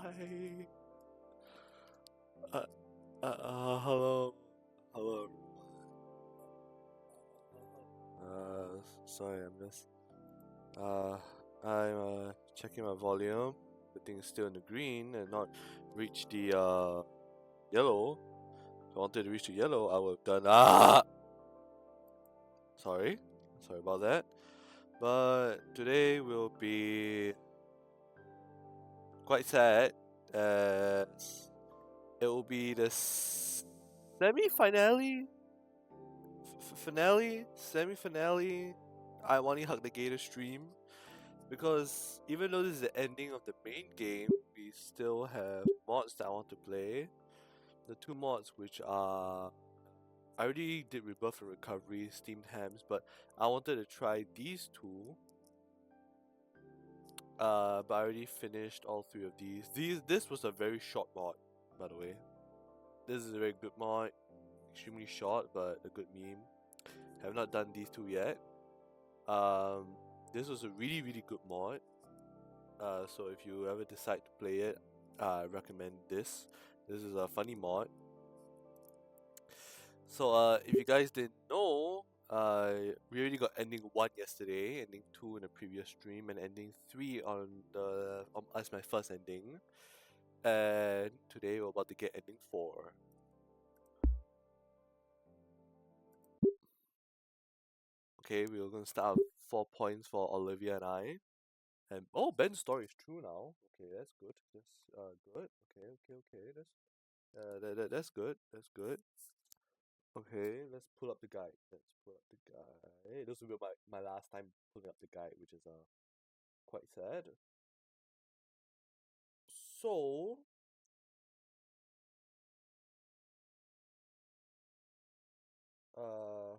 Hi. Hello. Hello. Sorry, I'm just. I'm checking my volume. The thing is still in the green and not reach the yellow. If I wanted to reach the yellow, I would have done Sorry about that. But today will be quite sad as it will be the semi-finale, semi-finale. I want to hug the Gator stream because even though this is the ending of the main game, we still have mods that I want to play. The two mods which are I already did Rebirth and Recovery, Steamed Hams, but I wanted to try these two. But I already finished all three of these. This was a very short mod, by the way. This is a very good mod, extremely short, but a good meme. Have not done these two yet. This was a really good mod. So if you ever decide to play it, I recommend this. This is a funny mod. So if you guys didn't know, we already got ending 1 yesterday, ending 2 in the previous stream, and ending 3 on the as my first ending. And today we're about to get ending 4. Okay, we're gonna start with 4 points for Olivia and I. And oh, Ben's story is true now. Okay, that's good. That's good. Okay. That's good. That's good. Okay, let's pull up the guide. This will be my last time pulling up the guide, which is quite sad. So uh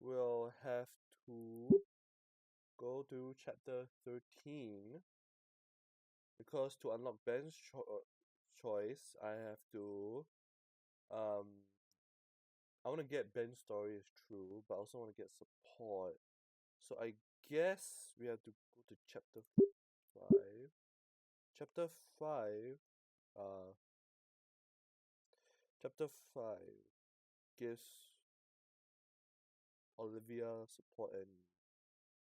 we'll have to go to chapter 13 because to unlock Ben's choice, I have to I want to get Ben's story is true, but I also want to get support. So I guess we have to go to chapter 5. Chapter 5 uh Chapter 5 gives Olivia support and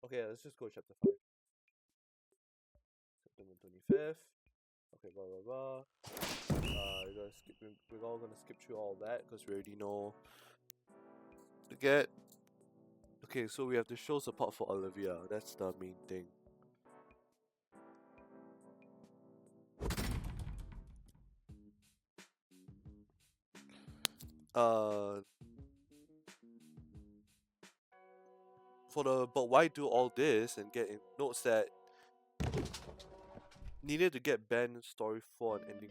okay, let's just go chapter 5. September 25th. Okay, blah blah blah. We're all gonna skip through all that because we already know to get. Okay, so we have to show support for Olivia. That's the main thing. But why do all this and get in notes that needed to get Ben's story 4 and ending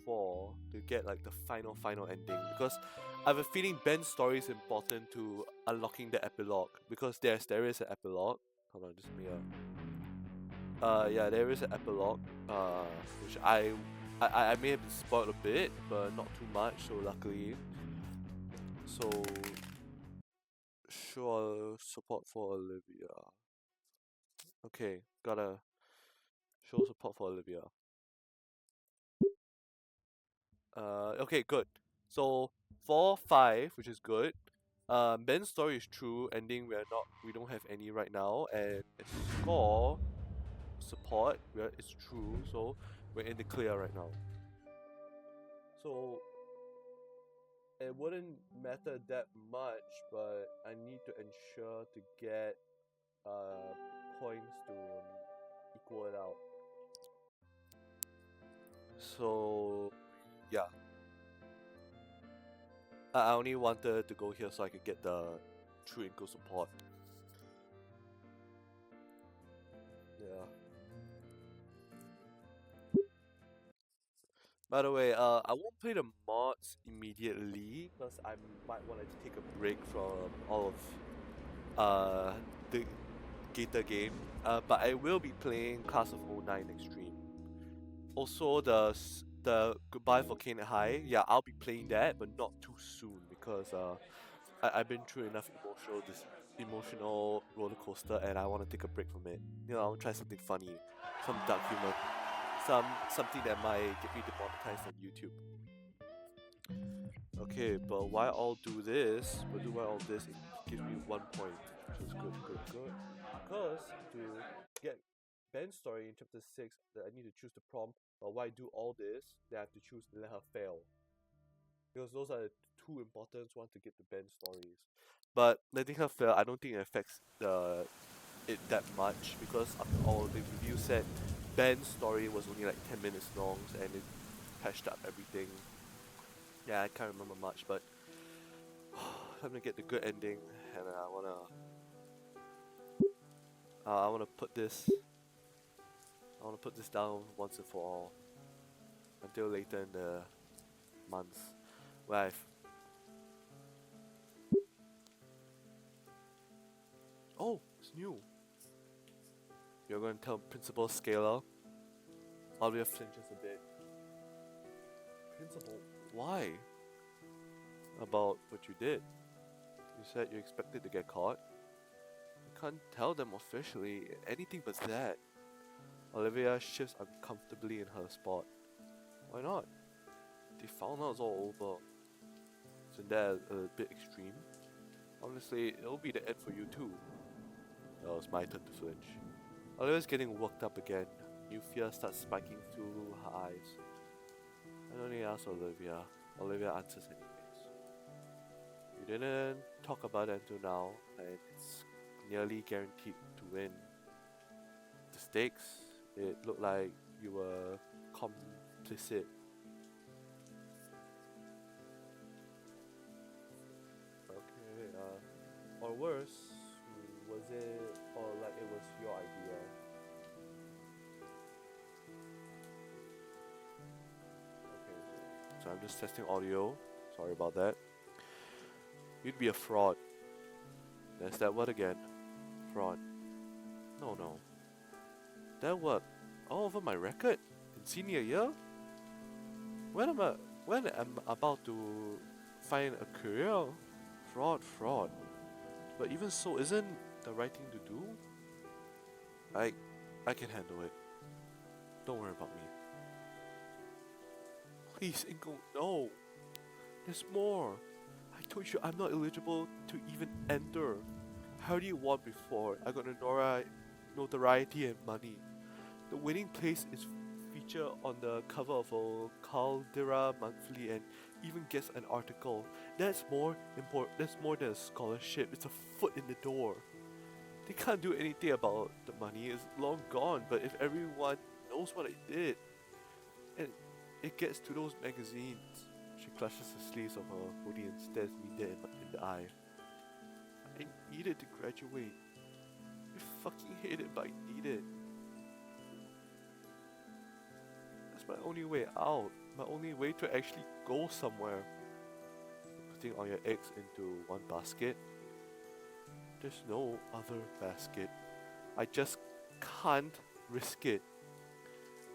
4 to get like the final ending because I have a feeling Ben's story is important to unlocking the epilogue because there is an epilogue. Hold on, just me yeah, there is an epilogue. Which I may have been spoiled a bit, but not too much. So luckily, so show support for Olivia. Okay, gotta show support for Olivia. Okay, good. So 4, 5, which is good. Ben's story is true. Ending we don't have any right now, and score support it's true. So we're in the clear right now. So it wouldn't matter that much, but I need to ensure to get points to equal it out. So yeah. I only wanted to go here so I could get the true equal support. Yeah. By the way, I won't play the mods immediately because I might want to take a break from all of the Gator game. But I will be playing Class of 09 next stream. Also, the Goodbye Volcaldrea High. Yeah, I'll be playing that, but not too soon because I've been through enough emotional roller coaster, and I want to take a break from it. You know, I want to try something funny, some dark humor, something that might get me demonetized on YouTube. Okay, but why I'll do this? But do why all this? It gives me 1 point, which is good. Because to get Ben's story in chapter 6, that I need to choose the prompt. But why do all this? Then I have to choose to let her fail. Because those are the two important ones to get the Ben stories. But letting her fail, I don't think it affects it that much, because after all, the review said Ben's story was only like 10 minutes long and it patched up everything. Yeah, I can't remember much, but I'm gonna get the good ending, and I wanna put this down once and for all until later in the month where oh, it's new. You're gonna tell Principal Scalar. Olivia flinches a bit. Principal, why? About what you did. You said you expected to get caught. I can't tell them officially, anything but that. Olivia shifts uncomfortably in her spot. Why not? They found out it's all over. Isn't that a bit extreme? Honestly, it'll be the end for you too. Well, it's my turn to flinch. Olivia's getting worked up again. New fear starts spiking through her eyes. I only asked Olivia. Olivia answers anyways. You didn't talk about it until now, and it's nearly guaranteed to win. The stakes, it looked like you were complicit. Okay, or worse, was it, or like it was your idea? Okay, so I'm just testing audio. Sorry about that. You'd be a fraud. There's that word again. Fraud. No. That word all over my record in senior year? When am I about to find a career? Fraud. But even so, isn't the right thing to do? I can handle it. Don't worry about me. Please, Ingo, no. There's more. I told you I'm not eligible to even enter. I already won before. I got notoriety and money. The winning place is featured on the cover of Volcaldrea monthly and even gets an article. That's more important. That's more than a scholarship. It's a foot in the door. They can't do anything about the money. It's long gone. But if everyone knows what I did, and it gets to those magazines. She clutches the sleeves of her hoodie and stares me dead in the eye. I needed to graduate. I fucking hate it, but I need it. That's my only way out. My only way to actually go somewhere. Putting all your eggs into one basket. There's no other basket. I just can't risk it.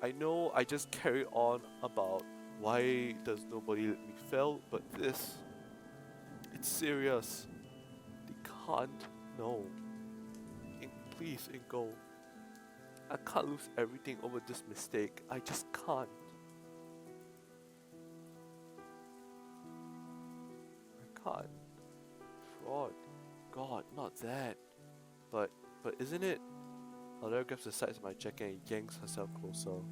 I know I just carry on about why does nobody let me fail, but this, it's serious. They can't know. Please, Ingo. I can't lose everything over this mistake. I just can't. I can't. Fraud. God, not that. But isn't it? Alera grabs the sides of my jacket and yanks herself closer.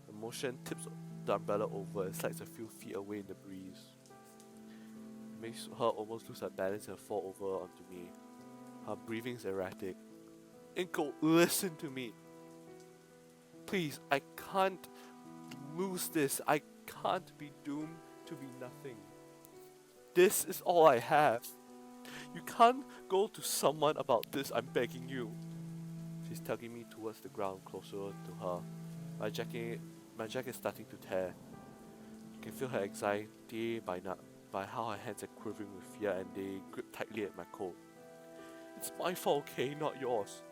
The motion tips the umbrella over and slides a few feet away in the breeze. It makes her almost lose her balance and fall over onto me. Her breathing's erratic. Inko, listen to me. Please, I can't lose this. I can't be doomed to be nothing. This is all I have. You can't go to someone about this, I'm begging you. She's tugging me towards the ground, closer to her. My jacket's starting to tear. I can feel her anxiety by how her hands are quivering with fear and they grip tightly at my coat. It's my fault, okay, not yours.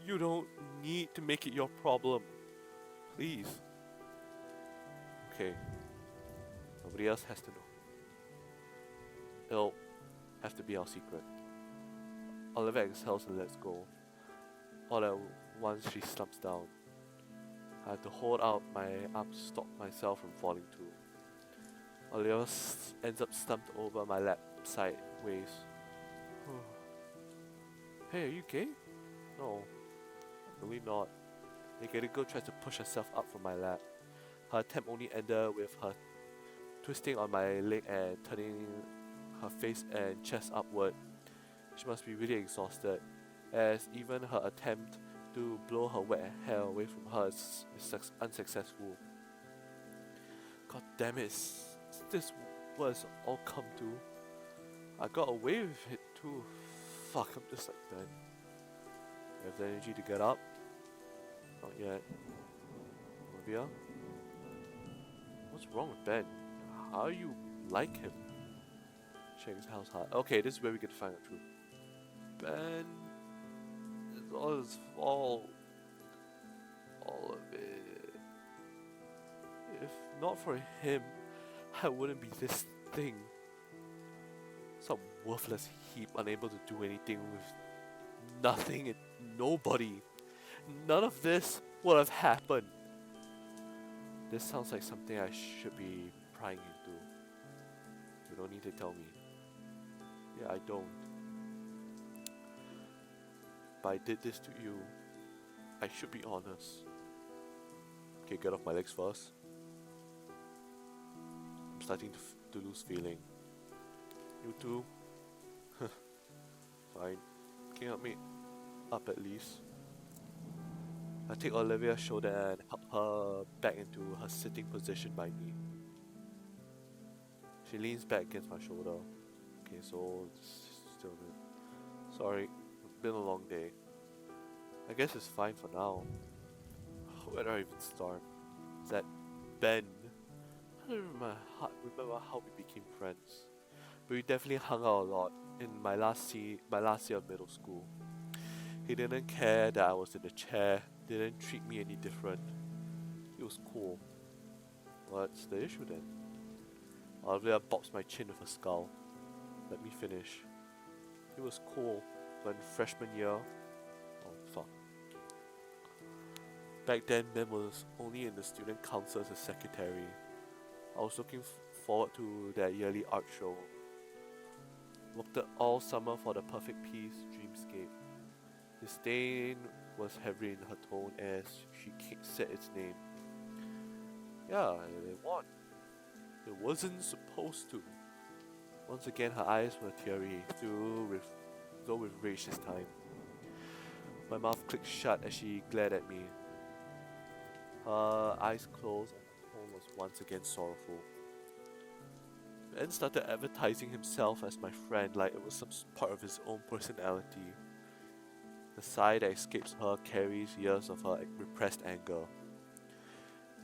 You don't need to make it your problem. Please. Okay. Nobody else has to know. It'll have to be our secret. Olivia exhales and lets go. All at once she slumps down. I have to hold out my arms to stop myself from falling too. Olivia ends up slumped over my lap sideways. Hey, are you gay? No, really not. The Gator girl tries to push herself up from my lap. Her attempt only ended with her twisting on my leg and turning her face and chest upward. She must be really exhausted, as even her attempt to blow her wet hair away from her is unsuccessful. God damn it, is this what it's all come to? I got away with it too. Fuck, I'm just like Ben. You have the energy to get up? Not yet. Olivia? What's wrong with Ben? How you like him? Shakes his house hard. Okay, this is where we get to find the truth. Ben, it's all his fault. All of it. If not for him, I wouldn't be this thing. Some worthless heap unable to do anything with nothing and nobody. None of this would have happened. This sounds like something I should be prying into. You don't need to tell me. Yeah, I don't. But I did this to you. I should be honest. Okay, get off my legs first. I'm starting to lose feeling. You too? Fine. Can you help me up at least? I take Olivia's shoulder and help her back into her sitting position by me. She leans back against my shoulder. Okay, so it's still good. Sorry, it's been a long day. I guess it's fine for now. Where do I even start? Is that Ben? I don't remember how we became friends, but we definitely hung out a lot in my last year of middle school. He didn't care that I was in the chair, didn't treat me any different. He was cool. What's the issue then? Olivia bops my chin with her skull. Let me finish. He was cool, but in freshman year... Oh, fuck. Back then, Ben was only in the student council as a secretary. I was looking forward to that yearly art show. Worked all summer for the perfect piece, Dreamscape. Disdain was heavy in her tone as she said its name. Yeah, it won. It wasn't supposed to. Once again, her eyes were teary, though with rage this time. My mouth clicked shut as she glared at me. Her eyes closed and her tone was once again sorrowful. Ben started advertising himself as my friend like it was some part of his own personality. The sigh that escapes her carries years of her repressed anger.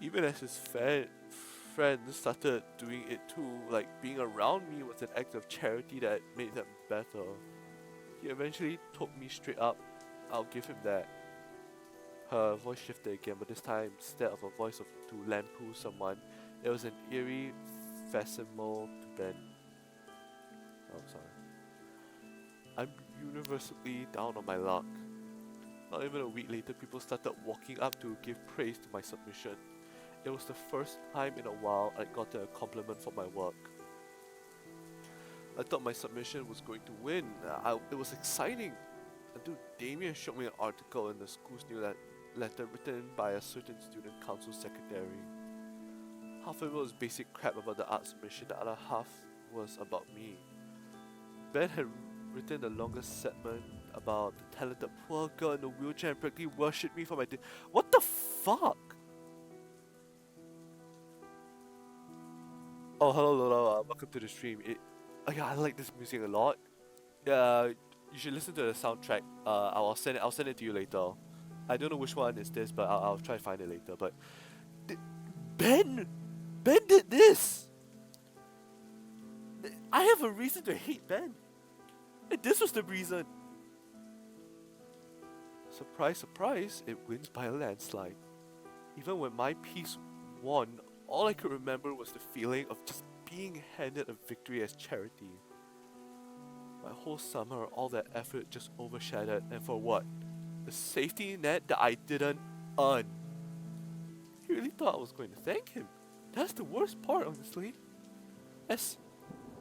Even as his friends started doing it too, like being around me was an act of charity that made them better. He eventually told me straight up, I'll give him that. Her voice shifted again, but this time, instead of a voice to lampoon someone, it was an eerie facsimile to Ben. Oh, sorry. I'm universally down on my luck. Not even a week later, people started walking up to give praise to my submission. It was the first time in a while I got a compliment for my work. I thought my submission was going to win. It was exciting. Until Damien showed me an article in the school's letter written by a certain student council secretary. Half of it was basic crap about the art submission, the other half was about me. Ben had written the longest segment about the talented poor girl in the wheelchair and practically worshipped me for my What the fuck? Oh, hello Lola, welcome to the stream. Yeah, I like this music a lot. Yeah, you should listen to the soundtrack. I'll send it to you later. I don't know which one is this, but I'll try to find it later. But Ben did this. I have a reason to hate Ben. And this was the reason. Surprise, surprise, it wins by a landslide. Even when my piece won, all I could remember was the feeling of just being handed a victory as charity. My whole summer, all that effort just overshadowed, and for what? A safety net that I didn't earn. He really thought I was going to thank him. That's the worst part, honestly. As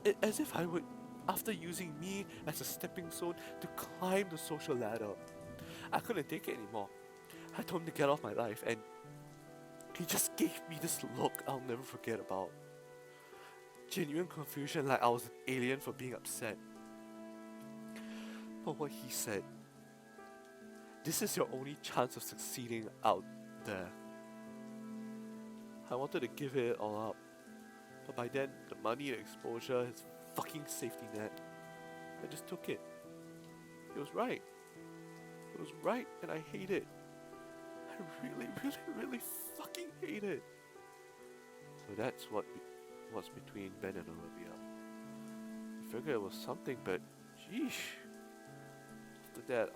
if I would, after using me as a stepping stone to climb the social ladder. I couldn't take it anymore. I told him to get off my life, and he just gave me this look I'll never forget about. Genuine confusion, like I was an alien for being upset. But what he said, this is your only chance of succeeding out there. I wanted to give it all up, but by then, the money, the exposure, his fucking safety net, I just took it. He was right. It was right, and I hate it. I really fucking hate it. So that's what's between Ben and Olivia. I figured it was something, but sheesh. After that,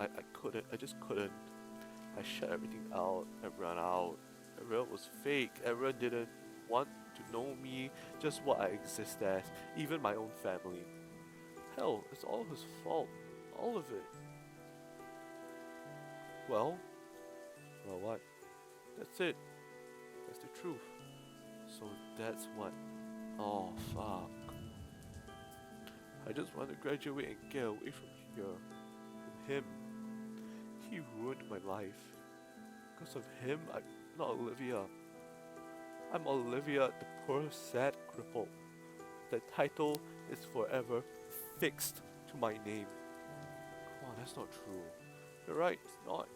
I just couldn't. I shut everything out, everyone out. Everyone was fake, everyone didn't want to know me, just what I exist as, even my own family. Hell, it's all his fault, all of it. Well, what? That's it. That's the truth. So that's what. Oh, fuck. I just want to graduate and get away from here. From him. He ruined my life. Because of him, I'm not Olivia. I'm Olivia, the poor, sad cripple. The title is forever fixed to my name. Come on, that's not true. You're right, it's not.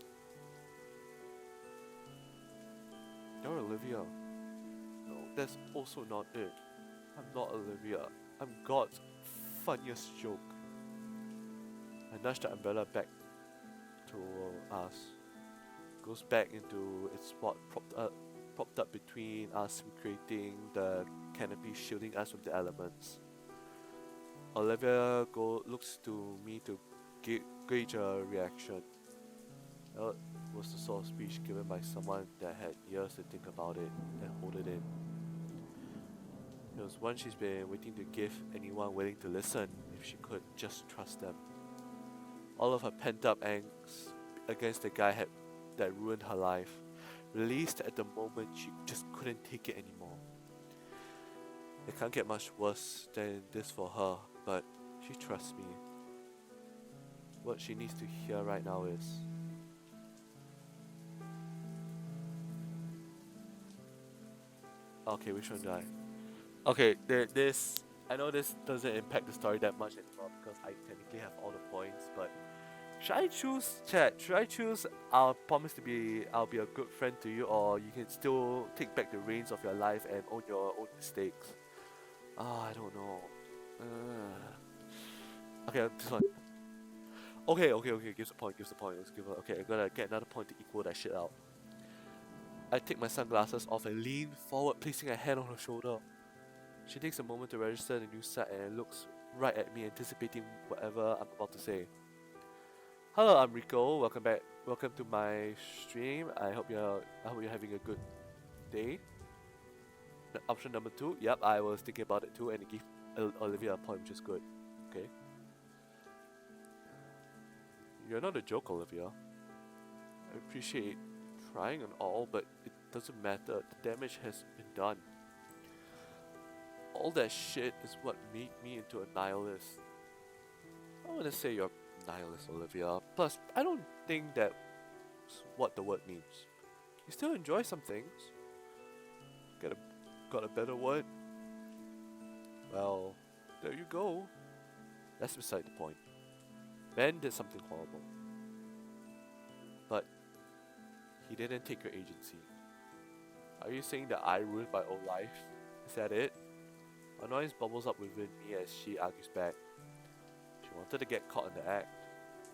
You're Olivia. No, that's also not it. I'm not Olivia. I'm God's funniest joke. I nudged the umbrella back to us. Goes back into its spot, propped up between us, creating the canopy shielding us from the elements. Olivia looks to me to gauge a reaction. That was the sort of speech given by someone that had years to think about it and hold it in. It was one she's been waiting to give anyone willing to listen if she could just trust them. All of her pent-up angst against the guy that ruined her life, released at the moment she just couldn't take it anymore. It can't get much worse than this for her, but she trusts me. What she needs to hear right now is, okay, which one do I? Okay, this, I know this doesn't impact the story that much anymore because I technically have all the points, but should I choose, chat, should I choose I'll be a good friend to you, or you can still take back the reins of your life and own your own mistakes? I don't know. Okay, this one. Okay, gives a point, let's give her, okay, I gotta get another point to equal that shit out. I take my sunglasses off and lean forward, placing a hand on her shoulder. She takes a moment to register the new sight and looks right at me, anticipating whatever I'm about to say. Hello, I'm Rico. Welcome back. Welcome to my stream. I hope you're having a good day. Option number 2. Yep, I was thinking about it too, and it gave Olivia a point, which is good. Okay. You're not a joke, Olivia. I appreciate trying and all, but it doesn't matter. The damage has been done. All that shit is what made me into a nihilist. I wouldn't say you're nihilist, Olivia. Plus, I don't think that's what the word means. You still enjoy some things. Got a better word? Well, there you go. That's beside the point. Ben did something horrible. But he didn't take your agency. Are you saying that I ruined my own life? Is that it? Annoyance bubbles up within me as she argues back. She wanted to get caught in the act.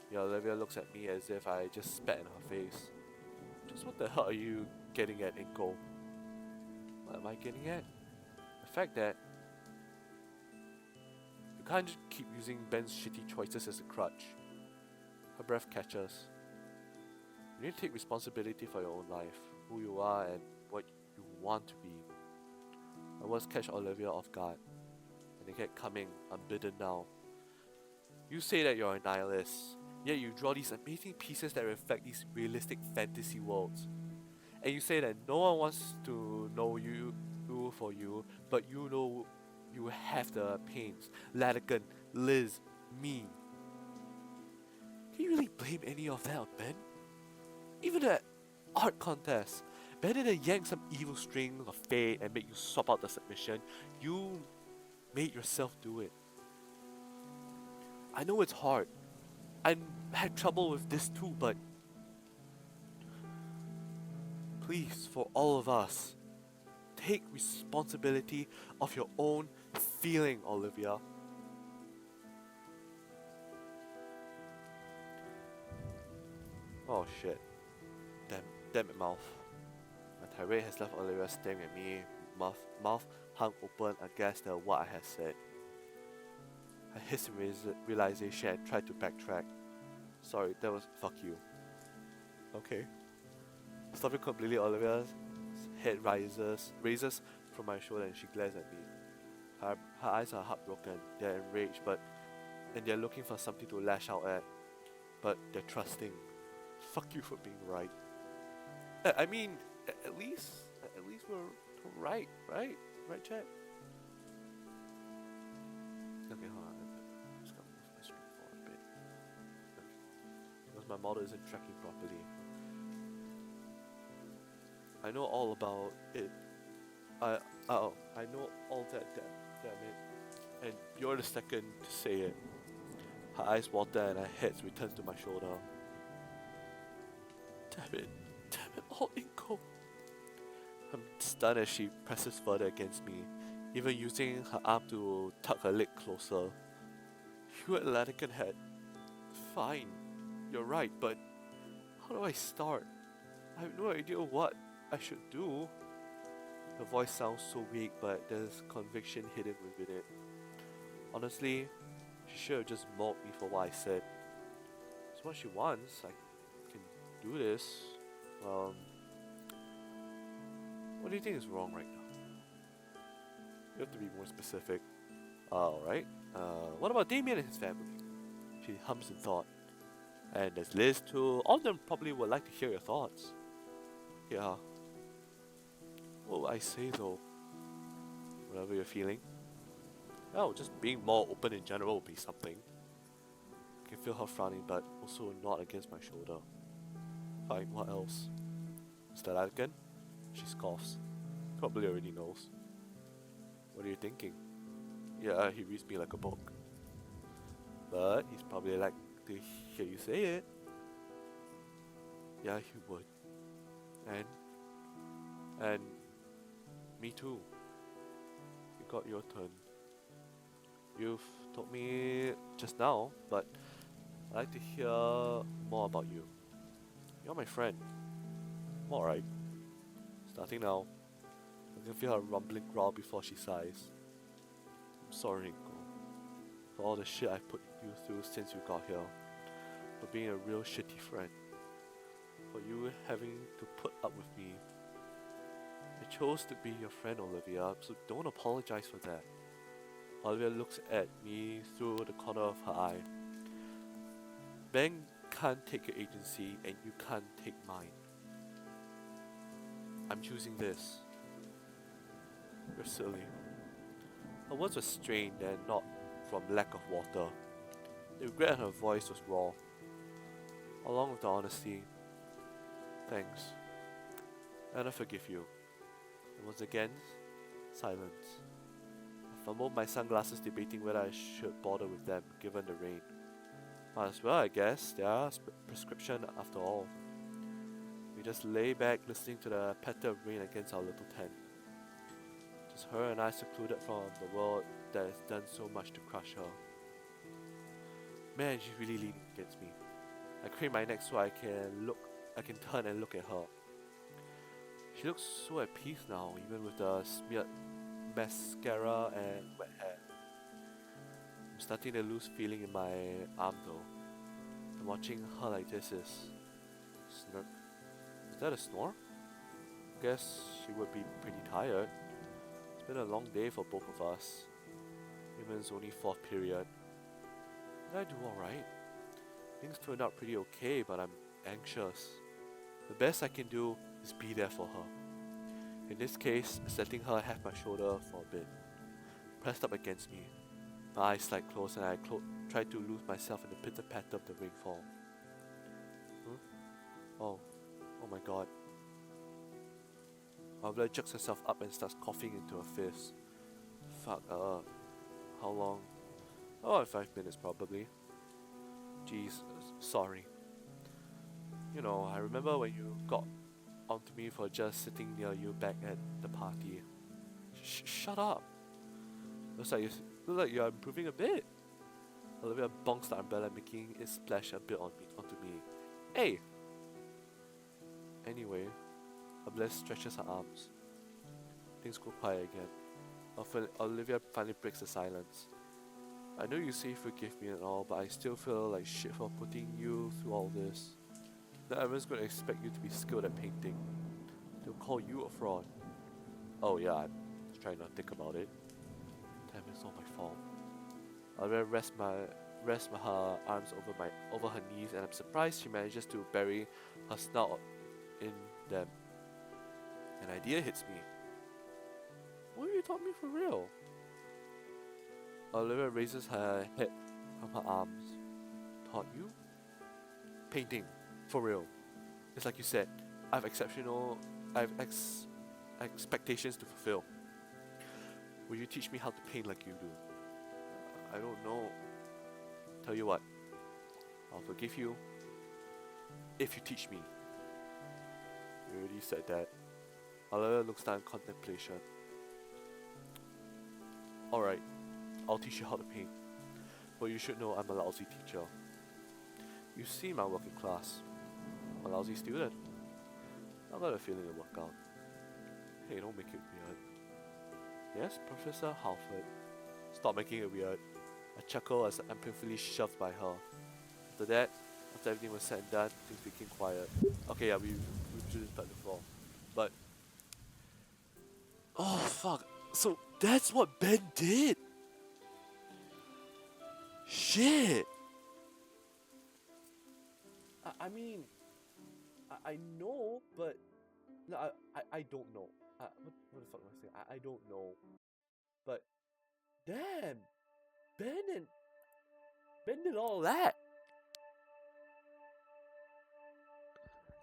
Yeah, Olivia looks at me as if I just spat in her face. Just what the hell are you getting at, Inko? What am I getting at? The fact that you can't just keep using Ben's shitty choices as a crutch. Her breath catches. You need to take responsibility for your own life, who you are and what you want to be. Her words catch Olivia off guard, and they kept coming unbidden now. You say that you're a nihilist, yet you draw these amazing pieces that reflect these realistic fantasy worlds. And you say that no one wants to know you for you, but you know you have the pains. Latigan, Liz, me. Can you really blame any of that on Ben? Even that art contest, better than yank some evil string of fate and make you swap out the submission, you made yourself do it. I know it's hard. I had trouble with this too, but please, for all of us, take responsibility of your own feeling, Olivia. Oh shit. Damn it, mouth. My tirade has left Olivia staring at me, mouth hung open against what I had said. I hissed in realization and tried to backtrack. Sorry, that was fuck you. Okay. Stopping completely, Olivia's head raises from my shoulder and she glares at me. Her eyes are heartbroken, they're enraged, and they're looking for something to lash out at. But they're trusting. Fuck you for being right. I mean, at least we're right? Right, Chad? Okay, hold on. I'm just gonna move my screen forward a bit. Okay. Because my model isn't tracking properly. I know all about it. I know all that, damn it. And you're the second to say it. Her eyes water and her head returns to my shoulder. Damn it, all Inko. I'm stunned as she presses further against me, even using her arm to tuck her leg closer. You and Lanigan had... Fine, you're right, but how do I start? I have no idea what I should do. Her voice sounds so weak, but there's conviction hidden within it. Honestly, she should have just mocked me for what I said. It's what she wants. I can do this. What do you think is wrong right now? You have to be more specific. Alright. What about Damien and his family? She hums in thought. And there's Liz too. All of them probably would like to hear your thoughts. Yeah. What would I say though? Whatever you're feeling. Oh, just being more open in general would be something. I can feel her frowning, but also not against my shoulder. Fine, what else? Mr. Latigan? She scoffs. Probably already knows. What are you thinking? Yeah, he reads me like a book. But he's probably like to hear you say it. Yeah, he would. And me too. You got your turn. You've told me just now, but I'd like to hear more about you. You're my friend. I'm alright. Starting now. I can feel her rumbling growl before she sighs. I'm sorry, Inko, for all the shit I've put you through since you got here. For being a real shitty friend. For you having to put up with me. I chose to be your friend, Olivia, so don't apologize for that. Olivia looks at me through the corner of her eye. Ben can't take your agency and you can't take mine. I'm choosing this. You're silly. Her words were strained and not from lack of water. The regret in her voice was raw, along with the honesty. Thanks. And I forgive you. And once again, silence. I fumbled my sunglasses debating whether I should bother with them given the rain. Might as well, I guess. They are prescription after all. We just lay back listening to the patter of rain against our little tent. Just her and I secluded from the world that has done so much to crush her. Man, she's really leaning against me. I crane my neck so I can turn and look at her. She looks so at peace now, even with the smeared mascara and wet hair. I'm starting to lose feeling in my arm though. And watching her like this is... Snurk. Is that a snore? Guess she would be pretty tired. It's been a long day for both of us. Even it's only 4th period. I do alright. Things turned out pretty okay, but I'm anxious. The best I can do is be there for her. In this case, it's letting her have my shoulder for a bit. Pressed up against me. My eyes slide closed and I try to lose myself in the pitter-patter of the rainfall. Huh? Oh my god. Mabla jerks herself up and starts coughing into a fist. Fuck, how long? Oh, 5 minutes probably. Jeez, sorry. You know, I remember when you got onto me for just sitting near you back at the party. Shut up! Looks like you're improving a bit. Olivia bonks the umbrella, making it splash a bit onto me. Hey! Anyway, Olivia stretches her arms. Things go quiet again. Olivia finally breaks the silence. I know you say forgive me and all, but I still feel like shit for putting you through all this. Now everyone's gonna expect you to be skilled at painting. They'll call you a fraud. Oh yeah, I'm trying not to think about it. Damn, it's all my fault. Olivia rests her arms over her knees, and I'm surprised she manages to bury her snout in them. An idea hits me. What have you taught me for real? Olivia raises her head from her arms. Taught you? Painting. For real. It's like you said, I have expectations to fulfill. Will you teach me how to paint like you do? I don't know. Tell you what, I'll forgive you if you teach me. You already said that. Olivia looks down in contemplation. Alright, I'll teach you how to paint. But you should know I'm a lousy teacher. You seem I'm working class. I'm a lousy student. I got a feeling it'll work out. Hey, don't make it weird. Yes, Professor Halford. Stop making it weird. I chuckle as I'm painfully shoved by her. After that, after everything was said and done, things became quiet. Okay, yeah, we shouldn't touch the floor. But... oh, fuck. So, that's what Ben did? Shit! I mean... I know, but... No, I don't know. What the fuck am I saying? I don't know. But... damn! Ben did all that!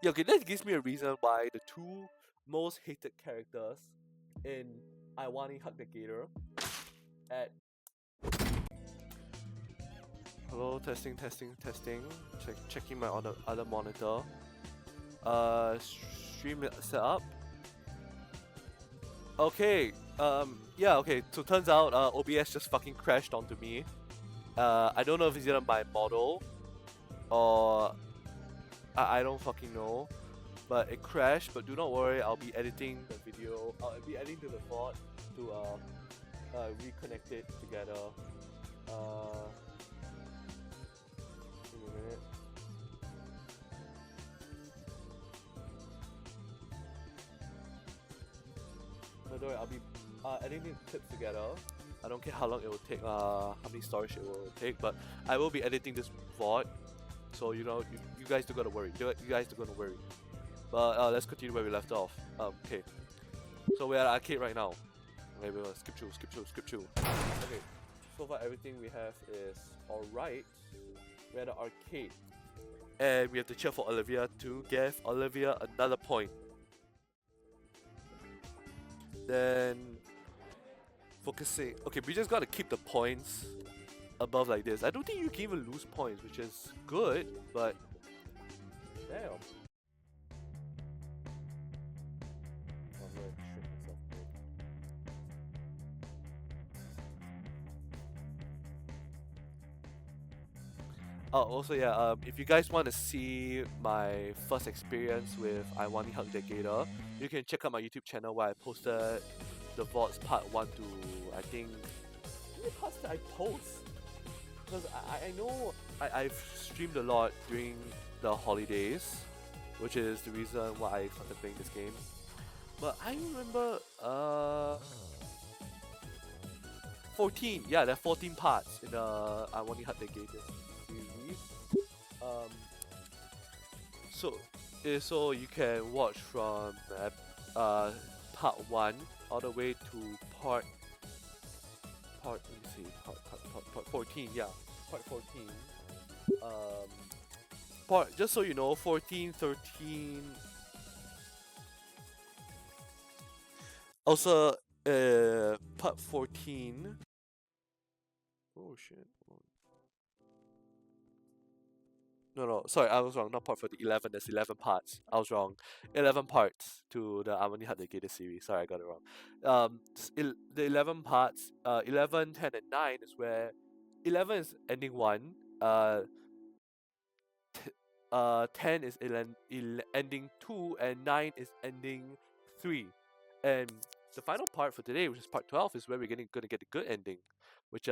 Yeah, okay, that gives me a reason why the two most hated characters in Wani, the Gator at... hello, testing. Checking my other monitor. Stream set up. Okay, yeah, okay, so turns out OBS just fucking crashed onto me. I don't know if it's either my model or I don't fucking know, but it crashed. But do not worry, I'll be editing the video. I'll be editing to the VOD to reconnect it together. Give me a minute. No, don't worry, I'll be editing the clips together. I don't care how long it will take, how many storage it will take, but I will be editing this VOD. So you know, you guys don't gotta worry. You guys don't gotta worry. But let's continue where we left off. Okay. So we're at arcade right now. Okay, we'll skip through. Okay. So far everything we have is alright. We're at the arcade. And we have to cheer for Olivia to give Olivia another point. Then focusing. Okay, we just gotta keep the points above like this. I don't think you can even lose points, which is good, but damn. Oh, also yeah, if you guys want to see my first experience with I Wani the Gator, you can check out my YouTube channel where I posted the VODs part 1 to, I think, how many parts did I post? Because I know I've streamed a lot during the holidays, which is the reason why I started playing this game. But I remember, 14. Yeah, there are 14 parts in the IWHTG series. Um, so you can watch from part 1 all the way to part let me see part 14. Yeah, part 14. Just so you know, 14, 13. Also, part 14. Oh shit. No, sorry, I was wrong. Not part 14, 11. There's 11 parts. I was wrong. 11 parts to the Amani Had the Gator series. Sorry, I got it wrong. The 11 parts, 11, 10, and 9 is where 11 is ending 1. 10 is ending 2, and 9 is ending 3. And the final part for today, which is part 12, is where we're gonna get a good ending, which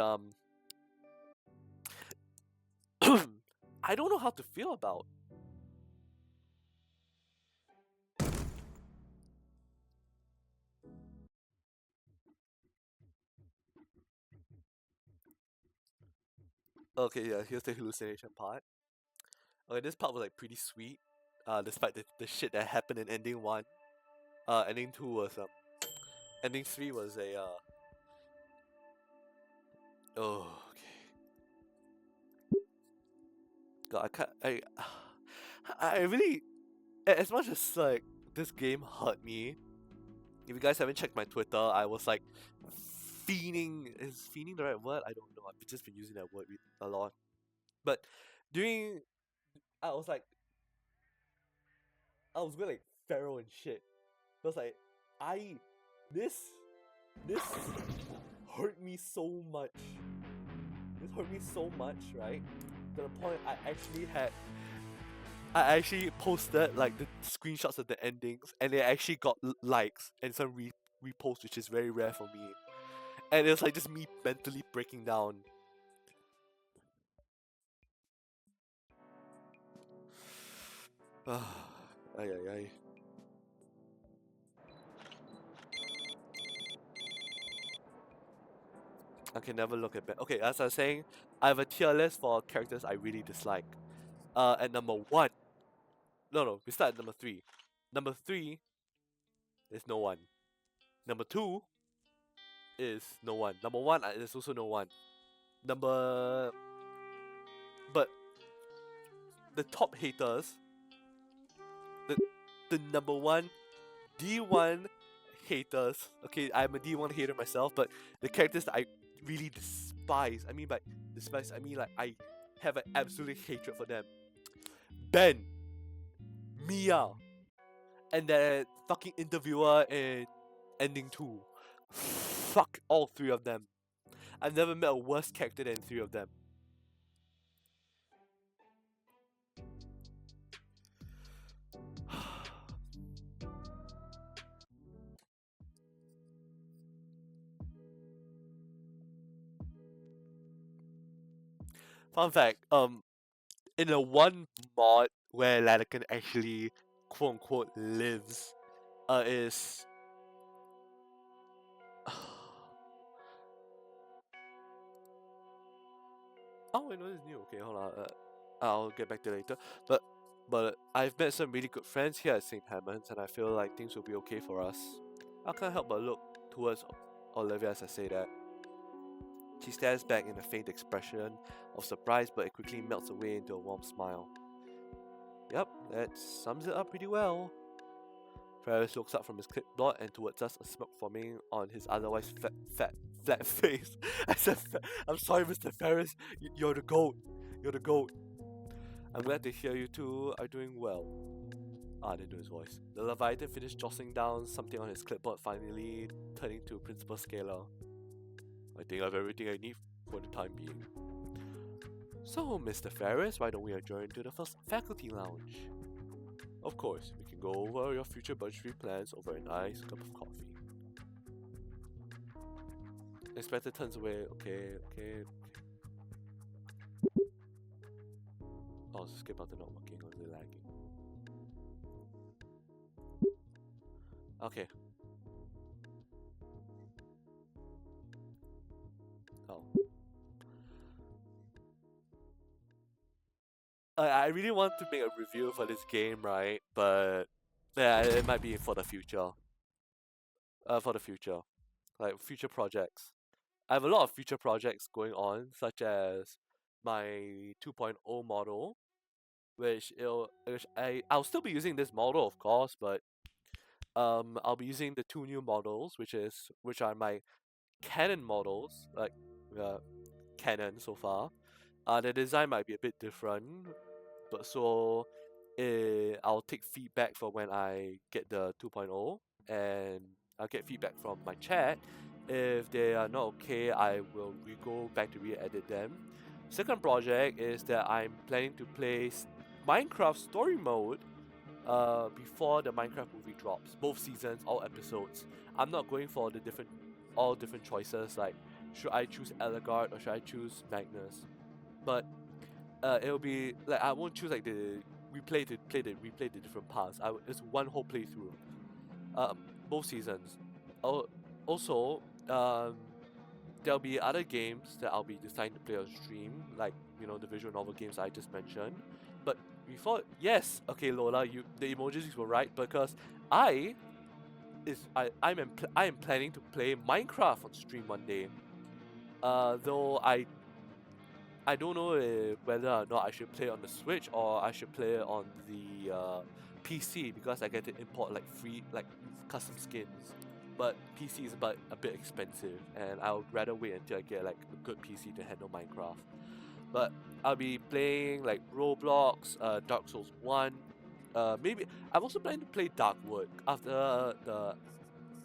I don't know how to feel about. Okay, yeah, here's the hallucination part. Okay, this part was like pretty sweet, despite the shit that happened in ending 1. Ending 2 was ending 3 was a oh, okay. God, I can't. I really, as much as like this game hurt me. If you guys haven't checked my Twitter, I was like fiending. Is fiending the right word? I don't know. I've just been using that word a lot. But during, I was like, I was going like feral and shit. I was like, this this hurt me so much. This hurt me so much, right? To the point I actually posted like the screenshots of the endings, and they actually got likes and some reposts, which is very rare for me. And it was like just me mentally breaking down. Ay, ay, ay. I can never look at bad. Okay, as I was saying, I have a tier list for characters I really dislike. At number 1. No, we start at number 3. Number 3 is no one. Number 2 is no one. Number 1 is also no one. But the top haters, the number 1 D1 haters. Okay, I'm a D1 hater myself, but the characters that I really despise. I mean by despise, I mean like I have an absolute hatred for them. Ben, Mia, and that fucking interviewer in ending 2. Fuck all 3 of them. I've never met a worse character than 3 of them. Fun fact, in a one mod where Ladakan actually quote unquote lives, is oh, I know this is new. Okay, hold on. I'll get back to it later. But I've met some really good friends here at St. Helens, and I feel like things will be okay for us. I can't help but look towards Olivia as I say that. She stares back in a faint expression of surprise, but it quickly melts away into a warm smile. Yep, that sums it up pretty well. Ferris looks up from his clipboard and towards us, a smirk forming on his otherwise flat face. I said, I'm sorry, Mr. Ferris, you're the GOAT. You're the GOAT. I'm glad to hear you two are doing well. I didn't do his voice. The Leviathan finished jostling down something on his clipboard, finally turning to Principal Scalar. I think I have everything I need for the time being. So, Mr. Ferris, why don't we adjourn to the first faculty lounge? Of course, we can go over your future budgetary plans over a nice cup of coffee. Inspector turns away. Okay. Oh, skip button not working or is it lagging? Okay. I really want to make a review for this game, right? But yeah, it might be for the future. For the future, like future projects. I have a lot of future projects going on, such as my 2.0 model, which I'll still be using this model, of course, but I'll be using the two new models, which are my Canon models, like uh, Canon so far. The design might be a bit different, but I'll take feedback for when I get the 2.0, and I'll get feedback from my chat. If they are not okay, I will go back to re-edit them. Second project is that I'm planning to play Minecraft Story Mode before the Minecraft movie drops. Both seasons, all episodes. I'm not going for all different choices like should I choose Eligard or should I choose Magnus. But it'll be like I won't choose like the replay the different parts. It's one whole playthrough. Both seasons. Also, there'll be other games that I'll be deciding to play on stream, like the visual novel games I just mentioned. But before, yes, okay, Lola, the emojis were right because I I am planning to play Minecraft on stream one day. Though I don't know whether or not I should play on the Switch or I should play on the PC because I get to import like free like custom skins. But PC is about a bit expensive, and I would rather wait until I get like a good PC to handle Minecraft. But I'll be playing like Roblox, Dark Souls 1. Maybe I'm also planning to play Darkwood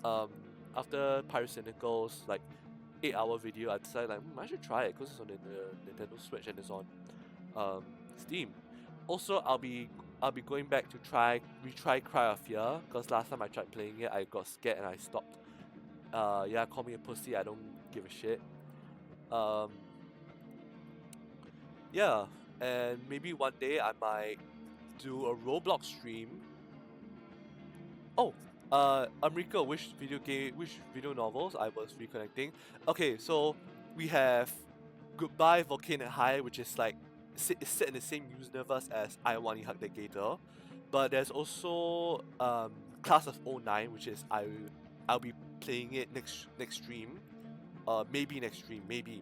um after Pyrocynical's like 8-hour video. I decided like I should try it because it's on the Nintendo Switch and it's on Steam. Also, I'll be going back to retry Cry of Fear because last time I tried playing it, I got scared and I stopped. Yeah, call me a pussy. I don't give a shit. Um, yeah, and maybe one day I might do a Roblox stream. Oh, Amrika, which video novels I was reconnecting? Okay, so we have Goodbye Volcaldrea, which is like is set in the same universe as I Wani the Gator, but there's also Class of '09, which is I'll be playing it next stream. Maybe next stream, maybe.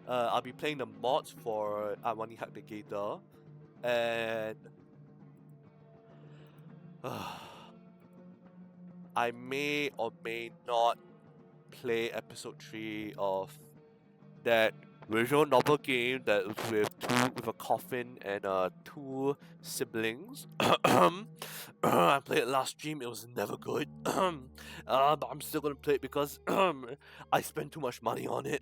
I'll be playing the mods for I Wani the Gator, and I may or may not play episode 3 of that visual novel game that was with a coffin and two siblings. I played it last stream, it was never good. But I'm still gonna play it because I spent too much money on it.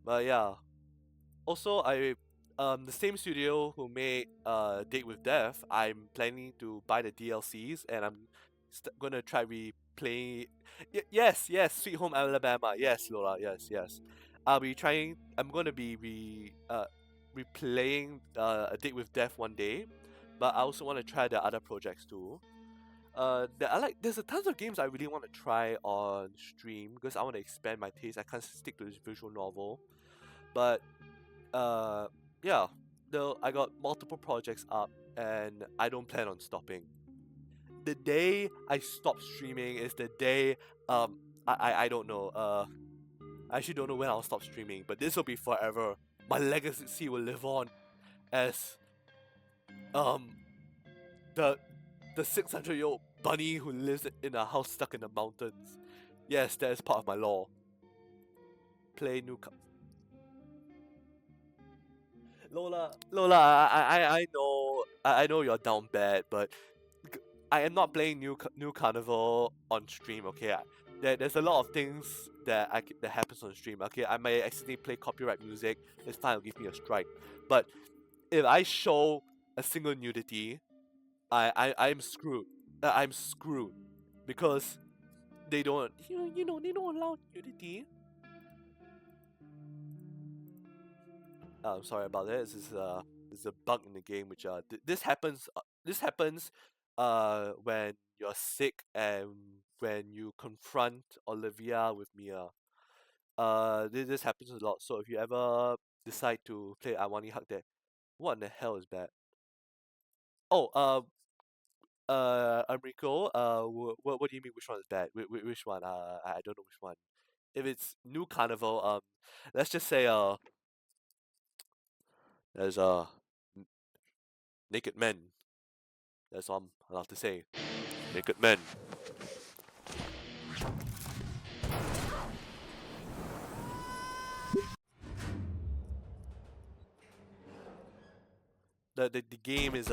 But yeah. Also, the same studio who made Date with Death, I'm planning to buy the DLCs and I'm gonna try replaying. Yes, Sweet Home Alabama. Yes, Lola. Yes. I'm gonna be replaying A Date with Death one day, but I also want to try the other projects too. There's a tons of games I really want to try on stream because I want to expand my taste. I can't stick to this visual novel, but uh, yeah, though I got multiple projects up and I don't plan on stopping. The day I stop streaming is the day I don't know. I actually don't know when I'll stop streaming, but this will be forever. My legacy will live on as um the 600-year-old bunny who lives in a house stuck in the mountains. Yes, that is part of my lore. Play new. Lola, I know you're down bad, but I am not playing new Carnival on stream. Okay, there's a lot of things that happens on stream. Okay, I may accidentally play copyright music. It's fine, it'll give me a strike. But if I show a single nudity, I'm screwed. I'm screwed because they don't they don't allow nudity. I'm sorry about that. This is a bug in the game, which this happens. This happens, when you're sick and when you confront Olivia with Mia. This happens a lot. So if you ever decide to play Wani There, what in the hell is that? Oh, Enrico, what do you mean? Which one is bad? Which one? I don't know which one. If it's new carnival, let's just say there's naked men. That's all I'm allowed to say. Naked men. The game is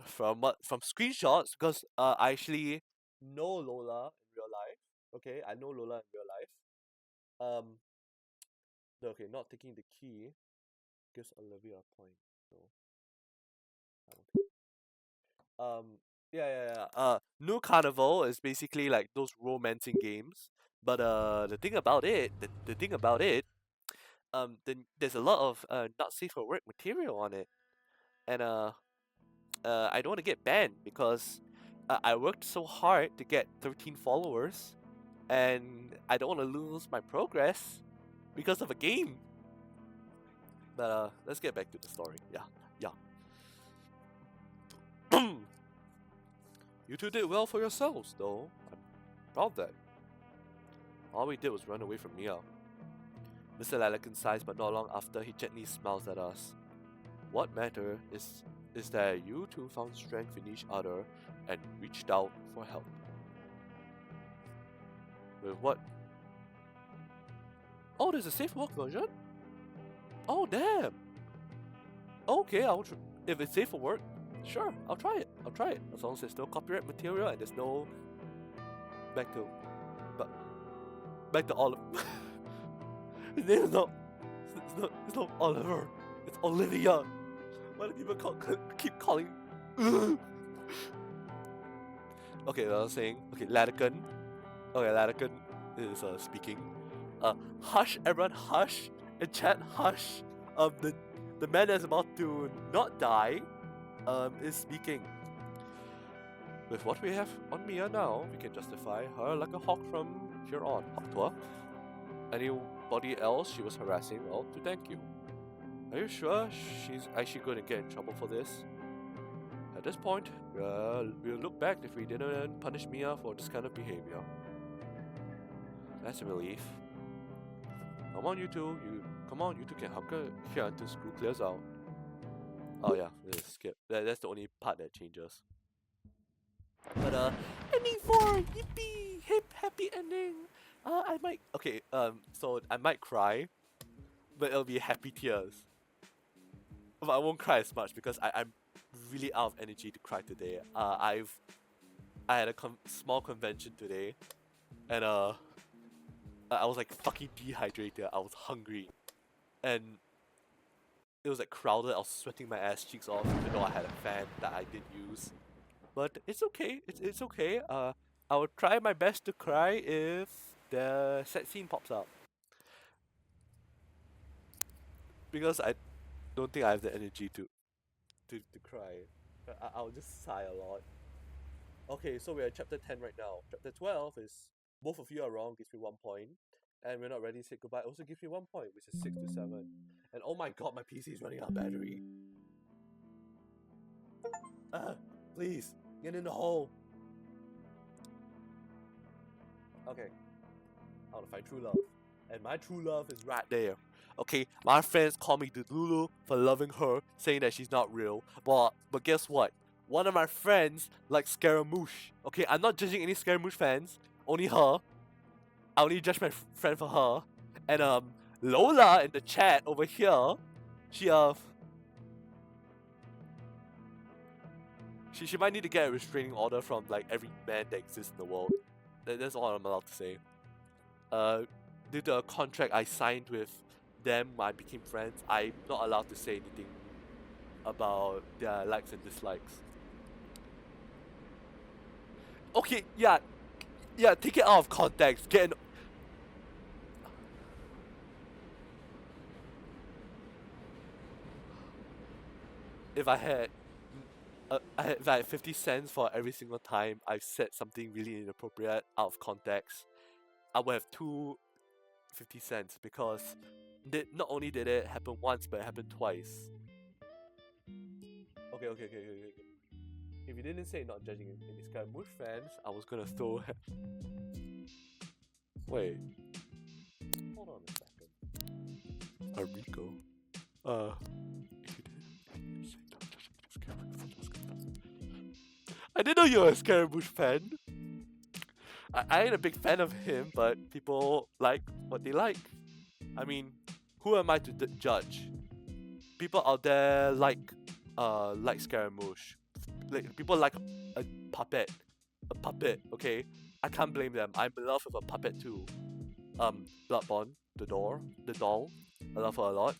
from screenshots because I actually know Lola in real life. Okay, I know Lola in real life. Okay, not taking the key gives Olivia a point. So I don't think. Um, New Carnival is basically like those romancing games. But the thing about it, there's a lot of not safe for work material on it, and I don't want to get banned because I worked so hard to get 13 followers, and I don't want to lose my progress because of a game. But let's get back to the story. Yeah. You two did well for yourselves, though. I'm proud of that. All we did was run away from Mia. Mr. Lalakin sighs, but not long after, he gently smiles at us. What matters is that you two found strength in each other and reached out for help. With what? Oh, there's a safe work version? Oh, damn! Okay, if it's safe for work, sure, I'll try it. As long as there's no copyright material and there's no back to Oliver. His name is not. It's not Oliver. It's Olivia. Why do people keep calling? Okay, I was saying. Okay, Latican. Okay, Latican is speaking. Hush, everyone, hush. In chat, hush. The man that's about to not die, is speaking. With what we have on Mia now, we can justify her like a hawk from here on. Hawk tour. Anybody else she was harassing, well, to thank you. Are you sure she's actually going to get in trouble for this? At this point, we'll look back if we didn't punish Mia for this kind of behavior. That's a relief. Come on, you two can hunker here until school clears out. Oh yeah, skip. That's the only part that changes. But ending 4, yippee, hip, happy ending. So I might cry, but it'll be happy tears. But I won't cry as much because I'm really out of energy to cry today. I had a small convention today, and I was like fucking dehydrated. I was hungry, and it was like crowded. I was sweating my ass cheeks off, even though I had a fan that I did use. But it's okay. It's okay. I will try my best to cry if the sad scene pops up, because I don't think I have the energy to cry. I'll just sigh a lot. Okay, so we're at chapter 10 right now. Chapter 12 is both of you are wrong, gives me 1 point. And we're not ready to say goodbye, also gives me 1 point, which is 6 to 7. And oh my god, my PC is running out of battery. Please, get in the hole. Okay, I want to find true love. And my true love is right there. Okay, my friends call me Delulu for loving her, saying that she's not real. But guess what? One of my friends likes Scaramouche. Okay, I'm not judging any Scaramouche fans, only her. I only judge my friend for her. And Lola in the chat over here, she might need to get a restraining order from like every man that exists in the world. That's all I'm allowed to say. Due to a contract I signed with them when I became friends, I'm not allowed to say anything about their likes and dislikes. Okay, yeah, take it out of context. If I had 50 cents for every single time I've said something really inappropriate out of context, I would have two 50 cents because not only did it happen once, but it happened twice. Okay. If you didn't say not judging any Scaramouche fans, I was gonna throw. Wait. Hold on a second. Rico. I didn't know you were a Scaramouche fan. I ain't a big fan of him, but people like what they like. I mean, who am I to judge? People out there like Scaramouche. Like people like a puppet, okay? I can't blame them. I'm in love with a puppet too. Bloodborne, the doll. I love her a lot.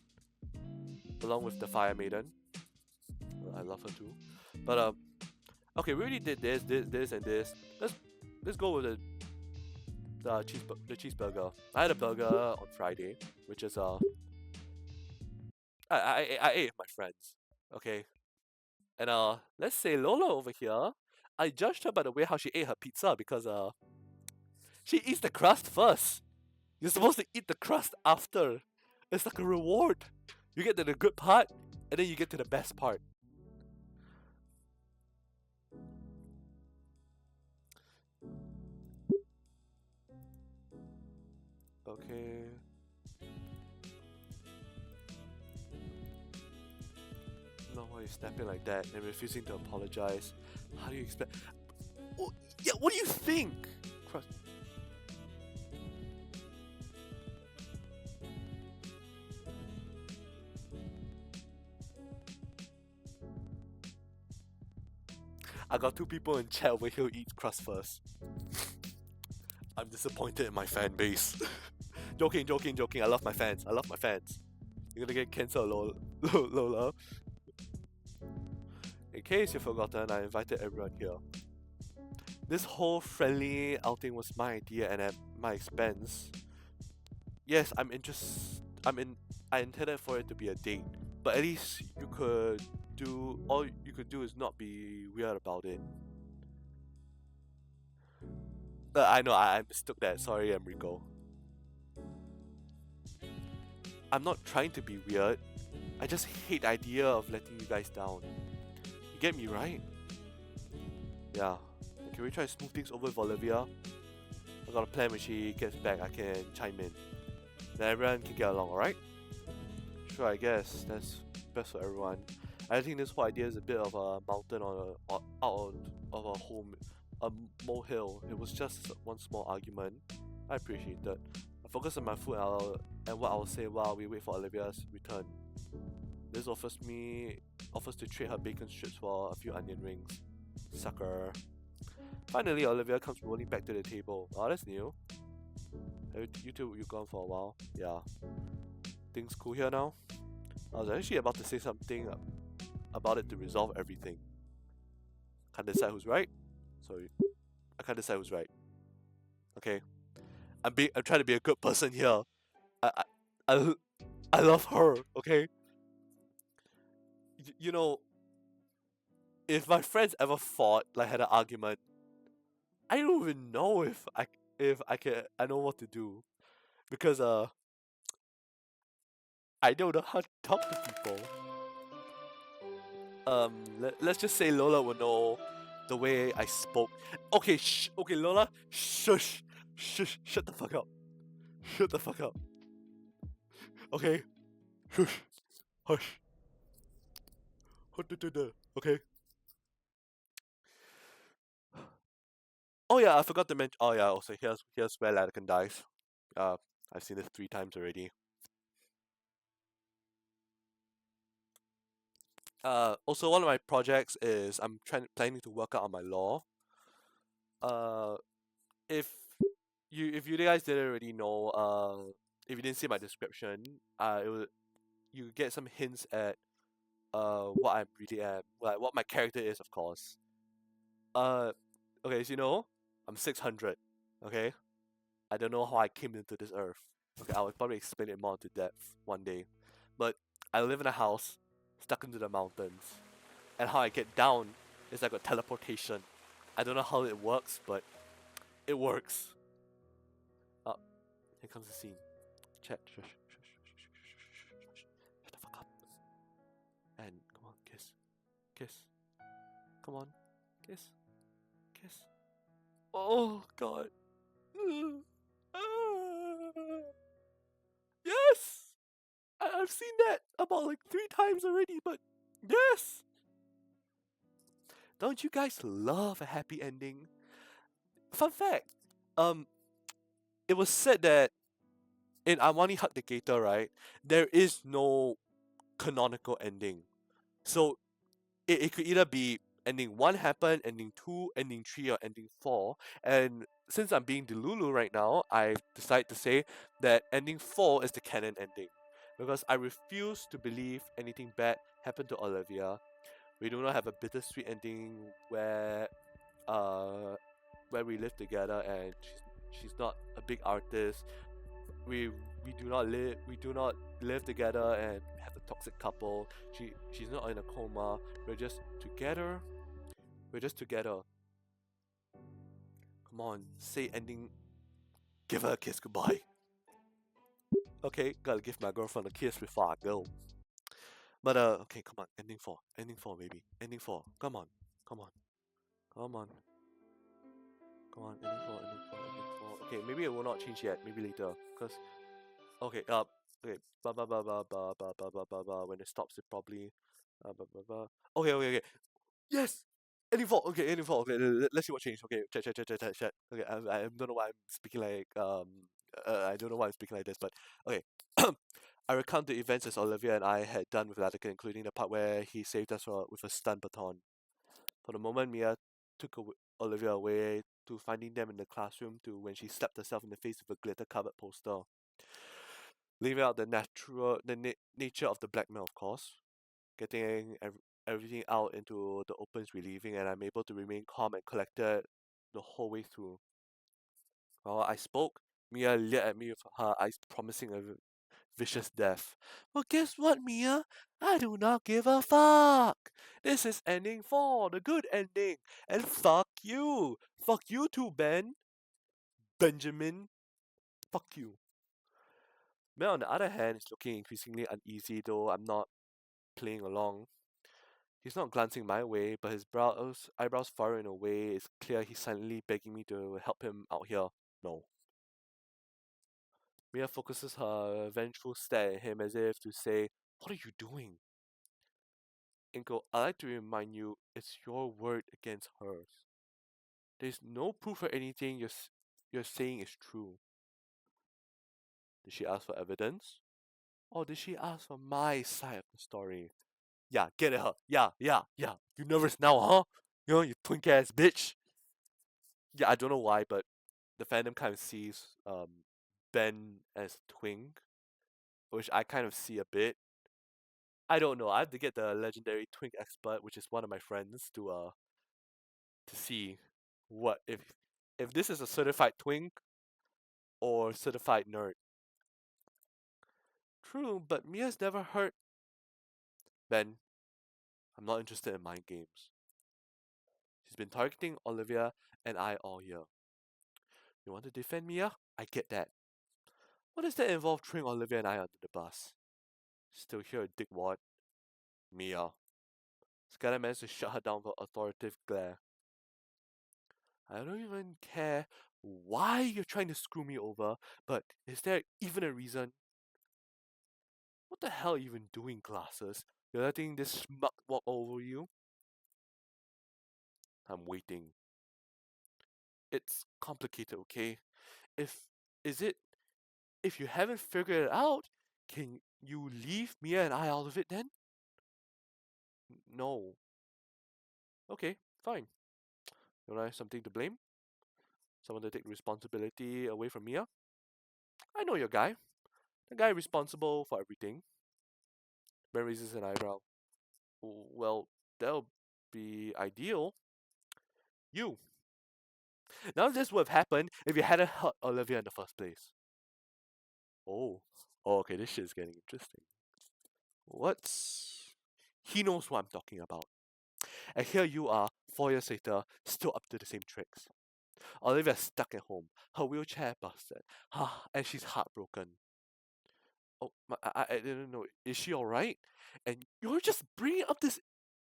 Along with the Fire Maiden. I love her too. But okay, we already did this, and this. Let's go with the cheeseburger. I had a burger on Friday, which is I ate with my friends. Okay. And let's say Lola over here, I judged her by the way how she ate her pizza because she eats the crust first. You're supposed to eat the crust after. It's like a reward. You get to the good part, and then you get to the best part. Okay. No, why are you snapping like that and refusing to apologize? How do you expect? Oh, yeah, what do you think? Crust. I got 2 people in chat over here who eat crust first. I'm disappointed in my fan base. Joking. I love my fans. You're gonna get cancelled, Lola. In case you've forgotten, I invited everyone here. This whole friendly outing was my idea and at my expense. Yes, I intended for it to be a date, but at least all you could do is not be weird about it. I know, I mistook that. Sorry, Enrico. I'm not trying to be weird. I just hate the idea of letting you guys down. You get me, right? Yeah. Can we try to smooth things over with Olivia? I got a plan when she gets back, I can chime in. Then everyone can get along, alright? Sure, I guess. That's best for everyone. I think this whole idea is a bit of a mountain out of a molehill. It was just one small argument. I appreciate that. I focus on my food and what I will say while we wait for Olivia's return. This offers to trade her bacon strips for a few onion rings. Sucker. Finally, Olivia comes rolling back to the table. Oh, that's new. You two, you gone for a while? Yeah. Things cool here now? I was actually about to say something about it to resolve everything. Can't decide who's right. Sorry. I can't decide who's right. Okay. I'm trying to be a good person here. I love her, okay? You know, if my friends ever fought, like had an argument, I don't even know if I know what to do. Because I don't know how to talk to people. Let's just say Lola will know the way I spoke. Okay, okay, Lola, shush, shut the fuck up. Shut the fuck up. Okay? Shush. Hush. Okay? Oh yeah, I forgot to mention. Oh yeah, also here's where Latican dies. I've seen this 3 times already. Also one of my projects is I'm planning to work out on my law. If you guys didn't already know, if you didn't see my description, you get some hints at what I really am, like what my character is, of course. Okay, so you know, I'm 600. Okay, I don't know how I came into this earth. Okay, I will probably explain it more into depth one day. But I live in a house stuck into the mountains, and how I get down is like a teleportation. I don't know how it works, but it works. Oh, here comes the scene. Chat. Shush. Shut the fuck up. And come on, kiss. Kiss. Come on. Kiss. Kiss. Oh, God. Yes! I've seen that about like 3 times already, but yes! Don't you guys love a happy ending? Fun fact, um, it was said that in I Wani the Gator, right, there is no canonical ending. So it could either be ending 1 happen, ending 2, ending 3, or ending 4. And since I'm being Delulu right now, I decide to say that ending 4 is the canon ending. Because I refuse to believe anything bad happened to Olivia. We do not have a bittersweet ending where we live together and she's not a big artist. We do not live together and have a toxic couple. She's not in a coma. We're just together. We're just together. Come on, say ending. Give her a kiss goodbye. Okay, gotta give my girlfriend a kiss before I go. But okay, come on, ending 4, baby, ending 4. Come on, come on, come on, come on, ending 4, ending 4, ending 4. Okay, maybe it will not change yet. Maybe later, cause okay, okay, when it stops, it probably, okay, okay, okay. Yes, ending 4. Okay, ending 4. Okay, let's see what changed. Okay, chat. Okay, I don't know why I'm speaking like I don't know why I'm speaking like this, but okay. I recount the events as Olivia and I had done with Attica, including the part where he saved us with a stun baton. For the moment Mia took Olivia away, to finding them in the classroom, to when she slapped herself in the face with a glitter-covered poster. Leaving out the nature of the blackmail, of course. Getting everything out into the open is relieving, and I'm able to remain calm and collected the whole way through. While I spoke, Mia leered at me with her eyes promising a vicious death. Well, guess what, Mia? I do not give a fuck. This is ending 4, the good ending. And fuck you. Fuck you too, Benjamin. Fuck you. Ben, on the other hand, is looking increasingly uneasy, though I'm not playing along. He's not glancing my way, but his eyebrows furrow in a way it's clear he's silently begging me to help him out here. No. Mia focuses her vengeful stare at him as if to say, "What are you doing?" Inko, I like to remind you, it's your word against hers. There's no proof or anything you're saying is true. Did she ask for evidence? Or did she ask for my side of the story? Yeah, get at her. Yeah. You nervous now, huh? You twink ass bitch. Yeah, I don't know why, but the fandom kind of sees Ben as twink, which I kind of see a bit. I don't know. I have to get the legendary twink expert, which is one of my friends, to see what if this is a certified twink or certified nerd. True, but Mia's never heard. Ben, I'm not interested in mind games. She's been targeting Olivia and I all year. You want to defend Mia? I get that. What does that involve throwing Olivia and I under the bus? Still here a dickwad. Mia. Skylar managed to shut her down with authoritative glare. I don't even care why you're trying to screw me over, but is there even a reason? What the hell are you even doing, glasses? You're letting this schmuck walk over you? I'm waiting. It's complicated, okay? If is it if you haven't figured it out, can you leave Mia and I out of it then? No. Okay, fine. Don't I have something to blame? Someone to take responsibility away from Mia? I know your guy. The guy responsible for everything. Ben raises an eyebrow. Well, that'll be ideal. You. None of this would have happened if you hadn't hurt Olivia in the first place. Oh. Oh, okay, this shit is getting interesting. What's... He knows what I'm talking about. And here you are, 4 years later, still up to the same tricks. Olivia's stuck at home, her wheelchair busted, and she's heartbroken. Oh, I didn't know. Is she alright? And you're just bringing up this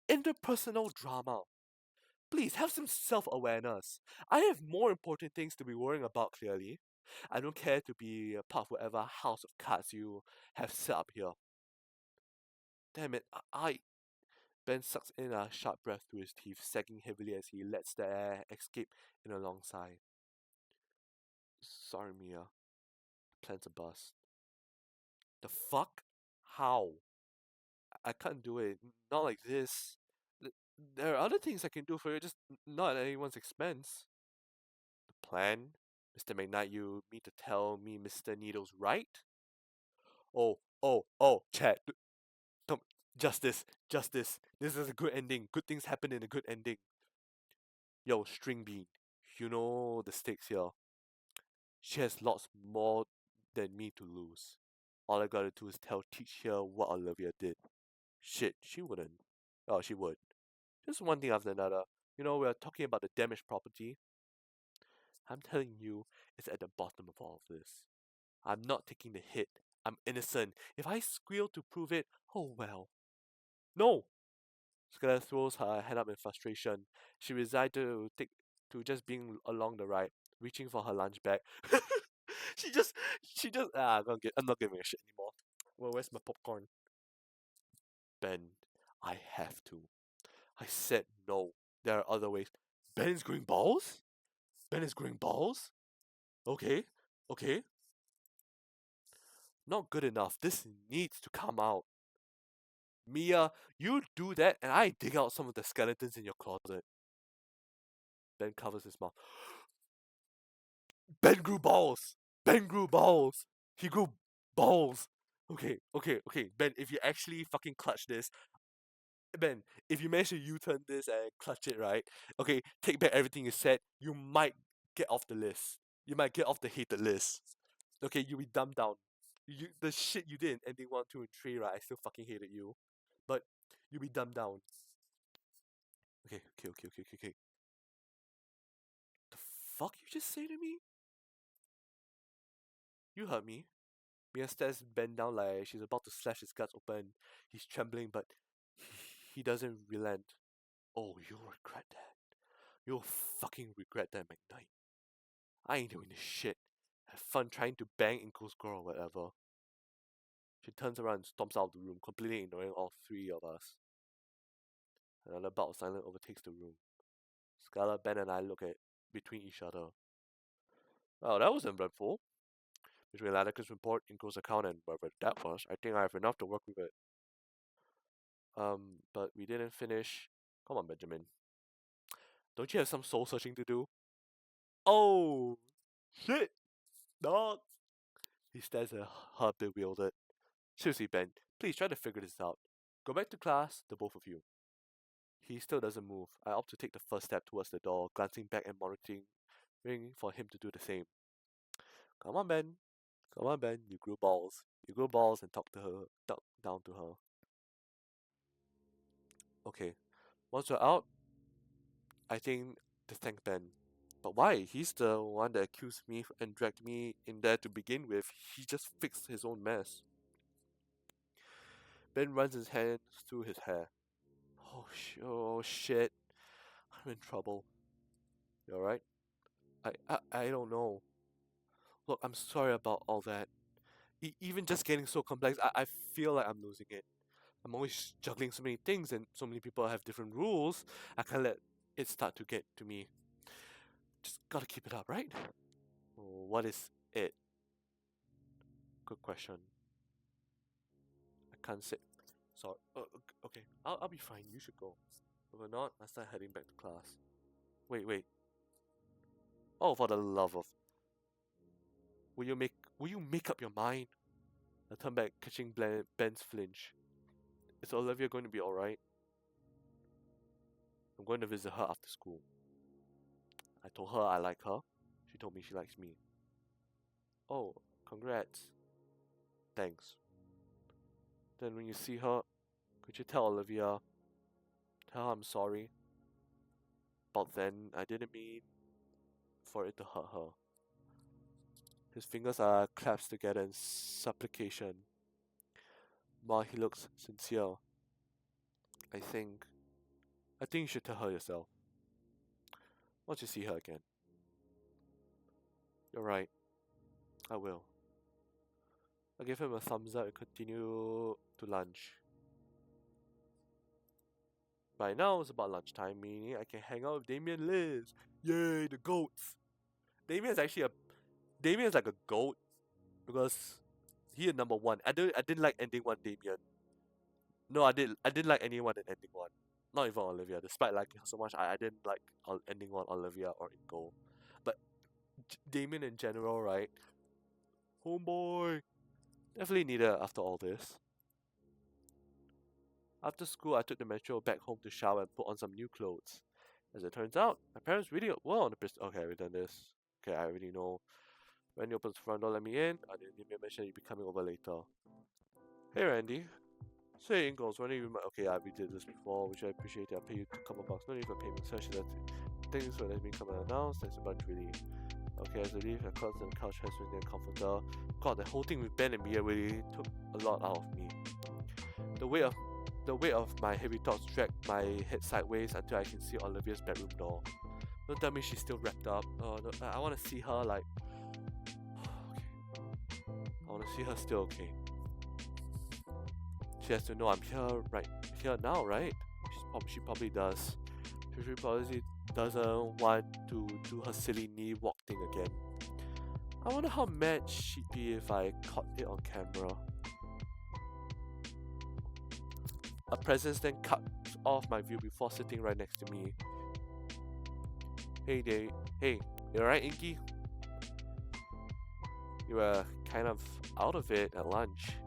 interpersonal drama. Please have some self-awareness. I have more important things to be worrying about, clearly. I don't care to be a part of whatever house of cards you have set up here. Damn it, Ben sucks in a sharp breath through his teeth, sagging heavily as he lets the air escape in a long sigh. Sorry, Mia. Plan's a bust. The fuck? How? I can't do it. Not like this. There are other things I can do for you, just not at anyone's expense. The plan? Mr. McKnight, you mean to tell me Mr. Needle's right? Chad. Come, justice. This is a good ending. Good things happen in a good ending. Yo, String Bean, you know the stakes here. She has lots more than me to lose. All I gotta do is teach her what Olivia did. Shit, she wouldn't. Oh, she would. Just one thing after another. You know, we're talking about the damaged property. I'm telling you, it's at the bottom of all of this. I'm not taking the hit. I'm innocent. If I squeal to prove it, oh well. No! Skylar throws her head up in frustration. She resigned to just being along the ride, reaching for her lunch bag. she just I'm not giving a shit anymore. Well, where's my popcorn? Ben, I have to. I said no. There are other ways. Ben is growing balls? Ben is growing balls? Okay. Not good enough. This needs to come out. Mia, you do that and I dig out some of the skeletons in your closet. Ben covers his mouth. Ben grew balls! He grew balls! Okay. Ben, if you actually fucking clutch this, Ben, if you manage to U-turn this and clutch it right, okay, take back everything you said, you might get off the list. You might get off the hated list. Okay, you'll be dumbed down. The shit you did in ending 1, 2, and 3, right, I still fucking hated you. But you'll be dumbed down. Okay. The fuck you just say to me? You heard me. Mia stares Ben down like she's about to slash his guts open. He's trembling, but he doesn't relent. Oh, you'll regret that. You'll fucking regret that, McKnight. I ain't doing this shit. Have fun trying to bang Inkle's girl or whatever. She turns around and stomps out of the room, completely ignoring all three of us. Another bout of silence overtakes the room. Skylar, Ben, and I look at between each other. Oh, that was eventful. Between Atticus' report, Inkle's account, and whatever that was, I think I have enough to work with it. But we didn't finish. Come on, Benjamin. Don't you have some soul searching to do? Oh, shit, dog. He stares at her bewildered. Seriously, Ben, please try to figure this out. Go back to class, the both of you. He still doesn't move. I opt to take the first step towards the door, glancing back and monitoring for him to do the same. Come on, Ben. You grew balls. And talk down to her. Okay. Once we're out, I think to thank Ben. But why? He's the one that accused me and dragged me in there to begin with. He just fixed his own mess. Ben runs his hands through his hair. Oh shit. I'm in trouble. You alright? I don't know. Look, I'm sorry about all that. Even just getting so complex, I feel like I'm losing it. I'm always juggling so many things and so many people have different rules. I can't let it start to get to me. Just gotta keep it up, right? What is it? Good question. I can't say. Sorry. Okay. I'll be fine. You should go. If we're not, I start heading back to class. Wait. Oh, for the love of. Will you make up your mind? I turn back, catching Ben's flinch. Is Olivia going to be alright? I'm going to visit her after school. I told her I like her. She told me she likes me. Oh, congrats. Thanks. Then when you see her, could you tell Olivia? Tell her I'm sorry. But then I didn't mean for it to hurt her. His fingers are clasped together in supplication. while he looks sincere. I think you should tell her yourself. Once you see her again. You're right. I will. I give him a thumbs up and continue to lunch. By now it's about lunchtime, meaning I can hang out with Damien and Liz. Yay, the goats! Damien's like a goat because he is number one. I didn't like ending one Damien. No, I didn't like anyone in ending one. Not even Olivia. Despite liking her so much, I didn't like ending one Olivia or Ingo. But Damien in general, right? Homeboy. Definitely needed after all this. After school, I took the metro back home to shower and put on some new clothes. As it turns out, my parents really were on the okay, we've done this. Okay, I already know. When he opens the front door, let me in. I didn't even mention you'd be coming over later. Hey, Randy. Say, Ingalls, when you okay, we did this before, which I appreciate. I'll pay you $2 no need for payment. So she said, things for letting me come and announce. Thanks a bunch, really. Okay, as I leave, I close on the couch, has been a comforter. God, the whole thing with Ben and Mia really took a lot out of me. The weight of my heavy thoughts dragged my head sideways until I can see Olivia's bedroom door. Don't tell me she's still wrapped up. Oh, no, I want to see her like. Okay. I want to see her still okay. She has to know I'm here here now, right? She probably does. She probably doesn't want to do her silly knee walk thing again. I wonder how mad she'd be if I caught it on camera. Her presence then cut off my view before sitting right next to me. Hey, you alright, Inky? You were kind of out of it at lunch.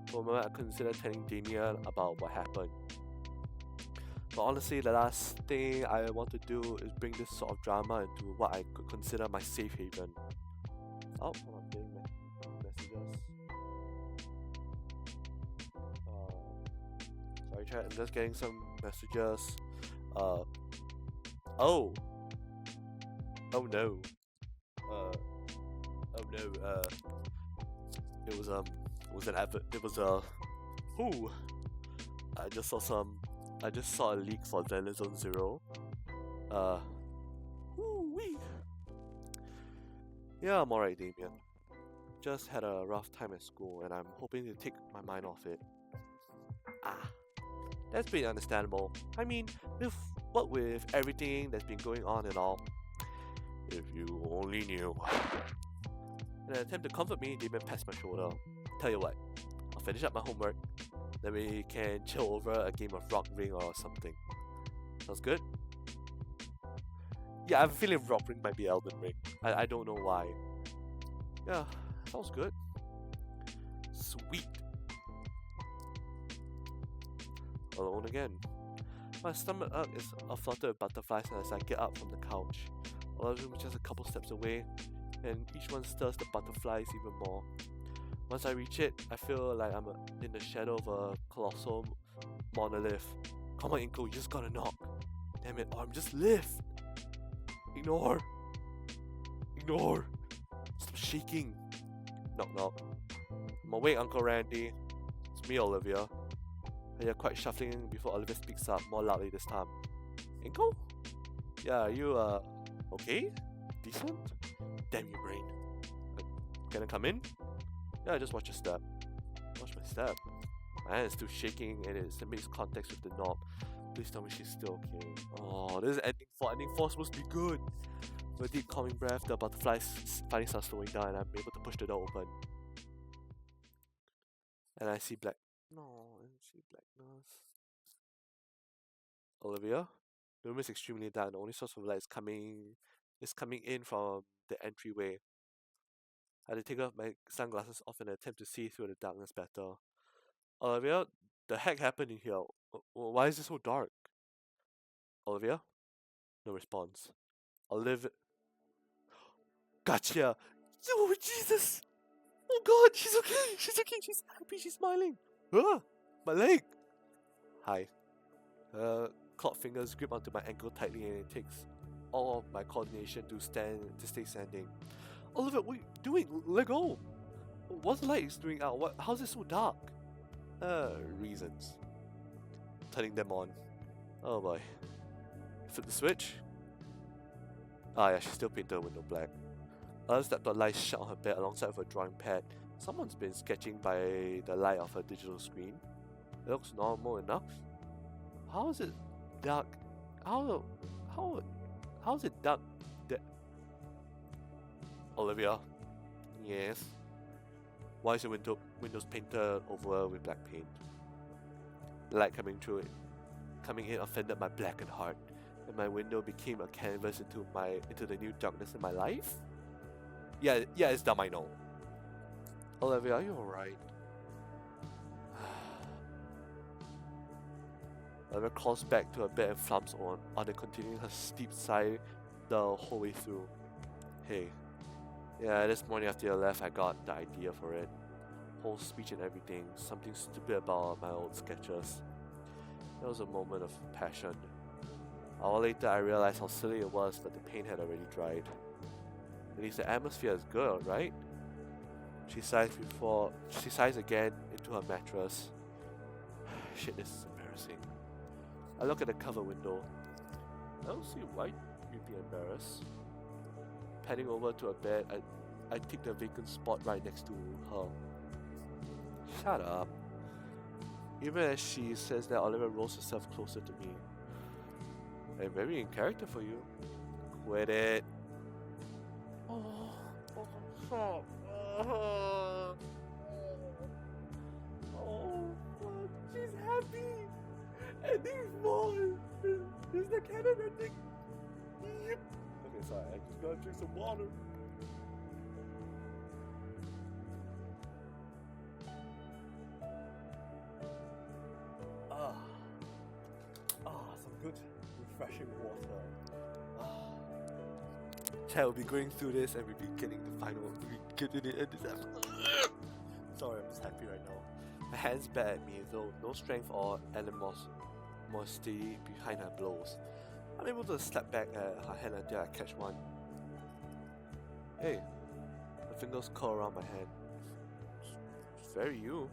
For a moment, I considered telling Damien about what happened. But honestly, the last thing I want to do is bring this sort of drama into what I could consider my safe haven. Oh, I'm getting messages. Sorry chat, I'm just getting some messages. Oh no. Oh no, it was an advert. It was who? I just saw a leak for Zenizone Zero. Woo-wee. Yeah, I'm alright, Damien. Just had a rough time at school, and I'm hoping to take my mind off it. That's pretty understandable. I mean, with everything that's been going on and all. If you only knew. In an attempt to comfort me, Damien pats my shoulder. Tell you what, I'll finish up my homework, then we can chill over a game of Rock Ring or something. Sounds good? Yeah, I have a feeling Rock Ring might be Elden Ring. I don't know why. Yeah, sounds good. Sweet. Alone again. My stomach is aflutter with butterflies as I get up from the couch. Olivia's room is just a couple steps away, and each one stirs the butterflies even more. Once I reach it, I feel like I'm in the shadow of a colossal monolith. Come on, Inko, you just gotta knock. Damn it, arm, just lift. Ignore. Stop shaking. Knock knock. I'm awake, Uncle Randy. It's me, Olivia. I hear quite shuffling before Olivia speaks up, more loudly this time. Inko? Yeah, are you okay? Decent? Damn you, brain. Can I come in? Yeah, just watch your step. Watch my step. My hand is still shaking and it makes contact with the knob. Please tell me she's still okay. Oh, this is ending 4. Ending 4 is supposed to be good. With a deep calming breath, the butterflies finally start slowing down and I'm able to push the door open. And I see blackness. Olivia? The room is extremely dark. The only source of light is coming in from the entryway. I had to take off my sunglasses off in an attempt to see through the darkness better. Olivia, the heck happened in here? Why is it so dark? Olivia? No response. Olivia. Gotcha! Oh, Jesus! Oh God, she's okay! She's okay, she's happy, she's smiling! Ah! My leg! Hi. Clawed fingers grip onto my ankle tightly and it takes all of my coordination to stay standing. Olivia, what are you doing? Let go! What's the light is doing out? How's it so dark? Reasons. Turning them on. Oh boy. Flip the switch. Ah yeah, she still painted the window black. Other laptop lies shut on her bed alongside with a drawing pad. Someone's been sketching by the light of her digital screen. It looks normal enough. How is it dark? How is it dark? Olivia. Yes. Why is your windows painted over with black paint? The light coming in offended my blackened heart, and my window became a canvas into the new darkness in my life. Yeah, it's dumb, I know. Olivia, are you alright? Olivia crawls back to her bed and flumps on and continuing her steep sigh the whole way through. Hey. Yeah, this morning after you left, I got the idea for it. Whole speech and everything, something stupid about my old sketches. It was a moment of passion. An hour later, I realized how silly it was that the paint had already dried. At least the atmosphere is good, right? She sighs again into her mattress. Shit, this is embarrassing. I look at the cover window. I don't see why you'd be embarrassed. Panning over to her bed, I take the vacant spot right next to her. Shut up. Even as she says that, Olivia rolls herself closer to me. I'm very in character for you. Quit it. She's happy. Ending more. Is the canon ending? Yep. Okay, sorry. I just gotta drink some water. Some good, refreshing water. Chad will be going through this and we'll be getting the final. We'll be getting it in this episode. Sorry, I'm just happy right now. Her hands bad at me, though no strength or animosity behind her blows. I'm able to slap back at her hand until I catch one. Hey, her fingers curl around my hand. It's very you.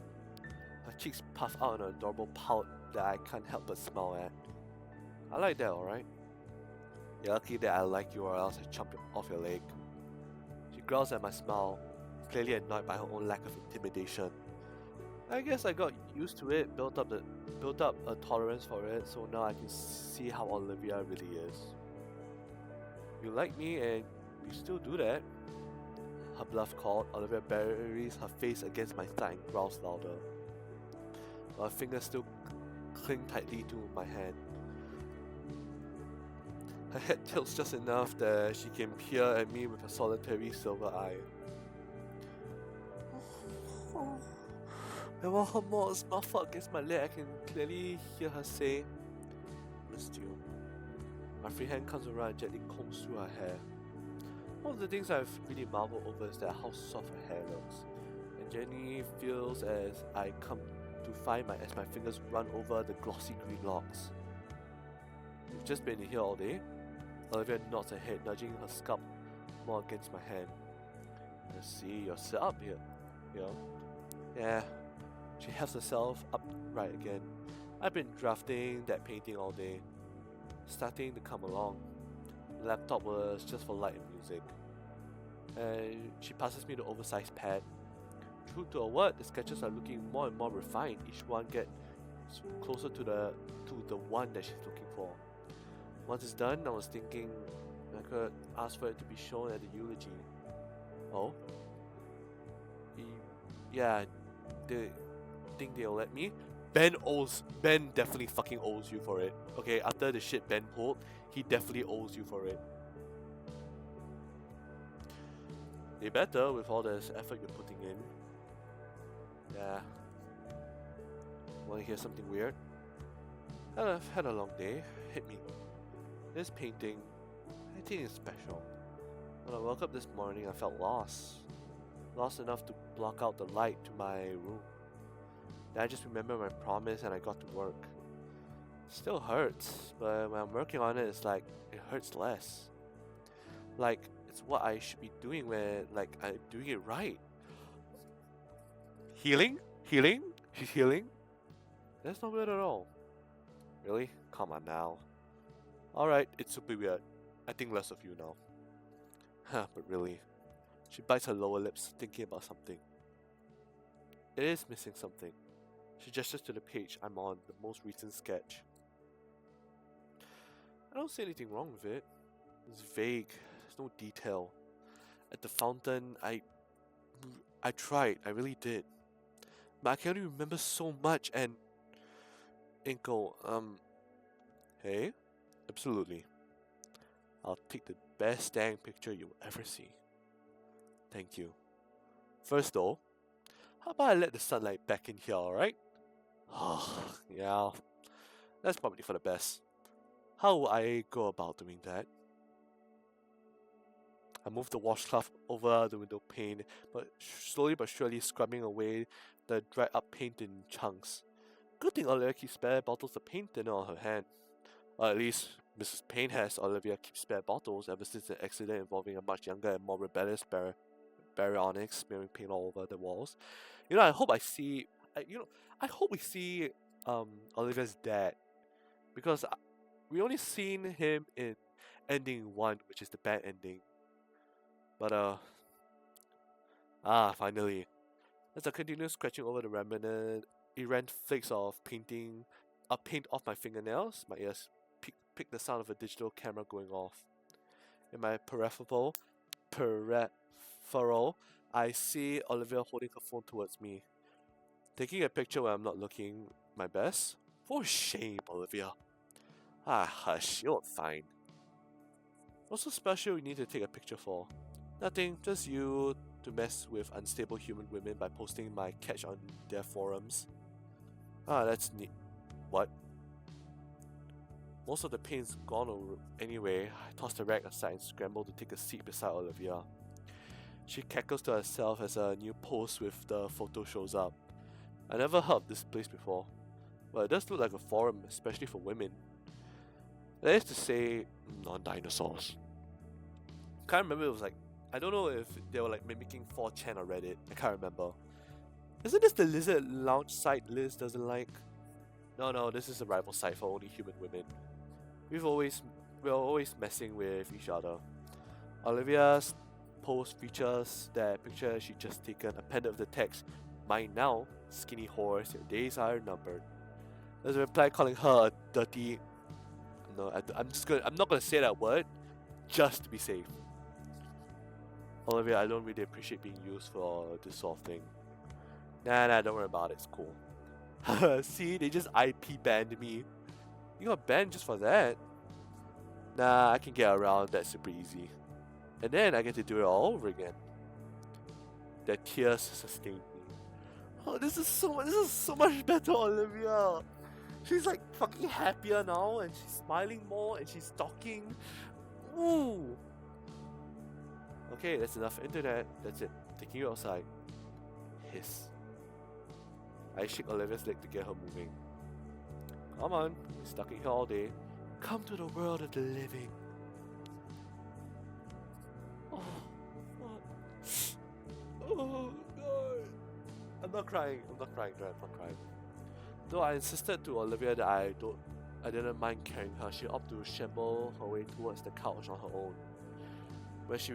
Her cheeks puff out in an adorable pout that I can't help but smile at. I like that, alright? You're lucky that I like you or else I chop off your leg. She growls at my smile, clearly annoyed by her own lack of intimidation. I guess I got used to it, built up a tolerance for it, so now I can see how Olivia really is. You like me and you still do that. Her bluff called, Olivia buries her face against my thigh and growls louder. Her fingers still cling tightly to my hand. Her head tilts just enough that she can peer at me with a solitary silver eye. And while her mouth muffled against my leg, I can clearly hear her say, "Missed you." My free hand comes around and gently combs through her hair. One of the things I've really marveled over is that how soft her hair looks. And Jenny feels as I come to find as my fingers run over the glossy green locks. You've just been here all day? Olivia nods her head, nudging her scalp more against my hand. I see you're set up here. Yeah. She hefts herself upright again. I've been drafting that painting all day. Starting to come along. The laptop was just for light and music. And she passes me the oversized pad. True to her word, the sketches are looking more and more refined. Each one gets closer to the one that she's looking for. Once it's done, I was thinking I could ask for it to be shown at the eulogy. Oh? Yeah, they think they'll let me? Ben definitely fucking owes you for it. Okay, after the shit Ben pulled, he definitely owes you for it. They better with all this effort you're putting in. Yeah. Wanna hear something weird? I've had a long day. Hit me. This painting, I think it's special. When I woke up this morning, I felt lost. Lost enough to block out the light to my room. Then I just remembered my promise and I got to work. Still hurts, but when I'm working on it, it's like it hurts less. Like it's what I should be doing when I'm doing it right. Healing? She's healing? That's not weird at all. Really? Come on now. Alright, it's super weird. I think less of you now. Huh, but really. She bites her lower lips, thinking about something. It is missing something. She gestures to the page I'm on, the most recent sketch. I don't see anything wrong with it. It's vague. There's no detail. At the fountain, I tried. I really did. But I can only remember so much and... Inkle, Hey? Absolutely. I'll take the best dang picture you'll ever see. Thank you. First though, how about I let the sunlight back in here, alright? Yeah, that's probably for the best. How will I go about doing that? I move the washcloth over the window pane, but slowly but surely scrubbing away the dried up paint in chunks. Good thing Olivia keeps spare bottles of paint thinner on her hand. Or at least Mrs. Payne has. Olivia keeps spare bottles ever since the accident involving a much younger and more rebellious baryonyx smearing paint all over the walls. I hope I hope we see Olivia's dad, because we only seen him in ending 1, which is the bad ending. But finally. As I continue scratching over the errant flakes of paint off my fingernails, my ears pick the sound of a digital camera going off. In my peripheral, I see Olivia holding her phone towards me. Taking a picture when I'm not looking my best? For shame, Olivia. Hush, you're fine. What's so special you need to take a picture for? Nothing, just you to mess with unstable human women by posting my catch on their forums. That's neat. What? Most of the paint's gone anyway. I toss the rag aside and scramble to take a seat beside Olivia. She cackles to herself as a new post with the photo shows up. I never heard of this place before, but it does look like a forum, especially for women. That is to say, non-dinosaurs. Can't remember, it was like, I don't know if they were like mimicking 4chan or Reddit, I can't remember. Isn't this the lizard lounge site Liz doesn't like? No, this is a rival site for only human women. We're always messing with each other. Olivia's post features that picture she just taken, appended with the text, "Mine now, skinny horse, your days are numbered." There's a reply calling her a dirty... No, I'm not gonna say that word, just to be safe. Olivia, I don't really appreciate being used for this sort of thing. Nah, don't worry about it, it's cool. See, they just IP banned me. You got banned just for that? Nah, I can get around that super easy. And then I get to do it all over again. Their tears sustain me. Oh, this is so much better, Olivia. She's like fucking happier now, and she's smiling more, and she's talking. Ooh. Okay, that's enough internet. That's it. Taking you outside. Hiss. I shake Olivia's leg to get her moving. Come on, we're stuck in here all day. Come to the world of the living. Oh, what? Oh, God. I'm not crying, Dad, I'm not crying. Though I insisted to Olivia that I didn't mind carrying her, she opted to shamble her way towards the couch on her own. When she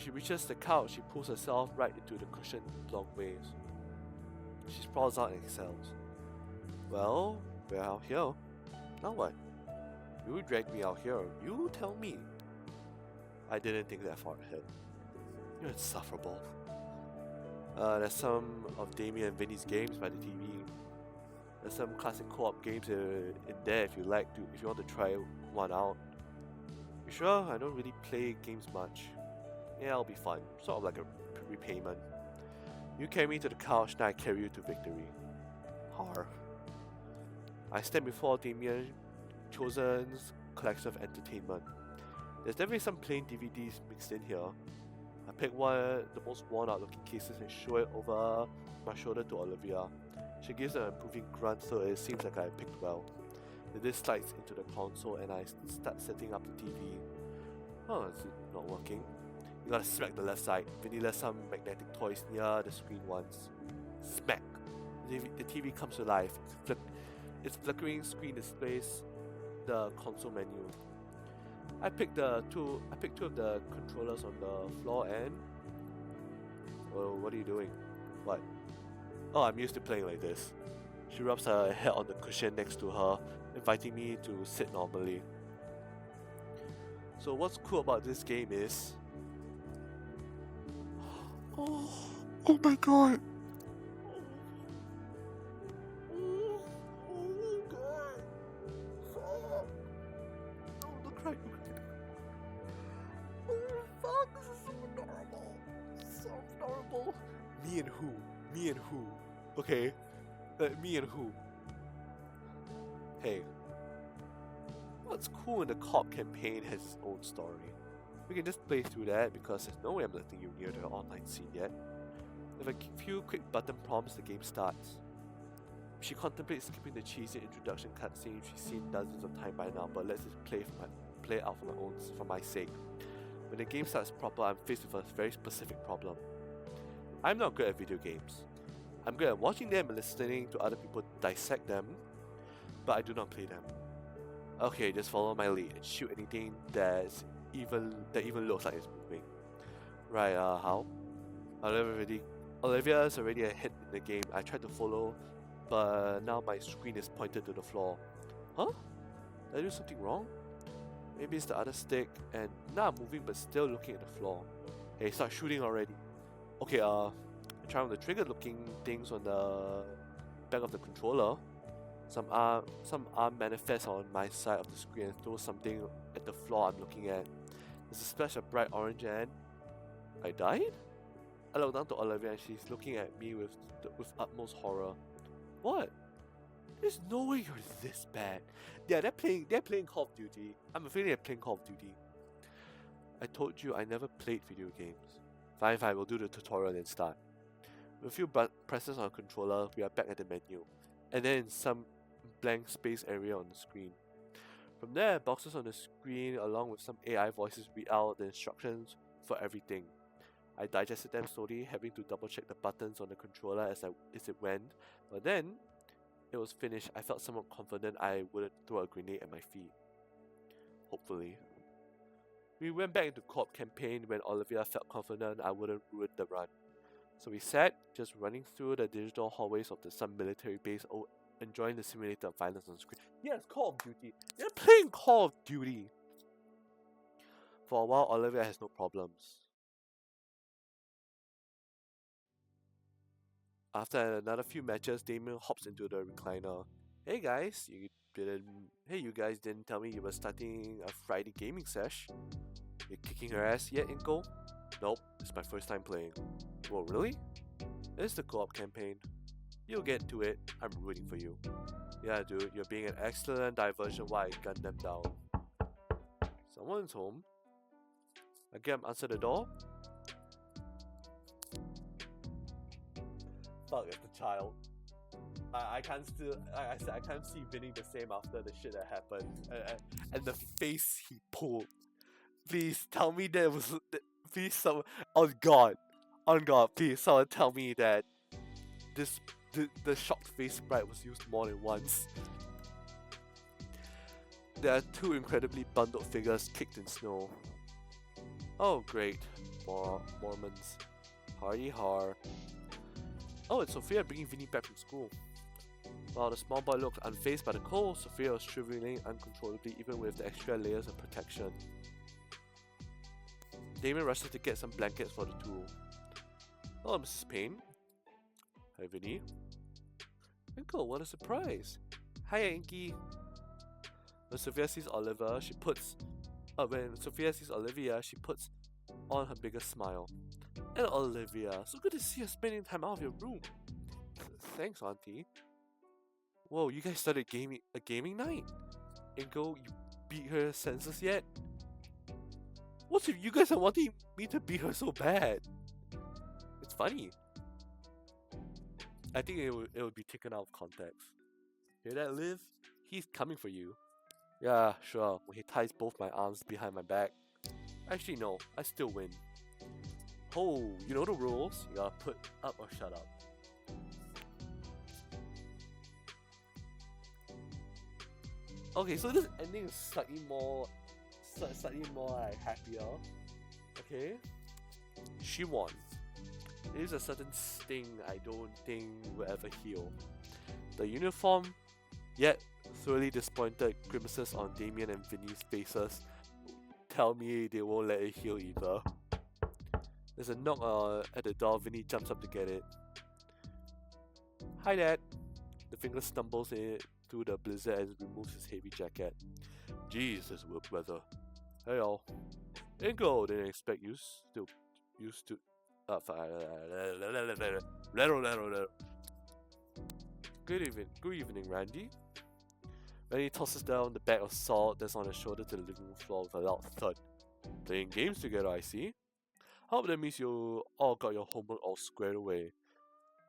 reaches the couch, she pulls herself right into the cushioned long waves. She sprawls out and exhales. Well, we're out here. Now what? You dragged me out here. You tell me. I didn't think that far ahead. You're insufferable. There's some of Damien and Vinny's games by the TV. There's some classic co-op games in there if you want to try one out. You sure? I don't really play games much. Yeah, it'll be fun. Sort of like a repayment. You carry me to the couch, now I carry you to victory. Har. I stand before Damien Chosen's collection of entertainment. There's definitely some plain DVDs mixed in here. I pick one of the most worn out looking cases and show it over my shoulder to Olivia. She gives an approving grunt, so it seems like I picked well. The disc slides into the console and I start setting up the TV. Oh, is it not working? You gotta smack the left side. Vinny left some magnetic toys near the screen once. Smack! The TV comes to life. Its flickering screen displays the console menu. I picked two of the controllers on the floor and... Well, what are you doing? What? Oh, I'm used to playing like this. She rubs her head on the cushion next to her, inviting me to sit normally. So what's cool about this game is... Oh my god! Oh god! Oh, don't cry. Oh fuck, this is so adorable. So adorable. Me and who? Me and who? Okay. Me and who? Hey. What's cool in the co-op campaign has its own story. We can just play through that because there's no way I'm letting you near the online scene yet. With a few quick button prompts, the game starts. She contemplates skipping the cheesy introduction cutscene she's seen dozens of times by now, but lets it play out for my sake. When the game starts proper, I'm faced with a very specific problem. I'm not good at video games. I'm good at watching them and listening to other people dissect them, but I do not play them. Okay, just follow my lead and shoot anything that even looks like it's moving. Right, how? Olivia's already ahead in the game. I tried to follow, but now my screen is pointed to the floor. Huh? Did I do something wrong? Maybe it's the other stick, and now I'm moving but still looking at the floor. Hey, start shooting already. Okay, try on the trigger looking things on the back of the controller. Some arm manifests on my side of the screen and throws something at the floor I'm looking at. There's a splash of bright orange and... I died? I look down to Olivia and she's looking at me with utmost horror. What? There's no way you're this bad. Yeah, they're playing Call of Duty. I'm afraid they're playing Call of Duty. I told you I never played video games. Fine, we'll do the tutorial and start. With a few presses on the controller, we are back at the menu. And then in some blank space area on the screen. From there, boxes on the screen along with some AI voices read out the instructions for everything. I digested them slowly, having to double check the buttons on the controller as it went, but then it was finished. I felt somewhat confident I wouldn't throw a grenade at my feet. Hopefully. We went back into co-op campaign when Olivia felt confident I wouldn't ruin the run. So we sat, just running through the digital hallways of some military base, enjoying the simulator of violence on screen. Yes, Call of Duty. They're playing Call of Duty. For a while, Olivia has no problems. After another few matches, Damien hops into the recliner. Hey guys, you guys didn't tell me you were starting a Friday gaming sesh. You're kicking her ass yet, Inko? Nope, it's my first time playing. Whoa, really? It's the co-op campaign. You'll get to it. I'm rooting for you. Yeah, dude, you're being an excellent diversion while I gun them down. Someone's home. Again, answer the door. Fuck, it's the child. I can't see Vinny the same after the shit that happened. And the face he pulled. Please tell me that it was... Please someone... On God, please someone tell me that the shocked face sprite was used more than once. There are two incredibly bundled figures kicked in snow. Oh great, Mormons. Hardy har. Oh, it's Sophia bringing Vinny back from school. While the small boy looked unfazed by the cold, Sophia was shivering uncontrollably even with the extra layers of protection. Damien rushes to get some blankets for the two. Hello, Mrs. Payne. Hi, Vinny. Uncle, what a surprise. Hi, Inky. When Sophia sees Olivia, she puts on her biggest smile. Hello, Olivia. So good to see you spending time out of your room. Thanks, Auntie. Whoa, you guys started a gaming night? Inko, you beat her senses yet? What if you guys are wanting me to beat her so bad? It's funny. I think it would be taken out of context. Hear that, Liv? He's coming for you. Yeah, sure. When he ties both my arms behind my back. Actually, no. I still win. Oh, you know the rules. You gotta put up or shut up. Okay, so this ending is slightly more like happier. Okay, she won. There is a certain sting I don't think will ever heal. The uniform, yet thoroughly disappointed grimaces on Damien and Vinny's faces tell me they won't let it heal either. There's a knock at the door. Vinny jumps up to get it. Hi, Dad. The finger stumbles through the blizzard and removes his heavy jacket. Jeez, this weather. Hey all. Ingo, didn't expect you to. Good evening, Randy. Randy tosses down the bag of salt that's on his shoulder to the living room floor with a loud thud. Playing games together, I see. Hope that means you all got your homework all squared away.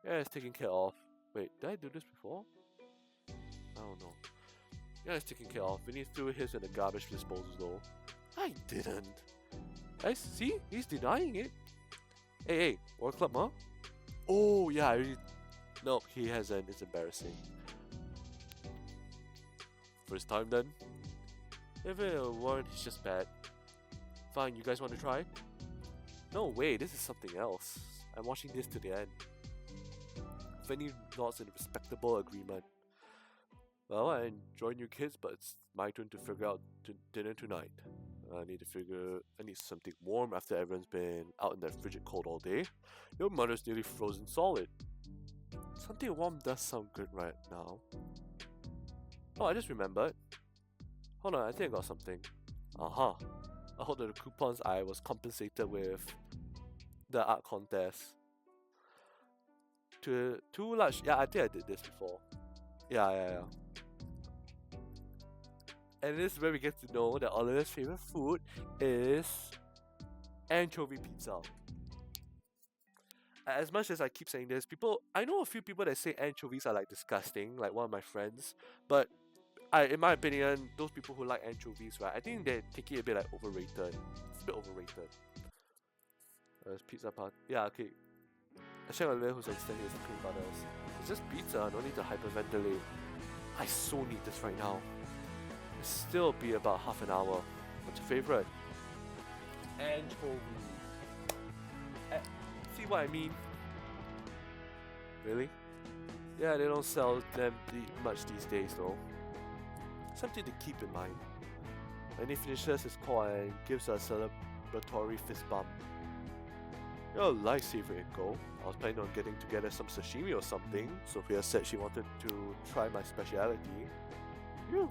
Yeah, it's taken care of. Wait, did I do this before? I don't know. Yeah, it's taken care of. Vinny threw his in the garbage disposal though. I didn't. I see, he's denying it. Hey, War Club, huh? Oh, yeah, nope, he hasn't. It's embarrassing. First time then? If it weren't, it's just bad. Fine, you guys want to try? No way, this is something else. I'm watching this to the end. Vinny nods in respectable agreement. Well, I enjoy you kids, but it's my turn to figure out dinner tonight. I need something warm after everyone's been out in that frigid cold all day. Your mother's nearly frozen solid. Something warm does sound good right now. Oh, I just remembered. Hold on, I think I got something. I hope that the coupons I was compensated with the art contest. Two large. Yeah, I think I did this before. Yeah. And this is where we get to know that Oliver's favorite food is anchovy pizza. As much as I keep saying this, I know a few people that say anchovies are like disgusting, like one of my friends. But in my opinion, those people who like anchovies, right, I think they take it a bit like overrated. It's a bit overrated. There's pizza part. Yeah, okay. I checked Oliver who's extending his cream butters. It's just pizza, no need to hyperventilate. I so need this right now. It'll still be about half an hour. What's your favorite? Anchovy. See what I mean? Really? Yeah, they don't sell them much these days though. Something to keep in mind. When he finishes his call and gives a celebratory fist bump. You're a lifesaver, Inko. I was planning on getting together some sashimi or something. Sophia said she wanted to try my speciality. Phew.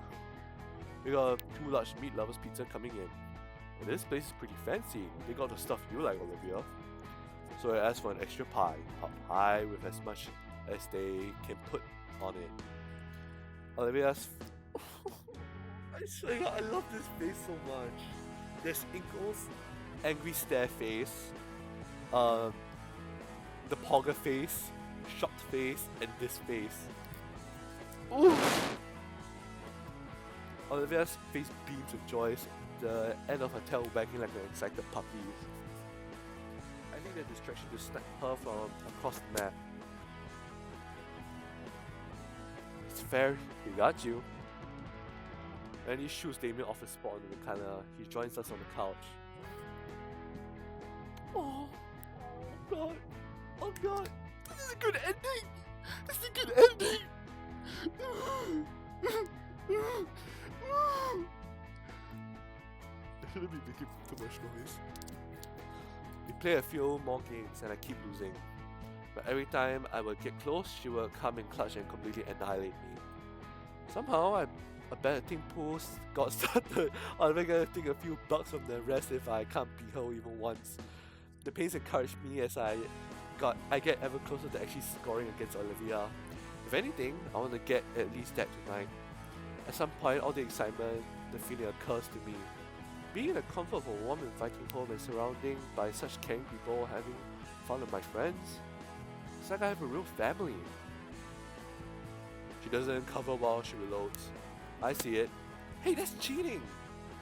We got 2 large meat lovers pizza coming in. And this place is pretty fancy. They got the stuff you like, Olivia. So I asked for an extra pie. Hot pie with as much as they can put on it. Olivia asked, I swear to God, I love this face so much. There's Inko's angry stare face, the Pogger face, shocked face, and this face. Ooh! Olivia's face beams with joy, the end of her tail wagging like an excited puppy. I need a distraction to snap her from across the map. It's fair, he got you. And he shoots Damien off his spot on the recliner. He joins us on the couch. Oh God! Oh God! This is a good ending! This is a good ending! I shouldn't be making too much noise. We play a few more games and I keep losing. But every time I would get close, she would come in clutch and completely annihilate me. Somehow, a betting pool got started. I'm gonna take a few bucks from the rest if I can't beat her even once. The pace encouraged me as I get ever closer to actually scoring against Olivia. If anything, I want to get at least that tonight. At some point, all the excitement, the feeling occurs to me. Being in the comfort of a warm, inviting home and surrounded by such caring people, having fun with my friends, it's like I have a real family. She doesn't cover while she reloads. I see it. Hey, that's cheating!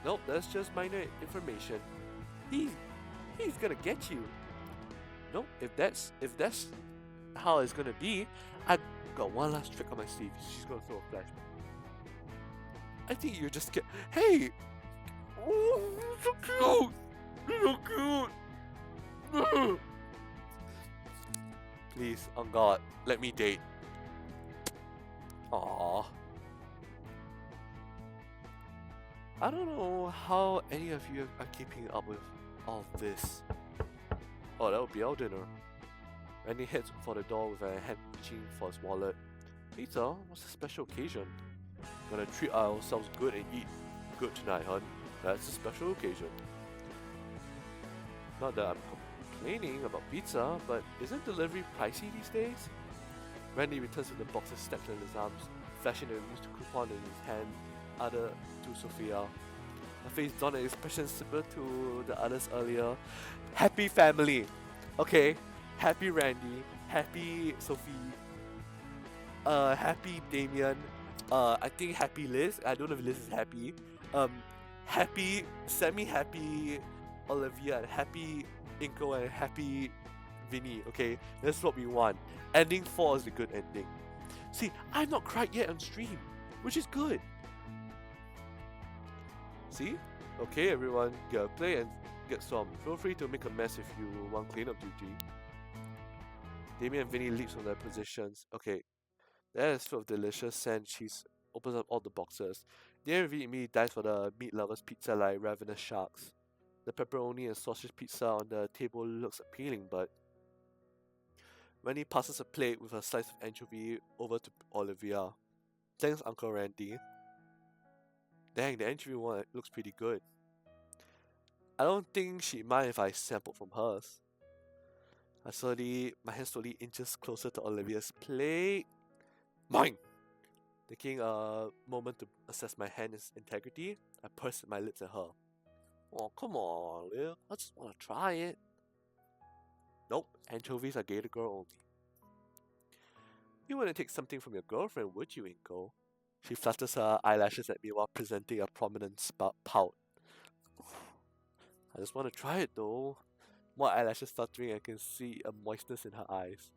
Nope, that's just minor information. He's gonna get you. Nope, if that's how it's gonna be, I got one last trick on my sleeve. She's gonna throw a flashbang. I think you just get. Hey! Oh, so cute! So cute! Please, on God, let me date. Aww. I don't know how any of you are keeping up with all of this. Oh, that would be our dinner. Randy heads for the door with a hand reaching for his wallet. Peter, what's a special occasion? Gonna treat ourselves good and eat good tonight, hon. That's a special occasion. Not that I'm complaining about pizza, but isn't delivery pricey these days? Randy returns with the boxes stacked in his arms, flashing the used coupon in his hand, other to Sophia. Her face donned an expression similar to the others earlier. Happy family! Okay, happy Randy, happy Sophie, happy Damien, I think happy Liz, I don't know if Liz is happy, happy, semi-happy Olivia, and happy Inko, and happy Vinny, okay? That's what we want. Ending 4 is the good ending. See, I've not cried yet on stream, which is good. See? Okay, everyone, get a play and get some. Feel free to make a mess if you want cleanup duty. Damien and Vinny leaps from their positions. Okay, that is full of delicious sand cheese. Opens up all the boxes. Damien and Vinny immediately dives for the meat lovers pizza like ravenous sharks. The pepperoni and sausage pizza on the table looks appealing, but Randy passes a plate with a slice of anchovy over to Olivia. Thanks, Uncle Randy. Dang, the anchovy one looks pretty good. I don't think she'd mind if I sampled from hers. My hand slowly inches closer to Olivia's plate. Mine! Taking a moment to assess my hand's integrity, I pursed my lips at her. Oh, come on, Olivia. I just want to try it. Nope, anchovies are Gator girl only. You wouldn't take something from your girlfriend, would you, Inko? She flutters her eyelashes at me while presenting a prominent pout. I just want to try it though. More eyelashes fluttering, I can see a moistness in her eyes.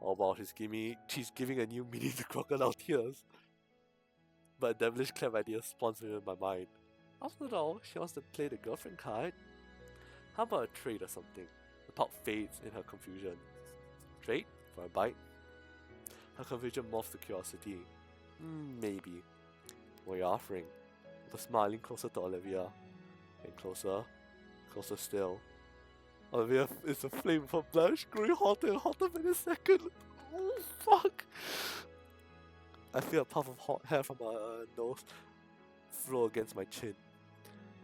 Oh wow, she's giving a new meaning to crocodile tears. But a devilish clever idea spawns in my mind. After all, she wants to play the girlfriend card. How about a trade or something? The pout fades in her confusion. Trade? For a bite? Her confusion morphs to curiosity. Maybe. What are you offering? With a smile, I lean closer to Olivia. And closer. Closer still. Olivia is aflame with her blush, growing hotter and hotter by the second. Oh, fuck! I feel a puff of hot hair from her nose flow against my chin.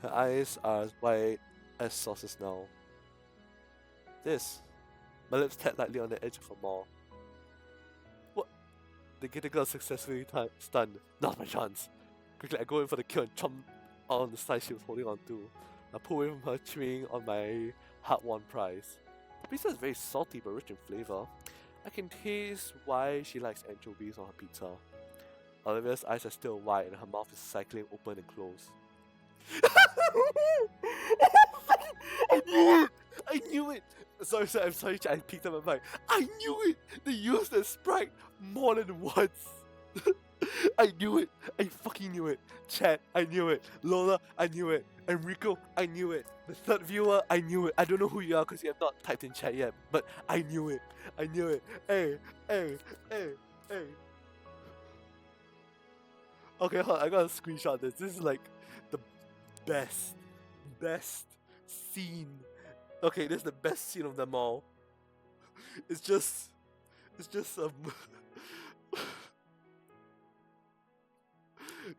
Her eyes are as wide as saucers now. This. My lips tap lightly on the edge of her mouth. What? The Gator girl successfully stunned. Now's my chance. Quickly, I go in for the kill and chomp on the slice she was holding on to. I pull away from her, chewing on my hard-won prize. The pizza is very salty but rich in flavor. I can taste why she likes anchovies on her pizza. Olivia's eyes are still wide and her mouth is cycling open and closed. I knew it! I knew it! I'm sorry, I picked up my mic. I knew it! They used the Sprite more than once! I knew it! I fucking knew it! Chat, I knew it! Lola, I knew it! Enrico, I knew it! The third viewer, I knew it! I don't know who you are because you have not typed in chat yet, but I knew it! I knew it! Hey! Okay, hold on, I gotta screenshot this. This is like the best scene. Okay, this is the best scene of them all. It's just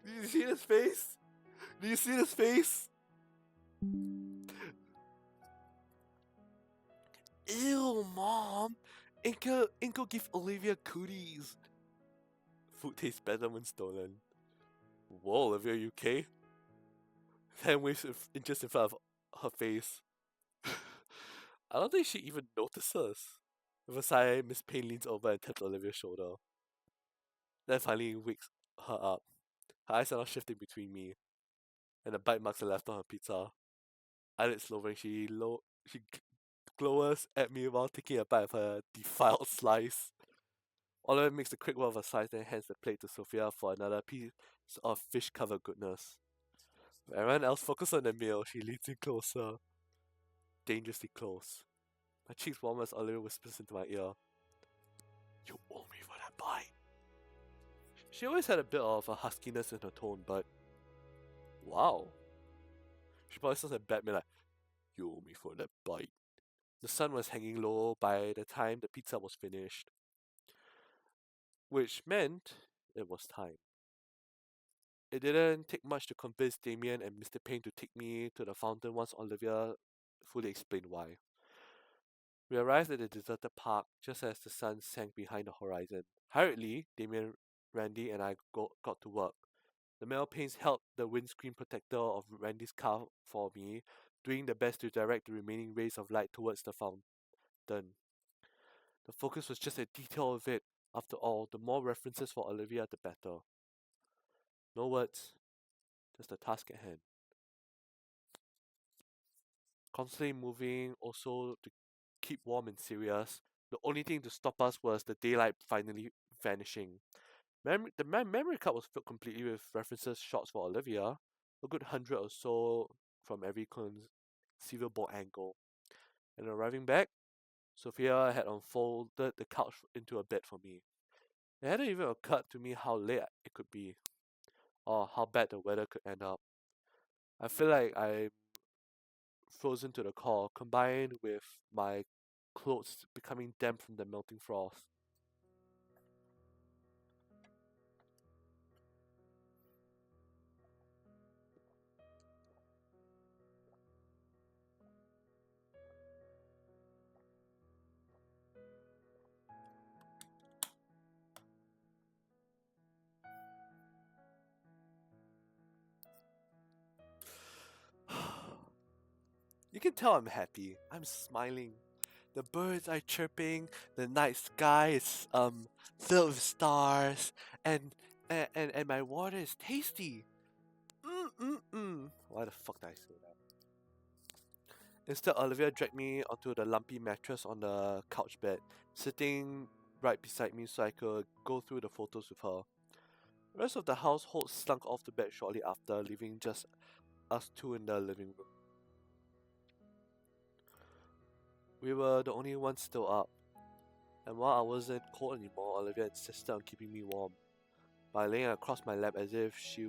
Do you see his face? Do you see his face? Ew, Mom! Inko give Olivia cooties. Food tastes better when stolen. Whoa, Olivia, you okay? Hand waves inches in front of her face. I don't think she even notices. With a sigh, Miss Payne leans over and taps Olivia's shoulder. Then finally wakes her up. Her eyes are now shifting between me, and the bite marks are left on her pizza. Eyelids lowering, she glowers at me while taking a bite of her defiled slice. Olivia makes a quick one of her slice, then hands the plate to Sophia for another piece of fish covered goodness. Everyone else focus on the meal. She leans in closer, dangerously close. My cheeks warm as Olivia whispers into my ear, "You owe me for that bite." She always had a bit of a huskiness in her tone, but wow. She probably sounds like Batman, like, "You owe me for that bite." The sun was hanging low by the time the pizza was finished, which meant it was time. It didn't take much to convince Damien and Mr. Payne to take me to the fountain once Olivia fully explained why. We arrived at the deserted park just as the sun sank behind the horizon. Hurriedly, Damien, Randy, and I got to work. The male paints held the windscreen protector of Randy's car for me, doing their best to direct the remaining rays of light towards the fountain. The focus was just a detail of it. After all, the more references for Olivia, the better. No words, just the task at hand. Constantly moving, also to keep warm and serious. The only thing to stop us was the daylight finally vanishing. The memory card was filled completely with references, shots for Olivia, a good 100 or so from every conceivable angle. And arriving back, Sophia had unfolded the couch into a bed for me. It hadn't even occurred to me how late it could be, or how bad the weather could end up. I feel like I'm frozen to the core, combined with my clothes becoming damp from the melting frost. You can tell I'm happy. I'm smiling. The birds are chirping, the night sky is filled with stars, and my water is tasty. Why the fuck did I say that? Instead, Olivia dragged me onto the lumpy mattress on the couch bed, sitting right beside me so I could go through the photos with her. The rest of the household slunk off to bed shortly after, leaving just us two in the living room. We were the only ones still up, and while I wasn't cold anymore, Olivia insisted on keeping me warm by laying across my lap as if she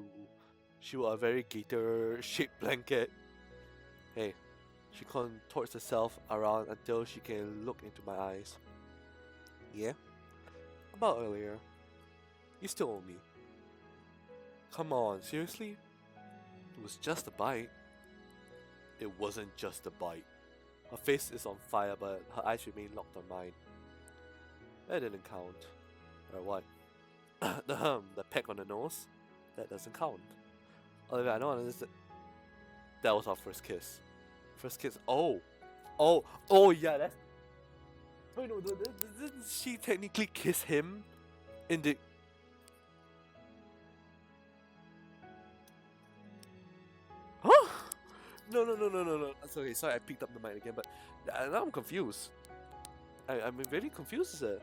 were a very gator-shaped blanket. Hey, she contorts herself around until she can look into my eyes. Yeah? About earlier. You still owe me. Come on, seriously? It was just a bite. It wasn't just a bite. Her face is on fire, but her eyes remain locked on mine. That didn't count. Or what? The peck on the nose? That doesn't count. Olivia, I don't understand. That was our first kiss. First kiss. Oh, yeah. That's. Wait, no. Didn't she technically kiss him in the? Huh? No. That's okay. Sorry, I picked up the mic again, but now I'm confused. I'm really confused as a.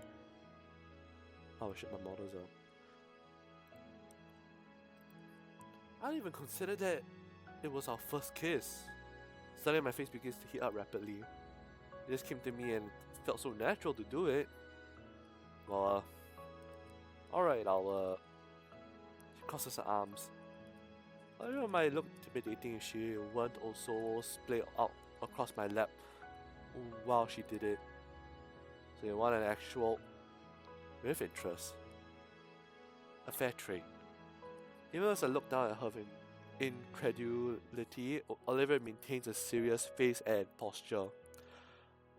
Oh shit, my models are. I didn't even consider that it was our first kiss. Suddenly my face begins to heat up rapidly. It just came to me and it felt so natural to do it. Well, alright, she crosses her arms. I don't know, it might look intimidating if she weren't also splayed out across my lap while she did it. So you want an actual with interest. A fair trade. Even as I look down at her with incredulity, Oliver maintains a serious face and posture.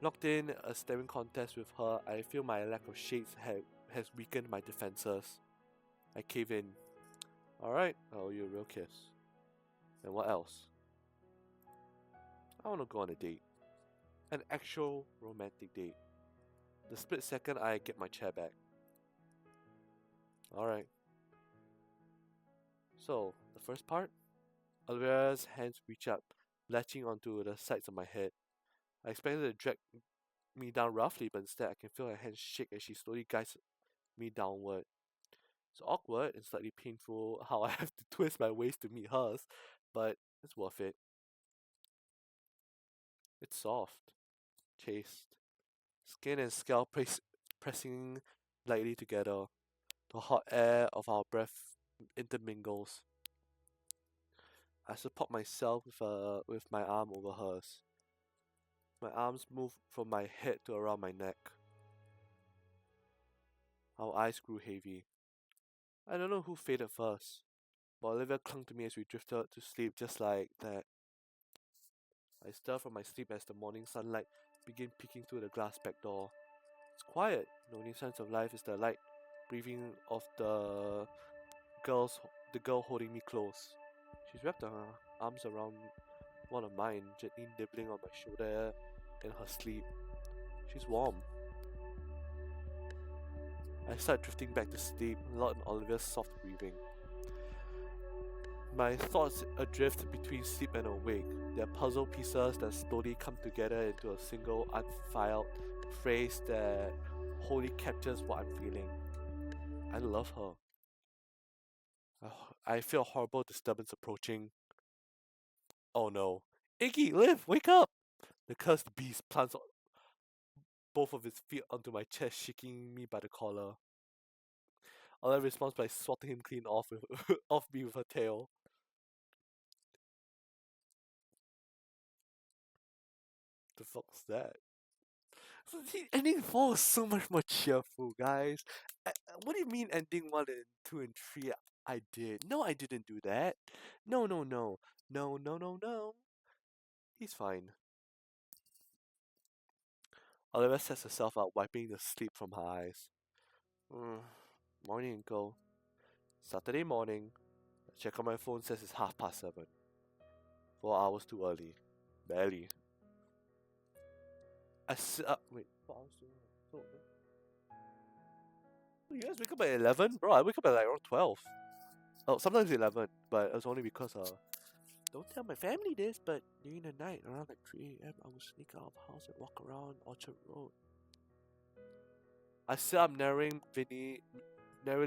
Locked in a staring contest with her, I feel my lack of shades has weakened my defenses. I cave in. Alright, I owe you a real kiss. And what else? I want to go on a date. An actual romantic date. The split second I get my chair back. Alright. So, the first part? Olivia's hands reach up, latching onto the sides of my head. I expected her to drag me down roughly, but instead I can feel her hands shake as she slowly guides me downward. It's awkward and slightly painful how I have to twist my waist to meet hers, but it's worth it. It's soft, chaste, skin and scalp pressing lightly together. The hot air of our breath intermingles. I support myself with my arm over hers. My arms move from my head to around my neck. Our eyes grew heavy. I don't know who faded first, but Olivia clung to me as we drifted to sleep just like that. I stir from my sleep as the morning sunlight began peeking through the glass back door. It's quiet. The only sense of life is the light breathing of the girl holding me close. She's wrapped her arms around one of mine, gently nibbling on my shoulder in her sleep. She's warm. I start drifting back to sleep, loud in Olivia's soft breathing. My thoughts adrift between sleep and awake. They're puzzle pieces that slowly come together into a single unfiled phrase that wholly captures what I'm feeling. I love her. I feel a horrible disturbance approaching. Oh no. Iggy, Liv, wake up! The cursed beast plants both of its feet onto my chest, shaking me by the collar. Olive responds by swatting him clean off off me with her tail. The fuck's that? Ending 4 was so much more cheerful, guys. What do you mean ending 1 and 2 and 3? I did. No, I didn't do that. No, no, no. No, no, no, no. He's fine. Olivia sets herself up, wiping the sleep from her eyes. Morning, Uncle. Saturday morning. I check on my phone, says it's 7:30. 4 hours too early. Barely. I sit up. Wait, 4 hours too early. You guys wake up at 11? Bro, I wake up at like around 12. Oh, sometimes 11, but it's only because don't tell my family this, but during the night, around like 3 a.m., I would sneak out of the house and walk around Orchard Road. I sit up narrowly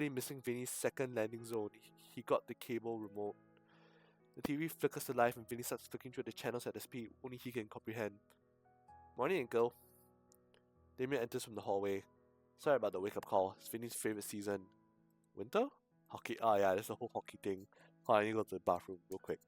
missing Vinny's second landing zone. He got the cable remote. The TV flickers to life and Vinny starts flicking through the channels at a speed only he can comprehend. Morning, Uncle. Damien enters from the hallway. Sorry about the wake-up call. It's Vinny's favorite season. Winter? Hockey. Oh yeah, there's the whole hockey thing. Hold on, I need to go to the bathroom real quick.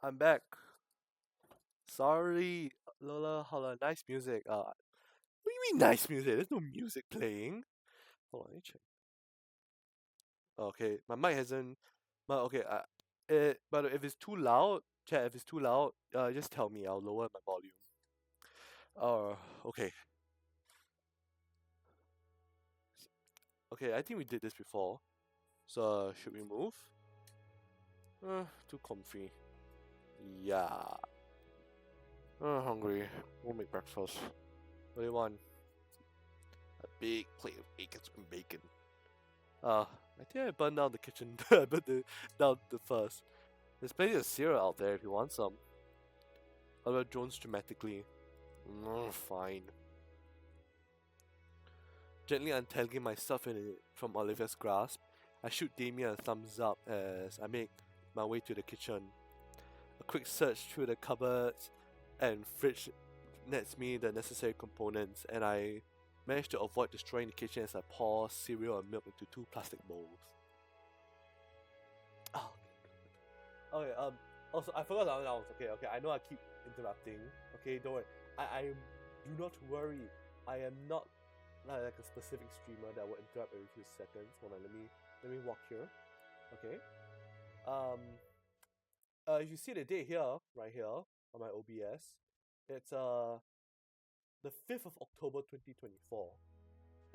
I'm back. Sorry, Lola. Hold on. Nice music. What do you mean nice music? There's no music playing. Hold on, let me check. Okay, my mic hasn't. But okay, but if it's too loud, chat. If it's too loud, just tell me. I'll lower my volume. Okay, okay. I think we did this before. So should we move? Too comfy. Yeah. Hungry. We'll make breakfast. What do you want? A big plate of bacon and bacon. I think I burned down the kitchen. I burned down the first. There's plenty of cereal out there if you want some. Albert drones dramatically. Fine. Gently untangling myself from Olivia's grasp, I shoot Damien a thumbs up as I make my way to the kitchen. A quick search through the cupboards and fridge nets me the necessary components, and I manage to avoid destroying the kitchen as I pour cereal and milk into 2 plastic bowls. Oh, okay. Also, I forgot to announce. Okay. I know I keep interrupting. Okay, don't worry. I do not worry. I am not like a specific streamer that will interrupt every few seconds. Hold on, let me walk here. Okay. If you see the date here, right here on my OBS, it's the 5th of October 2024.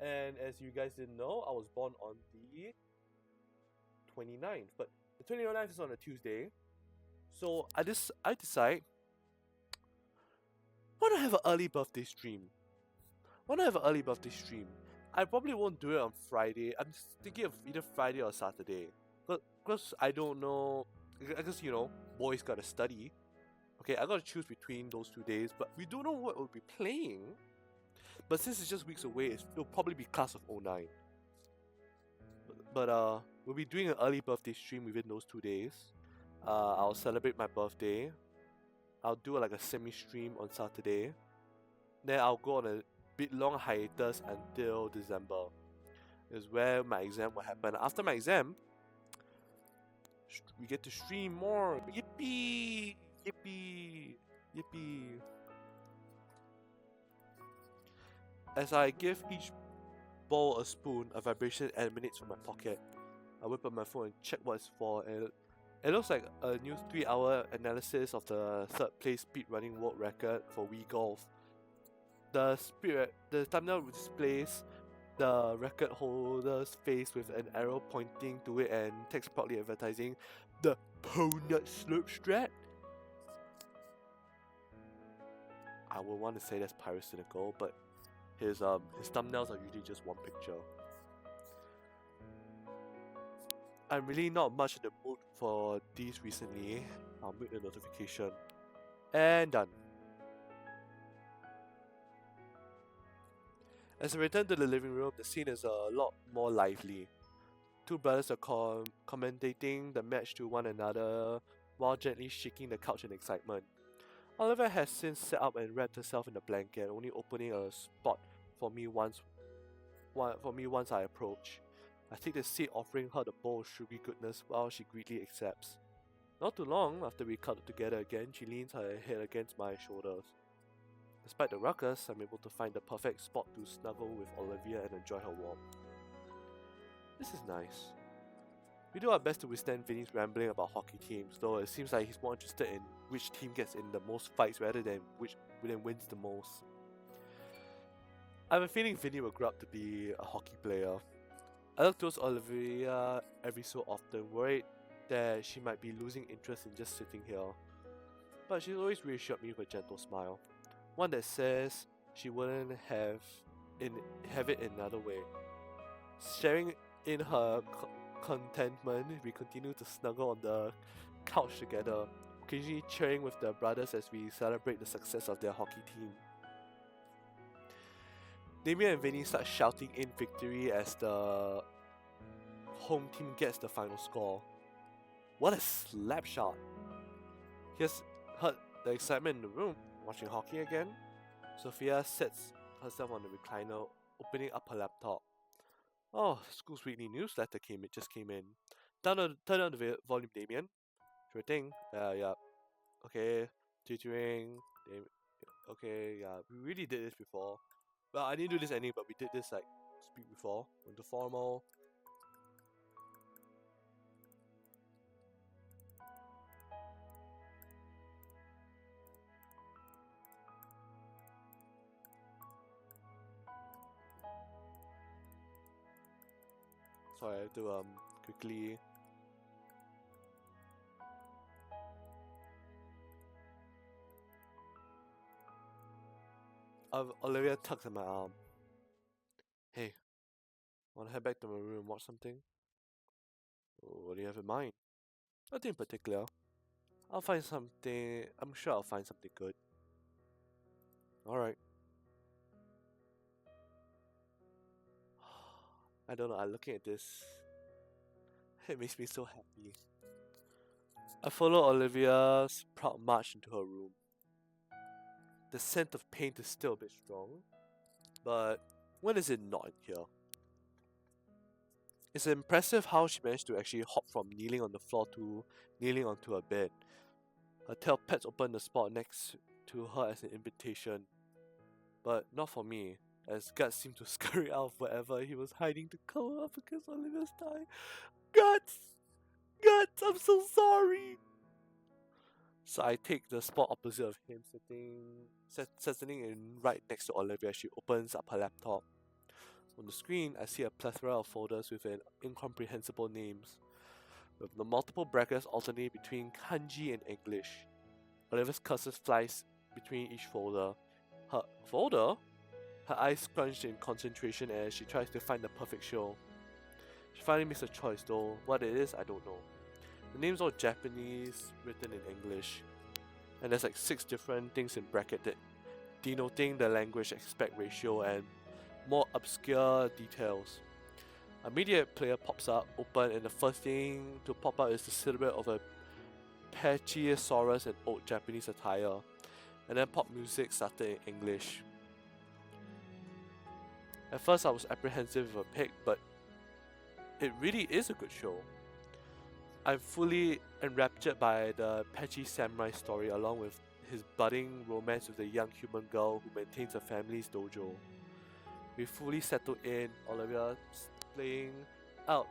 And as you guys didn't know, I was born on the 29th, but the 29th is on a Tuesday. So I decide, why not have an early birthday stream? I probably won't do it on Friday. I'm thinking of either Friday or Saturday. Because I don't know, because boys gotta study. Okay, I gotta choose between those 2 days, but we don't know what we'll be playing. But since it's just weeks away, it'll probably be class of 09. But we'll be doing an early birthday stream within those 2 days. I'll celebrate my birthday. I'll do like a semi-stream on Saturday. Then I'll go on a bit long hiatus until December. Is where my exam will happen. After my exam, we get to stream more. Yippee! Yippee! Yippee! As I give each bowl a spoon, a vibration emanates from my pocket. I whip up my phone and check what it's for, and it looks like a new 3-hour analysis of the 3rd place speedrunning world record for Wii Golf. The thumbnail displays the record holder's face with an arrow pointing to it and text proudly advertising the Nut Slope Strat. I would want to say that's pyrocynical, but his thumbnails are usually just one picture. I'm really not much in the mood for these recently. I'll mute the notification. And done. As I return to the living room, the scene is a lot more lively. 2 brothers are commentating the match to one another while gently shaking the couch in excitement. Oliver has since sat up and wrapped herself in a blanket, only opening a spot for me once I approach. I take the seat, offering her the bowl of sugary goodness while she greedily accepts. Not too long after we cuddle together again, she leans her head against my shoulders. Despite the ruckus, I'm able to find the perfect spot to snuggle with Olivia and enjoy her warmth. This is nice. We do our best to withstand Vinny's rambling about hockey teams, though it seems like he's more interested in which team gets in the most fights rather than which wins the most. I have a feeling Vinny will grow up to be a hockey player. I look towards Olivia every so often, worried that she might be losing interest in just sitting here. But she's always reassured me with a gentle smile. One that says she wouldn't have it another way. Sharing in her contentment, we continue to snuggle on the couch together, occasionally cheering with the brothers as we celebrate the success of their hockey team. Damien and Vinny start shouting in victory as the home team gets the final score. What a slap shot! Here's heard the excitement in the room. Watching hockey again? Sophia sets herself on the recliner, opening up her laptop. Oh, school's weekly newsletter just came in. Turn on the volume, Damien. Sure thing. Yeah. Okay, tutoring. Okay, yeah, we really did this before. Well, I didn't do this anyway, but we did this like speak before. Went to formal. Sorry, I have to quickly. Olivia tugs at my arm. Hey, wanna head back to my room and watch something? What do you have in mind? Nothing in particular. I'll find something. I'm sure I'll find something good. Alright. I don't know, I'm looking at this. It makes me so happy. I follow Olivia's proud march into her room. The scent of paint is still a bit strong, but when is it not in here? It's impressive how she managed to actually hop from kneeling on the floor to kneeling onto her bed. Her tail pats open the spot next to her as an invitation. But not for me, as Guts seemed to scurry out of wherever he was hiding to cover up against Olivia's thigh. Guts! Guts, I'm so sorry! So I take the spot opposite of him, sitting in right next to Olivia. She opens up her laptop. On the screen, I see a plethora of folders with incomprehensible names, with the multiple brackets alternate between kanji and English. Olivia's cursor flies between each folder. Her folder? Her eyes scrunched in concentration as she tries to find the perfect show. She finally makes a choice, though what it is, I don't know. The name's all Japanese, written in English. And there's like 6 different things in bracketed, denoting the language aspect ratio and more obscure details. A media player pops up, open, and the first thing to pop up is the silhouette of a Pachyrsaurus in old Japanese attire. And then pop music started in English. At first I was apprehensive of a pick, but it really is a good show. I'm fully enraptured by the Patchy Samurai story along with his budding romance with the young human girl who maintains her family's dojo. We fully settled in, Olivia playing out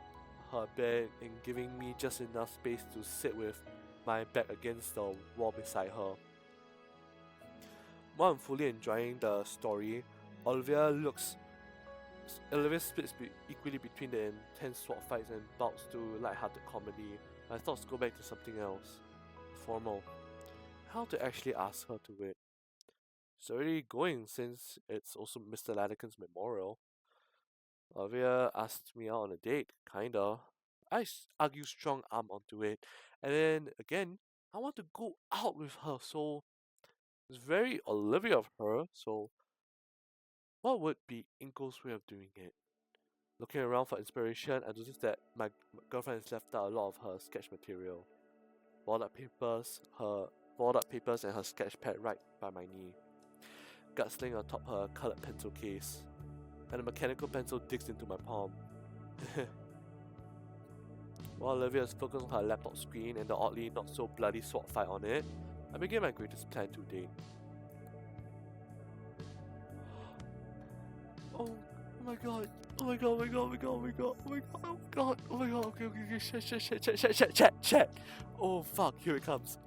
her bed and giving me just enough space to sit with my back against the wall beside her. While I'm fully enjoying the story, Olivia splits equally between the intense sword fights and bouts to light-hearted comedy. My thoughts go back to something else. Formal. How to actually ask her to it. It's already going since it's also Mr. Ladican's memorial. Olivia asked me out on a date, kinda. I argue strong arm onto it, and then again, I want to go out with her, so it's very Olivia of her, so what would be Inko's way of doing it? Looking around for inspiration, I noticed that my girlfriend has left out a lot of her sketch material. Balled up papers and her sketch pad right by my knee. Guts laying atop her coloured pencil case. And a mechanical pencil digs into my palm. While Olivia is focused on her laptop screen and the oddly not so bloody sword fight on it, I begin my greatest plan to date. Oh my god. Oh my god, oh my god, oh my god, oh my god, oh my god, oh my god, oh my god, okay, chat. Oh fuck, here it comes.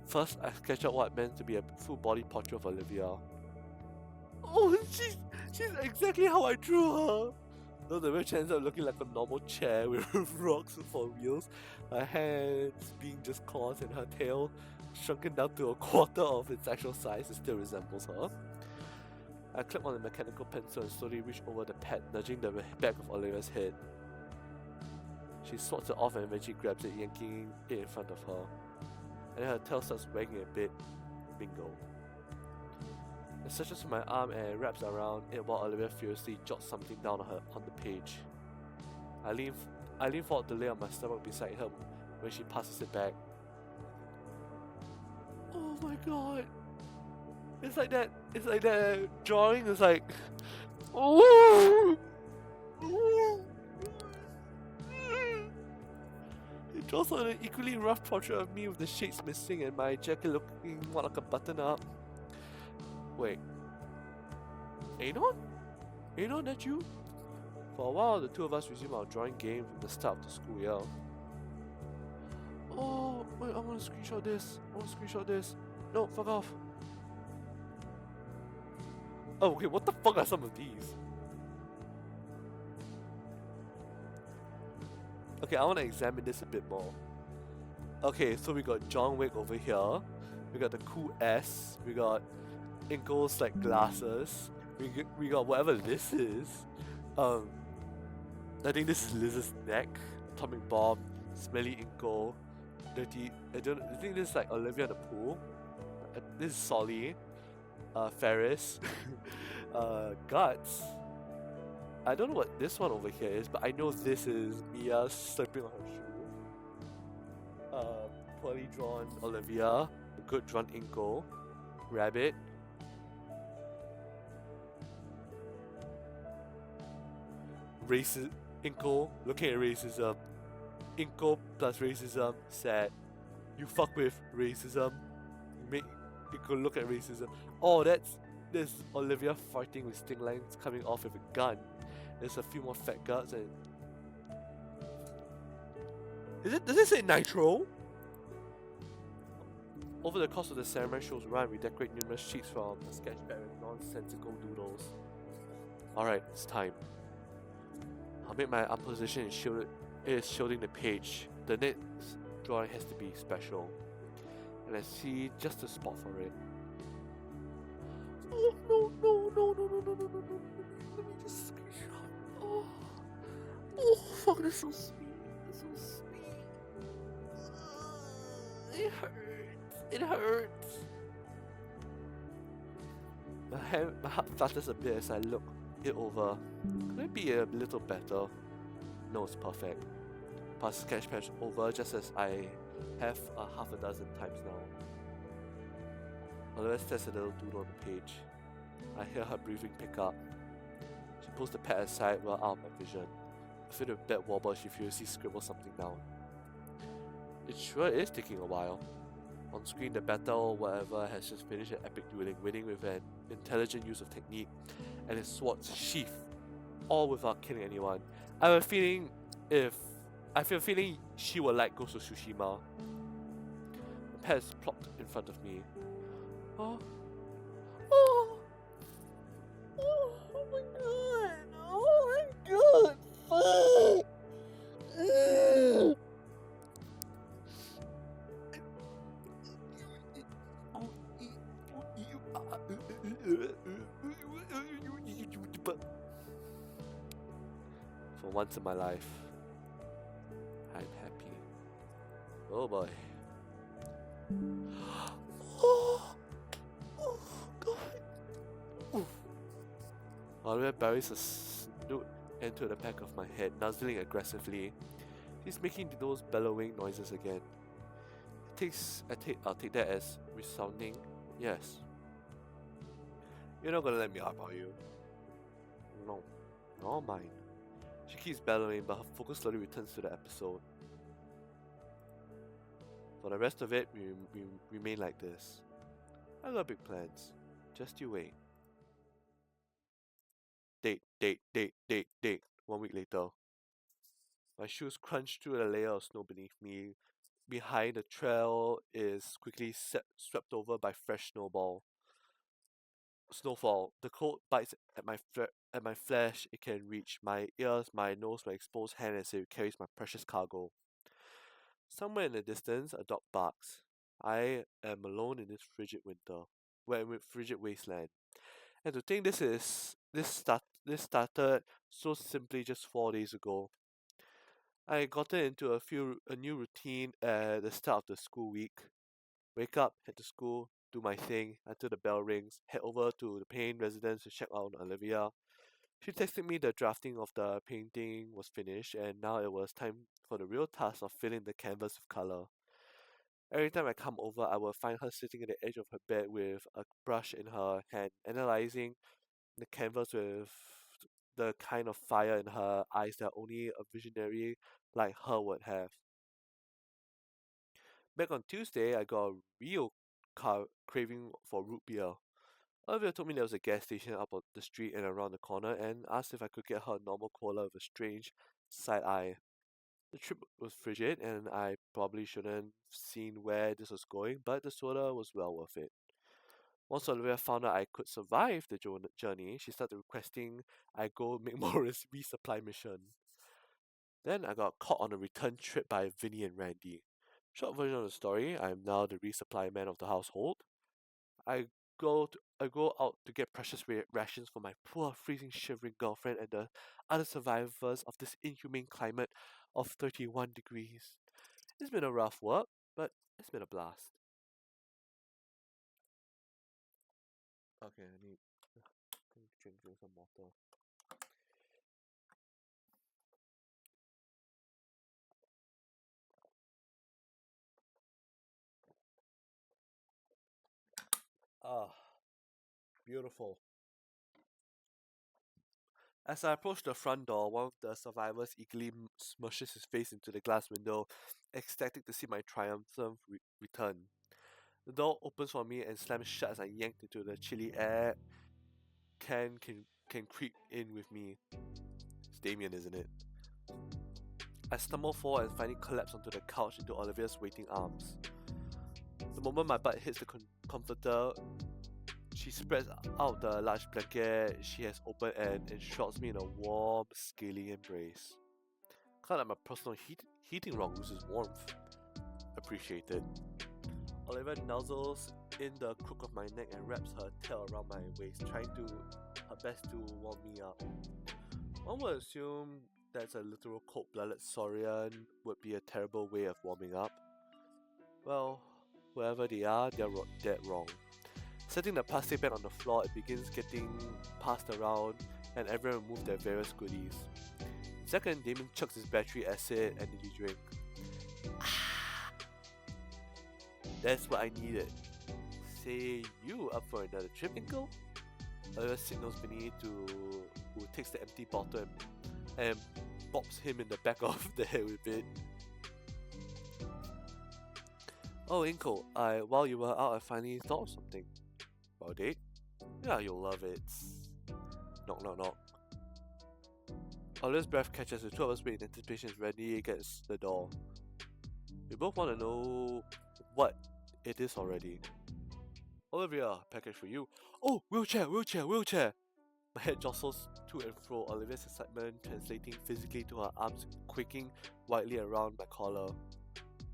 First, I sketch out what meant to be a full body portrait of Olivia. Oh, she's exactly how I drew her. Though the wheelchair ends up looking like a normal chair with rocks for wheels, her hands being just claws and her tail shrunken down to a quarter of its actual size, it still resembles her. I clip on the mechanical pencil and slowly reach over the pad, nudging the back of Olivia's head. She swats it off and eventually grabs it, yanking it in front of her. And then her tail starts wagging a bit. Bingo. It stretches to my arm and wraps around it while Olivia furiously jots something down on the page. I lean forward to lay on my stomach beside her when she passes it back. Oh my god! It's like that drawing is like, oh, it Draws on an equally rough portrait of me with the shades missing and my jacket looking more like a button-up. Wait. Anon? Anon, that you? For a while, the two of us resumed our drawing game from the start of the school year. Oh, wait, I want to screenshot this. No, fuck off. Oh, okay, what the fuck are some of these? Okay, I want to examine this a bit more. Okay, so we got John Wick over here. We got the cool S. We got Inkle's like glasses. We got whatever this is. I think this is Liz's neck. Atomic bomb. Smelly Inkle. Dirty. I think this is like Olivia in the pool. This is Solly. Ferris. Guts. I don't know what this one over here is, but I know this is Mia slipping on her shoe. Poorly drawn Olivia. Good drawn Inkle. Rabbit. Racist. Inkle looking at racism. Inkle plus racism. Sad. You fuck with racism. You make Inkle look at racism. Oh, that's Olivia fighting with sting lines coming off with a gun. There's a few more fat guards and does it say Nitro? Over the course of the ceremony show's run, we decorate numerous sheets from the sketch pad with nonsensical doodles. Alright, it's time. I'll make my up position is shielding the page. The next drawing has to be special. And I see just a spot for it. Oh no. Let me just screenshot. Oh fuck, that's so sweet. It hurts. My heart flutters a bit as I look it over. Could it be a little better? No, it's perfect. Pass the sketch pad over just as I have half a dozen times now. Olivia stares a little doodle on the page. I hear her breathing pick up. She pulls the pad aside well out of my vision. I feel a bit wobble as she furiously scribbles something down. It sure is taking a while. On screen, the battle, whatever, has just finished an epic dueling, winning with an intelligent use of technique and his sword's sheath, all without killing anyone. I have a feeling she will like Ghost of Tsushima. The pad is plopped in front of me. Oh my god! Oh my god! Fuck! For once in my life, I'm happy. Oh boy. Oh god. Olivia buries a snoot into the back of my head, nuzzling aggressively. He's making those bellowing noises again. I'll take that as resounding yes. You're not gonna let me up, are you? No, not mine. She keeps bellowing, but her focus slowly returns to the episode. For the rest of it, we remain like this. I got big plans. Just you wait. Date. 1 week later. My shoes crunch through the layer of snow beneath me. Behind, the trail is quickly swept over by fresh snowfall. The cold bites at my flesh. It can reach my ears, my nose, my exposed hand as it carries my precious cargo. Somewhere in the distance, a dog barks. I am alone in this frigid frigid wasteland. And to think this started so simply just 4 days ago. I gotten into a new routine at the start of the school week. Wake up, head to school, do my thing until the bell rings, head over to the Payne residence to check out on Olivia. She texted me the drafting of the painting was finished and now it was time for the real task of filling the canvas with colour. Every time I come over, I will find her sitting at the edge of her bed with a brush in her hand, analysing the canvas with the kind of fire in her eyes that only a visionary like her would have. Back on Tuesday, I got a real craving for root beer. Olivia told me there was a gas station up on the street and around the corner and asked if I could get her a normal cola with a strange side eye. The trip was frigid and I probably shouldn't have seen where this was going, but the soda was well worth it. Once Olivia found out I could survive the journey, she started requesting I go make more resupply mission. Then I got caught on a return trip by Vinny and Randy. Short version of the story, I am now the resupply man of the household. I I go out to get precious rations for my poor, freezing, shivering girlfriend and the other survivors of this inhumane climate of 31 degrees. It's been a rough work, but it's been a blast. Okay, I need to drink some water. Ah, beautiful. As I approach the front door, one of the survivors eagerly smushes his face into the glass window, ecstatic to see my triumphant return. The door opens for me and slams shut as I yanked into the chilly air. Can creep in with me. It's Damien, isn't it? I stumble forward and finally collapse onto the couch into Olivia's waiting arms. The moment my butt hits the comforter, she spreads out the large blanket she has opened and enshrouds me in a warm, scaly embrace. Kind of like my personal heating rod loses warmth. Appreciated. Olivia nuzzles in the crook of my neck and wraps her tail around my waist, trying her best to warm me up. One would assume that a literal cold-blooded saurian would be a terrible way of warming up. Well, whoever they are, they're dead wrong. Setting the plastic bag on the floor, it begins getting passed around and everyone removes their various goodies. Second, Damien chucks his battery acid energy drink. That's what I needed. Say you up for another trip, Inkle? Olivia signals Vinny who takes the empty bottle and bops him in the back of the head with it. Oh, Inkle, while you were out, I finally thought of something. About a date? Yeah, you'll love it. Knock, knock, knock. Olivia's breath catches the two of us wait in anticipation as Randy gets the door. We both want to know what it is already. Olivia, package for you. Oh, wheelchair, wheelchair, wheelchair! My head jostles to and fro, Olivia's excitement translating physically to her arms quaking widely around my collar.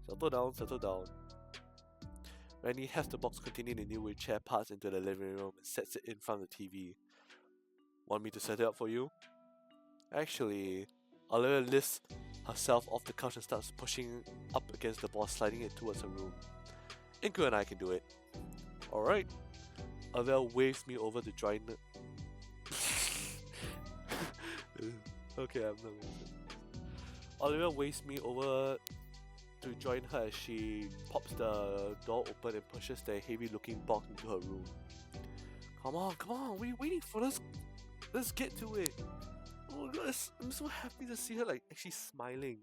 Settle down, settle down. Randy has the box containing the new wheelchair parts into the living room and sets it in front of the TV. Want me to set it up for you? Actually, Olivia lifts herself off the couch and starts pushing up against the wall, sliding it towards her room. Inko and I can do it. Alright. Olivia waves me over to join the... Okay, I'm not gonna say. Olivia waves me over to join her as she pops the door open and pushes the heavy-looking box into her room. Come on, what are you waiting for? Let's get to it. Oh my god, I'm so happy to see her like actually smiling.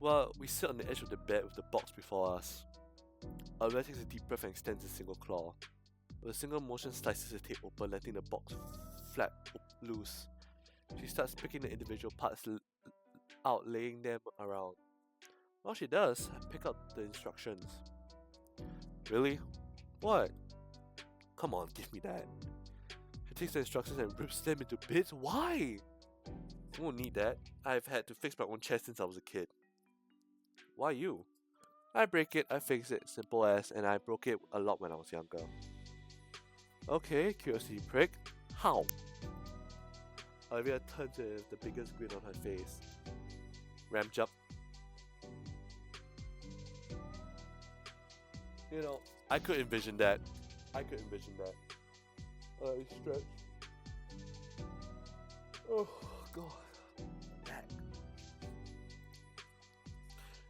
Well, we sit on the edge of the bed with the box before us. Olivia takes a deep breath and extends a single claw. With a single motion, slices the tape open, letting the box flap loose. She starts picking the individual parts out, laying them around. While she does, I pick up the instructions. Really? What? Come on, give me that. She takes the instructions and rips them into bits. Why? I won't need that. I've had to fix my own chair since I was a kid. Why you? I break it, I fix it, simple as, and I broke it a lot when I was younger. Okay, curiosity prick. How? Olivia turns with the biggest grin on her face. Ram jump. You know, I could envision that. Stretch. Oh, God. Back.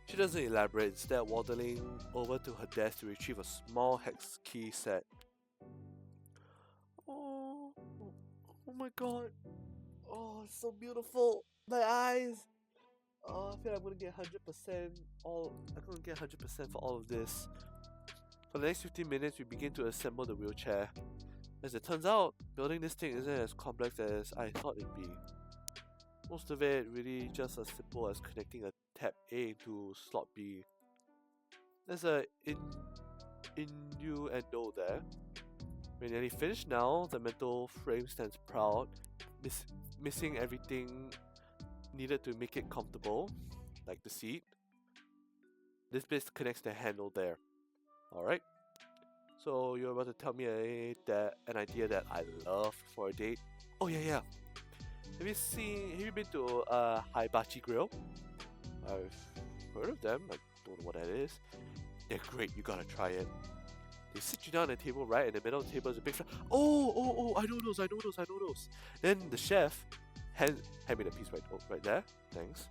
She doesn't elaborate, instead waddling over to her desk to retrieve a small hex key set. Oh my god. Oh, it's so beautiful. My eyes. Oh, I feel like I'm gonna get 100% I'm gonna get 100% for all of this. For the next 15 minutes, we begin to assemble the wheelchair. As it turns out, building this thing isn't as complex as I thought it'd be. Most of it really just as simple as connecting a tab A to slot B. There's a innuendo there. We're nearly finished now. The metal frame stands proud, missing everything needed to make it comfortable, like the seat. This bit connects the handle there. Alright. So you're about to tell me an idea that I love for a date? Oh yeah. Have you been to a hibachi grill? I've heard of them. I don't know what that is. They're great, you gotta try it. They sit you down at a table, right? In the middle of the table is a big Oh, I know those. Then the chef hand me the piece right there. Thanks.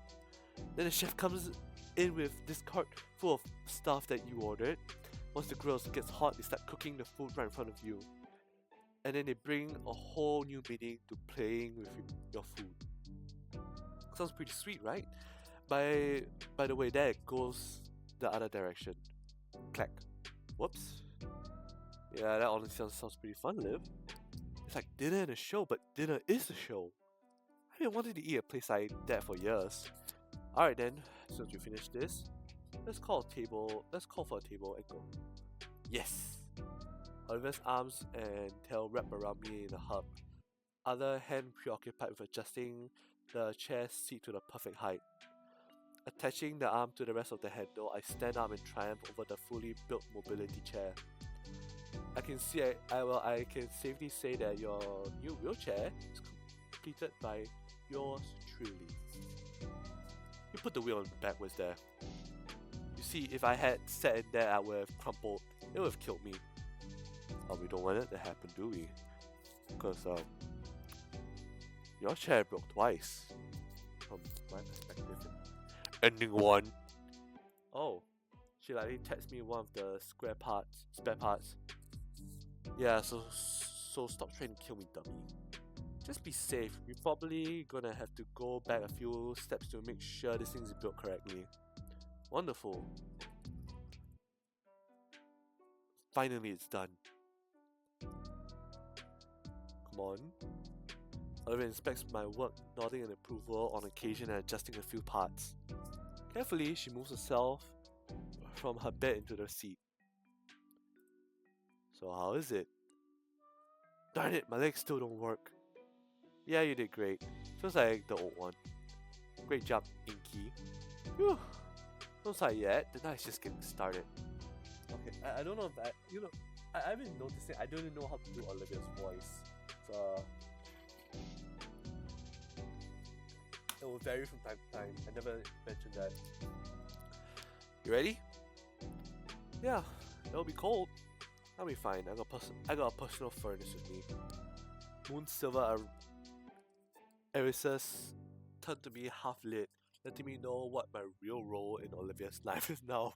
Then the chef comes in with this cart full of stuff that you ordered. Once the grill gets hot, they start cooking the food right in front of you. And then they bring a whole new meaning to playing with your food. Sounds pretty sweet, right? By the way, there it goes the other direction. Clack. Whoops. Yeah, that honestly sounds pretty fun, Liv. It's like dinner and a show, but dinner is the show. I've been wanting to eat a place like that for years. Alright then, since we finished this, let's call for a table and go. Yes! Olivia's arms and tail wrap around me in a hug. Other hand preoccupied with adjusting the chair seat to the perfect height. Attaching the arm to the rest of the handle, I stand up in triumph over the fully built mobility chair. I can safely say that your new wheelchair is completed by yours truly. You put the wheel backwards there. You see, if I had sat in there, I would have crumpled. It would have killed me. Oh, we don't want it to happen, do we? Because your chair broke twice. From my perspective. Ending one. Oh, she likely texted me one of the spare parts. Yeah, so stop trying to kill me, dummy. Just be safe. We're probably gonna have to go back a few steps to make sure this thing's built correctly. Wonderful. Finally, it's done. Come on. Olivia inspects my work, nodding in approval on occasion and adjusting a few parts. Carefully, she moves herself from her bed into the seat. So how is it? Darn it, my legs still don't work. Yeah, you did great. Feels like the old one. Great job, Inky. Whew. No sign yet, the night's just getting started. Okay, I don't know if I've been noticing I don't even know how to do Olivia's voice. So it will vary from time to time. I never mentioned that. You ready? Yeah, it'll be cold. I'll be fine. I got a personal furnace with me. Moon silver irises turned to me half lit, letting me know what my real role in Olivia's life is now.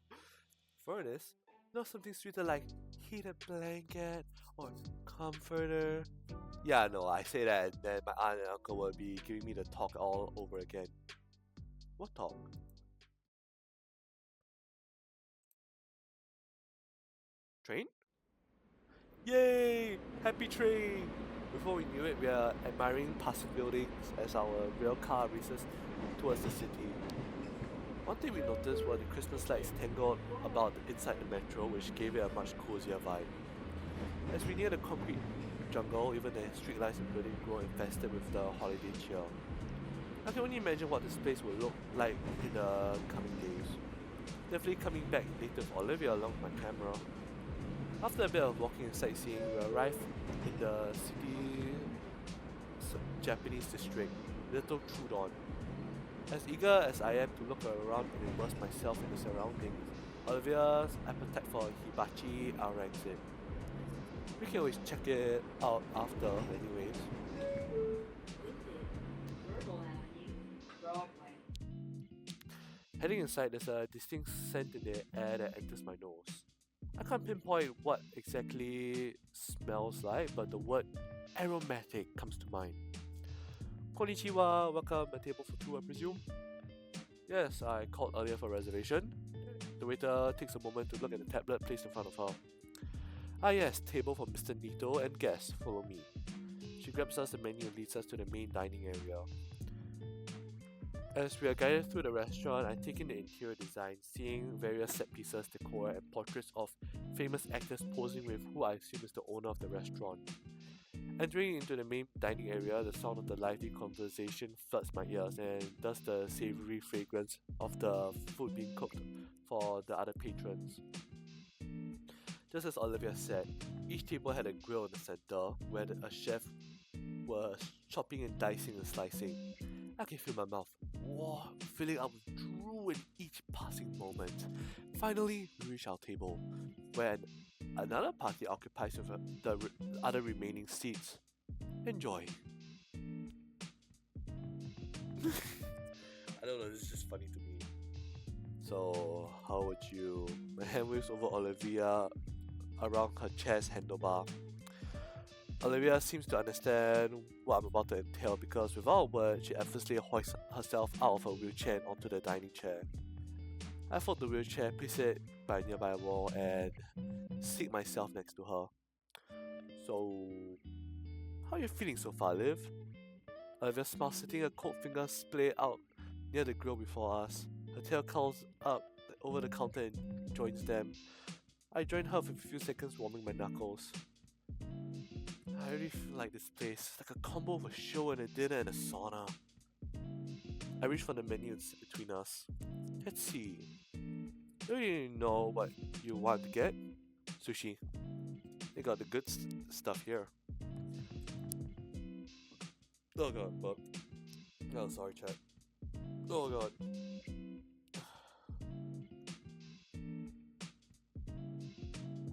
Furnace? Not something sweeter like heated blanket or comforter. Yeah, no, I say that and then my aunt and uncle will be giving me the talk all over again. What talk? Train? Yay! Happy train! Before we knew it, we are admiring passing buildings as our rail car races towards the city. One thing we noticed were the Christmas lights tangled about inside the metro, which gave it a much cozier vibe. As we near the concrete jungle, even the streetlights and buildings grow infested with the holiday cheer. I can only imagine what this place will look like in the coming days. Definitely coming back later with Olivia along with my camera. After a bit of walking and sightseeing, we arrived in the city Japanese district, Little Trudon. As eager as I am to look around and immerse myself in the surroundings, Olivia's appetite for hibachi outranks it. We can always check it out after anyways. Heading inside, there's a distinct scent in the air that enters my nose. I can't pinpoint what exactly smells like, but the word aromatic comes to mind. Konnichiwa, welcome, a table for two, I presume? Yes, I called earlier for a reservation. The waiter takes a moment to look at the tablet placed in front of her. Ah yes, table for Mr. Nito and guests, follow me. She grabs us the menu and leads us to the main dining area. As we are guided through the restaurant, I take in the interior design, seeing various set pieces, decor, and portraits of famous actors posing with who I assume is the owner of the restaurant. Entering into the main dining area, the sound of the lively conversation floods my ears, and thus the savory fragrance of the food being cooked for the other patrons. Just as Olivia said, each table had a grill in the center where a chef was chopping and dicing and slicing. I can feel my mouth filling up with drool in each passing moment. Finally, we reach our table, where another party occupies with the other remaining seats. Enjoy. I don't know, this is just funny to me. So, how would you? My hand waves over Olivia around her chair's handlebar. Olivia seems to understand what I'm about to entail because without a word, she effortlessly hoists herself out of her wheelchair and onto the dining chair. I fold the wheelchair, place it by a nearby wall, and seat myself next to her. So, how are you feeling so far, Liv? Olivia smiles, sitting, a cold finger splayed out near the grill before us. Her tail curls up over the counter and joins them. I join her for a few seconds, warming my knuckles. I really feel like this place. It's like a combo of a show and a dinner and a sauna. I reach for the menu and sit between us. Let's see. Do you know what you want to get? Sushi. They got the good stuff here. Oh god, but... Oh, sorry, chat. Oh god.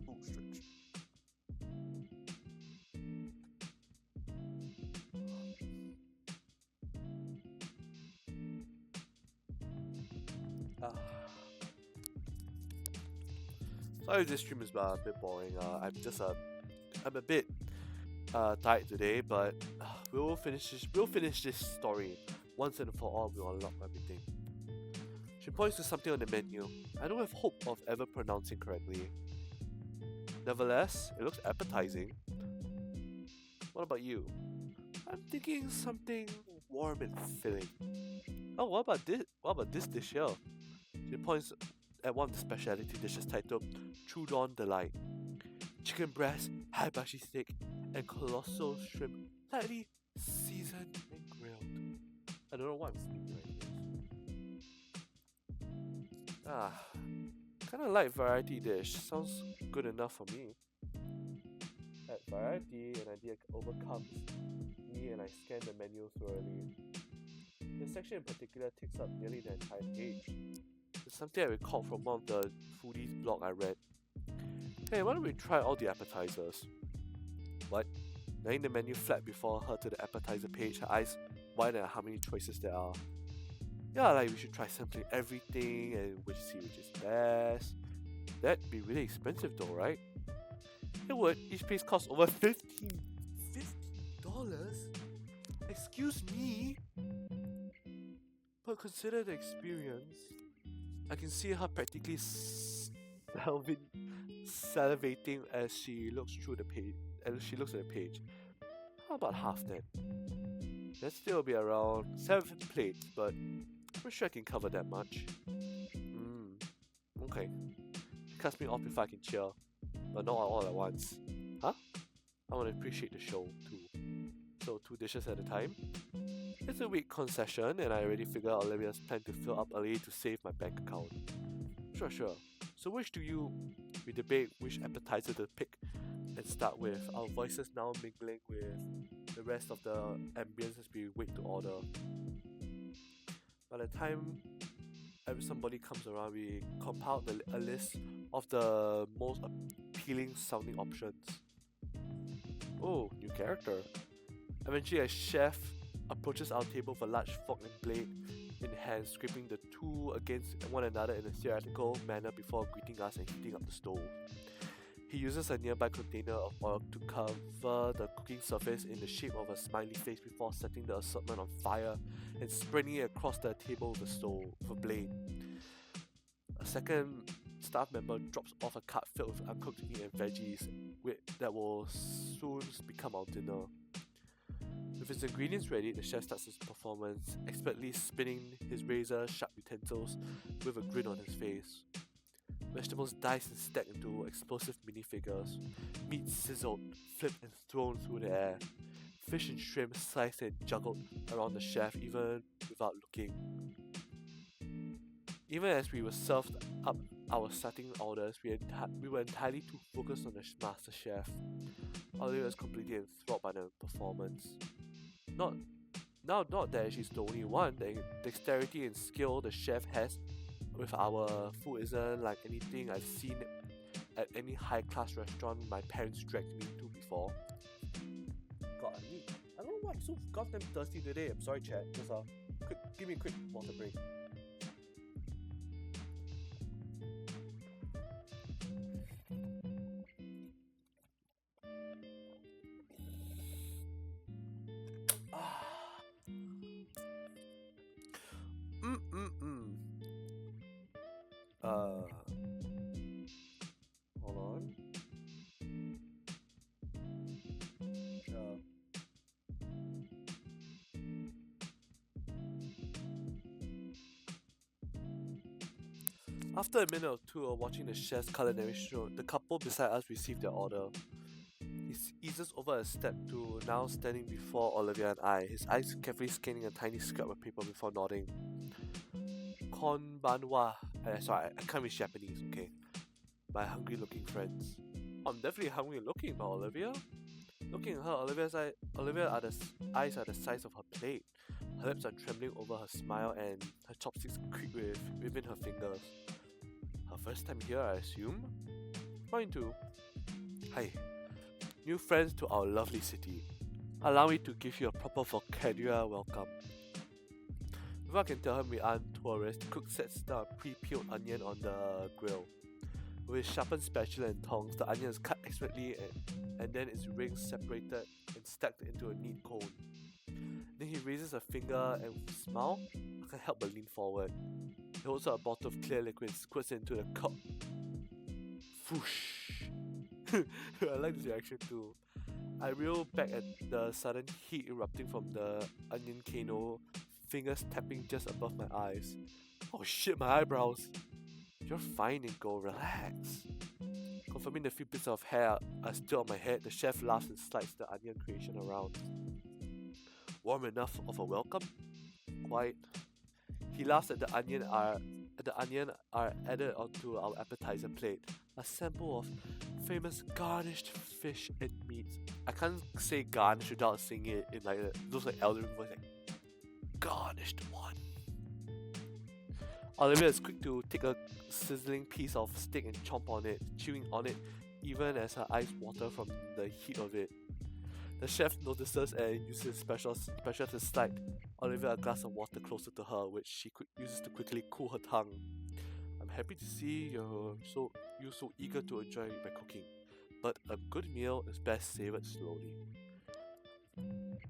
Oh, stretch. Sorry if this stream is a bit boring. I'm a bit tired today, but we'll finish this story. Once and for all, we'll unlock everything. She points to something on the menu. I don't have hope of ever pronouncing correctly. Nevertheless, it looks appetizing. What about you? I'm thinking something warm and filling. Oh, what about this? What about this dish here? She points at one of the specialty dishes titled Trudon Delight. Chicken breast, hibachi steak, and colossal shrimp, lightly seasoned and grilled. I don't know why I'm speaking like this. Kinda light variety dish. Sounds good enough for me. At variety, an idea overcomes me and I scan the menu thoroughly. This section in particular takes up nearly the entire page. It's something I recalled from one of the foodies blog I read. Hey, why don't we try all the appetizers? What? Laying the menu flat before her to the appetizer page, her eyes wide at how many choices there are. Yeah, like we should try sampling everything and see which is best. That'd be really expensive though, right? It would. Each piece costs over $15. Excuse me? But consider the experience. I can see her practically salivating as she looks through the page. As she looks at the page. How about half then? That'd still be around 7 plates, but I'm sure I can cover that much. Okay. She cuts me off before I can cheer, but not all at once. Huh? I want to appreciate the show too. So 2 dishes at a time. It's a week concession, and I already figured out Olivia's plan to fill up early to save my bank account. Sure. So we debate which appetizer to pick and start with, our voices now mingling with the rest of the ambience as we wait to order. By the time somebody comes around, we compile a list of the most appealing sounding options. Oh, new character. Eventually a chef approaches our table with a large fork and blade in hand, scraping the two against one another in a theatrical manner before greeting us and heating up the stove. He uses a nearby container of oil to cover the cooking surface in the shape of a smiley face before setting the assortment on fire and spreading it across the table with a blade. A second staff member drops off a cart filled with uncooked meat and veggies that will soon become our dinner. With his ingredients ready, the chef starts his performance, expertly spinning his razor-sharp utensils with a grin on his face. Vegetables diced and stacked into explosive minifigures, meat sizzled, flipped and thrown through the air, fish and shrimp sliced and juggled around the chef even without looking. Even as we were served up our starting orders, we were entirely too focused on the master chef. Olivia was completely enthralled by the performance. Not that she's the only one. The dexterity and skill the chef has with our food isn't like anything I've seen at any high-class restaurant my parents dragged me to before. God, I don't know why I'm so goddamn thirsty today. I'm sorry, chat. Just give me a quick water break. Hold on. After a minute or two of watching the chef's culinary show, the couple beside us received their order. He eases over a step to now standing before Olivia and I, his eyes carefully scanning a tiny scrap of paper before nodding. Konbanwa. Sorry, I can't read Japanese, okay? My hungry looking friends. I'm definitely hungry looking, but Olivia? Looking at her, Olivia's eyes are the size of her plate. Her lips are trembling over her smile and her chopsticks creak within her fingers. Her first time here, I assume? Mine too. Hi. New friends to our lovely city. Allow me to give you a proper Volcaldrea welcome. Before I can tell him we aren't tourists, the cook sets down a pre-peeled onion on the grill. With his sharpened spatula and tongs, the onion is cut expertly and then its rings separated and stacked into a neat cone. Then he raises a finger and with a smile, I can't help but lean forward. He holds out a bottle of clear liquid and squirts it into the cup. Whoosh! I like this reaction too. I reel back at the sudden heat erupting from the onion cano, fingers tapping just above my eyes. Oh shit, my eyebrows! You're fine, Nico, relax. Confirming the few bits of hair are still on my head, the chef laughs and slides the onion creation around. Warm enough of a welcome? Quite. He laughs at the onion are added onto our appetizer plate, a sample of famous garnished fish and meat. I can't say garnish without saying it in like those like elderly voice, like garnished one. Olivia is quick to take a sizzling piece of steak and chomp on it, chewing on it even as her eyes water from the heat of it. The chef notices and uses special to slide Olivia a glass of water closer to her, which she uses to quickly cool her tongue. I'm happy to see you're so eager to enjoy my cooking, but a good meal is best savoured slowly.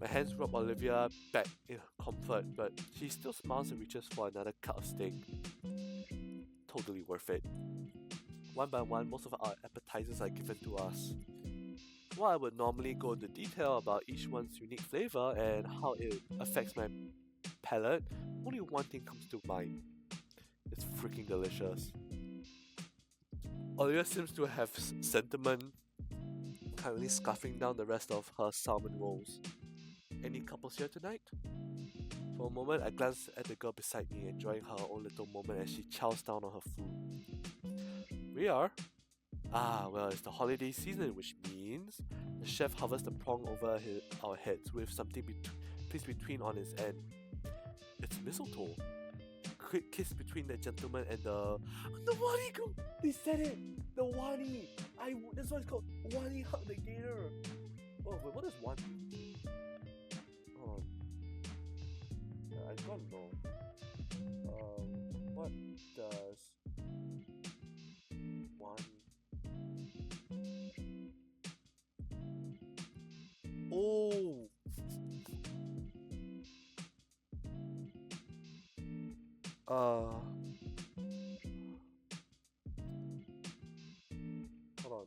My hands rub Olivia back in comfort, but she still smiles and reaches for another cut of steak. Totally worth it. One by one, most of our appetizers are given to us. While I would normally go into detail about each one's unique flavour and how it affects my palate, only one thing comes to mind. It's freaking delicious. Olivia seems to have sentiment, currently scarfing down the rest of her salmon rolls. Any couples here tonight? For a moment, I glance at the girl beside me, enjoying her own little moment as she chows down on her food. We are? Ah, well, it's the holiday season, which means the chef hovers the prong over our heads with something placed between on its end. It's mistletoe. Quick kiss between the gentleman and the Wani. They said it. The Wani. That's what it's called. Wani hug the Gator. Oh, wait, what is Wani? I don't know. What does Wani Oh. Hold on.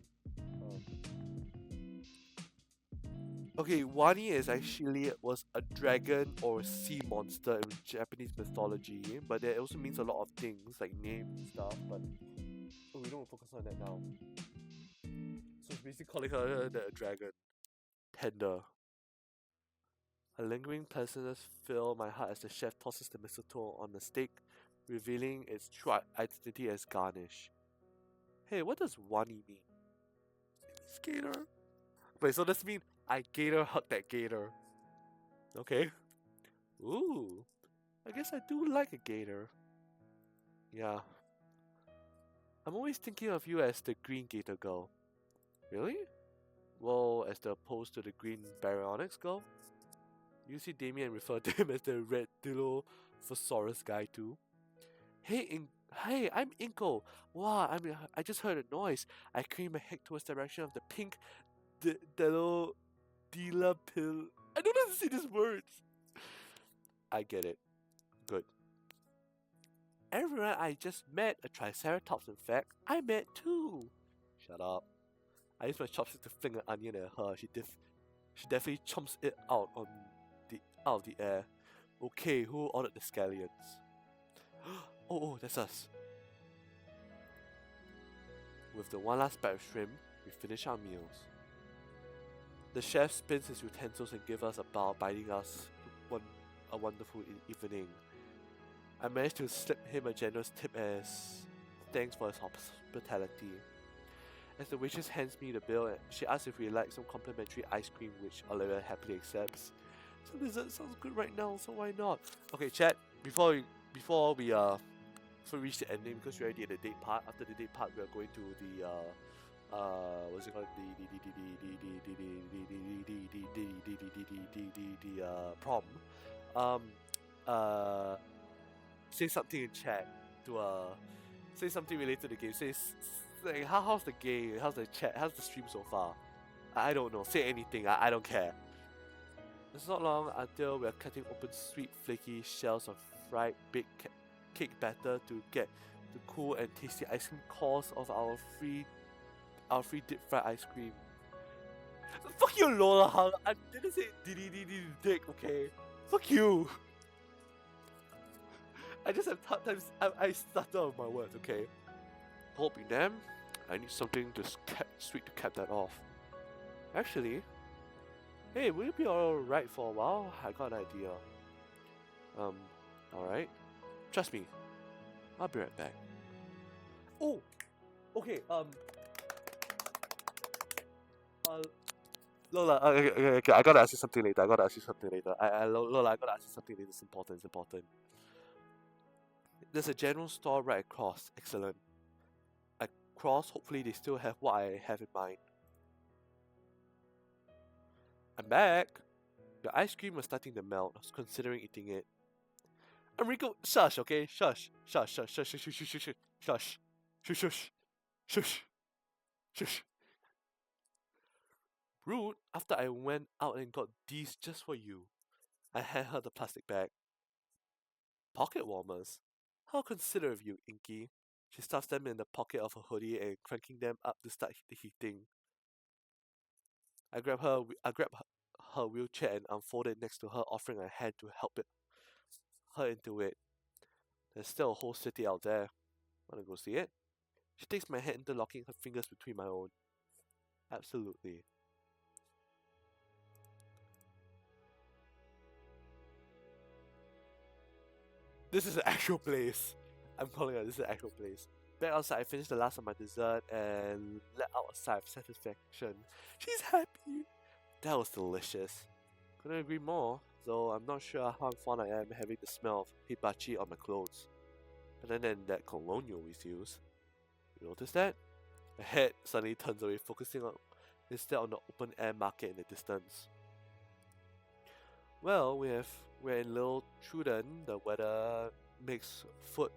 Okay, Wani is actually was a dragon or sea monster in Japanese mythology, but that also means a lot of things like names and stuff. But we don't focus on that now. So it's basically calling her the dragon. Tender. A lingering pleasantness fills my heart as the chef tosses the mistletoe on the steak, revealing its true identity as garnish. Hey, what does Wani mean? It's Gator. Wait, so this means I Gator hug that Gator. Okay. Ooh. I guess I do like a Gator. Yeah. I'm always thinking of you as the green Gator girl. Really? Well, as opposed to the green Baryonyx girl? You see Damien refer to him as the red Dilophosaurus guy too. Hey, I'm Inko. Wow, I just heard a noise. I craned my head towards the direction of the pink Dilopil. I don't know how to say these words. I get it. Good. Everyone I just met a Triceratops. In fact, I met two. Shut up. I use my chopsticks to fling an onion at her. She definitely chomps it out of the air. Okay, who ordered the scallions? Oh, that's us. With the one last bite of shrimp, we finish our meals. The chef spins his utensils and gives us a bow, biting us a wonderful evening. I managed to slip him a generous tip as thanks for his hospitality. As the waitress hands me the bill, she asks if we like some complimentary ice cream, which Olivia happily accepts. So dessert sounds good right now, so why not? Okay, chat. Before we reach the ending, because we're already at the date part. After the date part, we are going to the what's it called? The prom. Say something in chat to say something related to the game. Say like how's the game? How's the chat? How's the stream so far? I don't know. Say anything. I don't care. It's not long until we're cutting open sweet, flaky shells of fried baked cake batter to get the cool and tasty ice cream cores of our free deep fried ice cream. Fuck you, Lola. I didn't say dick. Okay. Fuck you. I just have times I stutter on my words. Okay. Hold me, damn. I need something sweet to cap that off. Actually, hey, will you be alright for a while? I got an idea. Alright. Trust me. I'll be right back. Oh! Okay, Lola, okay, I gotta ask you something later. Lola, I gotta ask you something later. It's important. There's a general store right across. Excellent. Across, hopefully they still have what I have in mind. I'm back. The ice cream was starting to melt. I was considering eating it. Enrico, shush, okay? Shush. Rude, after I went out and got these just for you. I hand her the plastic bag. Pocket warmers? How considerate of you, Inky. She stuffs them in the pocket of her hoodie and cranking them up to start the heating. I grab her wheelchair and unfold it next to her, offering a hand to help her into it. There's still a whole city out there. Wanna go see it? She takes my hand, interlocking her fingers between my own. Absolutely. This is an actual place. I'm calling it, this is an actual place. Back outside, I finished the last of my dessert and let out a sigh of satisfaction. She's happy. That was delicious. Couldn't agree more, though I'm not sure how fond I am having the smell of hibachi on my clothes. Better than that cologne you always use. You notice that? My head suddenly turns away, focusing instead on the open air market in the distance. Well, we're in Little Truden. The weather makes foot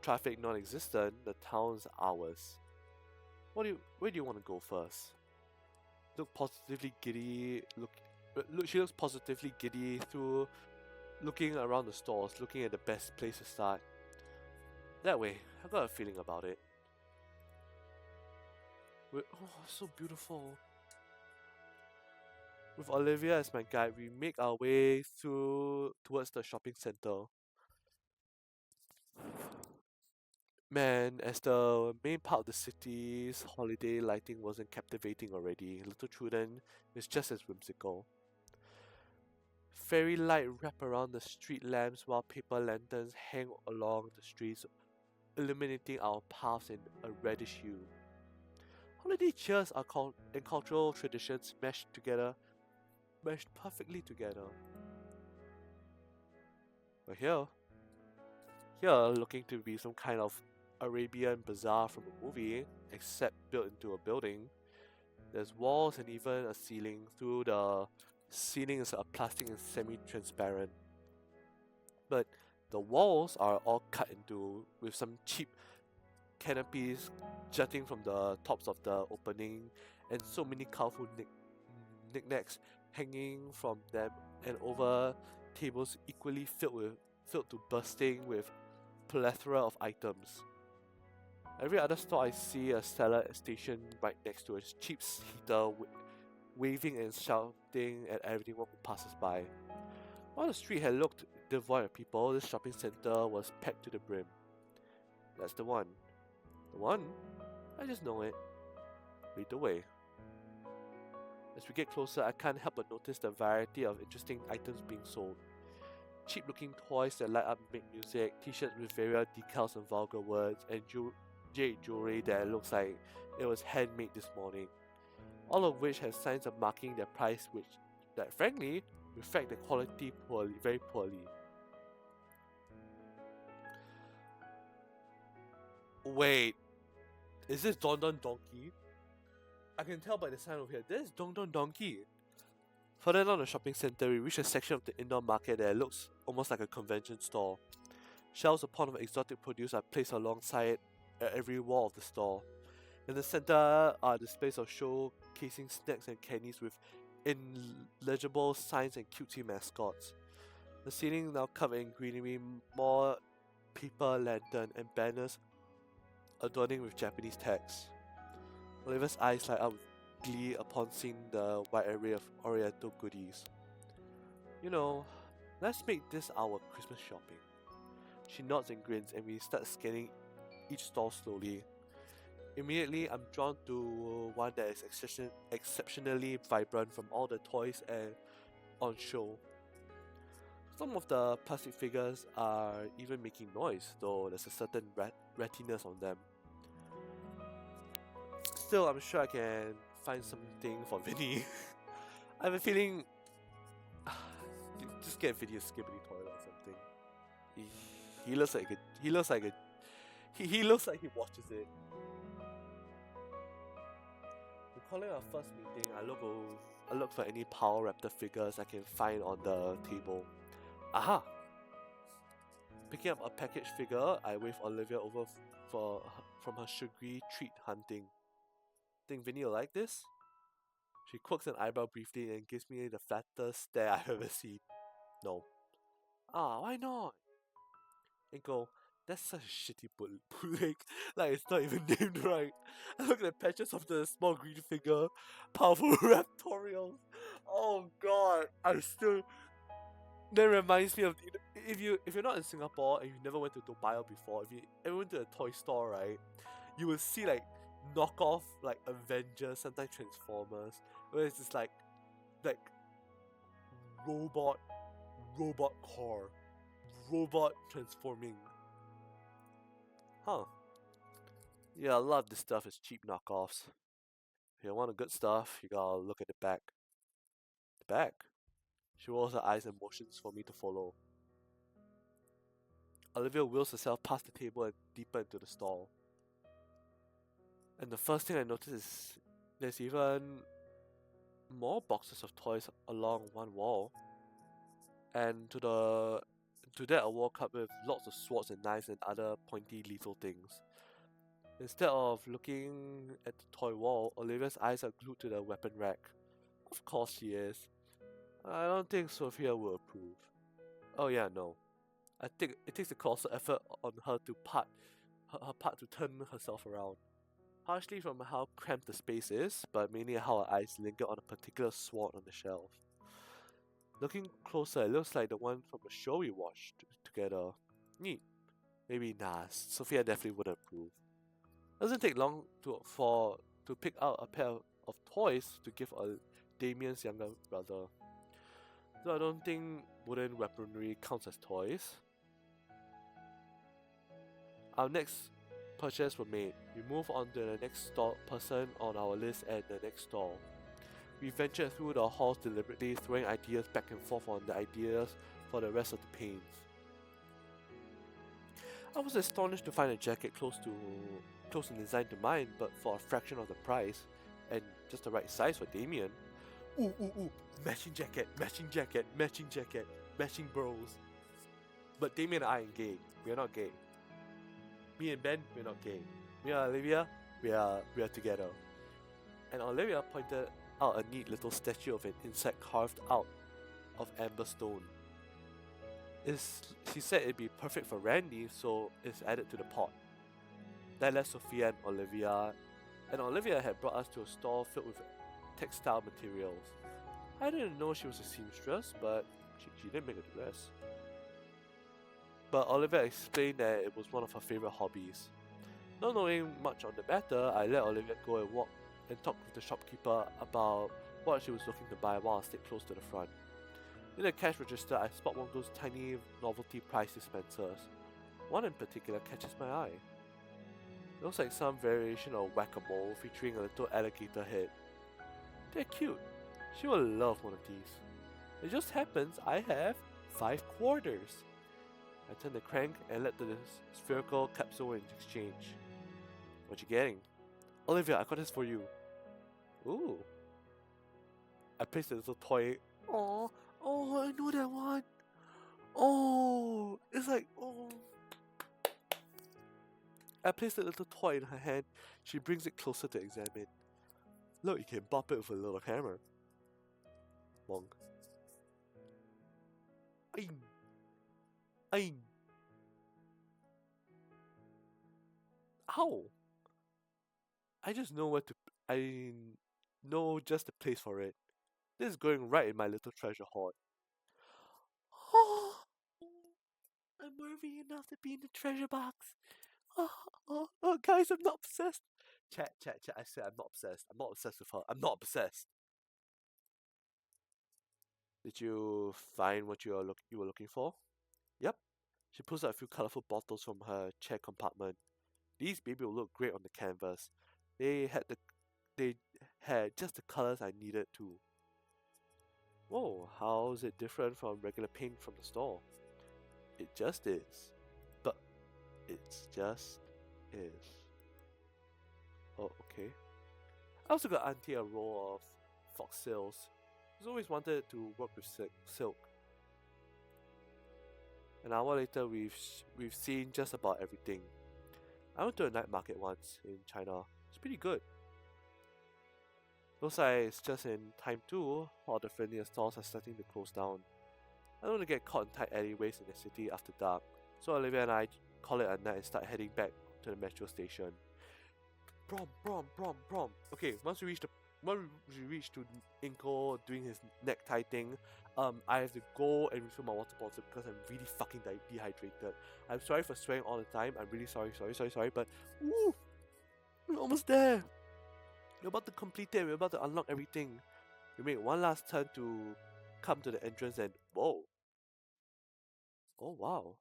traffic non-existent. The town's ours. Where do you want to go first? Look positively giddy. She looks positively giddy through looking around the stores, looking at the best place to start. That way, I got a feeling about it. Oh, so beautiful. With Olivia as my guide, we make our way towards the shopping center. Man, as the main part of the city's holiday lighting wasn't captivating already, Little Truden is just as whimsical. Fairy light wrap around the street lamps while paper lanterns hang along the streets, illuminating our paths in a reddish hue. Holiday cheers and cultural traditions meshed perfectly together. But here looking to be some kind of Arabian bazaar from a movie, except built into a building. There's walls and even a ceiling. Through the ceiling is a plastic and semi-transparent. But the walls are all cut into with some cheap canopies jutting from the tops of the opening, and so many colorful knickknacks hanging from them, and over tables equally filled to bursting with plethora of items. Every other store I see a seller stationed right next to a cheap heater, waving and shouting at everyone who passes by. While the street had looked devoid of people, this shopping center was packed to the brim. That's the one. The one? I just know it. Lead the way. As we get closer, I can't help but notice the variety of interesting items being sold. Cheap looking toys that light up and make music, t-shirts with various decals and vulgar words, and jade jewelry that looks like it was handmade this morning. All of which have signs of marking their price, that frankly reflect the quality very poorly. Wait, is this Don Don Donkey? I can tell by the sign over here. There's Don Don Donkey. Further down the shopping center, we reach a section of the indoor market that looks almost like a convention store. Shelves upon of exotic produce are placed alongside at every wall of the store. In the center are displays of showcasing snacks and candies with illegible signs and cutesy mascots. The ceiling now covered in greenery, more paper lantern and banners adorning with Japanese text. Oliver's eyes light up with glee upon seeing the wide array of oriental goodies. You know, let's make this our Christmas shopping. She nods and grins, and we start scanning each stall slowly. Immediately, I'm drawn to one that is exceptionally vibrant from all the toys and on show. Some of the plastic figures are even making noise, though there's a certain rattiness on them. Still, I'm sure I can find something for Vinny. I have a feeling just get Vinny a skibbity toilet or something. He looks like he looks like he watches it. Recalling our first meeting, I look for any Power Raptor figures I can find on the table. Aha! Picking up a packaged figure, I wave Olivia over from her sugary treat hunting. Think Vinny will like this? She quirks an eyebrow briefly and gives me the fattest stare I've ever seen. No. Why not? Inkle, that's such a shitty bootleg. Like, it's not even named right. I look at patches of the small green figure, powerful Raptorials. Oh god, that reminds me of, if you're not in Singapore and you never went to Toa Payoh before, if you ever went to a toy store, right, you will see like knockoff like Avengers, sometimes Transformers, where it's just like robot core, robot transforming. Huh. Yeah, a lot of this stuff is cheap knockoffs. If you want the good stuff, you gotta look at the back. The back? She rolls her eyes and motions for me to follow. Olivia wheels herself past the table and deeper into the stall. And the first thing I notice is there's even more boxes of toys along one wall. And to that a wall cut with lots of swords and knives and other pointy lethal things. Instead of looking at the toy wall, Olivia's eyes are glued to the weapon rack. Of course she is. I don't think Sophia will approve. Oh yeah, no. I think it takes a colossal effort on her part to turn herself around. Partially from how cramped the space is, but mainly how her eyes linger on a particular sword on the shelf. Looking closer, it looks like the one from a show we watched together. Neat. Maybe nah, Sophia definitely wouldn't approve. Doesn't take long to pick out a pair of toys to give Damien's younger brother. Though I don't think wooden weaponry counts as toys. Our next purchase were made. We move on to the next person on our list at the next stall. We ventured through the halls deliberately, throwing ideas back and forth on the ideas for the rest of the paints. I was astonished to find a jacket close in design to mine, but for a fraction of the price, and just the right size for Damien. Ooh, matching jacket, matching bros. But Damien and I ain't gay. We are not gay. Me and Ben, we're not gay. Me and Olivia, we are together. And Olivia pointed out a neat little statue of an insect carved out of amber stone. She said it'd be perfect for Randy, so it's added to the pot. That left Sophia and Olivia had brought us to a store filled with textile materials. I didn't know she was a seamstress, but she didn't make a dress. But Olivia explained that it was one of her favorite hobbies. Not knowing much on the matter, I let Olivia go and walk and talk with the shopkeeper about what she was looking to buy while I stayed close to the front. In the cash register, I spot one of those tiny novelty prize dispensers. One in particular catches my eye. It looks like some variation of whack-a-mole featuring a little alligator head. They're cute. She will love one of these. It just happens I have 5 quarters. I turn the crank and let the spherical capsule in exchange. What you getting? Olivia, I got this for you. Ooh. I placed the little toy. Oh, I know that one. Oh, it's like, oh. I placed the little toy in her hand. She brings it closer to examine. Look, you can bop it with a little hammer. Bonk. Aim. Ow! I know just the place for it. This is going right in my little treasure hoard. Oh, I'm worthy enough to be in the treasure box. Oh, guys, I'm not obsessed. Chat. I said I'm not obsessed. I'm not obsessed with her. I'm not obsessed. Did you find what you were looking for? Yep. She pulls out a few colorful bottles from her chair compartment. These baby will look great on the canvas. They had just the colors I needed too. Whoa, how is it different from regular paint from the store? It just is. But it's just is. Oh, okay. I also got Auntie a roll of fox sails. She's always wanted to work with silk. An hour later, we've seen just about everything. I went to a night market once in China. It's pretty good. Looks like it's just in time too, all the friendlier stores are starting to close down. I don't want to get caught in tight alleyways in the city after dark, so Olivia and I call it a night and start heading back to the metro station. Prom. Okay, once we reach to Inko doing his necktie thing, I have to go and refill my water bottle because I'm really fucking dehydrated. I'm sorry for swearing all the time. I'm really sorry, but woo, we're almost there. We're about to complete it. We're about to unlock everything. We make one last turn to come to the entrance and whoa. Oh wow.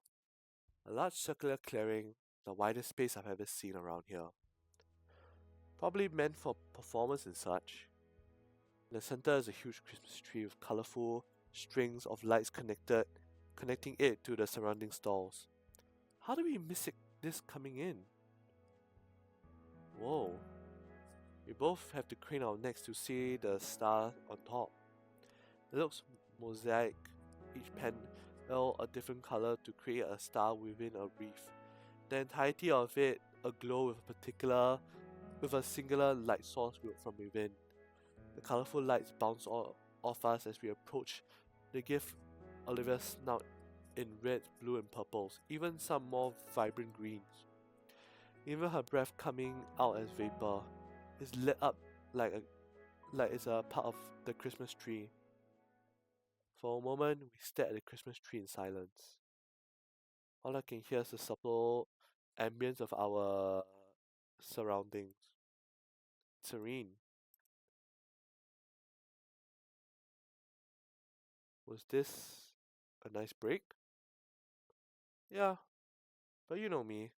A large circular clearing, the widest space I've ever seen around here. Probably meant for performers and such. In the center is a huge Christmas tree with colorful strings of lights connecting it to the surrounding stalls. How do we miss this coming in? Whoa. We both have to crane our necks to see the star on top. It looks mosaic, each panel a different color to create a star within a wreath. The entirety of it aglow with a singular light source from within. The colorful lights bounce off us as we approach. They give Olivia's snout in red, blue, and purples, even some more vibrant greens. Even her breath coming out as vapor is lit up like it's a part of the Christmas tree. For a moment, we stare at the Christmas tree in silence. All I can hear is the subtle ambience of our surroundings. Serene. Was this a nice break? Yeah, but you know me.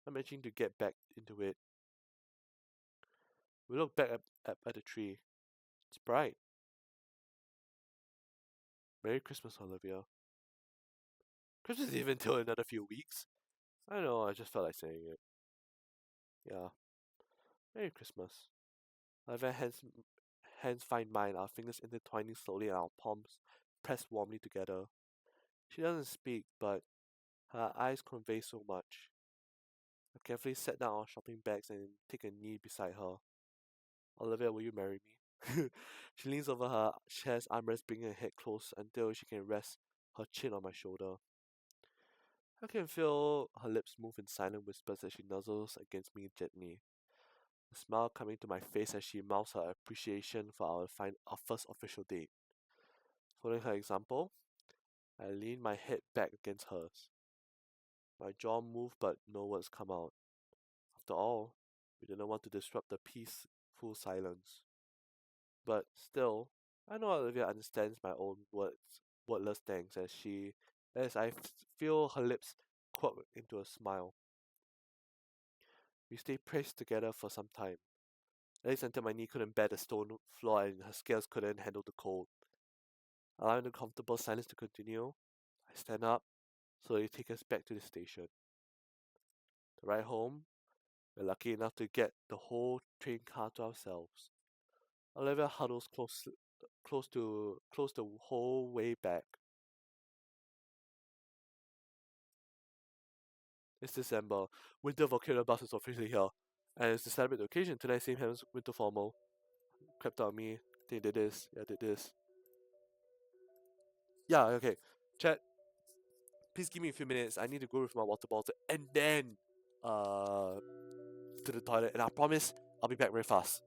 I'm itching to get back into it. We look back at the tree. It's bright. Merry Christmas, Olivia. Christmas is even till another few weeks. I know, I just felt like saying it. Yeah. Merry Christmas. Olivia hands find mine, our fingers intertwining slowly and our palms pressed warmly together. She doesn't speak, but her eyes convey so much. I carefully set down our shopping bags and take a knee beside her. Olivia, will you marry me? She leans over her chair's armrest, bringing her head close until she can rest her chin on my shoulder. I can feel her lips move in silent whispers as she nuzzles against me gently. A smile coming to my face as she mouths her appreciation for our first official date. Following her example, I lean my head back against hers. My jaw moved, but no words come out. After all, we didn't want to disrupt the peaceful silence. But still, I know Olivia understands my own wordless thanks as I feel her lips quirk into a smile. We stay pressed together for some time, at least until my knee couldn't bear the stone floor and her scales couldn't handle the cold. Allowing the comfortable silence to continue, I stand up, slowly take us back to the station. The ride home, we're lucky enough to get the whole train car to ourselves. Olivia huddles close the whole way back. It's December. Winter Volcaldrea bus is officially here. And it's to celebrate the occasion, tonight same hands winter formal. Crept on me. They did this. Yeah, did this. Yeah, okay. Chat, please give me a few minutes. I need to go with my water bottle and then to the toilet. And I promise I'll be back very fast.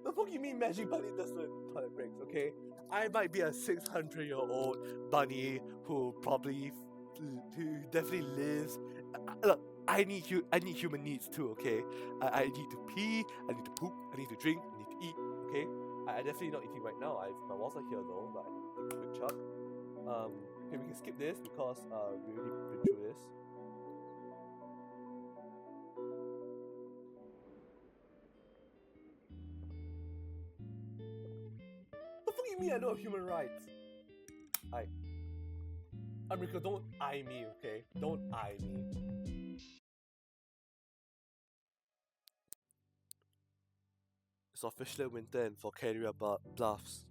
The fuck you mean Magic Bunny doesn't toilet breaks, okay? I might be a 600-year-old bunny who definitely lives Look, I need human needs too, okay? I need to pee, I need to poop, I need to drink, I need to eat, okay? I definitely not eating right now. My walls are here though, but I need a quick chug. Okay, we can skip this because we already been through this. What the fuck you mean I don't have human rights? America, don't eye me, okay? Don't eye me. It's officially winter in Volcaldrea Bluffs,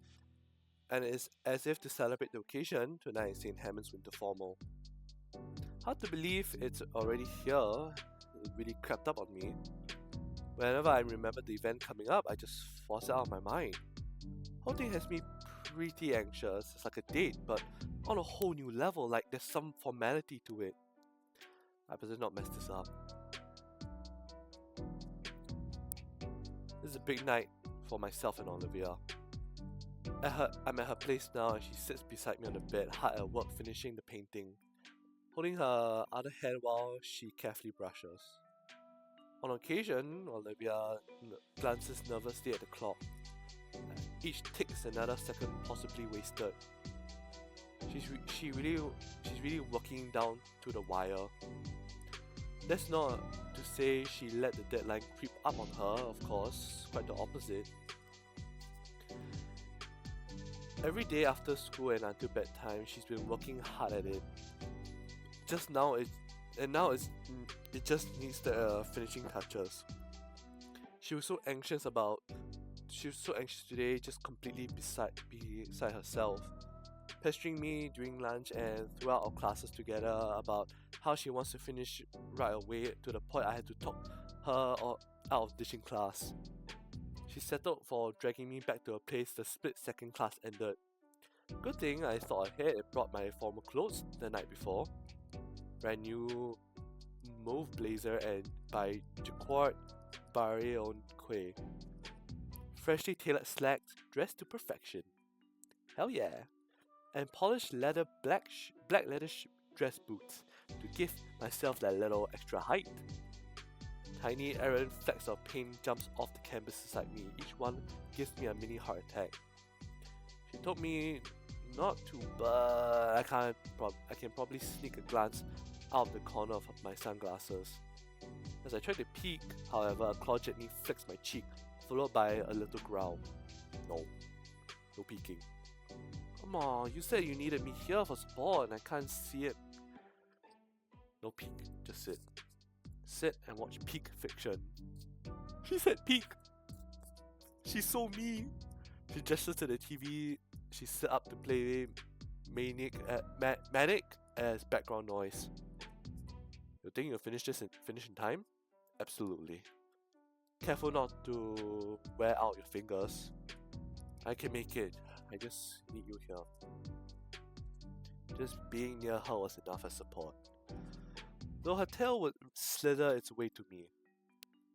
and it is as if to celebrate the occasion, tonight is St. Hammond's Winter Formal. Hard to believe it's already here. It really crept up on me. Whenever I remember the event coming up, I just force it out of my mind. Whole thing has me pretty anxious. It's like a date, but on a whole new level, like there's some formality to it. I better not mess this up. This is a big night for myself and Olivia. I'm at her place now and she sits beside me on the bed, hard at work finishing the painting, holding her other hand while she carefully brushes. On occasion, Olivia glances nervously at the clock. Each tick is another second possibly wasted. She's really working down to the wire. That's not to say she let the deadline creep up on her, of course, quite the opposite. Every day after school and until bedtime, she's been working hard at it. Now it just needs the finishing touches. She was so anxious today, just completely beside herself, pestering me during lunch and throughout our classes together about how she wants to finish right away, to the point I had to talk her out of ditching class. She settled for dragging me back to a place the split second class ended. Good thing I thought ahead and brought my formal clothes the night before. Brand new mauve blazer and by Jacquard Barreonque. Freshly tailored slacks dressed to perfection. Hell yeah. And polished black leather dress boots to give myself that little extra height. Tiny errant flecks of paint jumps off the canvas beside me. Each one gives me a mini heart attack. She told me not to, but I can probably sneak a glance out of the corner of my sunglasses. As I try to peek, however, a claw gently flicks my cheek, followed by a little growl. No peeking. Come on, you said you needed me here for support and I can't see it. No peek, just sit. Sit and watch peak fiction. She said peak! She's so mean! She gestures to the TV she set up to play Manic as background noise. You think you'll finish in time? Absolutely. Careful not to wear out your fingers. I can make it. I just need you here. Just being near her was enough as support. Though her tail would slither its way to me.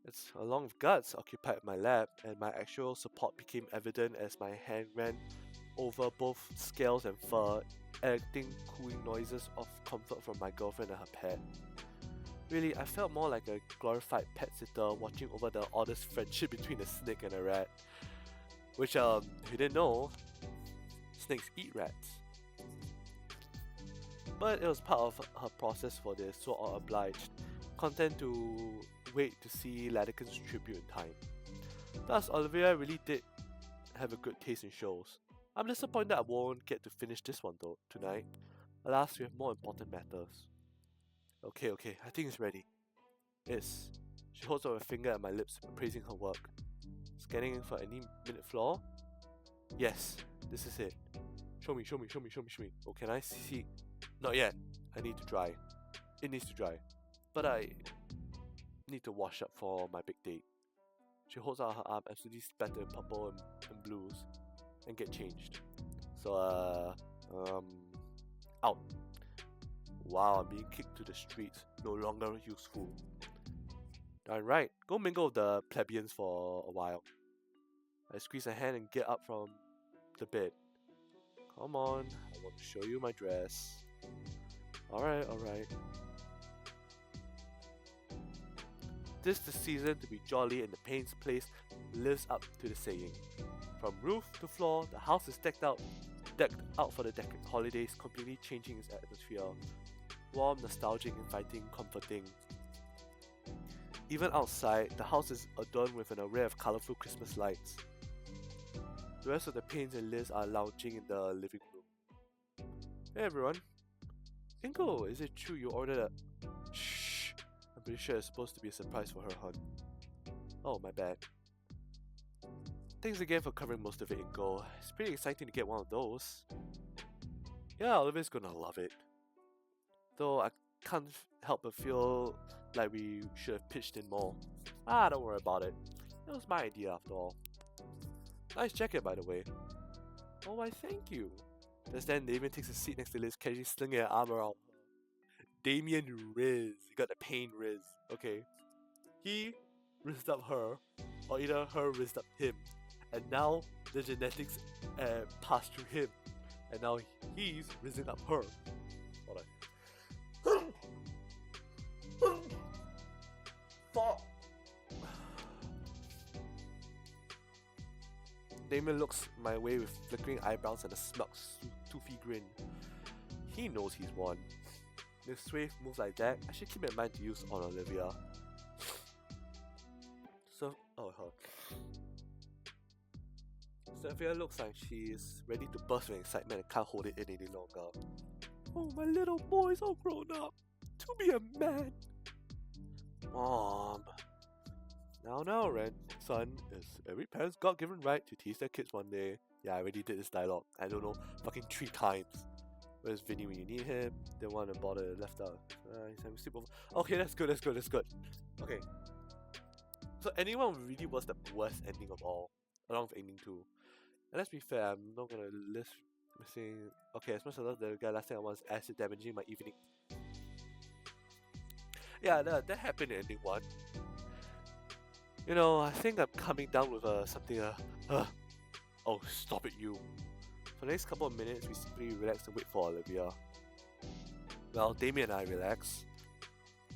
Its along with guts occupied my lap, and my actual support became evident as my hand ran over both scales and fur, acting cooing noises of comfort from my girlfriend and her pet. Really, I felt more like a glorified pet sitter watching over the oddest friendship between a snake and a rat. Which, if you didn't know, snakes eat rats. But it was part of her process for this, so I obliged, content to wait to see Ladican's tribute in time. Thus, Olivia really did have a good taste in shows. I'm disappointed I won't get to finish this one though, tonight. Alas, we have more important matters. Okay, I think it's ready. She holds up a finger at my lips, praising her work. Scanning for any minute flaw? Yes, this is it. Show me. Oh, can I see? Not yet. I need to dry. It needs to dry. But I need to wash up for my big date. She holds out her arm, absolutely splattered in purple and blues, and get changed. So, out. Wow, I'm being kicked to the streets. No longer useful. Darn right. Go mingle with the plebeians for a while. I squeeze her hand and get up from the bed. Come on, I want to show you my dress. Alright. 'Tis the season to be jolly, and the Payne's place lives up to the saying. From roof to floor, the house is decked out for the holidays, completely changing its atmosphere. Warm, nostalgic, inviting, comforting. Even outside, the house is adorned with an array of colorful Christmas lights. The rest of the Paynes and Liz are lounging in the living room. Hey everyone. Ingo, is it true you ordered a... Shh! I'm pretty sure it's supposed to be a surprise for her, hon. Oh, my bad. Thanks again for covering most of it, Ingo. It's pretty exciting to get one of those. Yeah, Olivia's gonna love it. Though I can't help but feel like we should have pitched in more. Don't worry about it. It was my idea after all. Nice jacket, by the way. Oh, why thank you. Just then, Damien takes a seat next to Liz, casually slinging an arm around her. Damien Riz. You got the pain Riz. Okay. He rizzed up her, or either her rizzed up him. And now the genetics passed through him. And now he's rizzing up her. Hold on. Fuck. Damien looks my way with flickering eyebrows and a smug, toothy grin. He knows he's won. With swift moves like that, I should keep in mind to use on Olivia. Sophia looks like she is ready to burst with excitement and can't hold it in any longer. Oh, my little boy's all grown up. To be a man. Mom. Now, Ren, son, is every parent's God-given right to tease their kids one day. Yeah, I already did this dialogue. I don't know, fucking 3 times. Where's Vinny when you need him? Didn't want to bother, left out. He's having sleepover. Okay, that's good. Okay. So anyone really was the worst ending of all, along with ending 2. And let's be fair, I'm not gonna list missing. Okay, as much as I love the guy, last thing I want is acid damaging my evening. Yeah, that happened in ending 1. You know, I think I'm coming down with something. Oh, stop it, you. For the next couple of minutes, we simply relax and wait for Olivia. Well, Damien and I relax.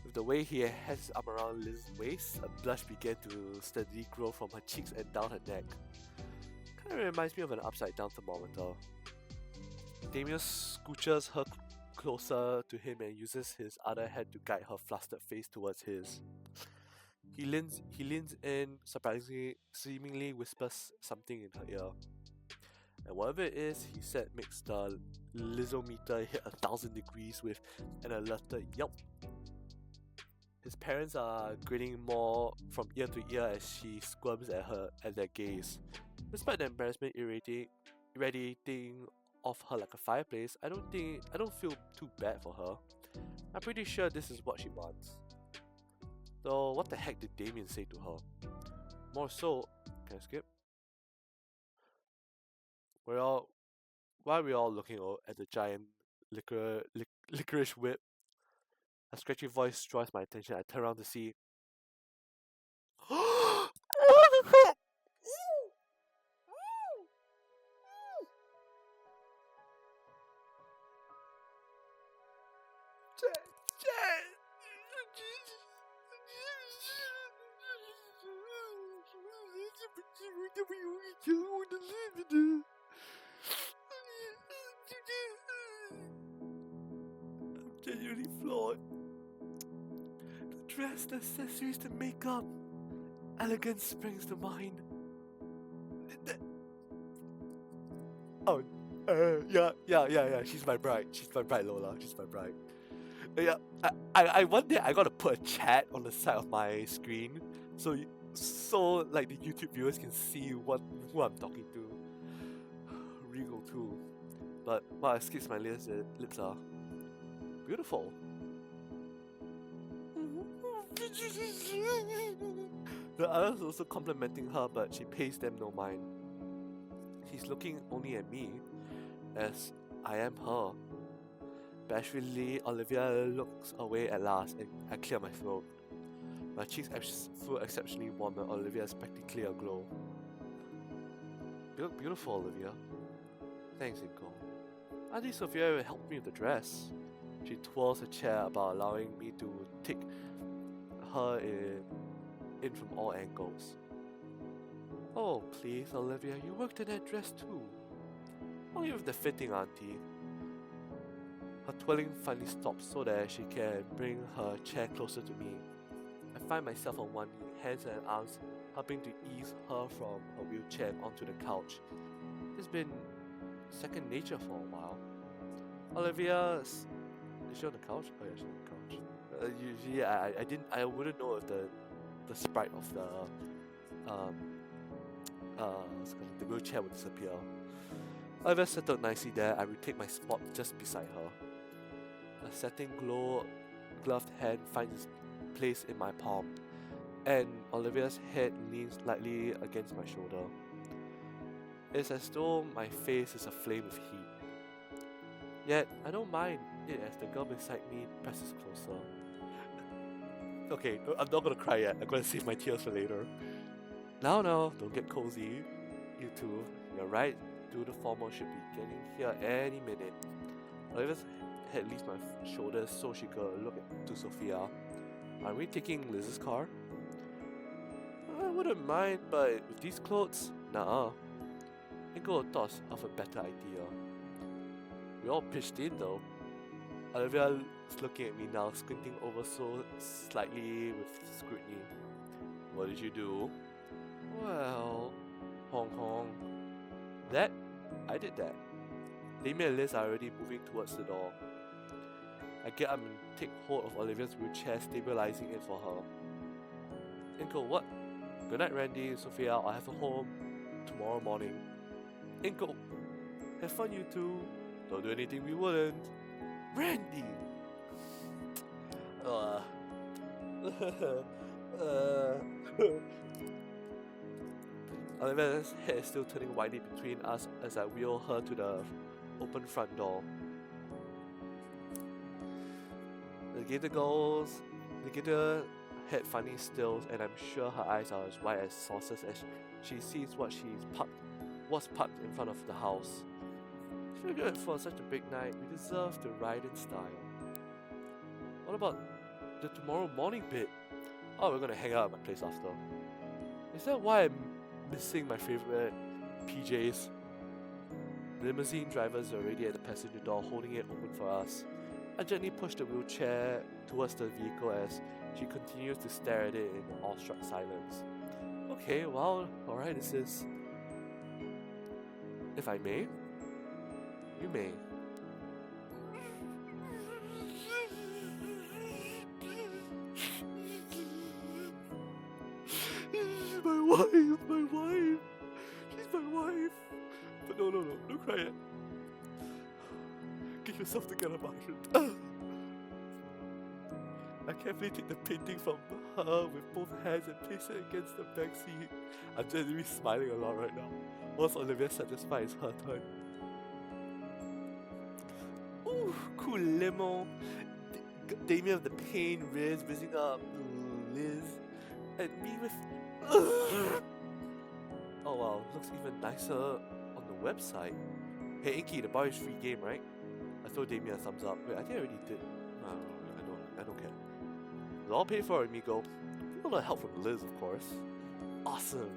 With the way he has his arm around Liz's waist, a blush began to steadily grow from her cheeks and down her neck. Kinda reminds me of an upside down thermometer. Damien scooches her closer to him and uses his other hand to guide her flustered face towards his. He leans in, surprisingly, seemingly whispers something in her ear. And whatever it is he said makes the Lizometer hit 1,000 degrees with an alerted yelp. His parents are grinning more from ear to ear as she squirms at their gaze. Despite the embarrassment irradiating off her like a fireplace, I don't feel too bad for her. I'm pretty sure this is what she wants. Though, what the heck did Damien say to her? More so, can I skip? While we're all looking at the giant licorice whip, a scratchy voice draws my attention. I turn around to see. I'm genuinely flawed. The dress, the accessories, the makeup, elegance springs to mind. Yeah. She's my bride, Lola. She's my bride. Yeah, I one day I gotta put a chat on the side of my screen, so like the YouTube viewers can see who I'm talking to. Regal too, but what escapes my lips are beautiful. The others also complimenting her, but she pays them no mind. She's looking only at me, as I am her. Bashfully, Olivia looks away at last, and I clear my throat. My cheeks feel exceptionally warm, and Olivia is practically aglow. You look beautiful, Olivia. Thanks, Inko. Auntie Sophia helped me with the dress. She twirls her chair about allowing me to take her in from all angles. Oh, please, Olivia, you worked in that dress too. Only with the fitting, Auntie. Her twirling finally stops so that she can bring her chair closer to me. I find myself on one knee, hands and arms helping to ease her from her wheelchair onto the couch. It's been second nature for a while. Olivia, is she on the couch? Oh yeah, she's on the couch. Usually, I wouldn't know if the sprite of the wheelchair would disappear. Olivia settled nicely there. I retake my spot just beside her. A satin gloved hand finds its place in my palm, and Olivia's head leans lightly against my shoulder. It's as though my face is aflame with heat. Yet, I don't mind it as the girl beside me presses closer. Okay, I'm not gonna cry yet. I'm gonna save my tears for later. Now, don't get cozy. You two, you're right. The formal should be getting here any minute. Olivia's head leaves my shoulders so she could look to Sophia. Are we taking Liz's car? I wouldn't mind, but with these clothes, nah. Ingo thought of a better idea. We all pitched in though. Olivia is looking at me now, squinting over so slightly with scrutiny. What did you do? Well, Hong Kong. That? I did that. Damien and Liz are already moving towards the door. I get up and take hold of Olivia's wheelchair, stabilizing it for her. Inko, what? Good night, Randy and Sophia. I'll have a home tomorrow morning. Inko, have fun, you two. Don't do anything we wouldn't. Randy! Olivia's head is still turning widely between us as I wheel her to the open front door. The Gator head finally stills, and I'm sure her eyes are as wide as saucers as she sees what's parked in front of the house. Figured for such a big night, we deserve to ride in style. What about the tomorrow morning bit? Oh, we're gonna hang out at my place after. Is that why I'm missing my favorite PJs? The limousine driver is already at the passenger door, holding it open for us. I gently push the wheelchair towards the vehicle as she continues to stare at it in awestruck silence. Okay, well, alright, this is... If I may? You may. My wife! She's my wife! But no, don't cry yet. Get yourself together, Margaret. I carefully take the painting from her with both hands and place it against the back seat. I'm genuinely smiling a lot right now. Once Olivia satisfied, it's her turn. Ooh, cool limo. Damien with the paint, Riz whizzing up, Liz, and me with... Oh wow, looks even nicer on the website. Hey Inky, the bar is free game, right? I throw Damien a thumbs up. Wait, I think I already did. I don't care. It's all paid for, amigo. A lot of help from Liz, of course. Awesome.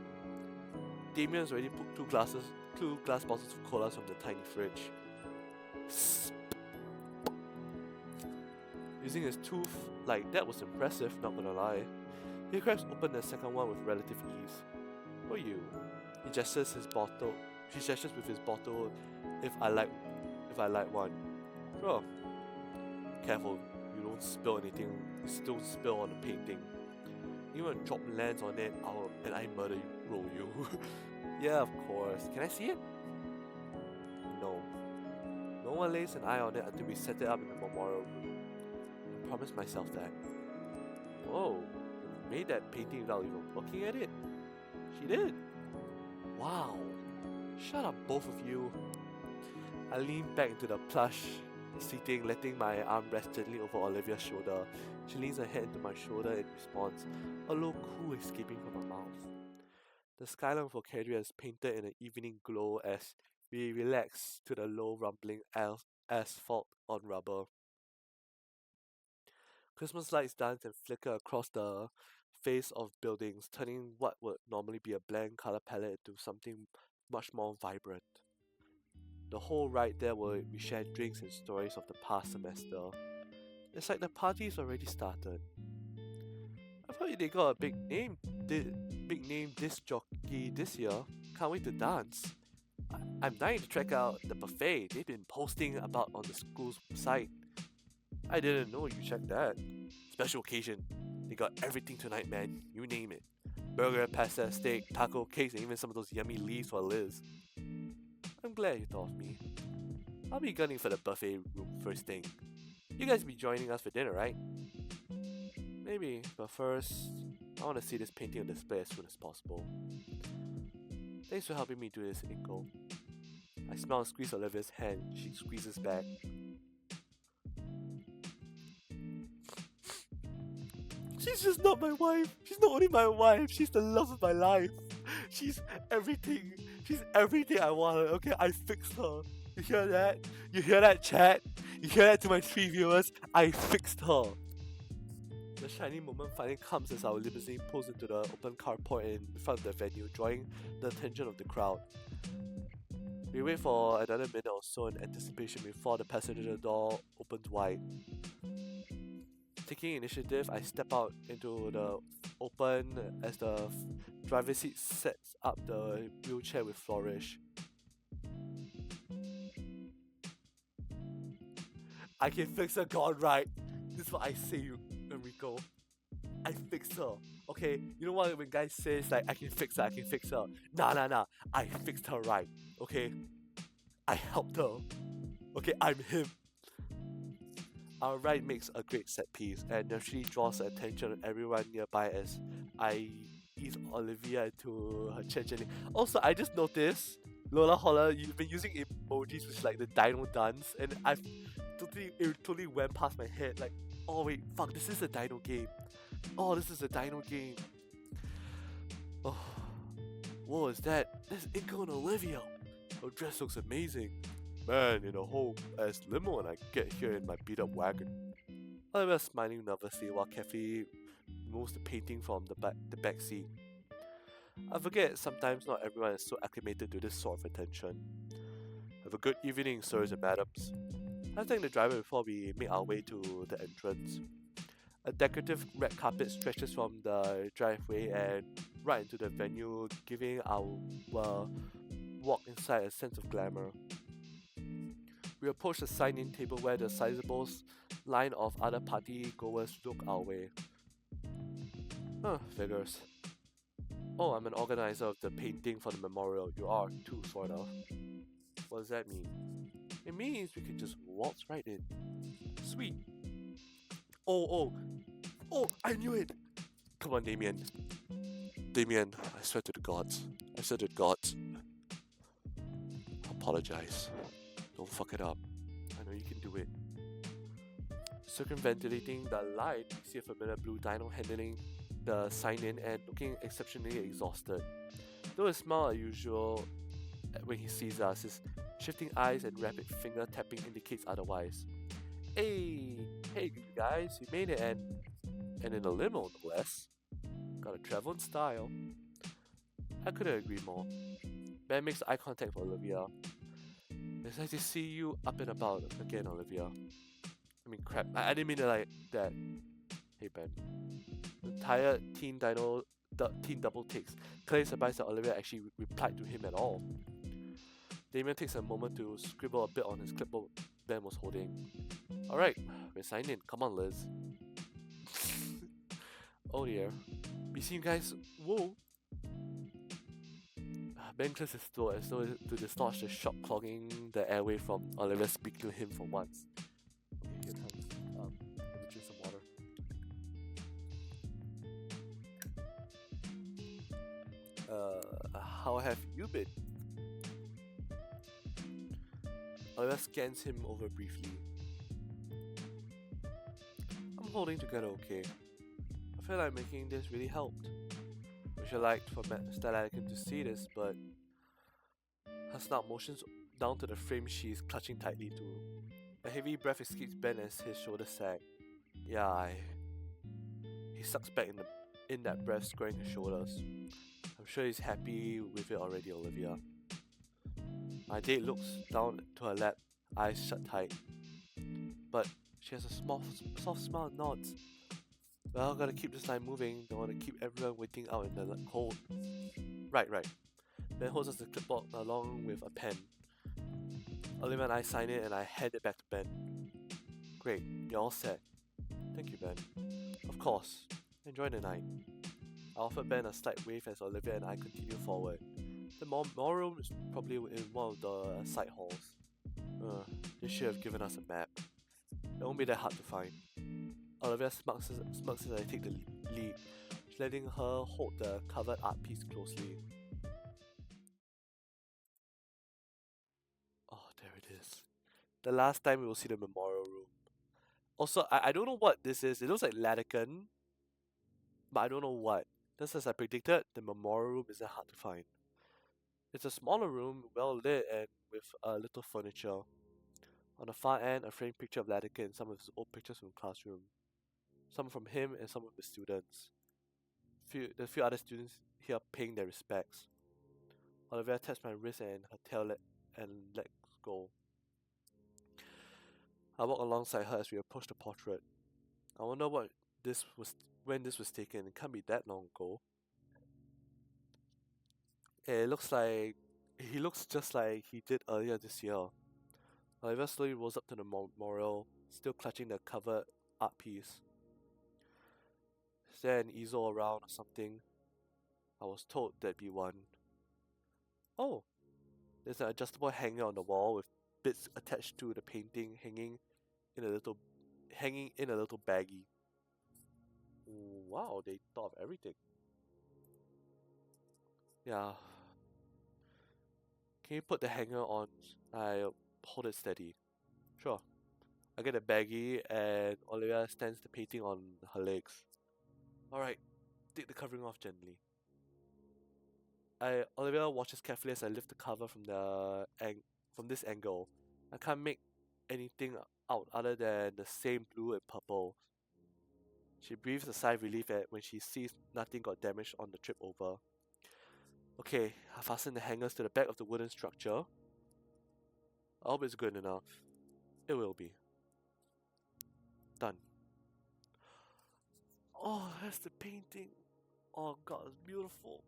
Damien's already put two glass bottles of cola from the tiny fridge. Using his tooth like that was impressive, not gonna lie. He cracks open the second one with relative ease. Who are you? He gestures with his bottle if I like one. Sure. Careful, you don't spill anything. You still spill on the painting. Even a drop lands on it, and I roll you. Yeah, of course. Can I see it? No. No one lays an eye on it until we set it up in the memorial room. I promised myself that. Whoa, you made that painting without even looking at it? She did. Wow. Shut up, both of you. I lean back into the plush seating, letting my arm rest gently over Olivia's shoulder. She leans her head into my shoulder in response, a low coo escaping from her mouth. The skyline of Volcaldrea is painted in an evening glow as we relax to the low rumbling asphalt on rubber. Christmas lights dance and flicker across the face of buildings, turning what would normally be a bland color palette into something much more vibrant. The whole ride there we shared drinks and stories of the past semester. It's like the party's already started. I've heard they got a big name disc jockey this year. Can't wait to dance. I'm dying to check out the buffet they've been posting about on the school's site. I didn't know you checked that. Special occasion. They got everything tonight, man. You name it. Burger, pasta, steak, taco, cakes, and even some of those yummy leaves for Liz. I'm glad you thought of me. I'll be gunning for the buffet room first thing. You guys be joining us for dinner, right? Maybe, but first, I want to see this painting on display as soon as possible. Thanks for helping me do this, Inko. I smile and squeeze Olivia's hand. She squeezes back. She's just not my wife. She's not only my wife, she's the love of my life. She's everything. She's everything I wanted. Okay, I fixed her. You hear that? You hear that, chat? You hear that to my 3 viewers? I fixed her. The shining moment finally comes as our limousine pulls into the open carport in front of the venue, drawing the attention of the crowd. We wait for another minute or so in anticipation before the passenger door opens wide. Taking initiative, I step out into the open as the driver's seat sets up the wheelchair with flourish. I can fix her, God, right? This is what I say, Enrico. I fixed her. Okay, you know what when guys says like I can fix her. Nah. I fixed her right. Okay, I helped her. Okay, I'm him. Our ride makes a great set piece and naturally draws the attention of everyone nearby as I ease Olivia into her chair gently. Also, I just noticed, Lola Holla, you've been using emojis with like the dino dance, and it totally went past my head. Like, oh wait, fuck, this is a dino game. Oh, this is a dino game. Oh, what was that? That's Inko and Olivia. Her dress looks amazing. Man, in a whole ass limo and I get here in my beat up wagon. Olivia smiling nervously while Kathy removes the painting from the back seat. I forget sometimes not everyone is so acclimated to this sort of attention. Have a good evening, sirs and madams. I thank the driver before we make our way to the entrance. A decorative red carpet stretches from the driveway and right into the venue, giving our walk inside a sense of glamour. We approach the sign-in table where the sizable line of other party goers look our way. Figures. Oh, I'm an organizer of the painting for the memorial. You are too, sort of. What does that mean? It means we can just waltz right in. Sweet. Oh, I knew it! Come on, Damien. Damien, I swear to the gods. Apologize. Don't fuck it up. I know you can do it. Circumventilating the light, we see a familiar blue dino handling the sign-in and looking exceptionally exhausted. Though his smile as usual when he sees us, his shifting eyes and rapid finger tapping indicates otherwise. Hey you guys, you made it and in a limo, no less. Gotta travel in style. I couldn't agree more. Ben makes eye contact with Olivia. It's nice to see you up and about again, Olivia. I mean, crap. I didn't mean it like that. Hey, Ben. The tired teen double takes. Clearly surprised that Olivia actually replied to him at all. Damien takes a moment to scribble a bit on his clipboard Ben was holding. Alright, we're signed in. Come on, Liz. Oh dear. We see you guys. Whoa. Ben clears his throat as though to dislodge the shock clogging the airway from Olivia speaking to him for once. Okay, here comes. Let me drink some water. How have you been? Olivia scans him over briefly. I'm holding together okay. I feel like making this really helped. Wish I liked for Stella to see this, but her snout motions down to the frame she is clutching tightly to. A heavy breath escapes Ben as his shoulders sag. Yeah, he sucks back in the in that breath, squaring his shoulders. I'm sure he's happy with it already, Olivia. My date looks down to her lap, eyes shut tight. But she has a soft smile and nods. Well, gotta keep this line moving. Don't want to keep everyone waiting out in the cold. Right. Ben holds us the clipboard along with a pen. Olivia and I sign it and I hand it back to Ben. Great, you're all set. Thank you, Ben. Of course. Enjoy the night. I offer Ben a slight wave as Olivia and I continue forward. The more room is probably in one of the side halls. They should have given us a map. It won't be that hard to find. Olivia smirks as I take the lead, letting her hold the covered art piece closely. Oh, there it is. The last time we will see the memorial room. Also, I don't know what this is. It looks like Latican, but I don't know what. Just as I predicted, the memorial room isn't hard to find. It's a smaller room, well lit and with little furniture. On the far end, a framed picture of Latican and some of his old pictures from the classroom. Some from him and some of the students. There's a few other students here paying their respects. Olivia taps my wrist and her tail and lets go. I walk alongside her as we approach the portrait. I wonder when this was taken. It can't be that long ago. It looks like he looks just like he did earlier this year. Olivia slowly rolls up to the memorial, still clutching the covered art piece. Is there an easel around or something? I was told there'd be one. Oh, there's an adjustable hanger on the wall with bits attached to the painting hanging in a little baggie. Wow, they thought of everything. Yeah. Can you put the hanger on? I hold it steady. Sure. I get a baggie and Olivia stands the painting on her legs. Alright, take the covering off gently. Olivia watches carefully as I lift the cover from this angle. I can't make anything out other than the same blue and purple. She breathes a sigh of relief when she sees nothing got damaged on the trip over. Okay, I fasten the hangers to the back of the wooden structure. I hope it's good enough. It will be. Done. Oh, that's the painting. Oh god, it's beautiful.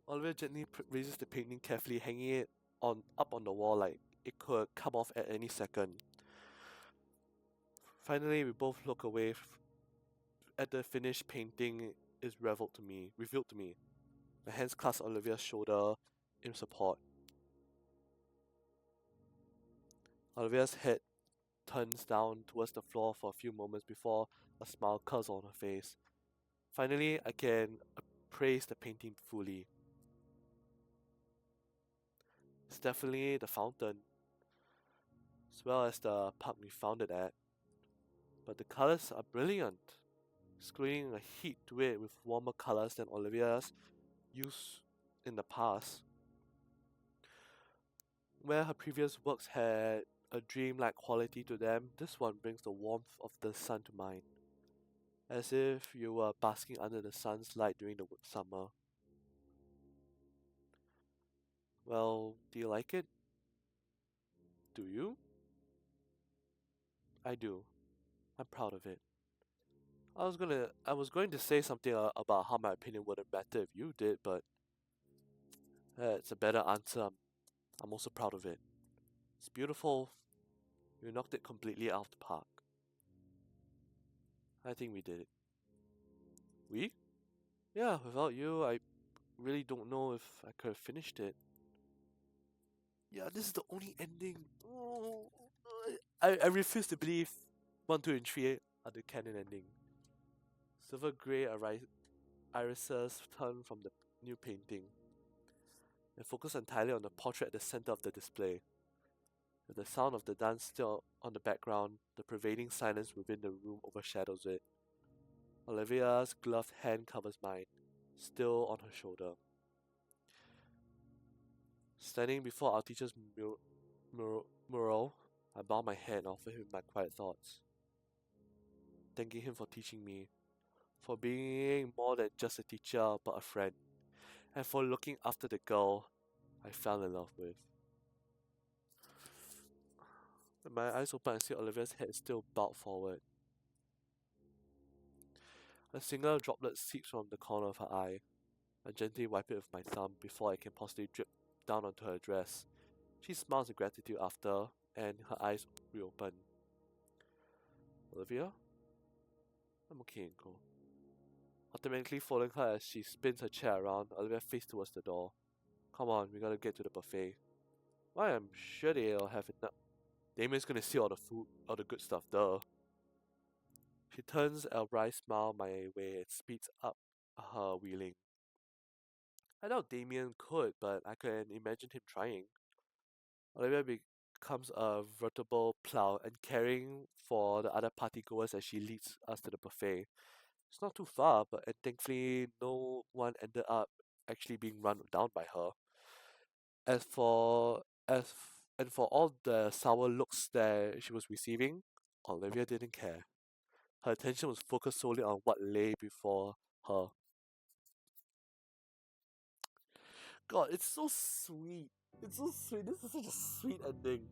Olivia gently raises the painting carefully, hanging it up on the wall like it could come off at any second. Finally, we both look away at the finished painting is revealed to me. My hands clasp Olivia's shoulder in support. Olivia's head turns down towards the floor for a few moments before a smile curls on her face. Finally, I can appraise the painting fully. It's definitely the fountain, as well as the park we found it at. But the colors are brilliant, screwing a heat to it with warmer colors than Olivia's used in the past. Where her previous works had a dreamlike quality to them, this one brings the warmth of the sun to mind, as if you were basking under the sun's light during the summer. Well, do you like it? Do you? I do. I'm proud of it. I was going to say something about how my opinion wouldn't matter if you did, but it's a better answer. I'm also proud of it. It's beautiful. We knocked it completely out of the park. I think we did it. We? Yeah, without you, I really don't know if I could have finished it. Yeah, this is the only ending. Oh, I refuse to believe 1, 2, and 3 are the canon ending. Silver grey irises turn from the new painting and focus entirely on the portrait at the center of the display. With the sound of the dance still on the background, the pervading silence within the room overshadows it. Olivia's gloved hand covers mine, still on her shoulder. Standing before our teacher's mural, I bow my head and offer him my quiet thoughts, thanking him for teaching me, for being more than just a teacher but a friend, and for looking after the girl I fell in love with. My eyes open, I see Olivia's head is still bowed forward. A single droplet seeps from the corner of her eye. I gently wipe it with my thumb before it can possibly drip down onto her dress. She smiles in gratitude after, and her eyes reopen. Olivia? I'm okay, Uncle. Automatically following her as she spins her chair around, Olivia faces towards the door. Come on, we gotta get to the buffet. Why, I'm sure they'll have enough. Damien's gonna see all the food, all the good stuff, duh. She turns a wry smile my way and speeds up her wheeling. I doubt Damien could, but I can imagine him trying. Olivia becomes a veritable plow and caring for the other partygoers as she leads us to the buffet. It's not too far, but and thankfully no one ended up actually being run down by her. As for and for all the sour looks that she was receiving, Olivia didn't care. Her attention was focused solely on what lay before her. God, it's so sweet. It's so sweet. This is such a sweet ending.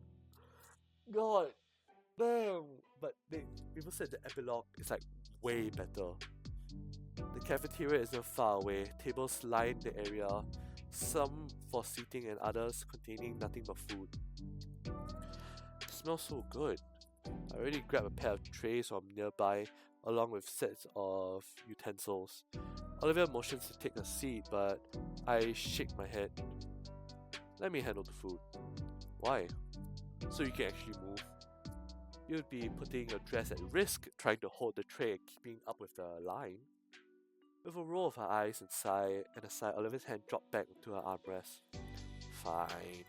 God, damn. But people said the epilogue is like way better. The cafeteria isn't far away. Tables line the area, some for seating and others containing nothing but food. It smells so good. I already grabbed a pair of trays from nearby, along with sets of utensils. Olivia motions to take a seat, but I shake my head. Let me handle the food. Why? So you can actually move. You'd be putting your dress at risk trying to hold the tray and keeping up with the line. With a roll of her eyes and a sigh, Olivia's hand dropped back to her armrest. Fine.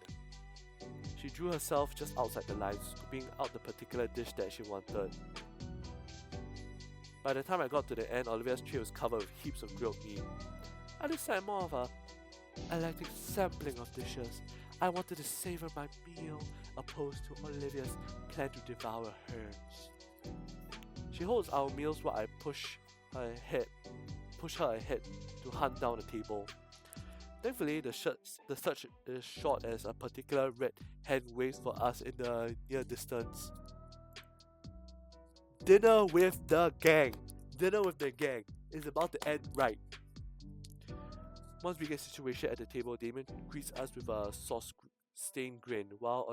She drew herself just outside the line, scooping out the particular dish that she wanted. By the time I got to the end, Olivia's tray was covered with heaps of grilled meat. I decided more of a eclectic sampling of dishes. I wanted to savor my meal, opposed to Olivia's plan to devour hers. She holds our meals while I push her ahead to hunt down the table. Thankfully, the search is short as a particular red hand waves for us in the near distance. Dinner with the gang. Dinner with the gang is about to end right. Once we get situated at the table, Damien greets us with a sauce-stained grin, while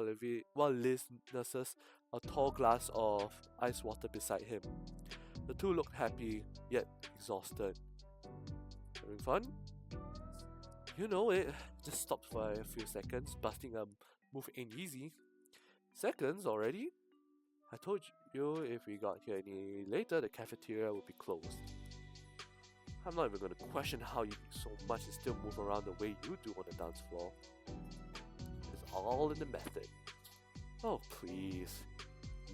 Liz nurses a tall glass of ice water beside him. The two looked happy, yet exhausted. Having fun? You know it. Just stopped for a few seconds, busting a move ain't easy. Seconds already? I told you if we got here any later, the cafeteria would be closed. I'm not even going to question how you do so much and still move around the way you do on the dance floor. It's all in the method. Oh, please.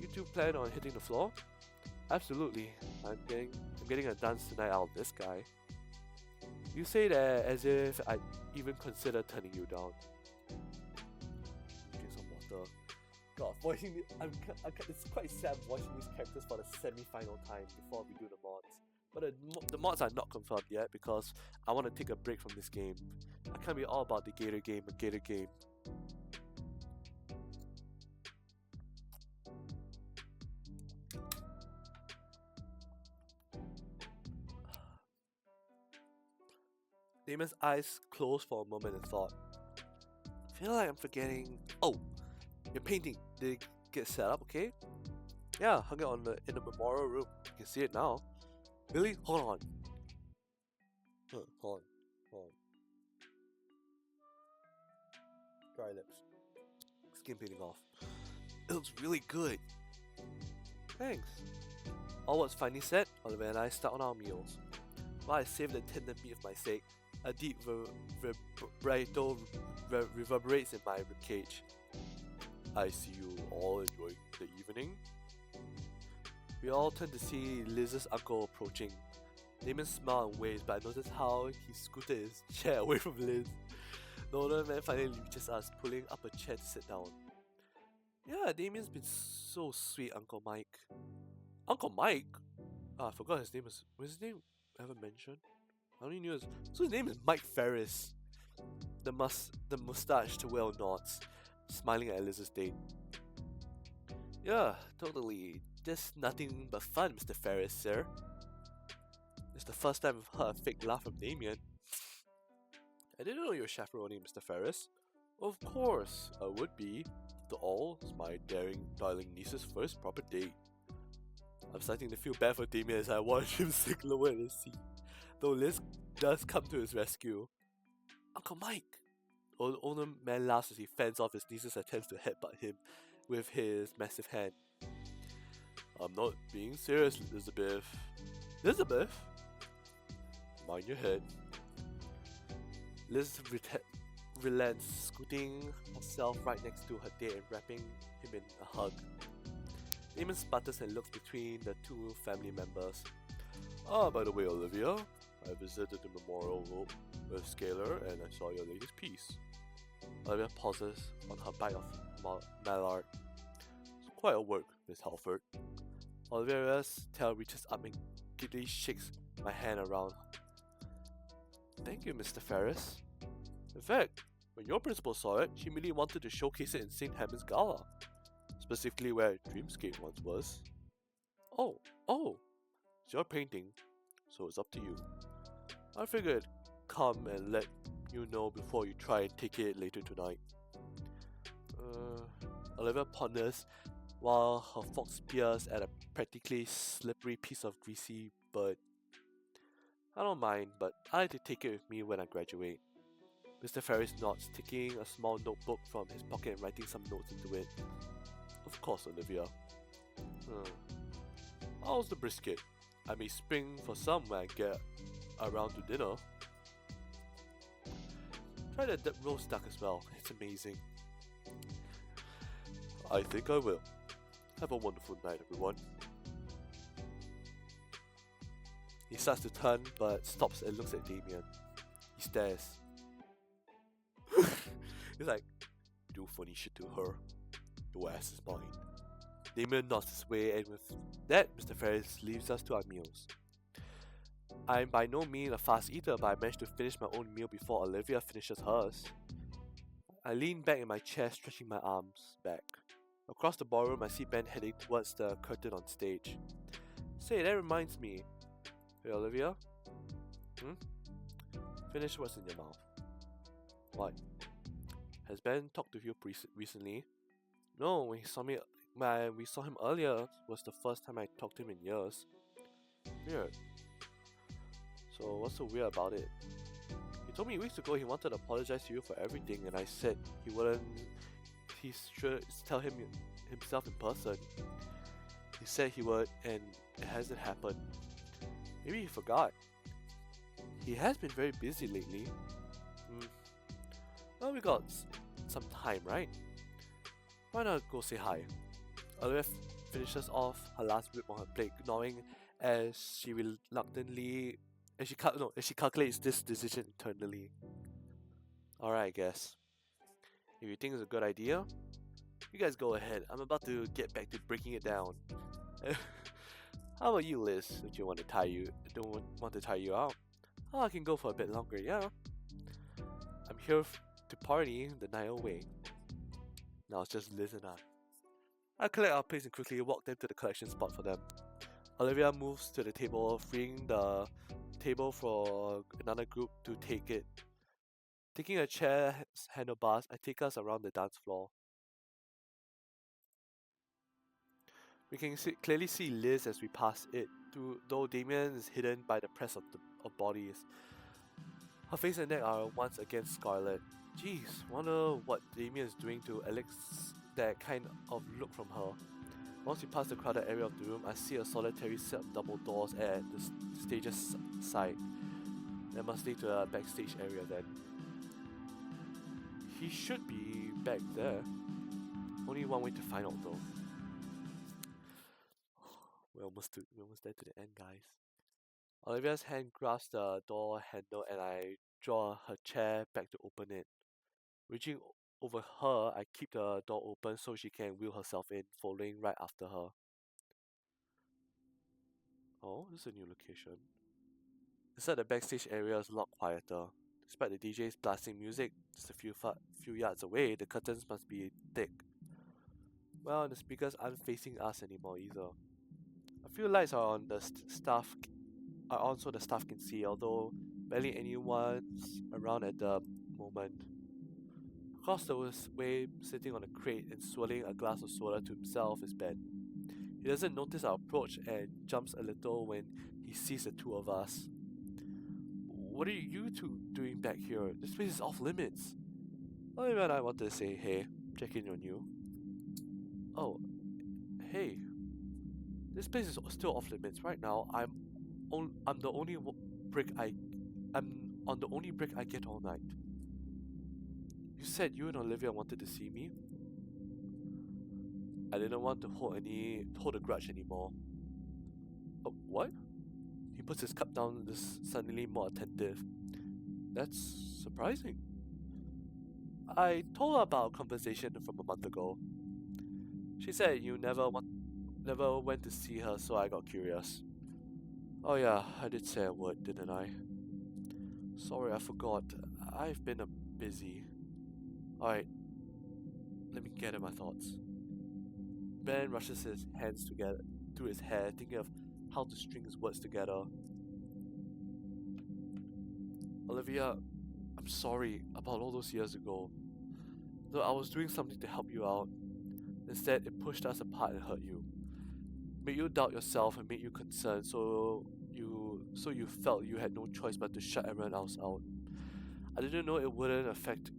You two plan on hitting the floor? Absolutely. I'm getting a dance tonight out of this guy. You say that as if I'd even consider turning you down. Drink some water. God, it's quite sad watching these characters for the semi-final time before we do the mods. But the mods are not confirmed yet because I want to take a break from this game. I can't be all about the Gator game, a Gator game. Damon's eyes closed for a moment and thought. I feel like I'm forgetting. Oh, your painting. Did it get set up okay? Yeah, hung it in the memorial room. You can see it now. Really? Hold on. Hold on. Dry lips. Skin peeling off. It looks really good. Thanks. All was finally said, Oliver and I start on our meals. While I save the tender meat of my steak, a deep vibrato reverberates in my ribcage. I see you all enjoying the evening. We all turn to see Liz's uncle approaching. Damon smiled and waved, but I noticed how he scooted his chair away from Liz. The older man finally reaches us, pulling up a chair to sit down. Yeah, Damien's been so sweet, Uncle Mike. Uncle Mike? I forgot his name. Was his name ever mentioned? I only knew so his name is Mike Ferris. The mustache to well knots, smiling at Liz's date. Yeah, totally. Just nothing but fun, Mr. Ferris, sir. It's the first time I've heard a fake laugh from Damien. I didn't know you were chaperoning, Mr. Ferris. Of course, I would be. After all, it's my darling niece's first proper date. I'm starting to feel bad for Damien as I watch him sink lower in the seat, though Liz does come to his rescue. Uncle Mike! Older man laughs as he fends off his niece's attempts to headbutt him with his massive hand. I'm not being serious, Elizabeth. Elizabeth? Mind your head. Liz relents, scooting herself right next to her date and wrapping him in a hug. Damon sputters and looks between the two family members. Ah, by the way, Olivia, I visited the memorial with Scalar and I saw your latest piece. Olivia pauses on her bite of mallard. It's quite a work, Miss Halford. Olivia's tail reaches up and giddily shakes my hand around. Thank you, Mr. Ferris. In fact, when your principal saw it, she merely wanted to showcase it in St. Hammond's Gala, specifically where Dreamscape once was. Oh, it's your painting, so it's up to you. I figured come and let you know before you try and take it later tonight. Olivia ponders while her fork spears at a practically slippery piece of greasy bird. I don't mind, but I like to take it with me when I graduate. Mr. Ferris nods, taking a small notebook from his pocket and writing some notes into it. Of course, Olivia. How's the brisket? I may spring for some when I get around to dinner. Try the roast duck as well, it's amazing. I think I will. Have a wonderful night, everyone. He starts to turn, but stops and looks at Damien. He stares. He's like, do funny shit to her. Your ass is mine. Damien nods his way, and with that, Mr. Ferris leaves us to our meals. I'm by no means a fast eater, but I managed to finish my own meal before Olivia finishes hers. I lean back in my chair, stretching my arms back. Across the ballroom, I see Ben heading towards the curtain on stage. Say, that reminds me. Hey, Olivia? Finish what's in your mouth. What? Has Ben talked to you recently? No, when we saw him earlier was the first time I talked to him in years. Weird. So what's so weird about it? He told me weeks ago he wanted to apologize to you for everything, and I said he wouldn't. He should tell him himself in person. He said he would, and it hasn't happened. Maybe he forgot. He has been very busy lately. Well, we got some time, right? Why not go say hi? Olivia finishes off her last rib on her plate, gnawing as she reluctantly as she calculates this decision internally. Alright, I guess. If you think it's a good idea, you guys go ahead. I'm about to get back to breaking it down. How about you, Liz? Don't want to tie you out? Oh, I can go for a bit longer, yeah. I'm here to party the night away. Now it's just Liz and I collect our plates and quickly walk them to the collection spot for them. Olivia moves to the table, freeing the table for another group to take it. Taking a chair's handlebars, I take us around the dance floor. We can clearly see Liz as we pass it, though Damien is hidden by the press of bodies. Her face and neck are once again scarlet. Jeez, wonder what Damien is doing to elicit that kind of look from her. Once we pass the crowded area of the room, I see a solitary set of double doors at the stage's side. That must lead to a backstage area then. He should be back there. Only one way to find out though. We're almost there to the end, guys. Olivia's hand grasps the door handle and I draw her chair back to open it. Reaching over her, I keep the door open so she can wheel herself in, following right after her. Oh, this is a new location. Inside the backstage area is a lot quieter. Despite the DJs blasting music just a few yards away, the curtains must be thick. Well, the speakers aren't facing us anymore either. A few lights are on the staff are on so the staff can see, although barely anyone's around at the moment. Across the way, sitting on a crate and swirling a glass of soda to himself is Ben. He doesn't notice our approach and jumps a little when he sees the two of us. What are you two doing back here? This place is off limits. Only when I wanted to say, hey, check in on you. Oh, hey. This place is still off limits. Right now, I'm the only I'm on the only break I get all night. You said you and Olivia wanted to see me. I didn't want to hold a grudge anymore. Oh, what? He puts his cup down and is suddenly more attentive. That's surprising. I told her about a conversation from a month ago. She said you never went to see her, so I got curious. Oh yeah, I did say I would, didn't I? Sorry, I forgot. I've been busy. Alright, let me gather my thoughts. Ben rushes his hands together through his hair, thinking of how to string his words together. Olivia, I'm sorry about all those years ago. Though I was doing something to help you out. Instead, it pushed us apart and hurt you. Made you doubt yourself and made you concerned, so you felt you had no choice but to shut everyone else out. I didn't know it would affect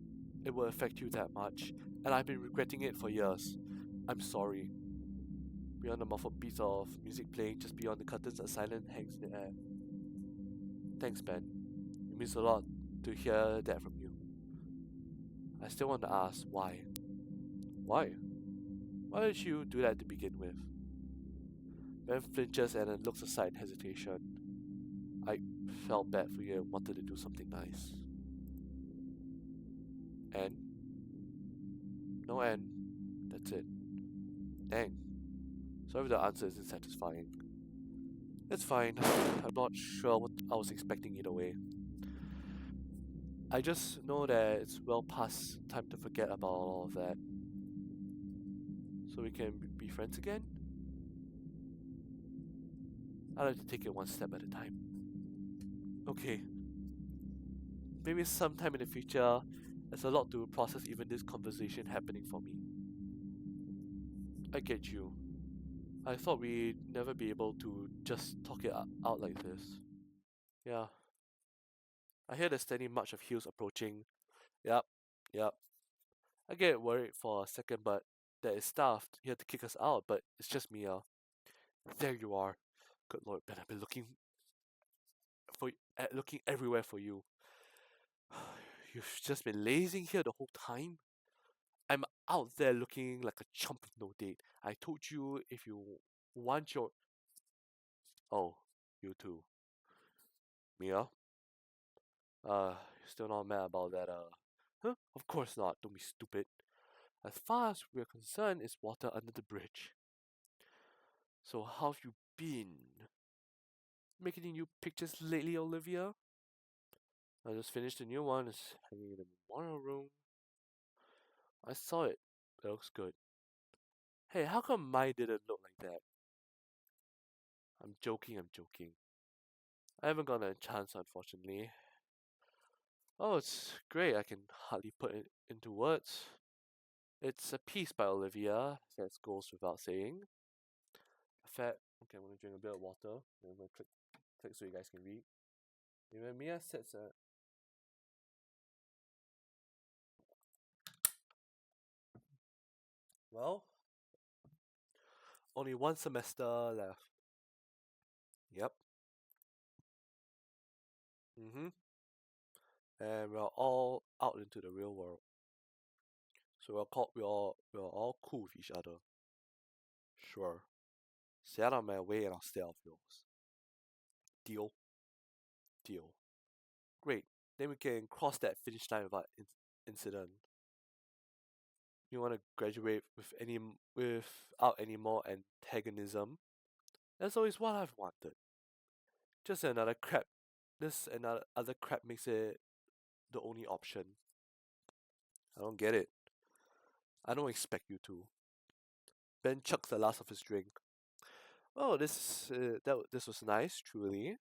you that much, and I've been regretting it for years. I'm sorry. Beyond the muffled beats of music playing, just beyond the curtains, a silence hangs in the air. Thanks, Ben. It means a lot to hear that from you. I still want to ask, why? Why? Why did you do that to begin with? Ben flinches and then looks aside in hesitation. I felt bad for you and wanted to do something nice. And? No and. That's it. Dang. Sorry if the answer isn't satisfying. It's fine. I'm not sure what I was expecting either way. I just know that it's well past time to forget about all of that. So we can be friends again? I like to take it one step at a time. Okay. Maybe sometime in the future, there's a lot to process even this conversation happening for me. I get you. I thought we'd never be able to just talk it out like this. Yeah. I hear there's standing march of heels approaching. Yep. I get worried for a second, but there is staff here to kick us out, but it's just me. There you are. Good Lord, Ben, I've been looking everywhere for you. You've just been lazing here the whole time? I'm out there looking like a chump with no date. I told you if you want your... Oh, you too. Mia? You're still not mad about that, Huh? Of course not, don't be stupid. As far as we're concerned, it's water under the bridge. So how have you been? Making any new pictures lately, Olivia? I just finished a new one. It's hanging in the memorial room. I saw it. It looks good. Hey, how come mine didn't look like that? I'm joking. I haven't gotten a chance, unfortunately. Oh, it's great. I can hardly put it into words. It's a piece by Olivia, that goes without saying. Okay, I'm gonna drink a bit of water. I'm gonna click so you guys can read. When Mia sets a... Well, only one semester left. Yep. And we're all out into the real world. So we're all cool with each other. Sure. Stay out of my way and I'll stay out of yours. Deal? Deal. Great. Then we can cross that finish line without incident. You want to graduate without any more antagonism? That's always what I've wanted. Just another crap this and other crap makes it the only option. I don't get it. I don't expect you to. Ben chucks the last of his drink. Oh, this was nice, truly.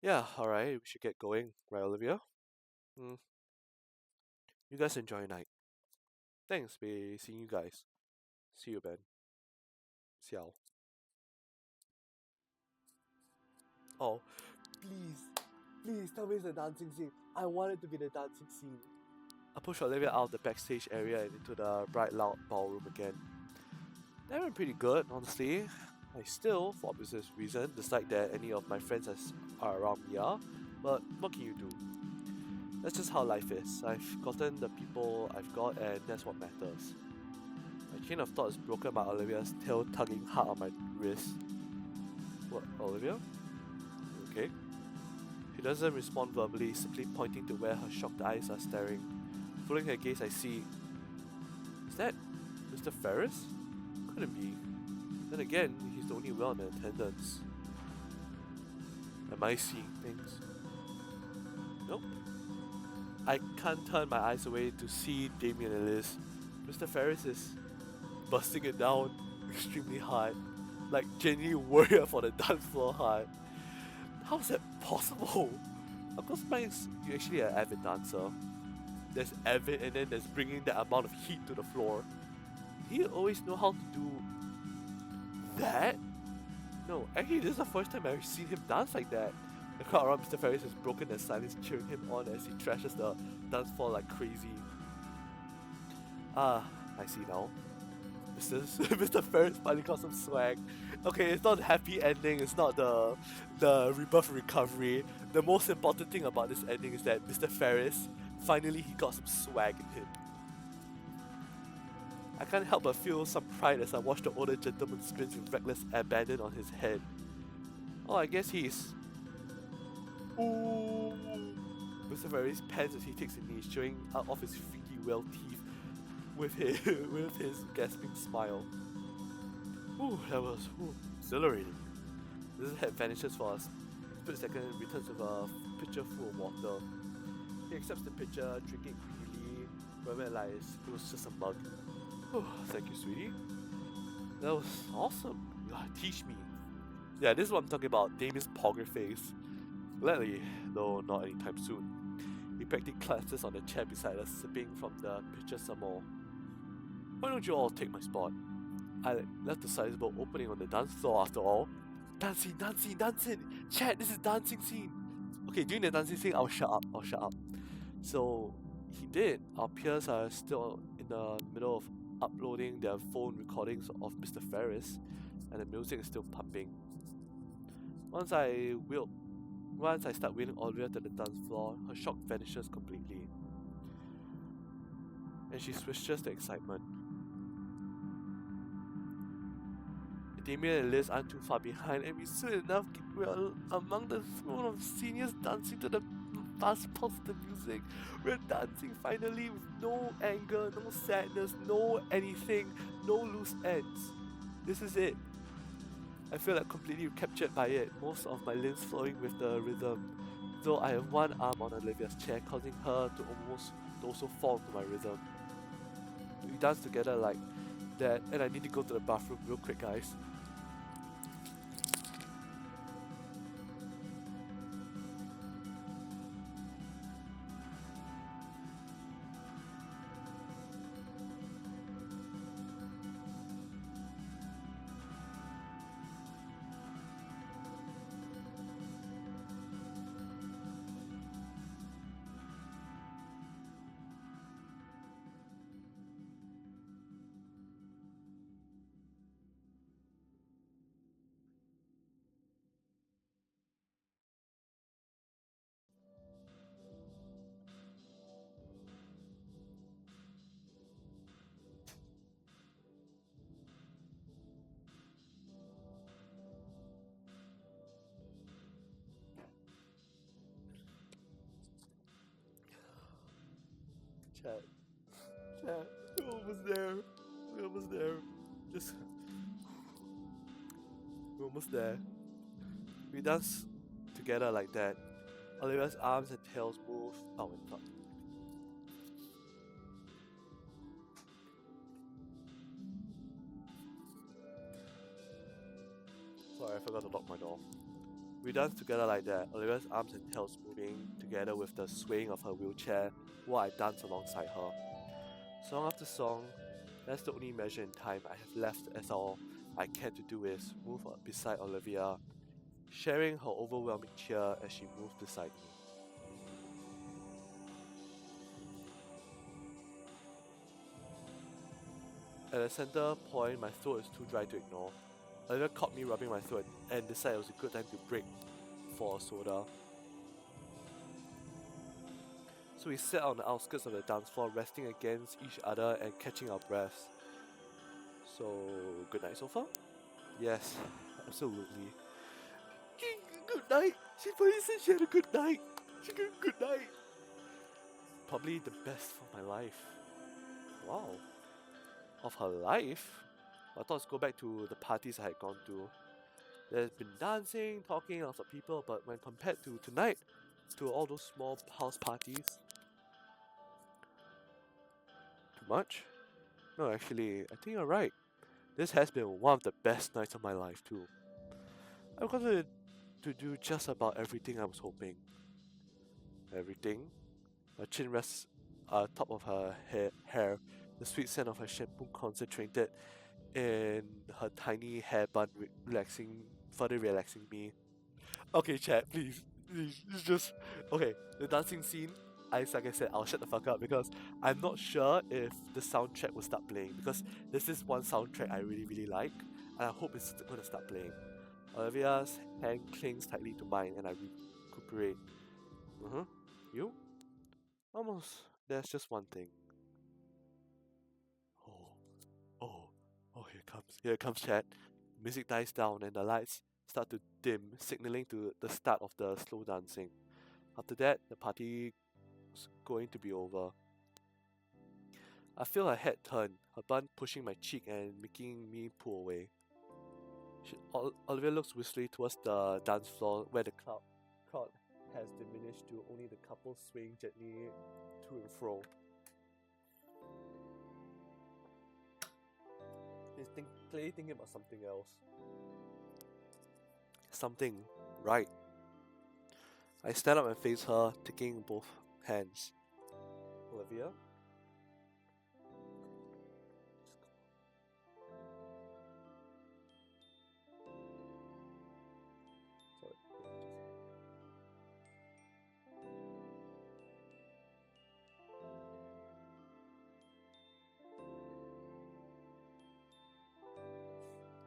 Yeah, alright, we should get going, right, Olivia? Hmm. You guys enjoy your night. Thanks, be seeing you guys. See you, Ben. Xiao. Oh, please tell me it's the dancing scene. I want it to be the dancing scene. I push Olivia out of the backstage area and into the bright, loud ballroom again. That went pretty good, honestly. I still, for obvious reason, dislike that any of my friends are around me are, but what can you do? That's just how life is. I've gotten the people I've got, and that's what matters. My chain of thought is broken by Olivia's tail tugging hard on my wrist. What, Olivia? You okay? She doesn't respond verbally, simply pointing to where her shocked eyes are staring. Following her gaze, I see. Is that Mr. Ferris? Couldn't be. Then again, he's the only one in attendance. Am I seeing things? Nope. I can't turn my eyes away to see Damien and Liz. Mr. Ferris is busting it down extremely hard. Like genuinely warrior for the dance floor hard. How is that possible? Of course, you're actually an avid dancer. There's avid and then there's bringing that amount of heat to the floor. He always know how to do that? No, actually this is the first time I've seen him dance like that. The crowd around Mr. Ferris has broken their silence, cheering him on as he trashes the dance floor like crazy. Ah, I see now. Mr. Ferris finally got some swag. Okay, it's not the happy ending, it's not the rebirth recovery. The most important thing about this ending is that Mr. Ferris, finally he got some swag in him. I can't help but feel some pride as I watch the older gentleman spins with reckless abandon on his head. Oh, I guess he's... Ooh! Mr. Ferris pants as he takes a knee, showing off his freaky well teeth with his gasping smile. Ooh, that was exhilarating. This head vanishes for a split second and returns with a pitcher full of water. He accepts the pitcher, drinking greedily, wherever it lies. It was just a mug. Thank you, sweetie. That was awesome. Teach me. Yeah, this is what I'm talking about. Damien's poker face. Gladly, though not anytime soon. He practically collapses on the chair beside us, sipping from the pitcher some more. Why don't you all take my spot? I left the sizable opening on the dance floor after all. Dancing! Chat, this is dancing scene! Okay, during the dancing scene, I'll shut up. So, he did. Our peers are still in the middle of uploading their phone recordings of Mr. Ferris, and the music is still pumping. Once I start wheeling Olivia to the dance floor, her shock vanishes completely. And she switches to excitement. Damien and Liz aren't too far behind, and soon enough we're among the throng of seniors dancing to the fast pulse of the music. We're dancing finally with no anger, no sadness, no anything, no loose ends. This is it. I feel like completely captured by it, most of my limbs flowing with the rhythm, though I have one arm on Olivia's chair, causing her to also fall to my rhythm. We dance together like that, and I need to go to the bathroom real quick, guys. Chat, we're almost there. We're almost there. We're almost there. We dance together like that, Olivia's arms and tails move. Oh, wait, fuck. Sorry, I forgot to lock my door. We dance together like that, Olivia's arms and tails moving together with the swaying of her wheelchair while I dance alongside her. Song after song, that's the only measure in time I have left, as all I care to do is move beside Olivia, sharing her overwhelming cheer as she moves beside me. At the center point, my throat is too dry to ignore. Olivia caught me rubbing my throat and decided it was a good time to break for a soda. So we sat on the outskirts of the dance floor, resting against each other and catching our breaths. So, good night so far? Yes, absolutely. Good night! She probably said she had a good night! She got a good night! Probably the best for my life. Wow. Of her life? I thought let's go back to the parties I had gone to. There's been dancing, talking, lots of people, but when compared to tonight, to all those small house parties, too much? No, actually, I think you're right. This has been one of the best nights of my life too. I've gotten to do just about everything I was hoping. Everything? Her chin rests top of her hair, the sweet scent of her shampoo concentrated in her tiny hair bun, further relaxing me. Okay, chat, please. It's just okay. The dancing scene. Like I said, I'll shut the fuck up because I'm not sure if the soundtrack will start playing because there's this one soundtrack I really like, and I hope it's gonna start playing. Olivia's hand clings tightly to mine, and I recuperate. You? Almost. There's just one thing. Oh, oh, oh! Here it comes. Here it comes, chat. Music dies down, and the lights start to dim, signaling to the start of the slow dancing. After that, the party was going to be over. I feel her head turn, her bun pushing my cheek and making me pull away. Olivia looks wistfully towards the dance floor where the crowd has diminished to only the couple swaying gently to and fro. He's clearly thinking about something else. Something, right? I stand up and face her, taking both hands. Olivia? Sorry.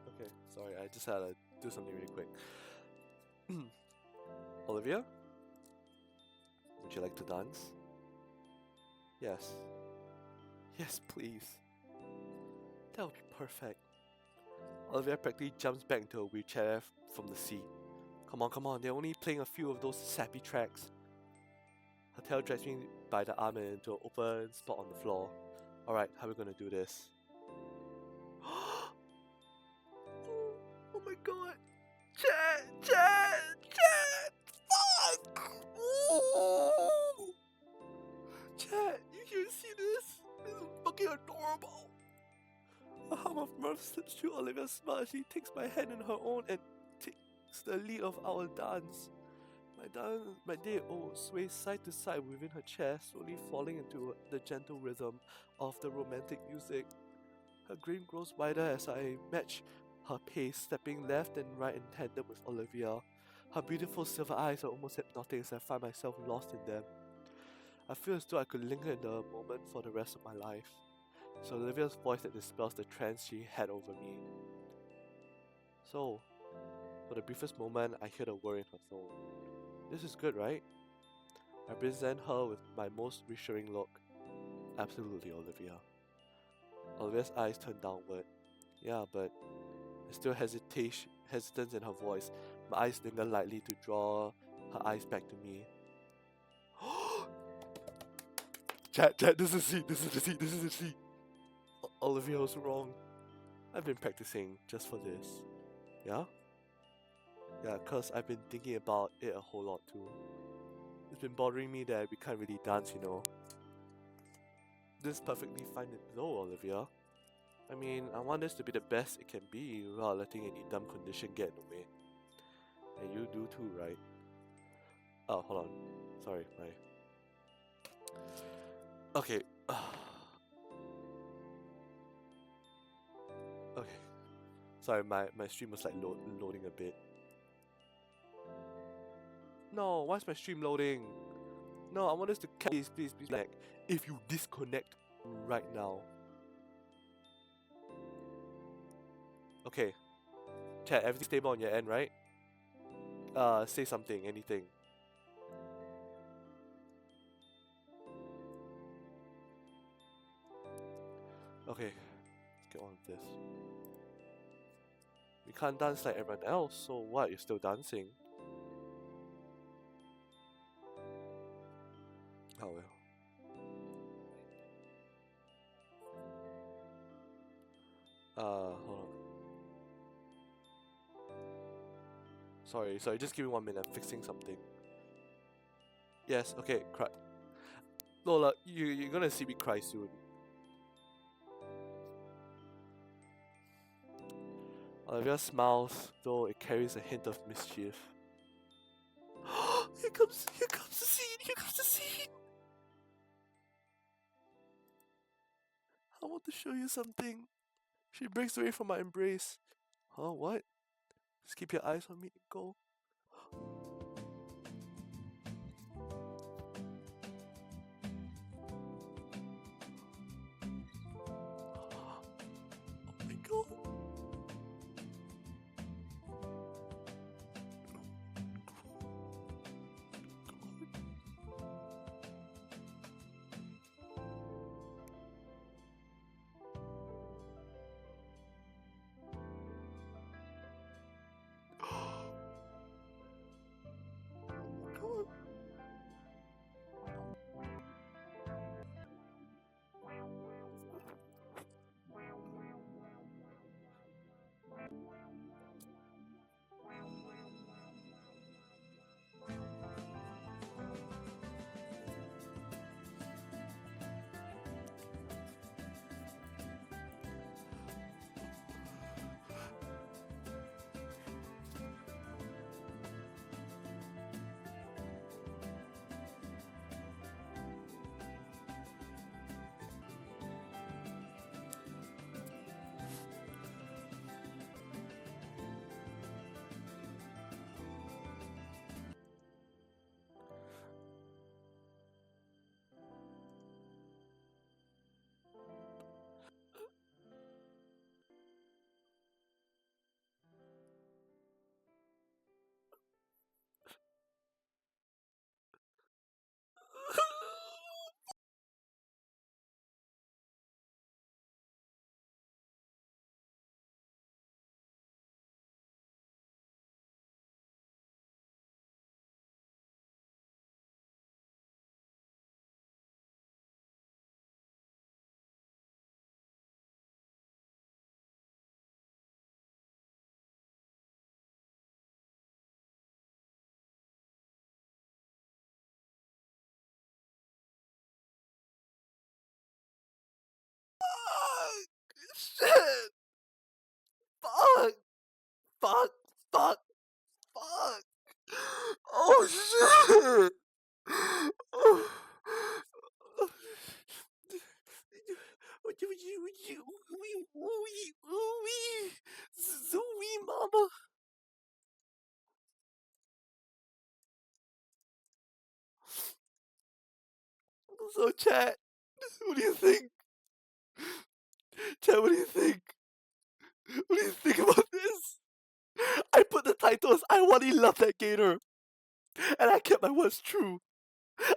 Okay, sorry, I just had to do something really quick. Olivia? Would you like to dance? Yes. Yes, please. That would be perfect. Olivia practically jumps back into her wheelchair from the seat. Come on, they're only playing a few of those sappy tracks. Her tail drags me by the arm and into an open spot on the floor. Alright, how are we gonna do this? Oh my god! Chat! Fuck! Ooh! Chat, you can see this? This is fucking adorable! A hum of mirth slips through Olivia's smile as she takes my hand in her own and takes the lead of our dance. My day old sways side to side within her chair, slowly falling into the gentle rhythm of the romantic music. Her grin grows wider as I match her pace, stepping left and right in tandem with Olivia. Her beautiful silver eyes are almost hypnotic as I find myself lost in them. I feel as though I could linger in the moment for the rest of my life. It's Olivia's voice that dispels the trance she had over me. So, for the briefest moment, I hear the worry in her tone. This is good, right? I present her with my most reassuring look. Absolutely, Olivia. Olivia's eyes turn downward. Yeah, but there's still hesitance in her voice. My eyes linger lightly to draw her eyes back to me. Chat, this is the seat. Olivia was wrong. I've been practicing just for this. Yeah? Yeah, cause I've been thinking about it a whole lot too. It's been bothering me that we can't really dance, you know. This is perfectly fine though, Olivia. I mean, I want this to be the best it can be without letting any dumb condition get in the way. And you do too, right? Oh, hold on. Sorry, my... Okay. Okay. Sorry, my stream was like loading a bit. No, why is my stream loading? No, I want us to please, please, please, like, if you disconnect right now. Okay. Chat, everything stable on your end, right? Say something, anything. Okay, let's get on with this. We can't dance like everyone else, so what? You're still dancing? Oh well. Hold on. Sorry, just give me 1 minute, I'm fixing something. Yes, okay, cry. Lola, you're gonna see me cry soon. Olivia smiles, though it carries a hint of mischief. Here comes the scene, here comes the scene! I want to show you something. She breaks away from my embrace. Huh, what? Just keep your eyes on me, Nicole. Oh my god. God. Shit! Fuck! Fuck! Fuck! Fuck! Oh shit! Oh. Zooey mama. So chat, what do you think? Chat, what do you think? What do you think about this? I put the title as I Wani love that Gator. And I kept my words true.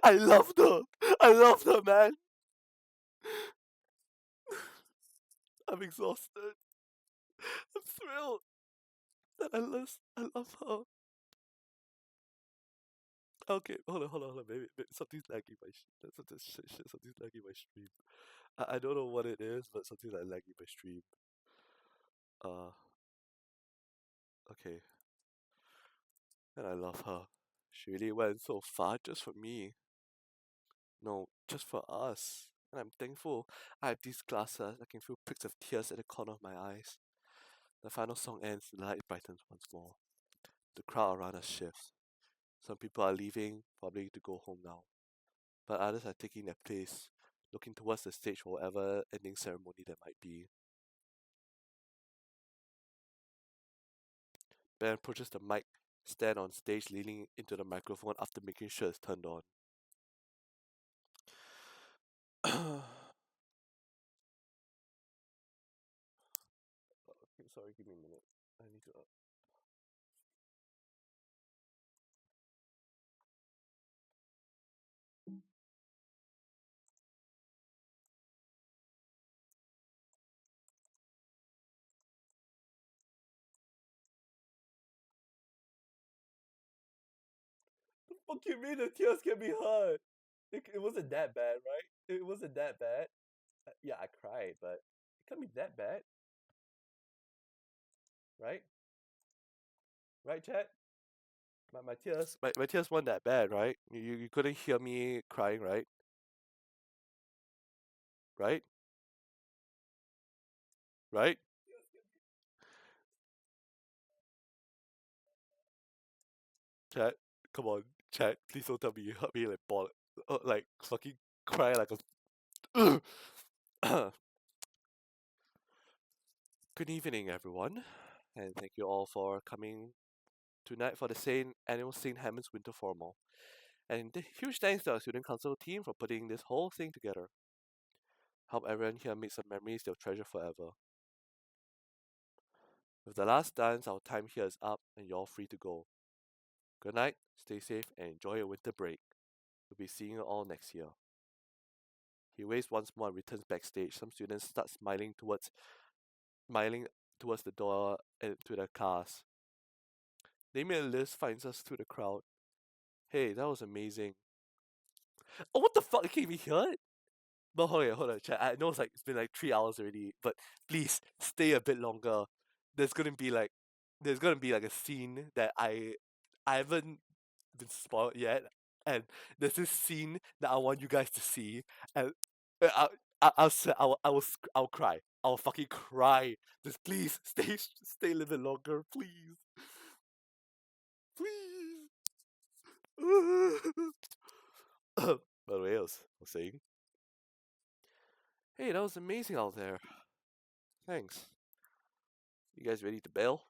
I loved her. I loved her, man. I'm exhausted. I'm thrilled that I love her. Okay, hold on. Maybe something's lagging my something's lagging my stream. I don't know what it is, but something's like lagging my stream. Uh, okay. And I love her. She really went so far just for me. No, just for us. And I'm thankful I have these glasses. I can feel pricks of tears at the corner of my eyes. The final song ends, the light brightens once more. The crowd around us shifts. Some people are leaving, probably to go home now. But others are taking their place, looking towards the stage for whatever ending ceremony there might be. Ben approaches the mic stand on stage, leaning into the microphone after making sure it's turned on. Sorry, give me a minute. I need to. Fuck you mean the tears can be heard? It wasn't that bad, right? It wasn't that bad. Yeah, I cried, but it can't be that bad, right? Right, Chad? My tears weren't that bad, right? You couldn't hear me crying, right? Right? Right? Chad, come on, Chad, please don't tell me you heard me like like fucking cry like a. Good evening, everyone, and thank you all for coming tonight for the annual St. Hammond's Winter Formal. And huge thanks to our student council team for putting this whole thing together. Help everyone here make some memories they'll treasure forever. With the last dance, our time here is up, and you're all free to go. Good night, stay safe, and enjoy your winter break. We'll be seeing you all next year. He waves once more and returns backstage. Some students start smiling towards the door and to their cars. Damien and Liz finds us through the crowd. Hey, that was amazing. Oh, what the fuck? You can't even hear it? But hold on, chat. I know it's been like 3 hours already, but please stay a bit longer. There's gonna be like a scene that I haven't been spoiled yet, and there's this scene that I want you guys to see, and I'll cry. I'll fucking cry. Just please stay a little bit longer, please, please. By the way, I was saying, hey, that was amazing out there. Thanks. You guys ready to bail?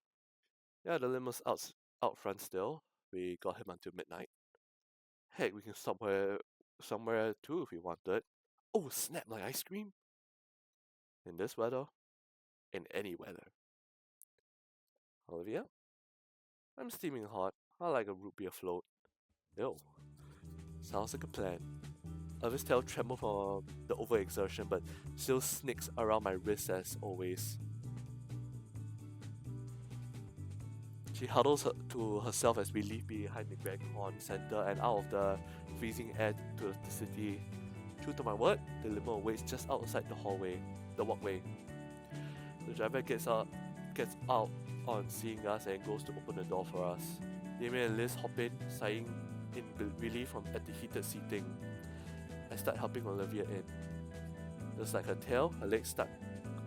Yeah, the limo's out front still. We got him until midnight. Heck, we can stop somewhere too if we wanted. Oh, snap, like ice cream? In this weather? In any weather. Olivia? I'm steaming hot. I like a root beer float. Ew. Sounds like a plan. Olivia's tail trembles from the overexertion, but still sneaks around my wrist as always. She huddles to herself as we leave behind the Grand Con Center and out of the freezing air to the city. True to my word, the limo waits just outside the walkway. The driver gets out on seeing us and goes to open the door for us. Damien and Liz hop in, sighing in relief at the heated seating. I start helping Olivia in. Just like her tail, her legs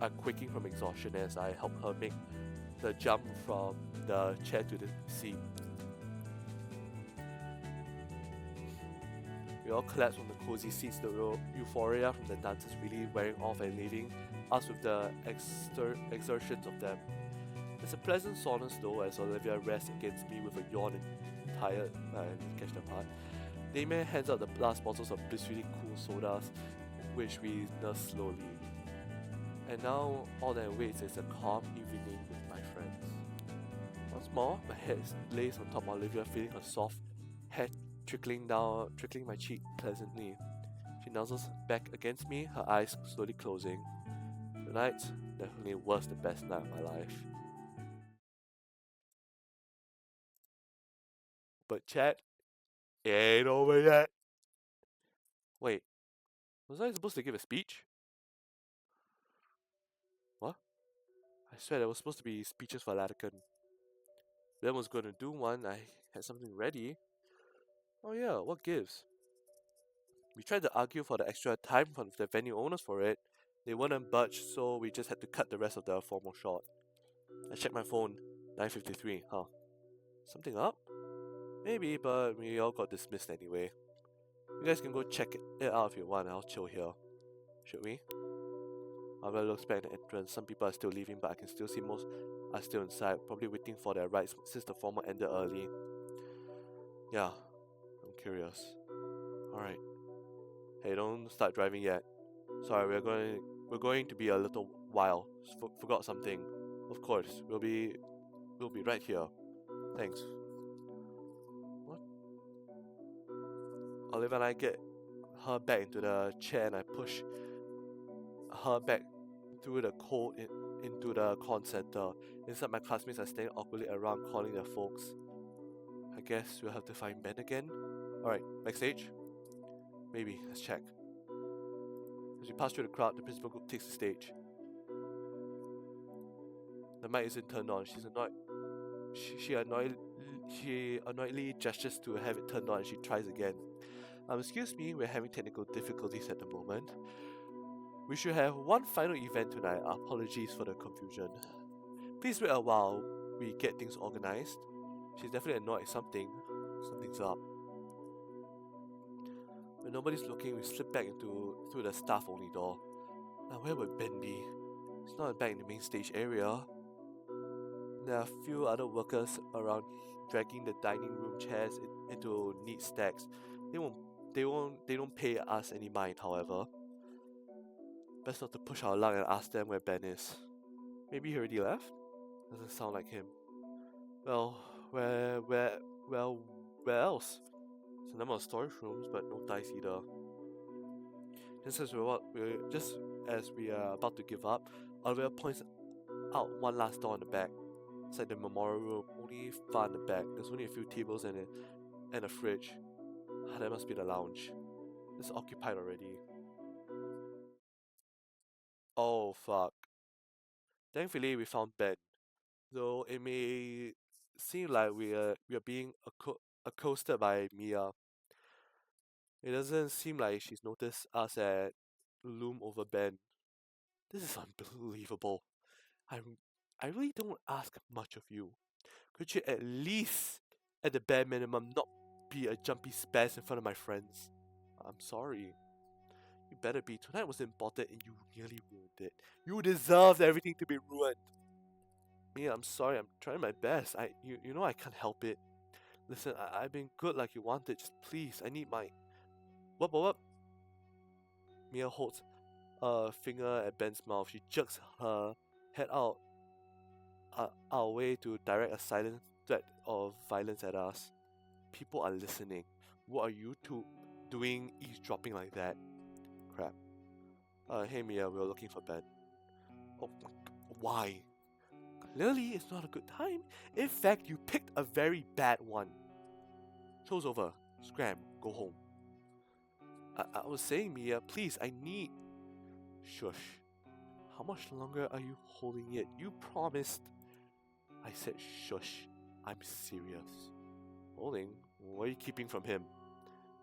are quaking from exhaustion as I help her make the jump from the chair to the seat. We all collapse from the cozy seats, the euphoria from the dancers really wearing off and leaving us with the exertions of them. It's a pleasant soreness though as Olivia rests against me with a yawn and tired. I didn't catch that part. Damien hands out the last bottles of blissfully cool sodas, which we nurse slowly. And now all that waits is a calm evening with my friends. Once more, my head lays on top of Olivia, feeling her soft hair trickling my cheek pleasantly. She nuzzles back against me, her eyes slowly closing. Tonight definitely was the best night of my life. But chat, it ain't over yet. Wait, was I supposed to give a speech? What? I swear there was supposed to be speeches for Latican. Ben was going to do one, I had something ready. Oh yeah, what gives? We tried to argue for the extra time from the venue owners for it. They wouldn't budge, so we just had to cut the rest of the formal shot. I checked my phone. 9:53, huh? Something up? Maybe, but we all got dismissed anyway. You guys can go check it out if you want, I'll chill here. Should we? Albert looks back at the entrance. Some people are still leaving, but I can still see most are still inside, probably waiting for their rides since the formal ended early. Yeah, I'm curious. Alright. Hey, don't start driving yet. Sorry, we're going to be a little while. Forgot something. Of course, we'll be right here. Thanks. What? Oliver and I get her back into the chair and I push her back through the cold into the con center. Inside, my classmates are standing awkwardly around calling their folks. I guess we'll have to find Ben again. Alright, backstage? Maybe, let's check. As we pass through the crowd, the principal group takes the stage. The mic isn't turned on. She's annoyed. She annoyedly gestures to have it turned on and she tries again. Excuse me, we're having technical difficulties at the moment. We should have one final event tonight. Apologies for the confusion. Please wait a while we get things organized. She's definitely annoyed. Something's up. When nobody's looking, we slip back through the staff-only door. Now where would Ben be? He's not back in the main stage area. There are a few other workers around dragging the dining room chairs into neat stacks. They don't pay us any mind, however. Best not to push our luck and ask them where Ben is. Maybe he already left? Doesn't sound like him. Well, where else? There's a number of storage rooms, but no dice either. Just as we are about to give up, Olivia points out one last door in the back. It's like the memorial room, only far in the back. There's only a few tables and a fridge. That must be the lounge. It's occupied already. Oh fuck. Thankfully we found Ben. Though it may seem like we are being accosted by Mia. It doesn't seem like she's noticed us at loom over Ben. This is unbelievable. I really don't ask much of you. Could you at least, at the bare minimum, not be a jumpy spaz in front of my friends? I'm sorry. You better be. Tonight was important and you nearly ruined it. You deserved everything to be ruined. Mia, I'm sorry. I'm trying my best. You know I can't help it. Listen, I've been good like you wanted. Just please, I need my... What? Mia holds a finger at Ben's mouth. She jerks her head out our way to direct a silent threat of violence at us. People are listening. What are you two doing eavesdropping like that? Crap. Hey Mia, we're looking for Ben. Oh, why? Clearly it's not a good time. In fact, you picked a very bad one. Show's over. Scram. Go home. I was saying, Mia, please, I need... Shush. How much longer are you holding it? You promised... I said shush. I'm serious. Holding? What are you keeping from him?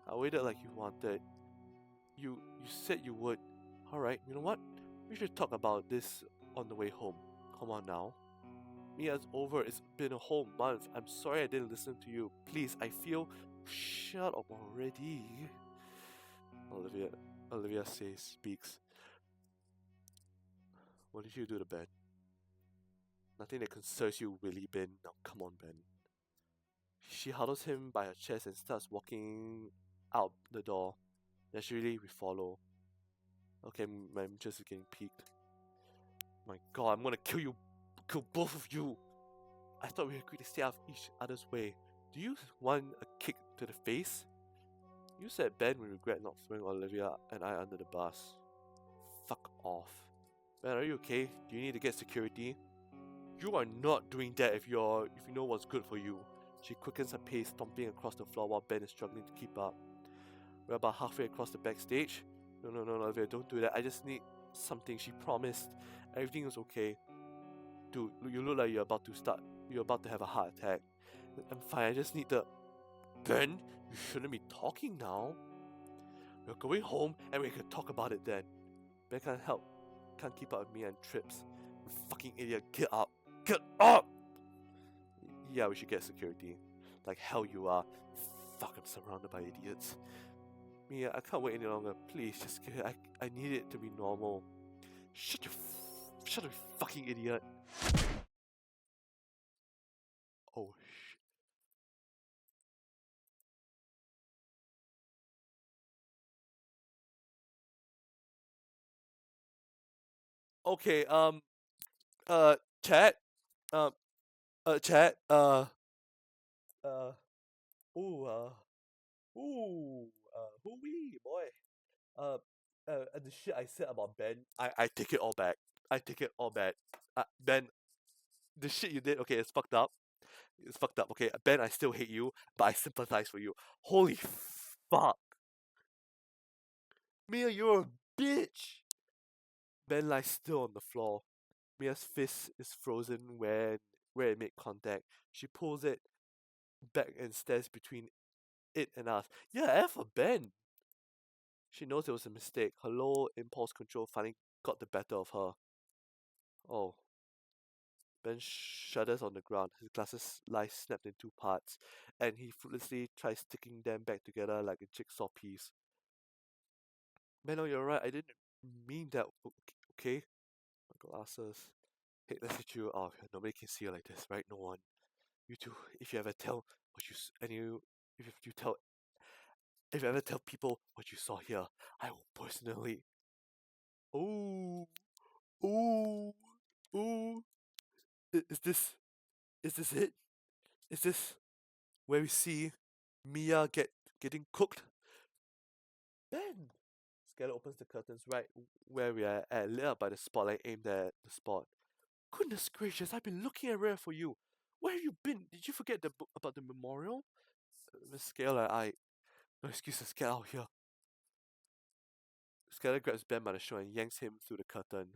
I waited like you wanted. You said you would. Alright, you know what? We should talk about this on the way home. Come on now. Mia, it's over. It's been a whole month. I'm sorry I didn't listen to you. Please, I feel... Shut up already. Olivia speaks. What did you do to Ben? Nothing that concerns you, Willie Ben. Now come on, Ben. She huddles him by her chest and starts walking out the door. Naturally, we follow. Okay, I'm just getting peeked. My god, I'm gonna kill both of you! I thought we agreed to stay out of each other's way. Do you want a kick to the face? You said Ben would regret not throwing Olivia and I under the bus. Fuck off. Ben, are you okay? Do you need to get security? You are not doing that if you know what's good for you. She quickens her pace, stomping across the floor while Ben is struggling to keep up. We're about halfway across the backstage. No, Olivia, don't do that. I just need something. She promised. Everything is okay. Dude, you look like you're about to have a heart attack. I'm fine. I just need the... Ben, you shouldn't be talking now. We're going home and we can talk about it then. Ben can't keep up with me and trips. You fucking idiot, get up! Get up! Yeah, we should get security. Like hell you are. Fuck, I'm surrounded by idiots. Mia, I can't wait any longer. Please, just I need it to be normal. Shut up, you fucking idiot. Oh sh. Okay, chat, um, chat, uh, ooh, hoo-wee, boy. The shit I said about Ben, I take it all back. I take it all back. Ben, the shit you did, okay, it's fucked up. It's fucked up, okay? Ben, I still hate you, but I sympathize for you. Holy fuck. Mia, you're a bitch! Ben lies still on the floor. Mia's fist is frozen where it made contact. She pulls it back and stares between it and us. Yeah, F for Ben! She knows it was a mistake. Her low impulse control finally got the better of her. Oh. Ben shudders on the ground. His glasses lie snapped in two parts, and he fruitlessly tries sticking them back together like a jigsaw piece. Ben, oh, you're right. I didn't mean that. Okay? My glasses. Hey, let's hit you. Oh, nobody can see you like this, right? No one. You two, if you ever tell what you and you, if you ever tell people what you saw here, I will personally. Ooh, ooh, ooh. Is this it? Is this where we see Mia getting cooked? Ben! Skylar opens the curtains right where we are at, lit up by the spotlight aimed at the spot. Goodness gracious, I've been looking everywhere for you. Where have you been? Did you forget about the memorial? Miss Skylar, no excuses, get out here. Skylar grabs Ben by the shoulder and yanks him through the curtain.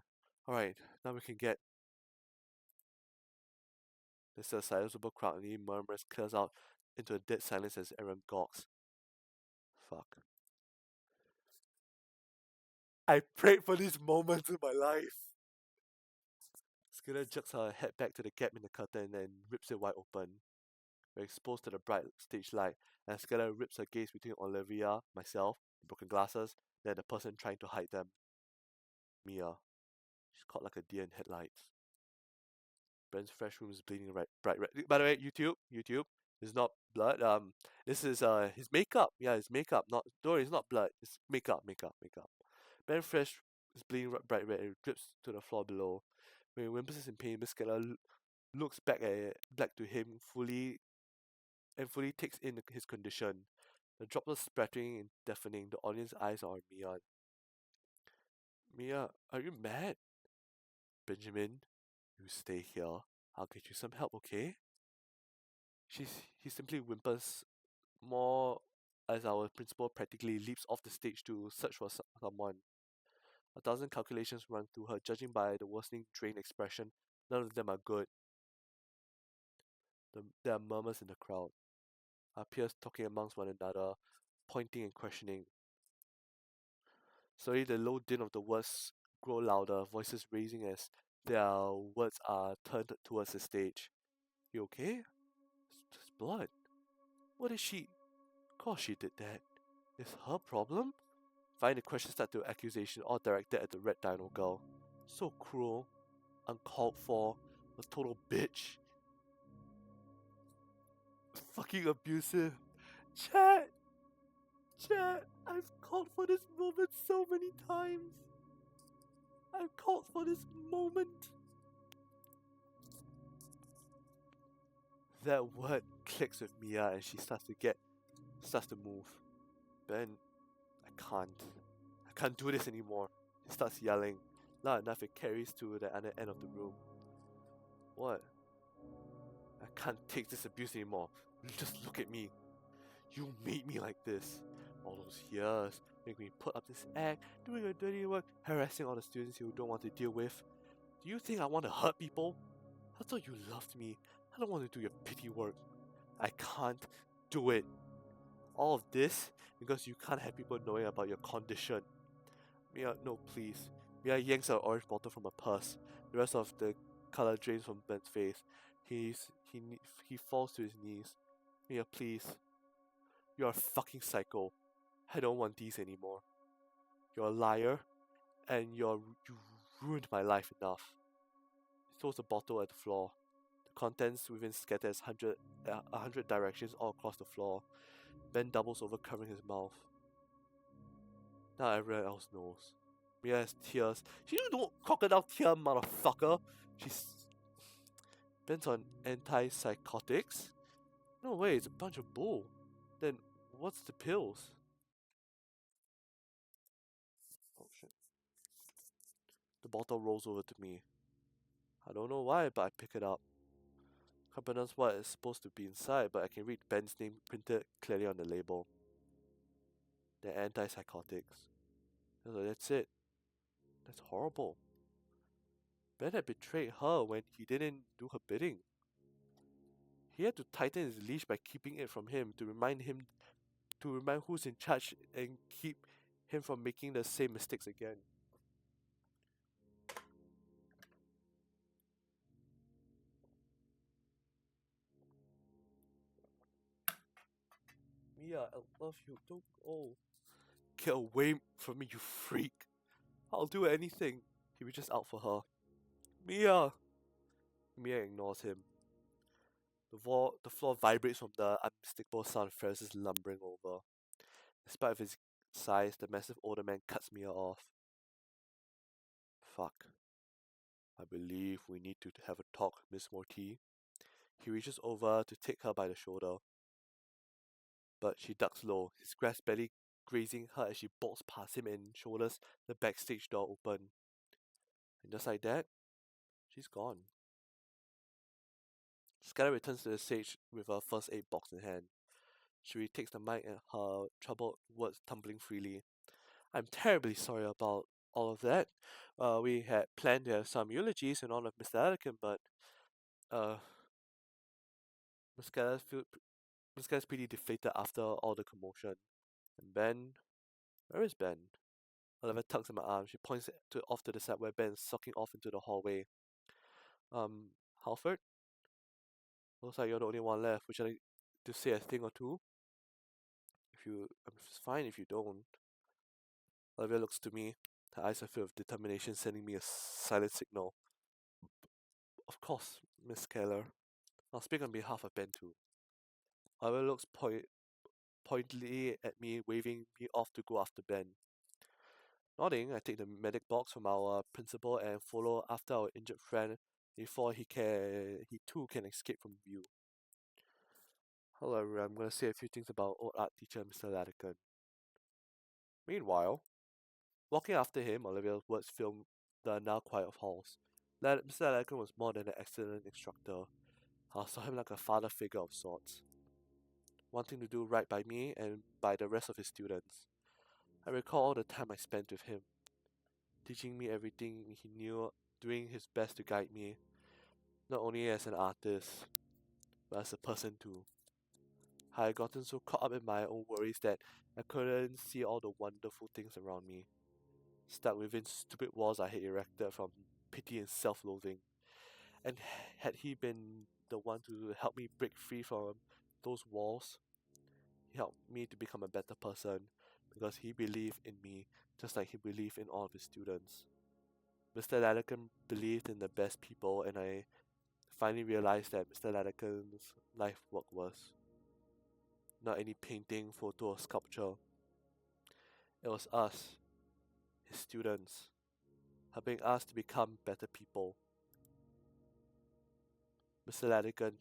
Alright, now we can get. There's a sizable crowd and he murmurs, clears out into a dead silence as everyone gawks. Fuck. I prayed for these moments in my life. Skylar jerks her head back to the gap in the curtain and rips it wide open. We're exposed to the bright stage light, and Skylar rips her gaze between Olivia, myself, broken glasses, then the person trying to hide them. Mia. She's caught like a deer in headlights. Ben's fresh room is bleeding bright red. By the way, YouTube, it's not blood. This is his makeup. Yeah, his makeup. Not don't worry, it's not blood. It's makeup. Ben fresh is bleeding bright red and drips to the floor below. When he whimpers in pain, Miss Keller looks back to him fully takes in his condition. The droplets splattering and deafening. The audience's eyes are on Mia. Mia, are you mad? Benjamin, you stay here. I'll get you some help, okay? He simply whimpers more as our principal practically leaps off the stage to search for someone. 1,000 calculations run through her, judging by the worsening drained expression. None of them are good. There are murmurs in the crowd. Our peers talking amongst one another, pointing and questioning. Slowly the low din of the words grow louder, voices raising as their words are turned towards the stage. You okay? It's blood. What is she? Of course she did that. It's her problem? Find the question start to accusation, all directed at the red dino girl. So cruel, uncalled for, a total bitch. Fucking abusive. Chat! I've called for this moment so many times. I've called for this moment. That word clicks with Mia and she starts to move. Ben, I can't do this anymore. He starts yelling. Loud enough it carries to the other end of the room. What? I can't take this abuse anymore. Just look at me. You made me like this. All those years, making me put up this act, doing your dirty work, harassing all the students you don't want to deal with. Do you think I want to hurt people? I thought you loved me. I don't want to do your pity work. I can't do it. All of this because you can't have people knowing about your condition. Mia, no, please. Mia yanks an orange bottle from her purse. The rest of the color drains from Ben's face. He falls to his knees. Mia, please. You're a fucking psycho. I don't want these anymore. You're a liar, and you ruined my life enough. He throws the bottle at the floor. The contents within scatters 100 directions all across the floor. Ben doubles over, covering his mouth. Now everyone else knows. Mia has tears. She don't crocodile tear, motherfucker. She's Ben's on antipsychotics. No way, it's a bunch of bull. Then what's the pills? Oh shit. The bottle rolls over to me. I don't know why, but I pick it up. Can't pronounce what is supposed to be inside, but I can read Ben's name printed clearly on the label. They're antipsychotics. So that's it. That's horrible. Ben had betrayed her when he didn't do her bidding. He had to tighten his leash by keeping it from him to remind who's in charge and keep him from making the same mistakes again. Mia, I love you. Don't go. Get away from me, you freak. I'll do anything. He reaches out for her. Mia! Mia ignores him. The floor vibrates from the unmistakable sound of Ferris's lumbering over. Despite of his size, the massive older man cuts Mia off. Fuck. I believe we need to have a talk, Miss Morty. He reaches over to take her by the shoulder. But she ducks low, his grasp barely grazing her as she bolts past him and shoulders the backstage door open. And just like that, she's gone. Skylar returns to the stage with her first aid box in hand. She retakes the mic and her troubled words tumbling freely. I'm terribly sorry about all of that. We had planned to have some eulogies in honor of Mr. Anakin, but Miss Skylar's pretty deflated after all the commotion. And Ben, where is Ben? Olivia tugs at my arm. She points off to the side where Ben is sucking off into the hallway. Halford? Looks like you're the only one left. Would you like to say a thing or two? It's fine if you don't. Olivia looks to me. Her eyes are filled with determination, sending me a silent signal. Of course, Miss Keller. I'll speak on behalf of Ben too. Olivia looks pointedly at me, waving me off to go after Ben. Nodding, I take the medic box from our principal and follow after our injured friend before he too can escape from view. Hello, I'm going to say a few things about old art teacher Mr. Latican. Meanwhile, walking after him, Olivia's words filled the now quiet halls. Mr. Latican was more than an excellent instructor. I saw him like a father figure of sorts, wanting to do right by me and by the rest of his students. I recall all the time I spent with him, teaching me everything he knew, doing his best to guide me, not only as an artist, but as a person too. I had gotten so caught up in my own worries that I couldn't see all the wonderful things around me, stuck within stupid walls I had erected from pity and self-loathing. And had he been the one to help me break free from those walls, he helped me to become a better person because he believed in me just like he believed in all of his students. Mr. Latican believed in the best people, and I finally realized that Mr. Latican's life work was not any painting, photo, or sculpture. It was us, his students, helping us to become better people. Mr. Latican,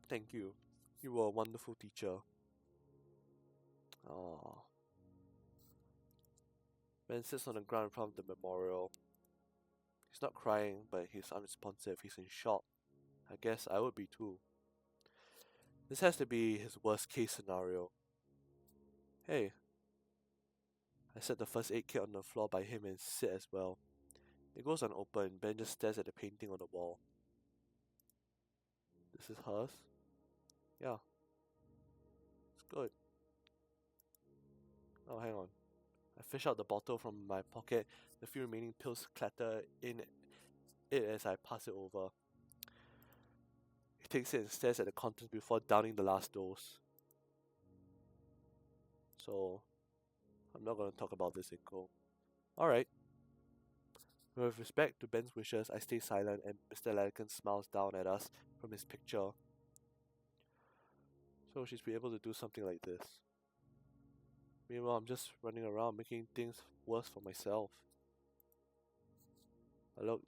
thank you. You were a wonderful teacher. Aww. Ben sits on the ground in front of the memorial. He's not crying, but he's unresponsive. He's in shock. I guess I would be too. This has to be his worst case scenario. Hey. I set the first aid kit on the floor by him and sit as well. It goes unopened. Ben just stares at the painting on the wall. This is hers? Yeah. Good. Oh, hang on. I fish out the bottle from my pocket. The few remaining pills clatter in it as I pass it over. He takes it and stares at the contents before downing the last dose. So, I'm not going to talk about this in go. Alright. With respect to Ben's wishes, I stay silent and Mr. Lanigan smiles down at us from his picture. So she's be able to do something like this. Meanwhile, I'm just running around making things worse for myself. I look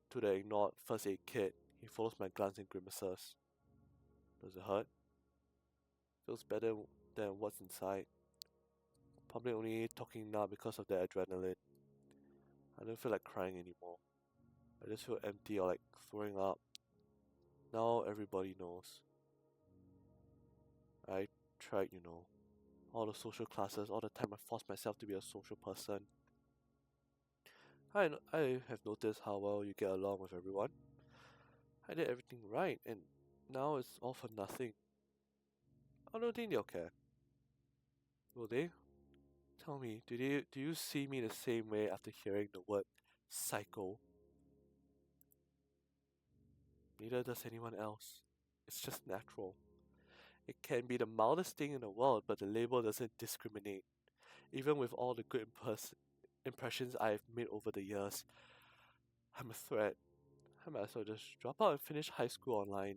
to the ignored first aid kit. He follows my glance and grimaces. Does it hurt? Feels better than what's inside. Probably only talking now because of the adrenaline. I don't feel like crying anymore. I just feel empty or like throwing up. Now everybody knows. I tried, all the social classes, all the time I forced myself to be a social person. I have noticed how well you get along with everyone. I did everything right, and now it's all for nothing. I don't think they'll care. Will they? Tell me, do you see me the same way after hearing the word psycho? Neither does anyone else. It's just natural. It can be the mildest thing in the world, but the label doesn't discriminate. Even with all the good impressions I've made over the years, I'm a threat. I might as well just drop out and finish high school online.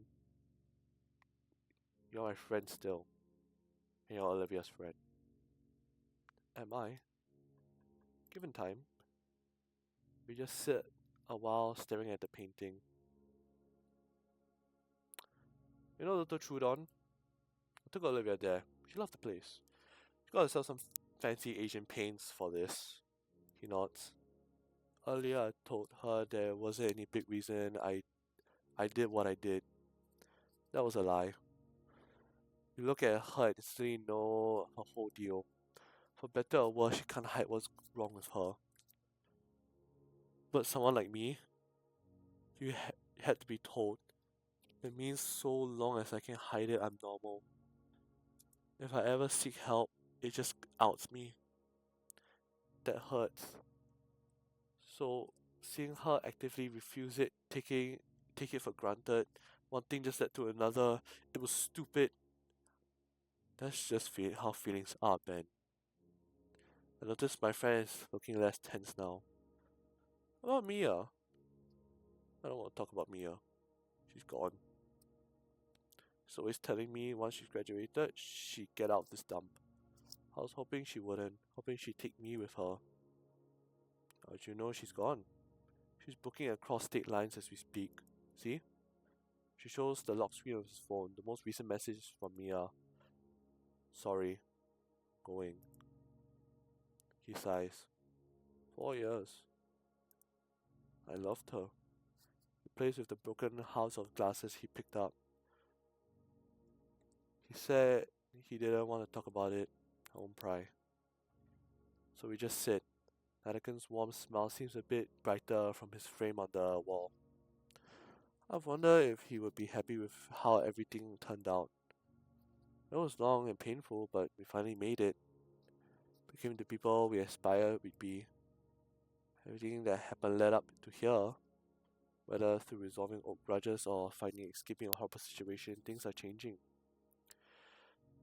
You're my friend still. And you're Olivia's friend. Am I? Given time. We just sit a while staring at the painting. You know Little Trudon? I took Olivia there. She loved the place. She got herself some fancy Asian paints for this. He nods. Earlier I told her there wasn't any big reason I did what I did. That was a lie. You look at her and instantly know her whole deal. For better or worse, she can't hide what's wrong with her. But someone like me, you had to be told. It means so long as I can hide it, I'm normal. If I ever seek help, it just outs me. That hurts. So, seeing her actively refuse it, take it for granted, one thing just led to another, it was stupid. That's just how feelings are, Ben. I notice my friend is looking less tense now. What about Mia? I don't want to talk about Mia. She's gone. She's always telling me once she's graduated, she'd get out this dump. I was hoping she wouldn't, hoping she'd take me with her. How'd you know she's gone? She's booking across state lines as we speak. See? She shows the lock screen of his phone. The most recent message is from Mia. Sorry. Going. He sighs. 4 years. I loved her. He plays with the broken house of glasses he picked up. He said he didn't want to talk about it. I won't pry. So we just sit. Anakin's warm smile seems a bit brighter from his frame on the wall. I've wondered if he would be happy with how everything turned out. It was long and painful, but we finally made it. Became the people we aspired we'd be. Everything that happened led up to here. Whether through resolving old grudges or finding escaping a horrible situation, things are changing.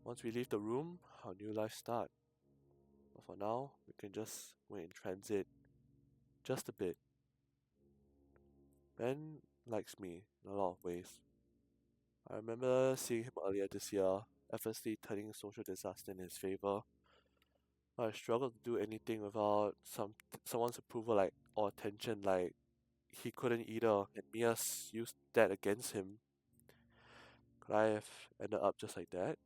Once we leave the room, our new life starts. But for now, we can just wait in transit. Just a bit. Ben likes me in a lot of ways. I remember seeing him earlier this year, effortlessly turning social disaster in his favor. I struggled to do anything without someone's approval or attention, like he couldn't either, and Mia used that against him. Could I have ended up just like that?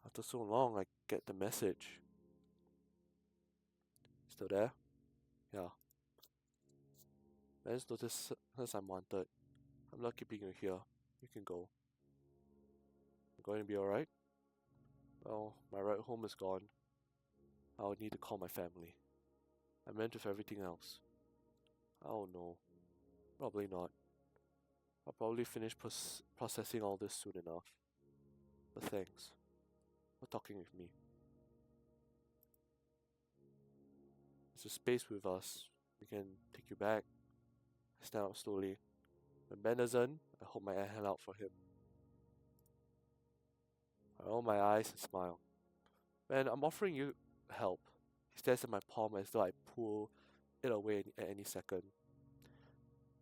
After so long, I get the message. Still there? Yeah. Ben's noticed I'm wanted. I'm not keeping you here. You can go. I'm going to be alright? Well, my ride home is gone. I would need to call my family. I meant with everything else. I don't know. Probably not. I'll probably finish processing all this soon enough. But thanks for talking with me. There's a space with us. We can take you back. I stand up slowly. When Ben doesn't, I hold my hand out for him. I roll my eyes and smile. Ben, I'm offering you help. He stares at my palm as though I pull it away at any second.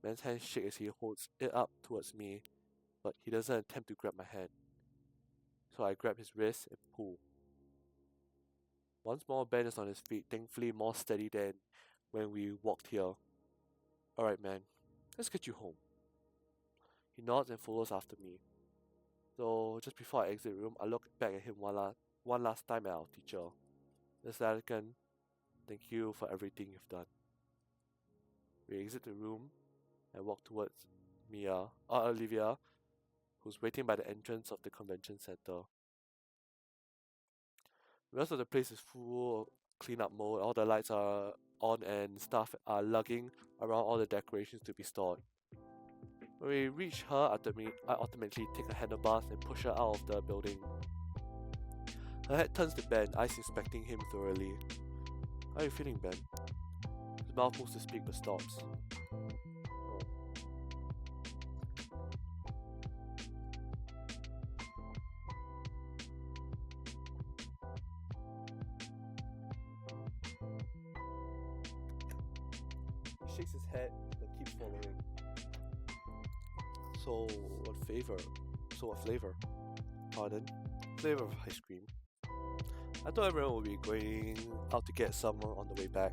Ben's hands shake as he holds it up towards me, but he doesn't attempt to grab my hand. So I grab his wrist and pull. Once more, Ben is on his feet, thankfully more steady than when we walked here. Alright, man, let's get you home. He nods and follows after me. So just before I exit the room, I look back at him one last time at our teacher. Miss Latican, thank you for everything you've done. We exit the room and walk towards Olivia, who's waiting by the entrance of the convention center. The rest of the place is full of clean-up mode. All the lights are on and staff are lugging around all the decorations to be stored. When we reach her, I automatically take her handlebars and push her out of the building. Her head turns to Ben, eyes inspecting him thoroughly. How are you feeling, Ben? His mouth moves to speak but stops. Oh. He shakes his head but keeps following. So what flavor? Pardon? Flavor of ice cream. I thought everyone would be going out to get some on the way back.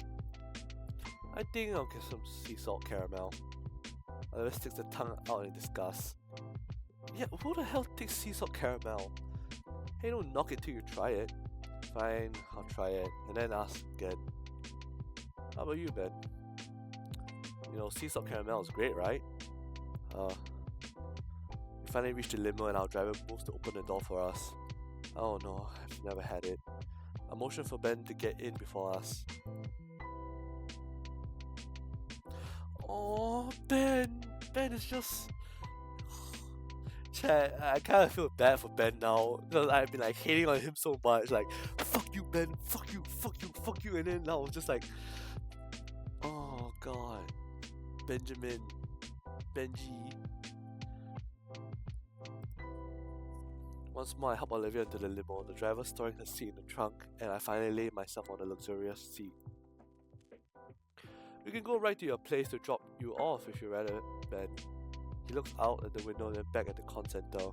I think I'll get some sea salt caramel. Oliver sticks the tongue out in disgust. Yeah, who the hell takes sea salt caramel? Hey, don't knock it till you try it. Fine, I'll try it, and then ask again. How about you, Ben? You know, sea salt caramel is great, right? We finally reach the limo and our driver moves to open the door for us. Oh no, I've never had it. I motion for Ben to get in before us. Oh, Ben! Ben is just... Chad, I kind of feel bad for Ben now, because I've been like hating on him so much, like, fuck you, Ben, fuck you, fuck you, fuck you, and then now it's just like, oh god, Benjamin, Benji. Once more, I help Olivia into the limo, the driver storing her seat in the trunk, and I finally lay myself on the luxurious seat. We can go right to your place to drop you off if you'd rather, Ben. He looks out at the window then back at the con center.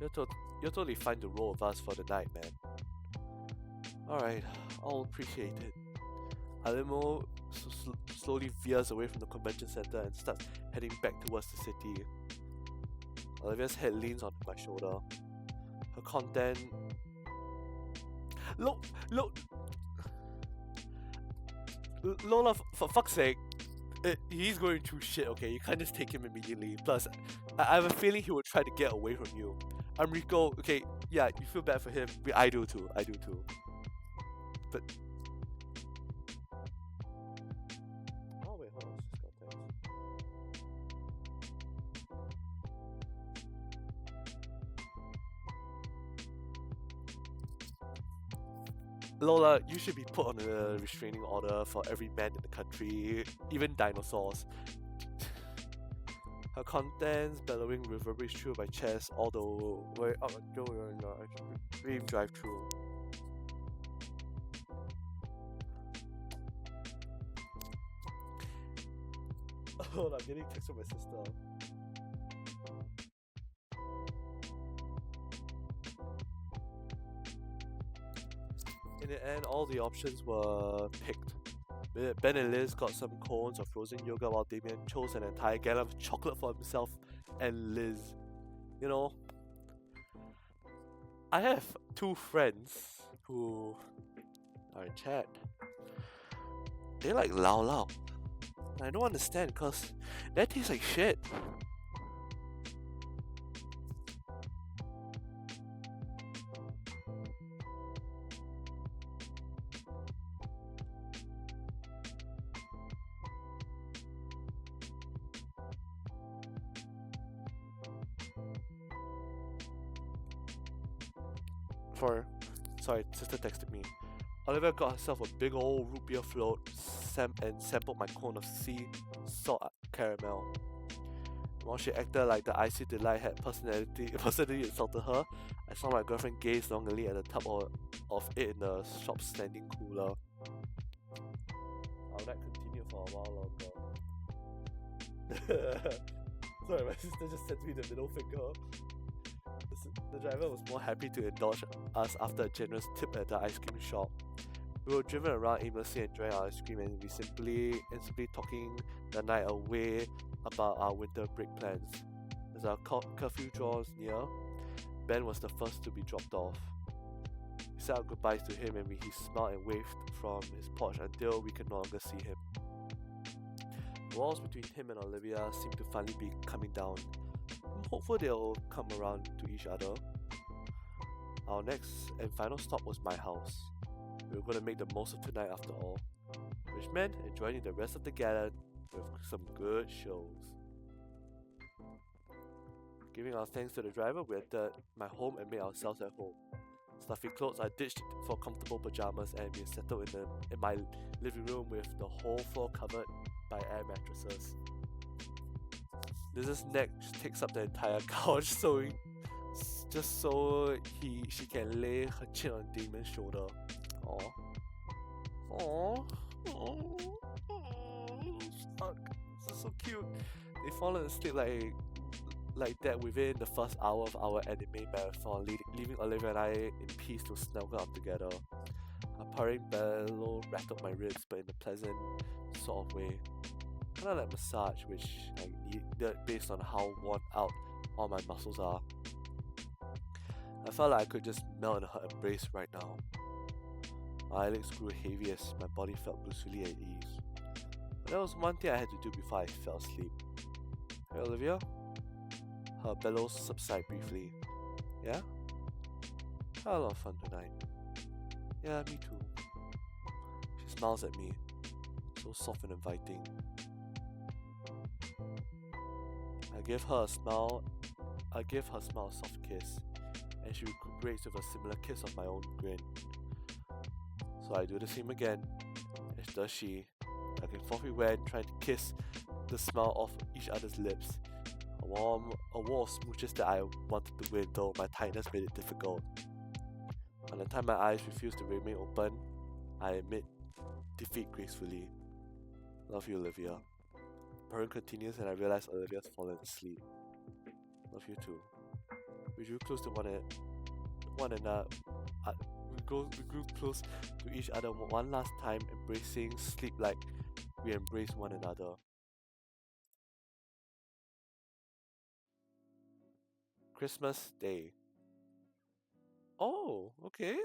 You're totally fine to roll with us for the night, man. Alright, I'll appreciate it. Our limo slowly veers away from the convention center and starts heading back towards the city. Olivia's head leans on my shoulder. Her content... Lola, for fuck's sake, he's going through shit, okay? You can't just take him immediately. Plus, I have a feeling he will try to get away from you. I'm Rico, okay, yeah, you feel bad for him. I do too. But... Oh wait, hold on, just got text. Lola, you should be put on a restraining order for every man in the country, even dinosaurs. Her contents bellowing reverberates through my chest all the way up until we're in the dream drive-through. Hold on, I'm getting text from my sister. In the end, all the options were picked. Ben and Liz got some cones of frozen yogurt while Damien chose an entire gallon of chocolate for himself and Liz. You know, I have two friends who are in chat. They like Lao Lao. I don't understand because that tastes like shit. Sorry, sister texted me. Olivia got herself a big old root beer float and sampled my cone of sea salt caramel. While she acted like the icy delight had personally insulted her, I saw my girlfriend gaze longingly at the tub of it in the shop's standing cooler. I'll let continue for a while longer. Sorry, my sister just sent me the middle finger. The driver was more happy to indulge us after a generous tip at the ice cream shop. We were driven around aimlessly enjoying our ice cream and simply talking the night away about our winter break plans. As our curfew draws near, Ben was the first to be dropped off. We said our goodbyes to him and he smiled and waved from his porch until we could no longer see him. The walls between him and Olivia seemed to finally be coming down. I'm hopeful they'll come around to each other. Our next and final stop was my house. We were going to make the most of tonight after all, which meant enjoying the rest of the gala with some good shows. Giving our thanks to the driver, we entered my home and made ourselves at home. Stuffy clothes are ditched for comfortable pajamas and we settled in my living room with the whole floor covered by air mattresses. Liz's neck takes up the entire couch, just so she can lay her chin on Damon's shoulder. Aww. Fuck. This is so cute. They fall asleep like that within the first hour of our anime marathon, leaving Olivia and I in peace to snuggle up together. A purring bellow rattled my ribs, but in a pleasant sort of way. Kinda like massage, which I needed based on how worn out all my muscles are. I felt like I could just melt in her embrace right now. My eyelids grew heavy as my body felt blissfully at ease. But there was one thing I had to do before I fell asleep. Hey Olivia? Her bellows subside briefly. Yeah? Had a lot of fun tonight. Yeah, me too. She smiles at me, so soft and inviting. I give her a smile a soft kiss, and she recuperates with a similar kiss of my own grin. So I do the same again, as does she. Back and forth we went, trying to kiss the smile off each other's lips. A wall of smooches that I wanted to win, though my tightness made it difficult. By the time my eyes refused to remain open, I admit defeat gracefully. Love you, Olivia. Purring continues and I realize Olivia's fallen asleep. Love you too. We drew close to one another. We grew close to each other one last time, embracing sleep like we embrace one another. Christmas Day. Oh, okay.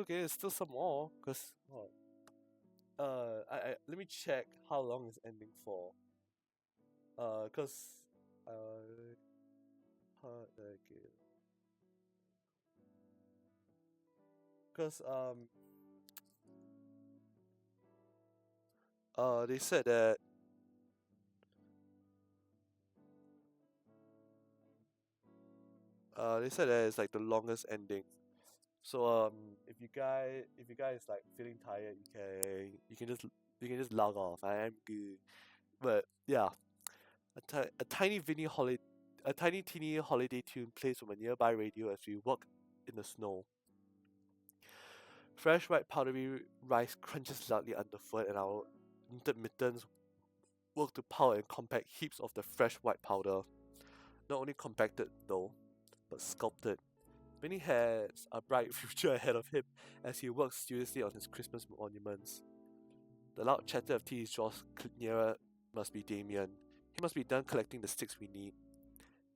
There's still some more. Let me check how long is ending for. Cause, okay. Cause they said that it's like the longest ending. So if you guys like feeling tired, you can just log off. I am good. But yeah, a tiny teeny holiday tune plays from a nearby radio as we walk in the snow. Fresh white powdery rice crunches loudly underfoot, and our knitted mittens work to pile and compact heaps of the fresh white powder. Not only compacted though, but sculpted. Benny has a bright future ahead of him as he works studiously on his Christmas monuments. The loud chatter of teeth draws nearer must be Damien. He must be done collecting the sticks we need.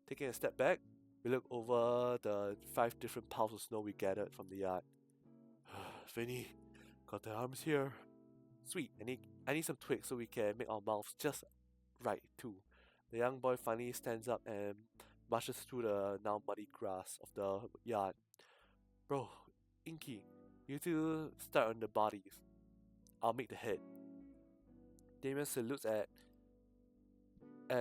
Taking a step back, we look over the 5 different piles of snow we gathered from the yard. Vinny, got the arms here. Sweet, I need some twigs so we can make our mouths just right too. The young boy finally stands up and marches through the now muddy grass of the yard. Bro, Inky, you two start on the bodies. I'll make the head. Damien salutes at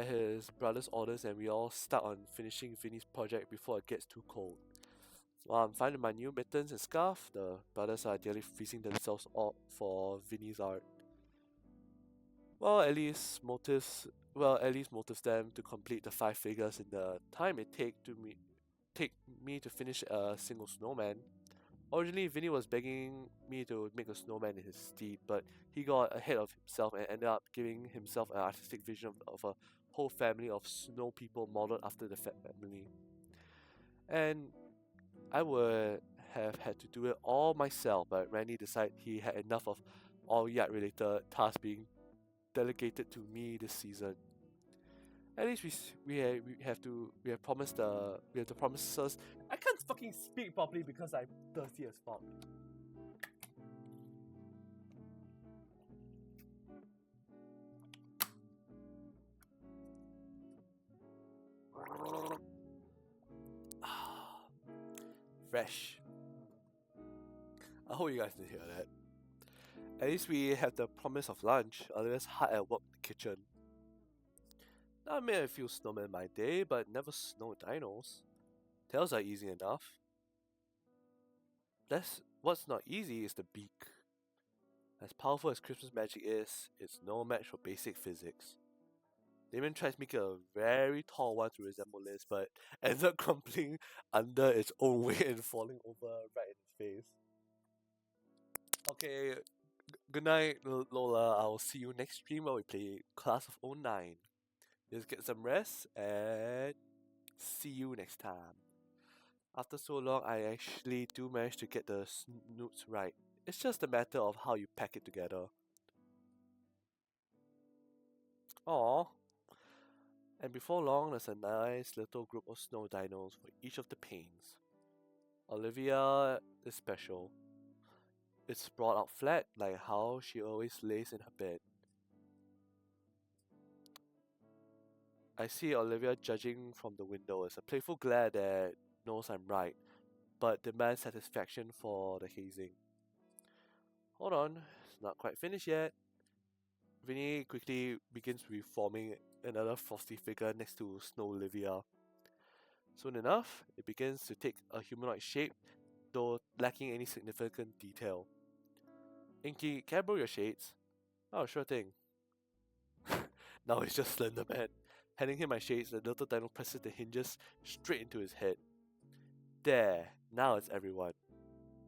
his brother's orders and we all start on finishing Vinny's project before it gets too cold. While I'm finding my new mittens and scarf, the brothers are ideally freezing themselves up for Vinny's art. Well, at least motives them to complete the 5 figures in the time it take me to finish a single snowman. Originally, Vinny was begging me to make a snowman in his stead, but he got ahead of himself and ended up giving himself an artistic vision of a whole family of snow people modeled after the Fat Family. And I would have had to do it all myself, but Randy decided he had enough of all yacht related tasks being delegated to me this season. At least we have promised we have the promises. I can't fucking speak properly because I'm thirsty as fuck. Fresh. I hope you guys didn't hear that. At least we have the promise of lunch. Otherwise, hard at work in the kitchen. I made a few snowmen my day, but never snow dinos. Tails are easy enough. What's not easy is the beak. As powerful as Christmas magic is, it's no match for basic physics. Damien tries to make it a very tall one to resemble Liz, but ends up crumbling under its own weight and falling over right in his face. Okay, good night, Lola. I'll see you next stream while we play Class of 09. Just get some rest and see you next time. After so long, I actually do manage to get the snoots right. It's just a matter of how you pack it together. Aww. And before long, there's a nice little group of snow dinos for each of the panes. Olivia is special. It's sprawled out flat, like how she always lays in her bed. I see Olivia judging from the window as a playful glare that knows I'm right, but demands satisfaction for the hazing. Hold on, it's not quite finished yet. Vinny quickly begins reforming another frosty figure next to Snow Olivia. Soon enough, it begins to take a humanoid shape, though lacking any significant detail. Inky, can I borrow your shades? Oh, sure thing. Now it's just Slender Man. Handing him my shades, the little dino presses the hinges straight into his head. There, now it's everyone.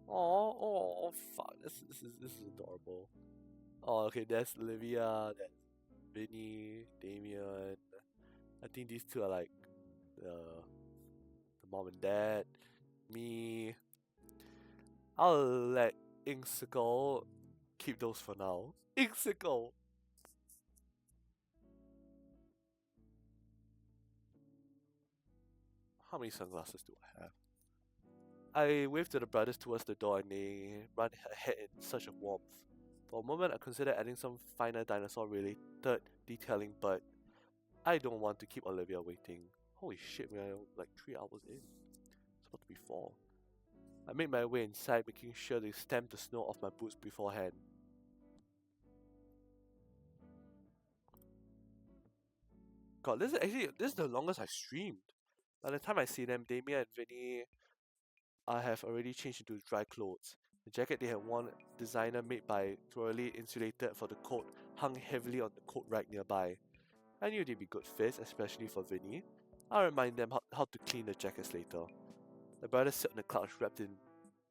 Oh, fuck, this is adorable. Oh, okay, there's Olivia, there's Vinny, Damien. I think these two are like the mom and dad. Me. I'll let Inksicle keep those for now. Inksicle! How many sunglasses do I have? I wave to the brothers towards the door and they run ahead in search of warmth. For a moment, I consider adding some finer dinosaur-related detailing, but I don't want to keep Olivia waiting. Holy shit, we are like 3 hours in. It's supposed to be 4. I make my way inside, making sure to stamp the snow off my boots beforehand. God, this is the longest I've streamed. By the time I see them, Damien and Vinny I have already changed into dry clothes. The jacket they had worn, designer made by thoroughly insulated for the coat, hung heavily on the coat rack nearby. I knew they'd be good fits, especially for Vinny. I'll remind them how to clean the jackets later. The brothers sit on the couch wrapped in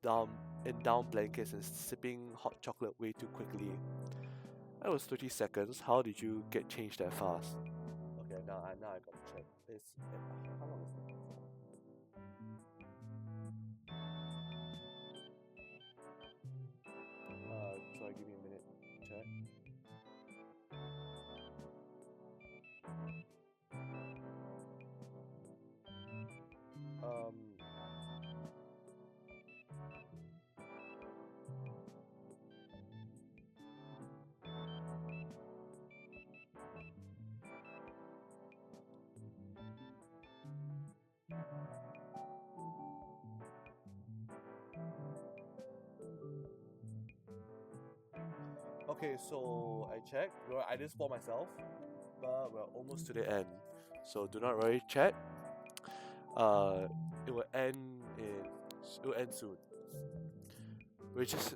down blankets and sipping hot chocolate way too quickly. That was 30 seconds. How did you get changed that fast? Okay, now I got to check. How long is it? Sorry, give me a minute. Check. Okay, so I checked. I didn't spoil myself, but we're almost to the end. So do not worry, chat. It will end in It'll end soon. We just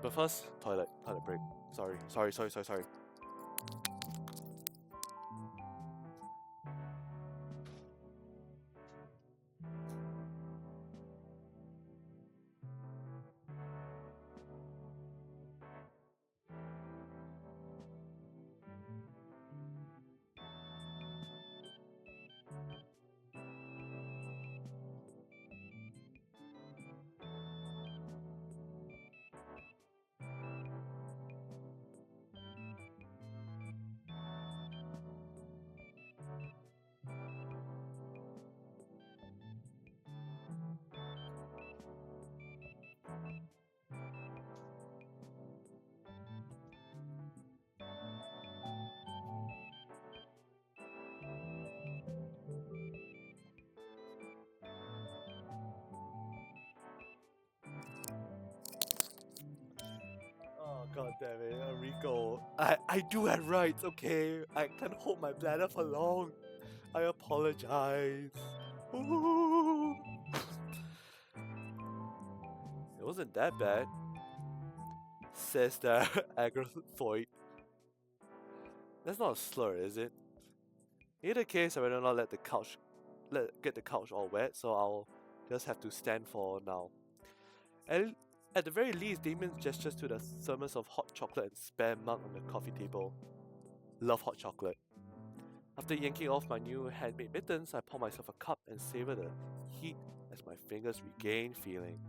but first toilet break. Sorry. Oh god damn it, Enrico. I do have rights, okay? I can't hold my bladder for long. I apologize. Ooh. It wasn't that bad, says the agoraphoid. That's not a slur, is it? In either case, I rather not get the couch all wet, so I'll just have to stand for now. At the very least, Damien gestures to the thermos of hot chocolate and spare mug on the coffee table. Love hot chocolate. After yanking off my new handmade mittens, I pour myself a cup and savor the heat as my fingers regain feeling.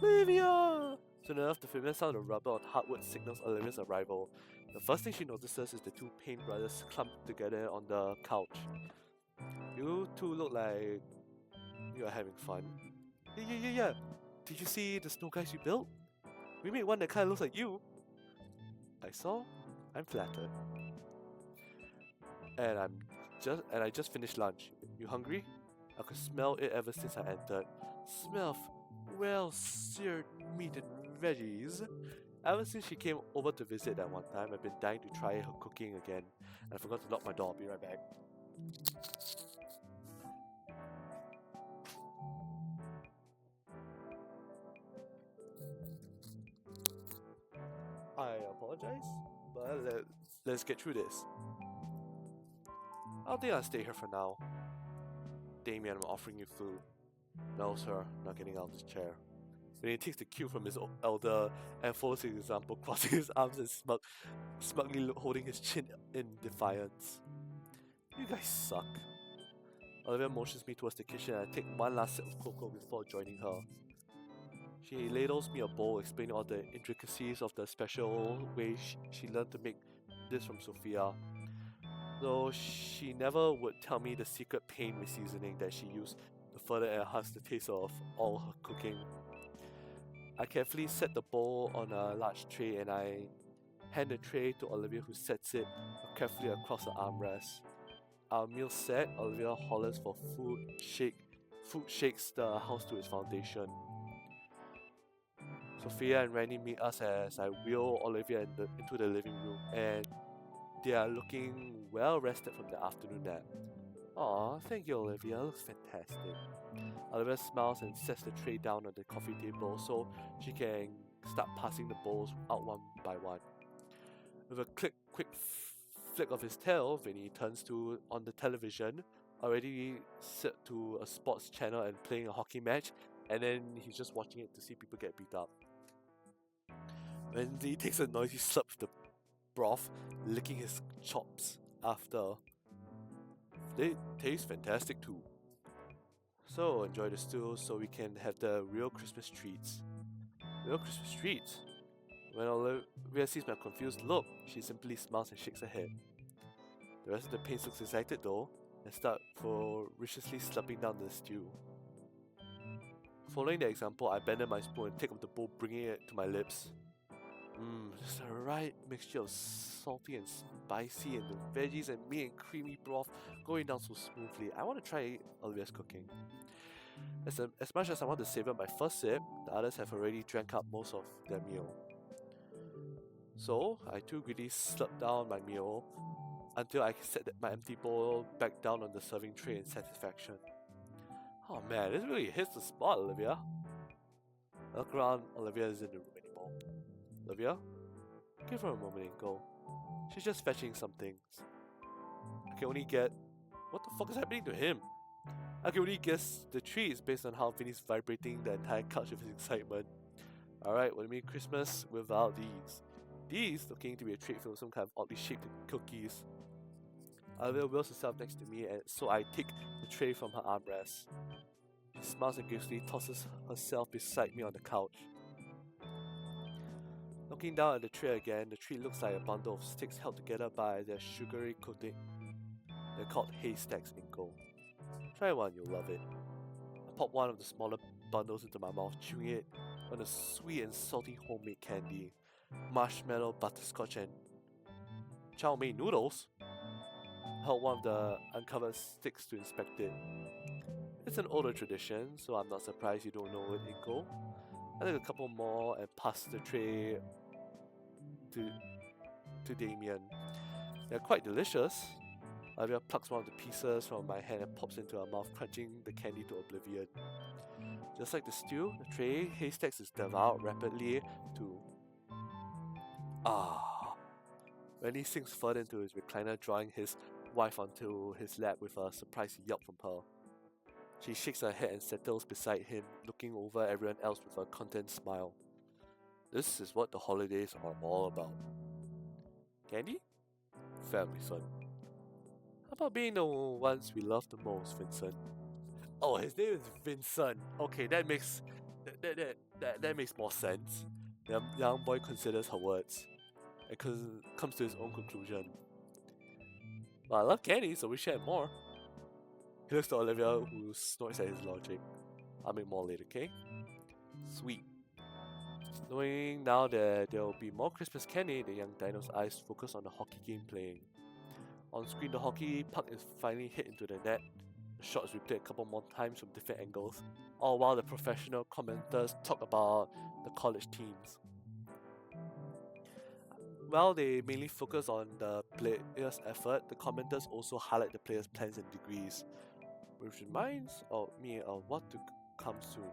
Olivia! Soon enough, the familiar sound of rubber on hardwood signals Olivia's arrival. The first thing she notices is the two Payne brothers clumped together on the couch. You two look like you are having fun. Yeah. Did you see the snow guys you built? We made one that kinda looks like you. I saw. I'm flattered. And I just finished lunch. You hungry? I could smell it ever since I entered. Smell of well-seared meat and veggies. Ever since she came over to visit that one time, I've been dying to try her cooking again. And I forgot to lock my door. I'll be right back. I apologize, but let's get through this. I think I'll stay here for now. Damien, I'm offering you food. No, sir, not getting out of this chair. When he takes the cue from his elder and follows his example, crossing his arms and smugly holding his chin in defiance. You guys suck. Olivia motions me towards the kitchen and I take one last sip of cocoa before joining her. She ladles me a bowl, explaining all the intricacies of the special way she learned to make this from Sophia. Though she never would tell me the secret Payne seasoning that she used to further enhance the taste of all her cooking. I carefully set the bowl on a large tray and I hand the tray to Olivia, who sets it carefully across the armrest. Our meal set, Olivia hollers for food shakes the house to its foundation. Sophia and Wani meet us as I wheel Olivia into the living room, and they are looking well rested from the afternoon nap. Aw, thank you, Olivia. Looks fantastic. Olivia smiles and sets the tray down on the coffee table so she can start passing the bowls out one by one. With a quick flick of his tail, Vinny turns on the television, already set to a sports channel and playing a hockey match, and then he's just watching it to see people get beat up. When he takes a noisy slurp of the broth, licking his chops after. They taste fantastic too. So enjoy the stew so we can have the real Christmas treats. Real Christmas treats? When Olivia sees my confused look, she simply smiles and shakes her head. The rest of the Paynes looks excited though, and start voraciously slurping down the stew. Following the example, I bend my spoon and take up the bowl, bringing it to my lips. Just the right mixture of salty and spicy, and the veggies and meat and creamy broth going down so smoothly. I want to try Olivia's cooking. As much as I want to savor my first sip, the others have already drank up most of their meal. So, I too greedily slurped down my meal until I set my empty bowl back down on the serving tray in satisfaction. Oh man, this really hits the spot, Olivia. I look around, Olivia isn't in the room anymore. Olivia? Give her a moment and go. She's just fetching some things. I can only get... What the fuck is happening to him? I can only guess the trees based on how Vinny's vibrating the entire couch with his excitement. Alright, what do you mean Christmas without these? These looking to be a treat filled with some kind of oddly shaped cookies. Olivia wheels herself next to me, and so I take the tray from her armrest. She smiles and gracefully tosses herself beside me on the couch. Looking down at the tray again, the tree looks like a bundle of sticks held together by their sugary coating. They're called haystacks in gold. Try one, you'll love it. I pop one of the smaller bundles into my mouth, chewing it on the sweet and salty homemade candy. Marshmallow, butterscotch, and chow mein noodles. I held one of the uncovered sticks to inspect it. It's an older tradition, so I'm not surprised you don't know it, Inko. I took a couple more and passed the tray to Damien. They're quite delicious. Olivia plucks one of the pieces from my hand and pops into her mouth, crunching the candy to oblivion. Just like the stew, the tray haystacks is devoured rapidly to... Wani sinks further into his recliner, drawing his wife onto his lap with a surprised yelp from her. She shakes her head and settles beside him, looking over everyone else with a content smile. This is what the holidays are all about. Candy? Family, son. How about being the ones we love the most, Vincent? Oh, his name is Vincent. Okay, that makes more sense. The young boy considers her words and comes to his own conclusion. Well, I love candy, so we share more. He looks to Olivia, who snorts at his logic. I'll make more later, okay? Sweet. Knowing now that there will be more Christmas candy, the young dino's eyes focus on the hockey game playing. On screen, the hockey puck is finally hit into the net. The shot is replayed a couple more times from different angles, all while the professional commenters talk about the college teams. While they mainly focus on the players' effort, the commenters also highlight the players' plans and degrees, which reminds me of what to come soon.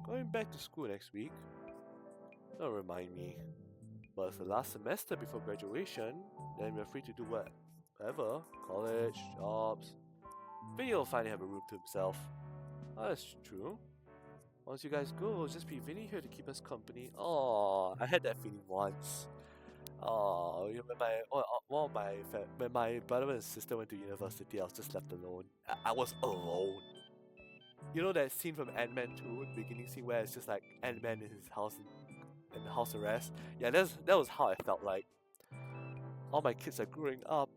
Going back to school next week. Don't remind me. But it's the last semester before graduation, then we're free to do whatever. College, jobs. Vinny will finally have a room to himself. Oh, that's true. Once you guys go, it'll just be Vinny here to keep us company. Oh, I had that feeling once. Oh, when my brother and sister went to university, I was just left alone. I was alone. You know that scene from Ant-Man 2, the beginning scene where it's just like Ant-Man in his house in house arrest? Yeah, that was how I felt like. All my kids are growing up.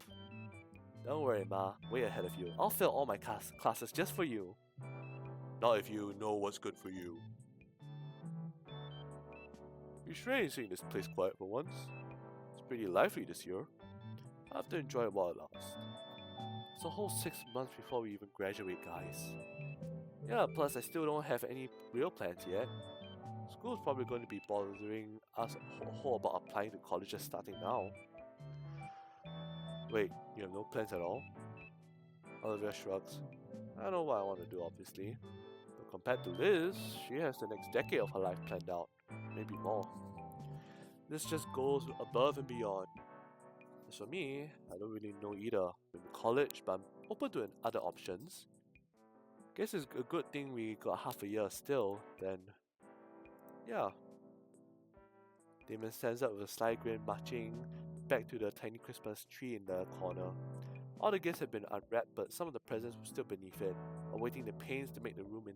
Don't worry, Ma. Way ahead of you. I'll fail all my classes just for you. Not if you know what's good for you. You sure ain't seeing this place quiet for once? It's pretty lively this year. I have to enjoy it while it lasts. It's a whole 6 months before we even graduate, guys. Yeah, plus I still don't have any real plans yet. School's probably going to be bothering us a whole about applying to colleges starting now. Wait, you have no plans at all? Olivia shrugs. I know what I want to do, obviously. But compared to Liz, she has the next decade of her life planned out. Maybe more. This just goes above and beyond. As for me, I don't really know either. I'm in college, but I'm open to other options. Guess it's a good thing we got half a year still, then... yeah. Damon stands up with a sly grin, marching back to the tiny Christmas tree in the corner. All the gifts had been unwrapped, but some of the presents were still beneath it, awaiting the pains to make the room in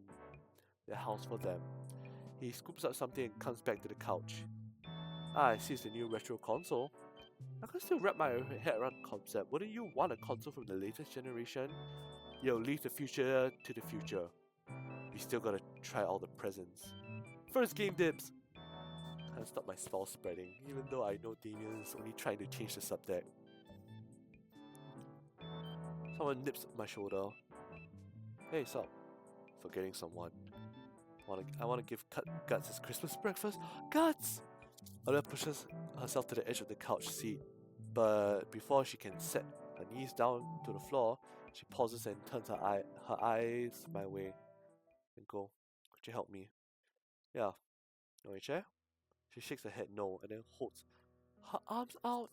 their house for them. He scoops up something and comes back to the couch. I see it's the new retro console. I can still wrap my head around the concept. Wouldn't you want a console from the latest generation? Yo, leave the future to the future. We still gotta try all the presents. First game dibs! Can't stop my spell spreading, even though I know Damien is only trying to change the subject. Someone nips my shoulder. Hey, sup? Forgetting someone. I wanna give Guts his Christmas breakfast. Guts! Ola pushes herself to the edge of the couch seat, but before she can set her knees down to the floor, she pauses and turns her eyes my way. Finkel, could you help me? Yeah. No chair? She shakes her head no and then holds her arms out.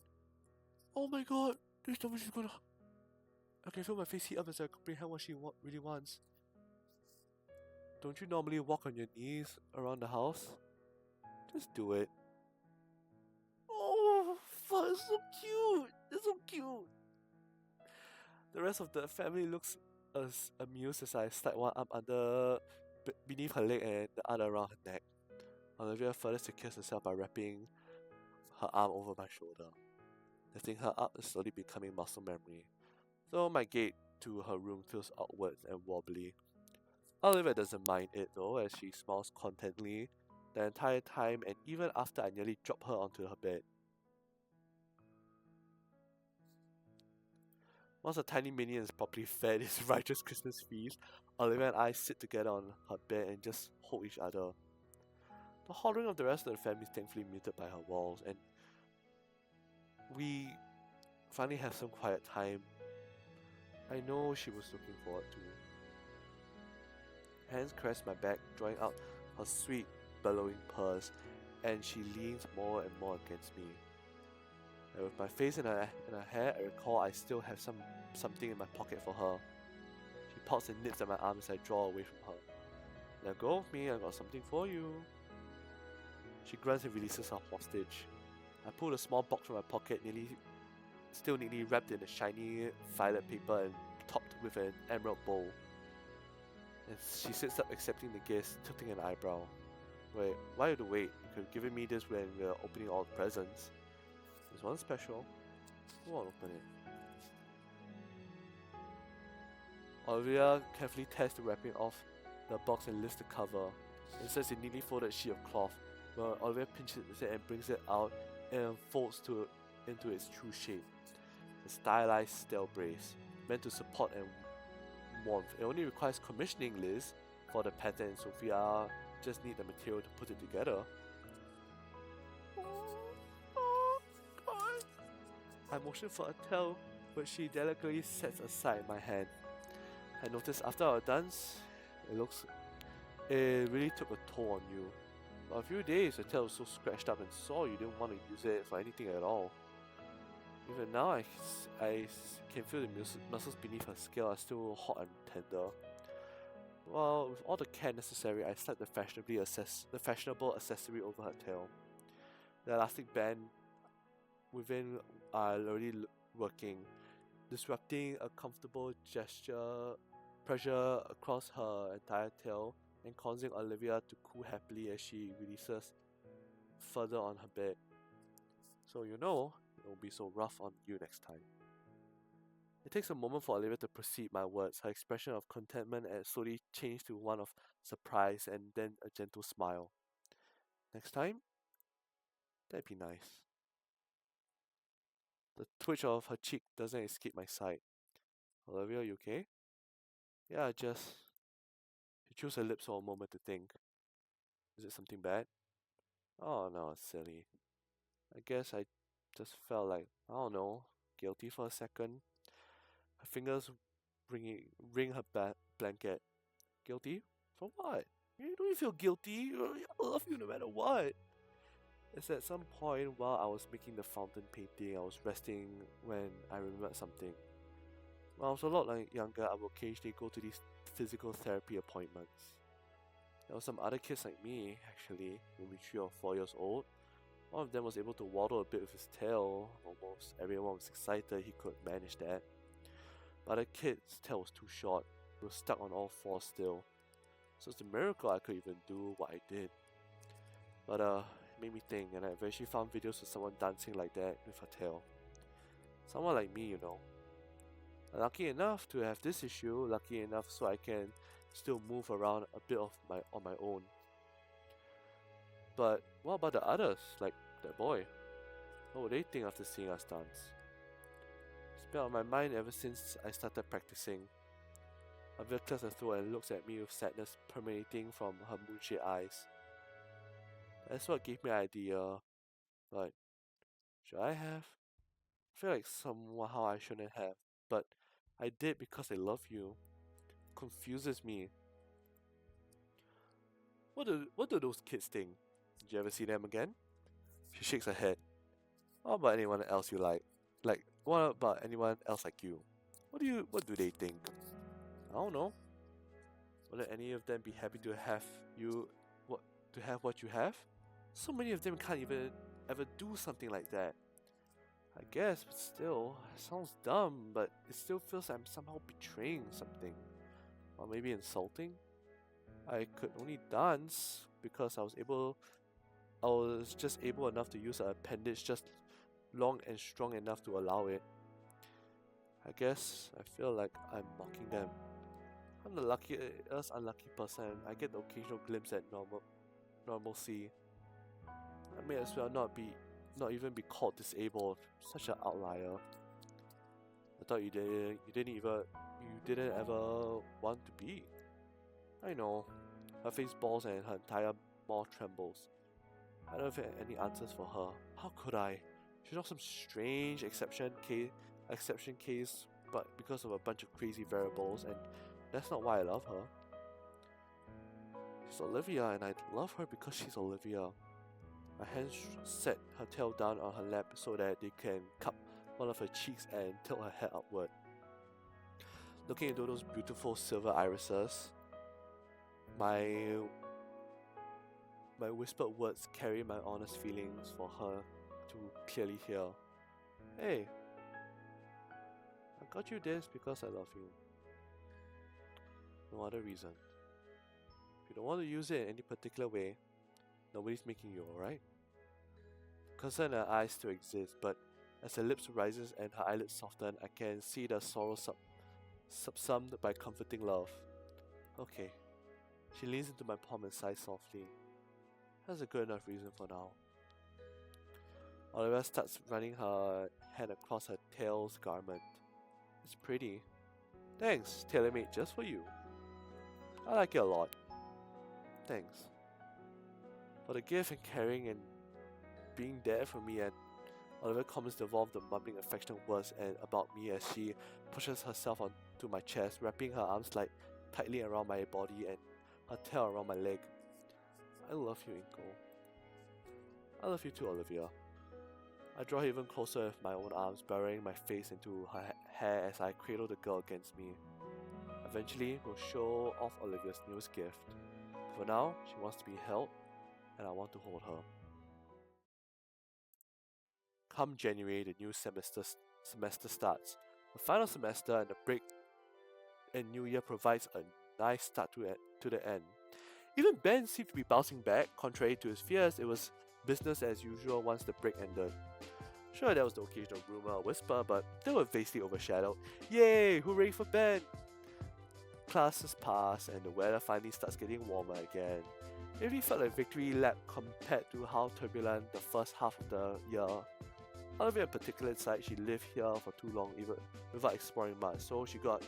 Oh my god! Please tell me she's gonna. I can feel my face heat up as I comprehend what she really wants. Don't you normally walk on your knees around the house? Just do it. Oh, fuck, it's so cute! It's so cute! The rest of the family looks as amused as I slide one arm beneath her leg and the other around her neck. Olivia further secures herself by wrapping her arm over my shoulder. Lifting her up is slowly becoming muscle memory, so my gait to her room feels awkward and wobbly. Olivia doesn't mind it though, as she smiles contentedly the entire time and even after I nearly drop her onto her bed. Once the tiny minion is properly fed his righteous Christmas feast, Olivia and I sit together on her bed and just hold each other. The hollering of the rest of the family is thankfully muted by her walls, and we finally have some quiet time. I know she was looking forward to. Hands caress my back, drawing out her sweet, bellowing purrs, and she leans more and more against me. And with my face in her hair, I recall I still have something in my pocket for her. She pouts and knits at my arm as I draw away from her. Let go of me, I got something for you. She grunts and releases her hostage. I pull a small box from my pocket, still neatly wrapped in a shiny violet paper and topped with an emerald bow. And she sits up accepting the gift, tilting an eyebrow. Wait, why have to wait? You could have given me this when we were opening all the presents. There's one special. Go on, open it. Olivia carefully tears the wrapping off the box and lifts the cover. Inserts a neatly folded sheet of cloth. Well, Olivia pinches it and brings it out and folds into its true shape. A stylized steel brace, meant to support and warmth. It only requires commissioning, Liz, for the pattern, so we just need the material to put it together. I motion for a tail, but she delicately sets aside my hand. I noticed after our dance, it really took a toll on you. For a few days, the tail was so scratched up and sore you didn't want to use it for anything at all. Even now, I can feel the muscles beneath her scale are still hot and tender. Well, with all the care necessary, I slapped the fashionable accessory over her tail. The elastic band within are already working, disrupting a comfortable pressure across her entire tail and causing Olivia to coo happily as she releases further on her bed. So it won't be so rough on you next time. It takes a moment for Olivia to proceed my words. Her expression of contentment and slowly changed to one of surprise and then a gentle smile. Next time? That'd be nice. The twitch of her cheek doesn't escape my sight. Olivia, you okay? Yeah, just... She chews her lips for a moment to think. Is it something bad? Oh no, it's silly. I guess I just felt like, I don't know, guilty for a second. Her fingers ring her blanket. Guilty? For what? You don't feel guilty. I love you no matter what. It's at some point while I was making the fountain painting, I was resting when I remembered something. When I was a lot younger, I would occasionally go to these physical therapy appointments. There were some other kids like me, actually, maybe 3 or 4 years old. One of them was able to waddle a bit with his tail. Almost everyone was excited he could manage that. But the kid's tail was too short. He was stuck on all fours still. So it's a miracle I could even do what I did. But it made me think, and I eventually found videos of someone dancing like that with her tail. Someone like me, Lucky enough to have this issue, lucky enough so I can still move around a bit on my own. But what about the others, like that boy? What would they think after seeing us dance? It's been on my mind ever since I started practicing. Olivia clears her throat and looks at me with sadness permeating from her moonshade eyes. That's what gave me an idea. But should I have? I feel like somehow I shouldn't have, but I did because I love you. Confuses me. What do those kids think? Did you ever see them again? She shakes her head. What about anyone else you like? Like, what about anyone else like you? What do they think? I don't know. Would any of them be happy to have what you have? So many of them can't even ever do something like that. I guess, but still, it sounds dumb, but it still feels like I'm somehow betraying something. Or maybe insulting. I could only dance because I was just able enough to use an appendage just long and strong enough to allow it. I guess I feel like I'm mocking them. I'm the luckiest unlucky person. I get the occasional glimpse at normalcy. I may as well not even be called disabled. Such an outlier. I thought you didn't ever want to be. I know. Her face balls and her entire mouth trembles. I don't have any answers for her. How could I? She's not some strange exception case, but because of a bunch of crazy variables, and that's not why I love her. She's Olivia, and I love her because she's Olivia. My hands set her tail down on her lap so that they can cup one of her cheeks and tilt her head upward. Looking into those beautiful silver irises, my whispered words carry my honest feelings for her to clearly hear. Hey, I got you this because I love you. No other reason. If you don't want to use it in any particular way, nobody's making you, alright? Concern in her eyes still exists, but as her lips rises and her eyelids soften, I can see the sorrow subsumed by comforting love. Okay. She leans into my palm and sighs softly. That's a good enough reason for now. Olivia starts running her hand across her tail's garment. It's pretty. Thanks, tailor-made just for you. I like it a lot. Thanks. For the gift and caring and being there for me, and Olivia comments to evolve the mumbling affectionate words and about me as she pushes herself onto my chest, wrapping her arms tightly around my body and her tail around my leg. I love you, Inko. I love you too, Olivia. I draw her even closer with my own arms, burying my face into her hair as I cradle the girl against me. Eventually, we'll show off Olivia's newest gift. For now, she wants to be held, and I want to hold her. Come January, the new semester starts. The final semester and the break and New Year provides a nice start to the end. Even Ben seemed to be bouncing back. Contrary to his fears, it was business as usual once the break ended. Sure, there was the occasional rumor or whisper, but they were vastly overshadowed. Yay! Hooray for Ben! Classes pass and the weather finally starts getting warmer again. It really felt like a victory lap compared to how turbulent the first half of the year. Olivia in particular decided she lived here for too long even without exploring much, so she got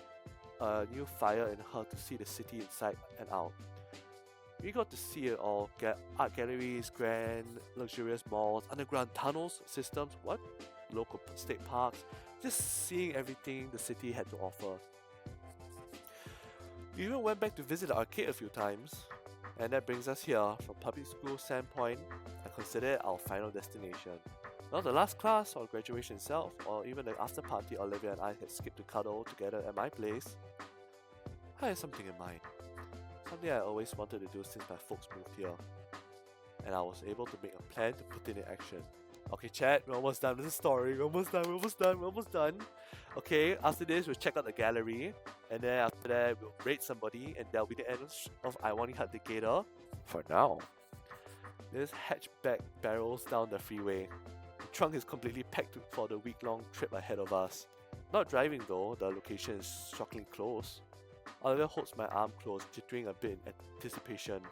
a new fire in her to see the city inside and out. We got to see it all, art galleries, grand, luxurious malls, underground tunnels, systems, local state parks, just seeing everything the city had to offer. We even went back to visit the arcade a few times, and that brings us here. From public school standpoint, I consider it our final destination. Not the last class or graduation itself, or even the after party Olivia and I had skipped to cuddle together at my place. I had something in mind. Something I always wanted to do since my folks moved here. And I was able to make a plan to put it in action. Okay, chat, we're almost done with the story. We're almost done. Okay, after this, we'll check out the gallery. And then after that, we'll raid somebody. And that'll be the end of IWHTG Gator. For now. This hatchback barrels down the freeway. The trunk is completely packed for the week-long trip ahead of us. Not driving though, the location is shockingly close. Olivia holds my arm close, jittering a bit in anticipation.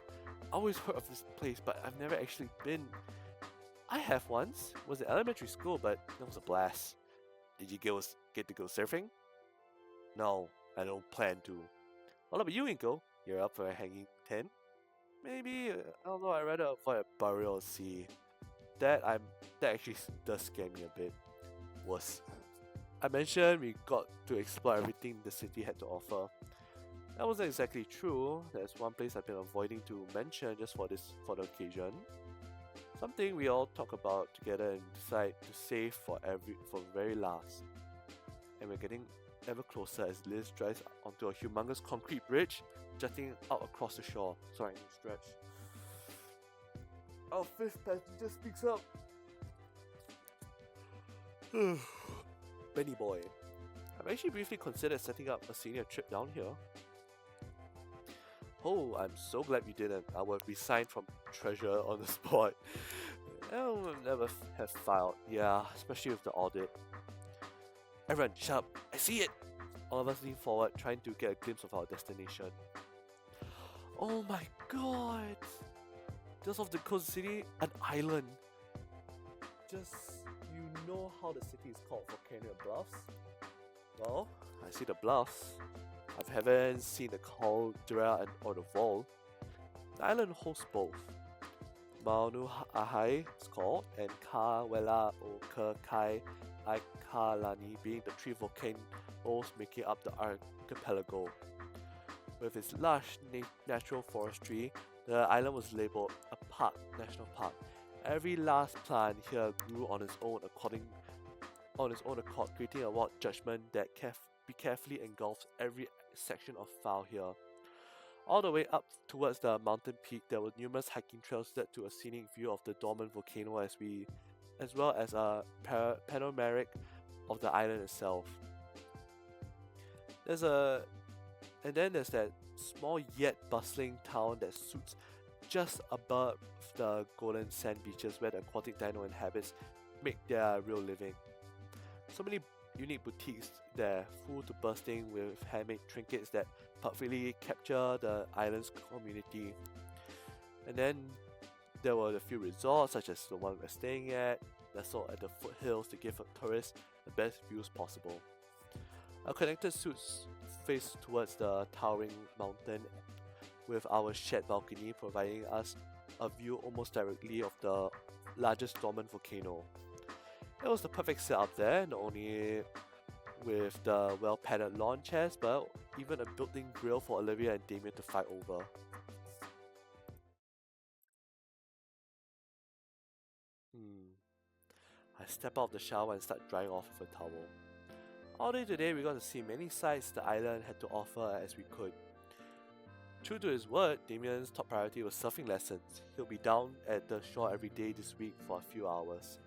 I always heard of this place, but I've never actually been. I have once. It was in elementary school, but that was a blast. Did you get to go surfing? No, I don't plan to. What about you, Inko? You're up for a hanging 10? Maybe, although I'd rather avoid a burial at sea. That actually does scare me a bit. Worse. I mentioned we got to explore everything the city had to offer. That wasn't exactly true. There's one place I've been avoiding to mention just for the occasion. Something we all talk about together and decide to save for very last. And we're getting ever closer as Liz drives onto a humongous concrete bridge jutting out across the shore. Sorry, stretch. Our fifth passenger speaks up. Benny boy. I've actually briefly considered setting up a senior trip down here. Oh, I'm so glad you didn't. I would resign from treasure on the spot. I would never have filed. Yeah, especially with the audit. Everyone, shut up. I see it! All of us lean forward, trying to get a glimpse of our destination. Oh my god! Just off the coast city, an island. Just, you know how the city is called Volcaldrea Bluffs? Well, I see the bluffs. I haven't seen the caldera or the vol. The island hosts both. Maunu Ahai is called, and Ka Wela o Ka Kai Aikalani being the three volcanoes making up the archipelago. With its large natural forestry, the island was labelled a national park. Every last plant here grew on its own accord, creating a wild judgment that carefully engulfs every section of file here. All the way up towards the mountain peak, there were numerous hiking trails that to a scenic view of the dormant volcano as well as a panoramic of the island itself. There's that small yet bustling town that suits just above the golden sand beaches where the aquatic dino inhabits make their real living. So many unique boutiques there, full to bursting with handmade trinkets that perfectly capture the island's community. And then there were a few resorts such as the one we're staying at, nestled at the foothills to give tourists the best views possible. Our connected suites face towards the towering mountain with our shared balcony providing us a view almost directly of the largest dormant volcano. It was the perfect setup there, not only with the well-padded lawn chairs, but even a built-in grill for Olivia and Damien to fight over. I step out of the shower and start drying off with a towel. All day today we got to see many sights the island had to offer as we could. True to his word, Damien's top priority was surfing lessons. He'll be down at the shore every day this week for a few hours.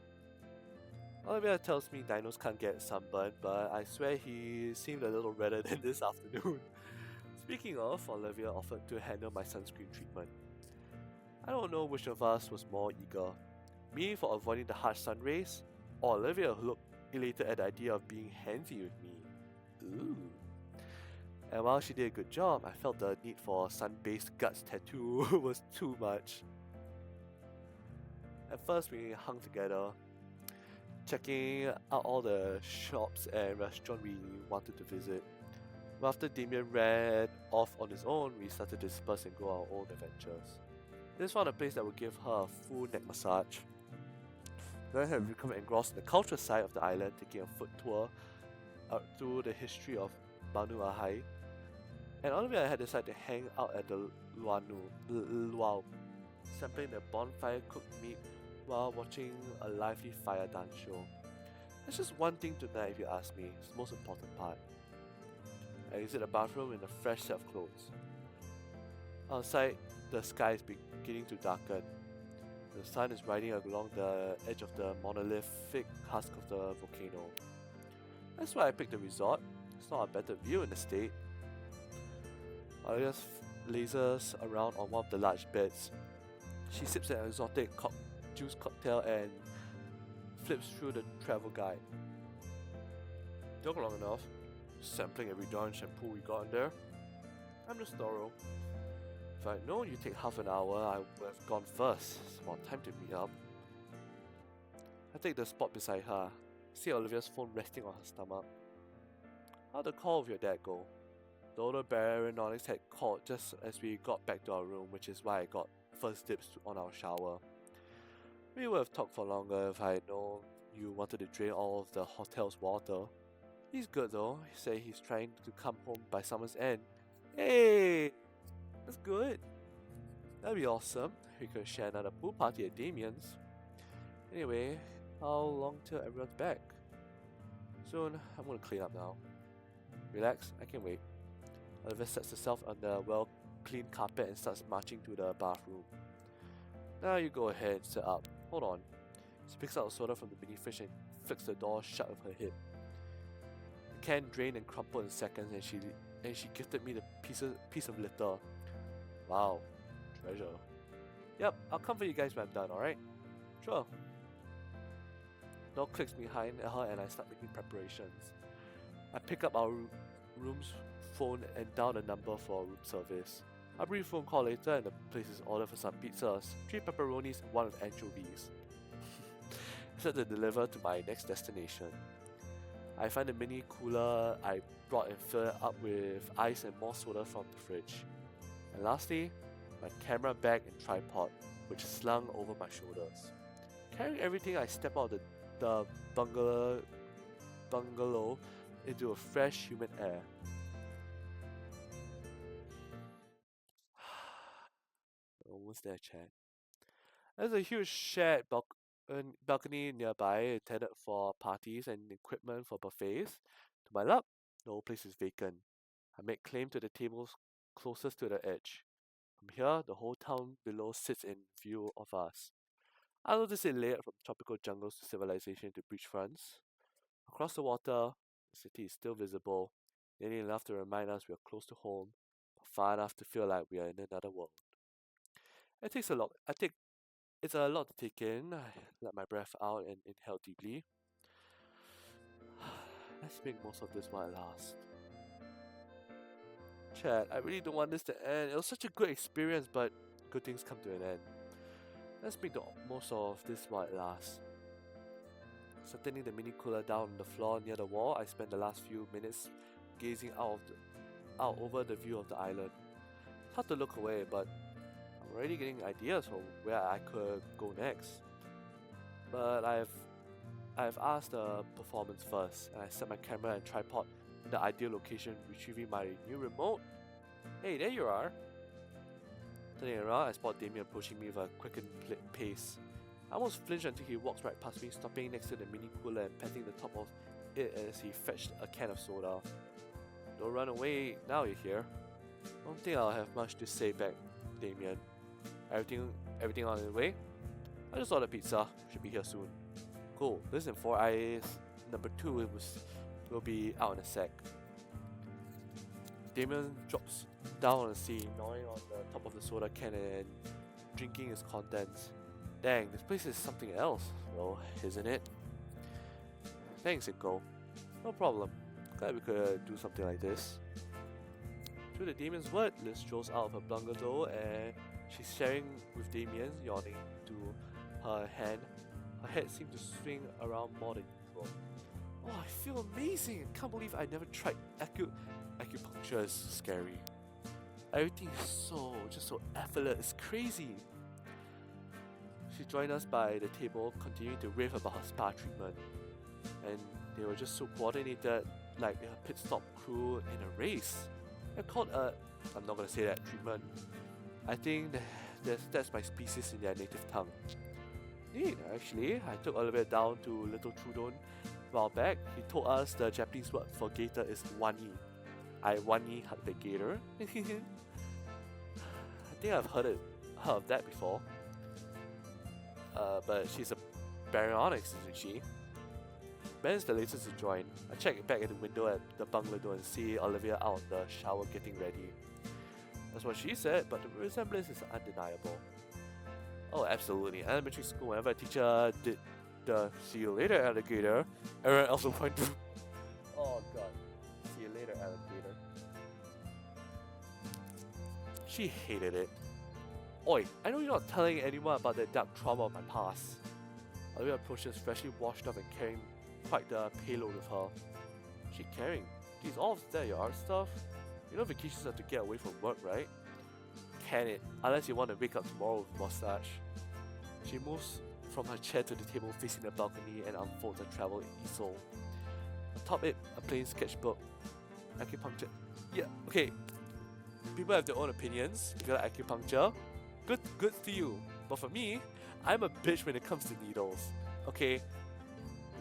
Olivia tells me dinos can't get sunburned, but I swear he seemed a little redder than this afternoon. Speaking of, Olivia offered to handle my sunscreen treatment. I don't know which of us was more eager. Me for avoiding the harsh sun rays, or Olivia who looked elated at the idea of being handsy with me. Ooh. And while she did a good job, I felt the need for a sun-based guts tattoo was too much. At first we hung together, checking out all the shops and restaurants we wanted to visit. But after Damien ran off on his own, we started to disperse and go our own adventures. This found a place that would give her a full neck massage. Then I had become engrossed in the cultural side of the island, taking a foot tour through the history of Banu Ahai. And Olivia had decided to hang out at the luau, sampling the bonfire cooked meat while watching a lively fire dance show. There's just one thing tonight if you ask me, it's the most important part. I exit the bathroom in a fresh set of clothes. Outside, the sky is beginning to darken. The sun is riding along the edge of the monolithic husk of the volcano. That's why I picked the resort. It's not a better view in the state. Olivia's lasers around on one of the large beds. She sips an exotic juice cocktail and flips through the travel guide. Took long enough, sampling every darn shampoo we got in there. I'm just thorough. If I'd known you'd take half an hour, I would have gone first. It's more time to meet up. I take the spot beside her, see Olivia's phone resting on her stomach. How'd the call with your dad go? The older Barononics had called just as we got back to our room, which is why I got first dibs on our shower. We would have talked for longer if I had known you wanted to drain all of the hotel's water. He's good though. He said he's trying to come home by summer's end. Hey, that's good. That'd be awesome. We could share another pool party at Damien's. Anyway, how long till everyone's back? Soon, I'm gonna clean up now. Relax, I can wait. Olivia sets herself on the well-cleaned carpet and starts marching to the bathroom. Now you go ahead, set up. Hold on. She picks out a soda from the mini fridge and flicks the door shut with her hip. The can drained and crumpled in seconds, and she gifted me the piece of litter. Wow, treasure. Yep, I'll come for you guys when I'm done, alright? Sure. Door clicks behind her and I start making preparations. I pick up our room's phone and dial the number for room service. A brief phone call later and the place is ordered for some pizzas, 3 pepperonis and 1 with anchovies. Set to deliver to my next destination. I find the mini cooler I brought and fill it up with ice and more soda from the fridge. And lastly, my camera bag and tripod, which is slung over my shoulders. Carrying everything, I step out the bungalow into a fresh, humid air. Almost there, Chad. There's a huge shared balcony nearby intended for parties and equipment for buffets. To my luck, the whole place is vacant. I make claim to the tables closest to the edge. From here, the whole town below sits in view of us. I notice it layered from tropical jungles to civilization to beachfronts. Across the water, the city is still visible, nearly enough to remind us we are close to home, but far enough to feel like we are in another world. It's a lot to take in. I let my breath out and inhale deeply. Let's make most of this while it lasts. Chad, I really don't want this to end. It was such a good experience, but good things come to an end. Let's make the most of this while it lasts. Settling the mini cooler down on the floor near the wall, I spent the last few minutes gazing out over the view of the island. It's hard to look away, but I'm already getting ideas for where I could go next. But I've asked the performance first, and I set my camera and tripod in the ideal location, retrieving my new remote. Hey, there you are! Turning around, I spot Damien approaching me with a quickened pace. I almost flinched until he walks right past me, stopping next to the mini cooler and patting the top of it as he fetched a can of soda. Don't run away now, you hear? Don't think I'll have much to say back, Damien. Everything on the way? I just ordered pizza. Should be here soon. Cool. Listen, 4 eyes. Number 2 will be out in a sec. Damien drops down on the seat, gnawing on the top of the soda can and drinking its contents. Dang, this place is something else, though, isn't it? Thanks, Inko. No problem. Glad we could do something like this. Through the Damien's word, Liz strolls out of her bungalow and she's sharing with Damien, yawning to her hand. Her head seems to swing around more than usual. Oh, I feel amazing! I can't believe I never tried acupuncture. Is scary. Everything is just so effortless. It's crazy. She joined us by the table, continuing to rave about her spa treatment. And they were just so coordinated, like a pit stop crew in a race. They're called I'm not gonna say that treatment. I think that's my species in their native tongue. Neat, actually. I took Olivia down to Little Trudon a while back. He told us the Japanese word for gator is Wani. Wani had the gator. I think I've heard of that before. But she's a baryonyx, isn't she? Ben is the latest to join. I check back at the window at the bungalow door and see Olivia out in the shower getting ready. That's what she said, but the resemblance is undeniable. Oh, absolutely. Elementary school, whenever a teacher did the "see you later, alligator," everyone else would point to. Oh god. See you later, alligator. She hated it. Oi, I know you're not telling anyone about the dark trauma of my past. Olivia approaches, freshly washed up and carrying quite the payload with her. She carrying? Geez, all of that your art stuff? You know vacations have to get away from work, right? Can it, unless you want to wake up tomorrow with a mustache. She moves from her chair to the table facing the balcony and unfolds a travel easel. Atop it, a plain sketchbook. Acupuncture. Yeah, okay. people have their own opinions. If you like acupuncture, good to you. But for me, I'm a bitch when it comes to needles. Okay,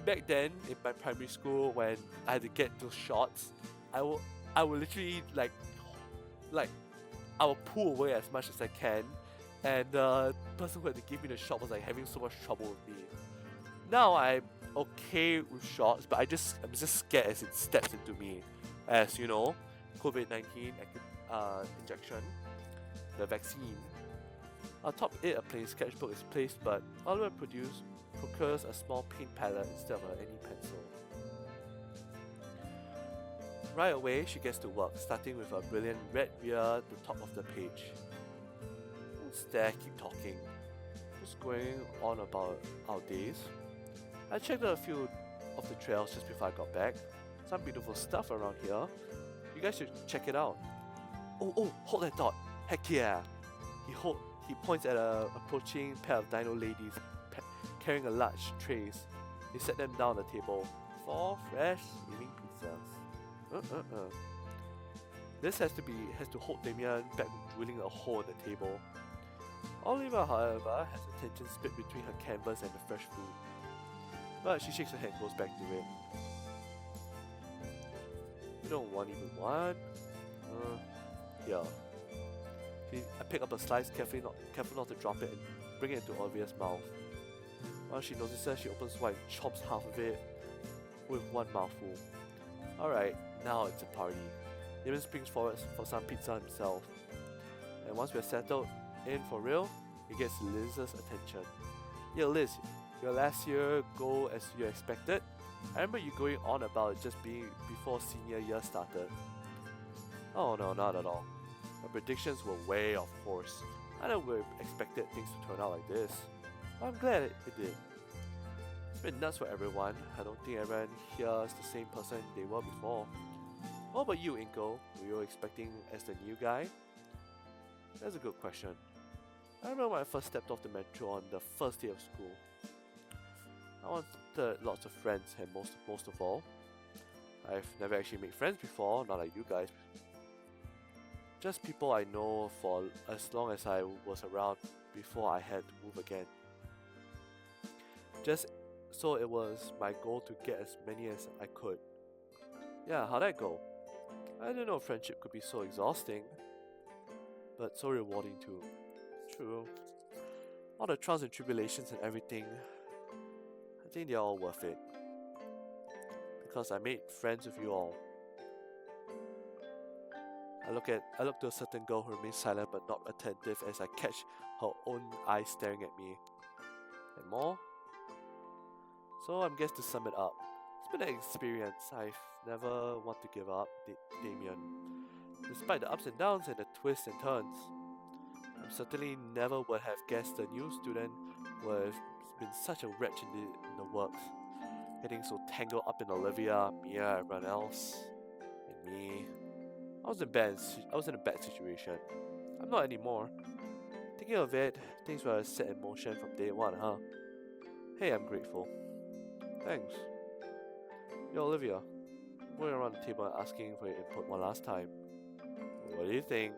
back then in my primary school when I had to get those shots, I will literally like I will pull away as much as I can, and the person who had to give me the shot was like having so much trouble with me. Now I'm okay with shots, but I'm just scared as it steps into me, as you know, COVID-19 injection, the vaccine. Atop it, a plain sketchbook is placed, but Oliver procures a small paint palette instead of any pencil. Right away, she gets to work, starting with a brilliant red rear at the top of the page. Instead, keep talking, just going on about our days. I checked out a few of the trails just before I got back. Some beautiful stuff around here. You guys should check it out. Oh, hold that thought. Heck yeah! He points at a approaching pair of dino ladies carrying a large trays. They set them down on the table. 4 fresh living pizzas. This has to hold Damien back from drilling a hole in the table. Oliver, however, has attention split between her canvas and the fresh food. But she shakes her head and goes back to it. You don't want even one? Yeah. I pick up a slice, careful not to drop it, and bring it into Olivia's mouth. Once she notices, she opens wide and chops half of it with one mouthful. Alright, now it's a party. Damien springs forward for some pizza himself. And once we're settled in for real, he gets Liz's attention. Yeah, Liz, your last year go as you expected? I remember you going on about it just being before senior year started. Oh no, not at all. My predictions were way off course. I never expected things to turn out like this. But I'm glad it did. It's been nuts for everyone. I don't think everyone here is the same person they were before. What about you, Inko? Were you expecting as the new guy? That's a good question. I remember when I first stepped off the metro on the first day of school. I wanted lots of friends, and most of all, I've never actually made friends before, not like you guys. Just people I know for as long as I was around before I had to move again. Just so it was my goal to get as many as I could. Yeah, how'd that go? I didn't know friendship could be so exhausting, but so rewarding too. True. All the trials and tribulations and everything, I think they're all worth it. Because I made friends with you all. I look to a certain girl who remains silent but not attentive as I catch her own eyes staring at me. And more? So I'm guess to sum it up, it's been an experience I've never want to give up, Damien. Despite the ups and downs and the twists and turns, I certainly never would have guessed the new student would have been such a wretch in the works, getting so tangled up in Olivia, Mia, everyone else, and me. I was in a bad situation. I'm not anymore. Thinking of it, things were set in motion from day one, huh? Hey, I'm grateful. Thanks. Yo, Olivia. I'm going around the table and asking for your input one last time. What do you think?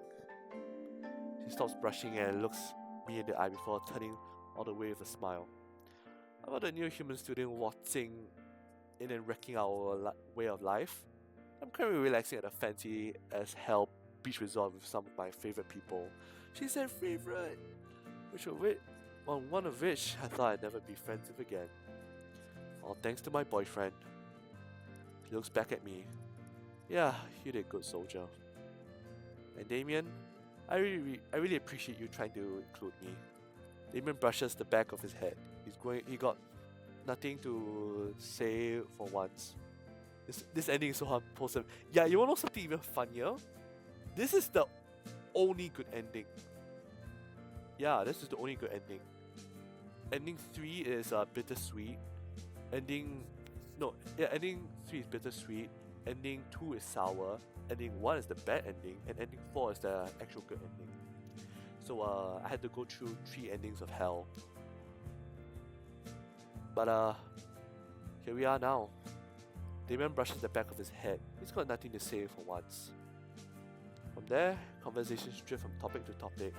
She stops brushing and looks me in the eye before turning all the way with a smile. How about the new human student waltzing in and wrecking our way of life? I'm currently relaxing at a fancy as hell beach resort with some of my favorite people. She said favorite, one of which I thought I'd never be friends with again. All thanks to my boyfriend. He looks back at me. Yeah, you did good, soldier. And Damien, I really appreciate you trying to include me. Damien brushes the back of his head. He got nothing to say for once. This ending is so unwholesome. Yeah, you wanna know something even funnier? This is the only good ending. Yeah, this is the only good ending. Ending 3 is bittersweet. Ending 3 is bittersweet. Ending 2 is sour. Ending 1 is the bad ending, and ending 4 is the actual good ending. So I had to go through 3 endings of hell. But here we are now. Damien brushes the back of his head. He's got nothing to say for once. From there, conversations drift from topic to topic.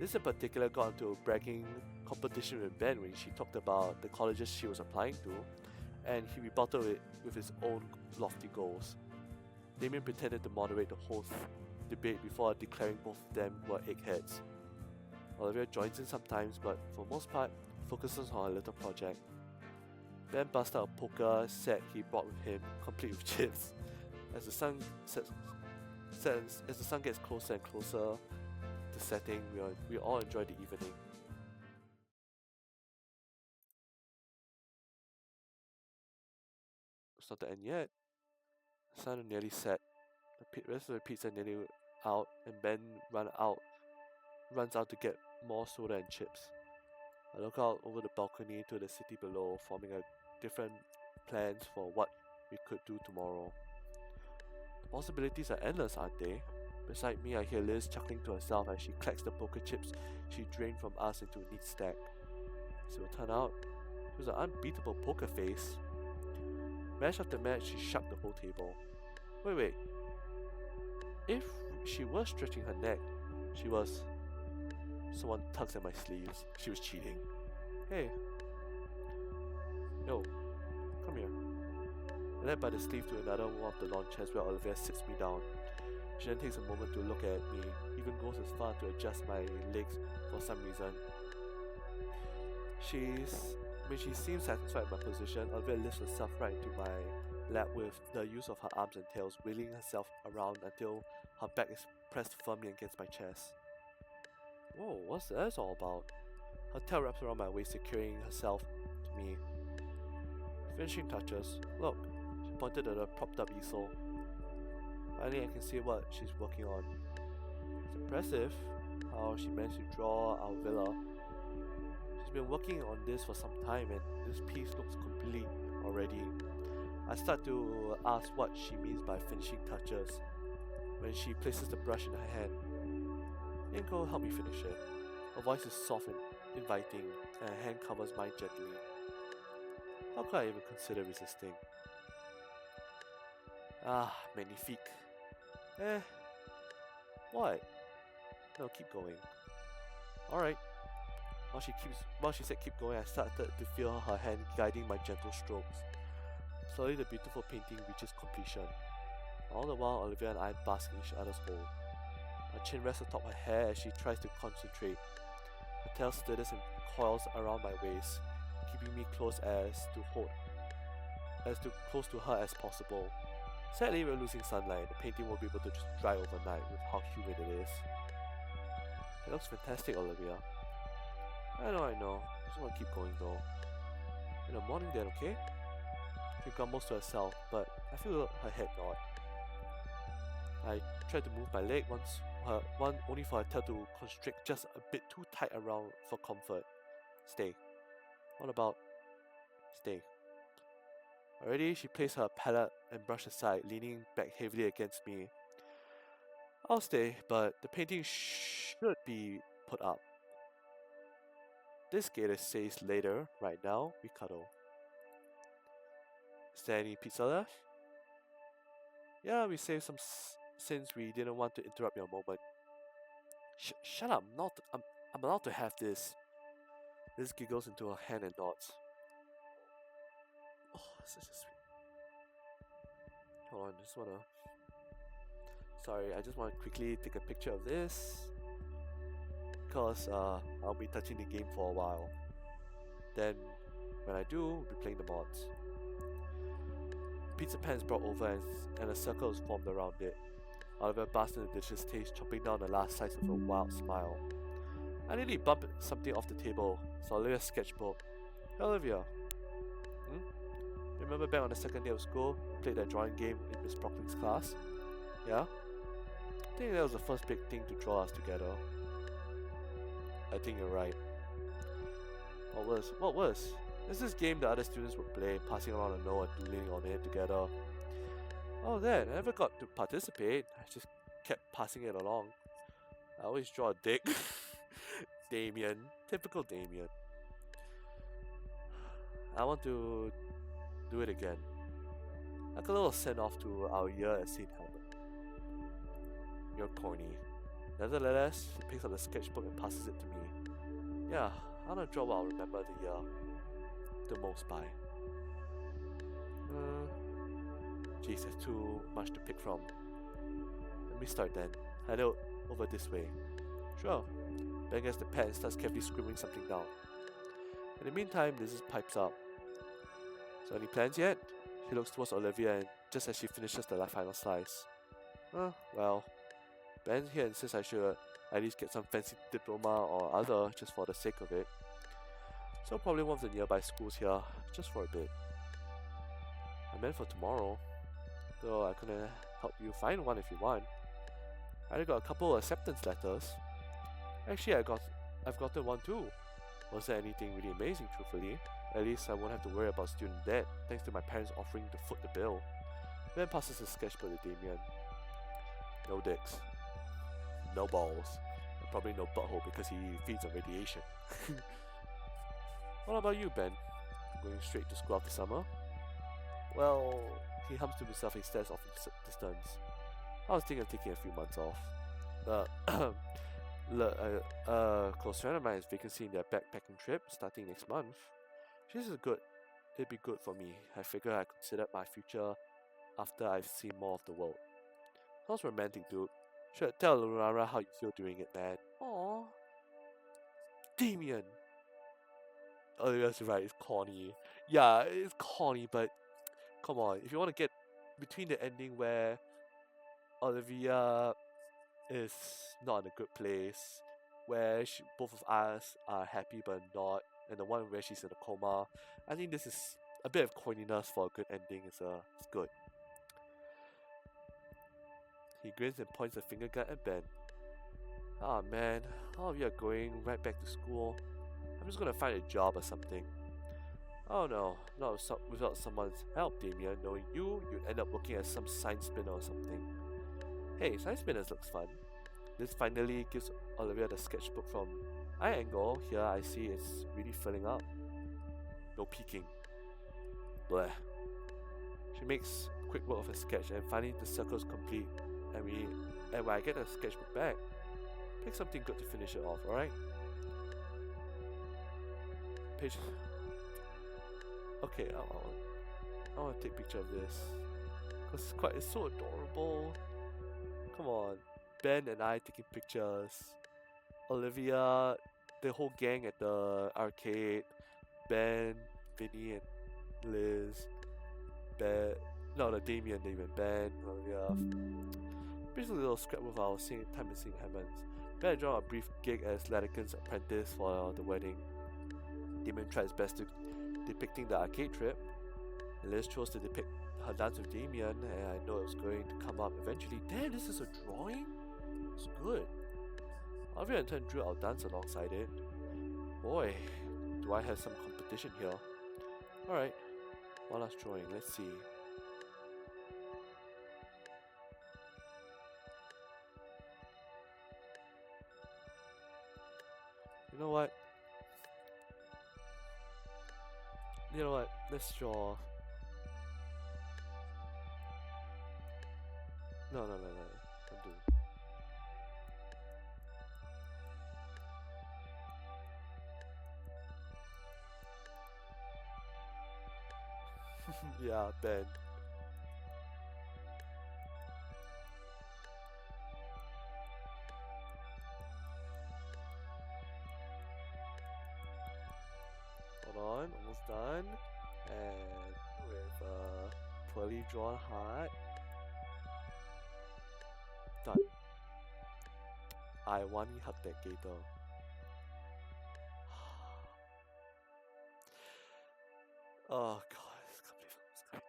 This in particular got into a bragging competition with Ben when she talked about the colleges she was applying to, and he rebutted it with his own lofty goals. Damien pretended to moderate the whole debate before declaring both of them were eggheads. Olivia joins in sometimes, but for the most part, focuses on a little project. Ben busts out a poker set he brought with him, complete with chips. As the sun gets closer and closer to setting, we all enjoy the evening. It's not the end yet. The sun nearly set. The rest of the pizza nearly out, and Ben runs out to get more soda and chips. I look out over the balcony to the city below, forming different plans for what we could do tomorrow. The possibilities are endless, aren't they? Beside me, I hear Liz chuckling to herself as she collects the poker chips she drained from us into a neat stack. As it will turn out, she was an unbeatable poker face. Match after match, she shook the whole table. Wait. If she was stretching her neck, she was... Someone tugs at my sleeves. She was cheating. Hey. Yo, come here. I led by the sleeve to another one of the lawn chairs where Olivia sits me down. She then takes a moment to look at me, even goes as far to adjust my legs for some reason. When she seems satisfied with my position, Olivia lifts herself right into my lap with the use of her arms and tails, wheeling herself around until her back is pressed firmly against my chest. Whoa, what's that all about? Her tail wraps around my waist, securing herself to me. Finishing touches. Look, she pointed at a propped up easel. Finally, I can see what she's working on. It's impressive how she managed to draw our villa. She's been working on this for some time, and this piece looks complete already. I start to ask what she means by finishing touches when she places the brush in her hand. Go help me finish it. Her voice is soft and inviting, and her hand covers mine gently. How could I even consider resisting? Magnifique. What? No, keep going. Alright. While she said keep going, I started to feel her hand guiding my gentle strokes. Slowly the beautiful painting reaches completion. All the while, Olivia and I bask in each other's hold. Her chin rests atop her hair as she tries to concentrate. Her tail slithers and coils around my waist, keeping me close to her as possible. Sadly, we're losing sunlight. The painting won't be able to just dry overnight with how humid it is. It looks fantastic, Olivia. I know. I just want to keep going though. In the morning then, okay? She grumbles to herself, but I feel her head nod. I tried to move my leg only for her tail to constrict just a bit too tight around for comfort. Stay. What about? Stay. Already, she placed her palette and brush aside, leaning back heavily against me. I'll stay, but the painting should be put up. This Gator says later. Right now, we cuddle. Is there any pizza left? Yeah, we saved some since we didn't want to interrupt your moment. Shut up! I'm allowed to have this. Liz giggles into her hand and nods. Oh, such a sweet. Hold on, I just wanna quickly take a picture of this. Because I'll be touching the game for a while. Then, when I do, we'll be playing the mods. Pizza pan is brought over and a circle is formed around it. Oliver basks in the delicious taste, chopping down the last slice with a wild smile. I nearly bumped something off the table. It's Olivia's sketchbook. Hey, Olivia. Remember back on the second day of school, we played that drawing game in Miss Brockling's class? Yeah? I think that was the first big thing to draw us together. I think you're right. What was? It's this game the other students would play, passing around a note and doodling on it together. Oh, I never got to participate. I just kept passing it along. I always draw a dick. Damien. Typical Damien. I want to do it again. Like a little send off to our year at St. Helena. You're corny. Nevertheless, he picks up the sketchbook and passes it to me. Yeah, I want to draw what I'll remember the most by. Geez, there's too much to pick from. Let me start then. Head out over this way. Sure. Ben gets the pen and starts carefully scribbling something down. In the meantime, Liz pipes up. So any plans yet? She looks towards Olivia and just as she finishes the final slice. Well, Ben here insists I should at least get some fancy diploma or other just for the sake of it. So probably one of the nearby schools here, just for a bit. I meant for tomorrow, though I couldn't help you find one if you want. I already got a couple of acceptance letters. Actually, I've gotten one too. Wasn't anything really amazing, truthfully. At least I won't have to worry about student debt, thanks to my parents offering to foot the bill. Ben passes his sketchbook to Damien. No dicks. No balls. And probably no butthole because he feeds on radiation. What about you, Ben? Going straight to school after summer? Well, he hums to himself and stares off in distance. I was thinking of taking a few months off. Close friend of mine has vacancy in their backpacking trip starting next month. It'd be good for me. I figure I consider my future after I've seen more of the world. Sounds romantic, dude. Should tell Laura how you feel doing it, man. Aww. Damien! Oh, that's right, it's corny. Yeah, it's corny, but come on, if you want to get between the ending where Olivia is not in a good place, where both of us are happy but not, and the one where she's in a coma, I think this is a bit of corniness for a good ending. It's good. He grins and points a finger gun at Ben. Ah man, all of you are going right back to school. I'm just gonna find a job or something. Oh no, not without someone's help, Damien. Knowing you'd end up working as some science spinner or something. Hey, science spinners looks fun. This finally gives Olivia the sketchbook from eye angle. Here I see it's really filling up. No peeking. Bleh. She makes quick work of her sketch and finally the circle is complete. And when I get the sketchbook back, pick something good to finish it off, alright? Page. Okay, I want to take a picture of this. Because it's so adorable. Come on. Ben and I taking pictures. Olivia, the whole gang at the arcade. Ben, Vinny and Liz. Damien, Ben, Olivia. Basically a little scrapbook of our time in St. Helens. Ben had drawn a brief gig as Latican's apprentice for the wedding. Damien tried his best to depicting the arcade trip. And Liz chose to depict her dance with Damien, and I know it was going to come up eventually. Damn, this is a drawing? It's good. Olivia in turn drew our dance alongside it. Boy, do I have some competition here. Alright, one last drawing, let's see. You know what? Let's draw. No. Don't do it. Yeah, Ben. Hold on, almost done. And with a poorly drawn heart. Done. I Wani hug that Gator. Oh god, this can't believe it's great.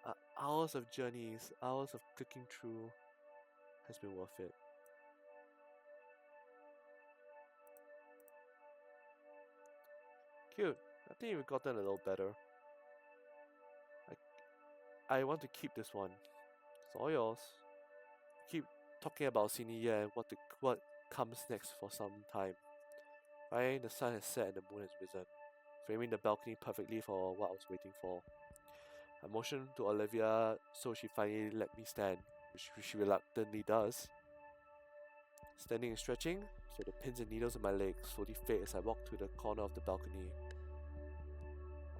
And hours of journeys, hours of clicking through has been worth it. Cute. I think you've gotten a little better. I want to keep this one. It's all yours. Keep talking about senior year and what comes next for some time. Right, the sun has set and the moon has risen, framing the balcony perfectly for what I was waiting for. I motioned to Olivia so she finally let me stand, which she reluctantly does. Standing and stretching, so the pins and needles in my legs slowly fade as I walk to the corner of the balcony.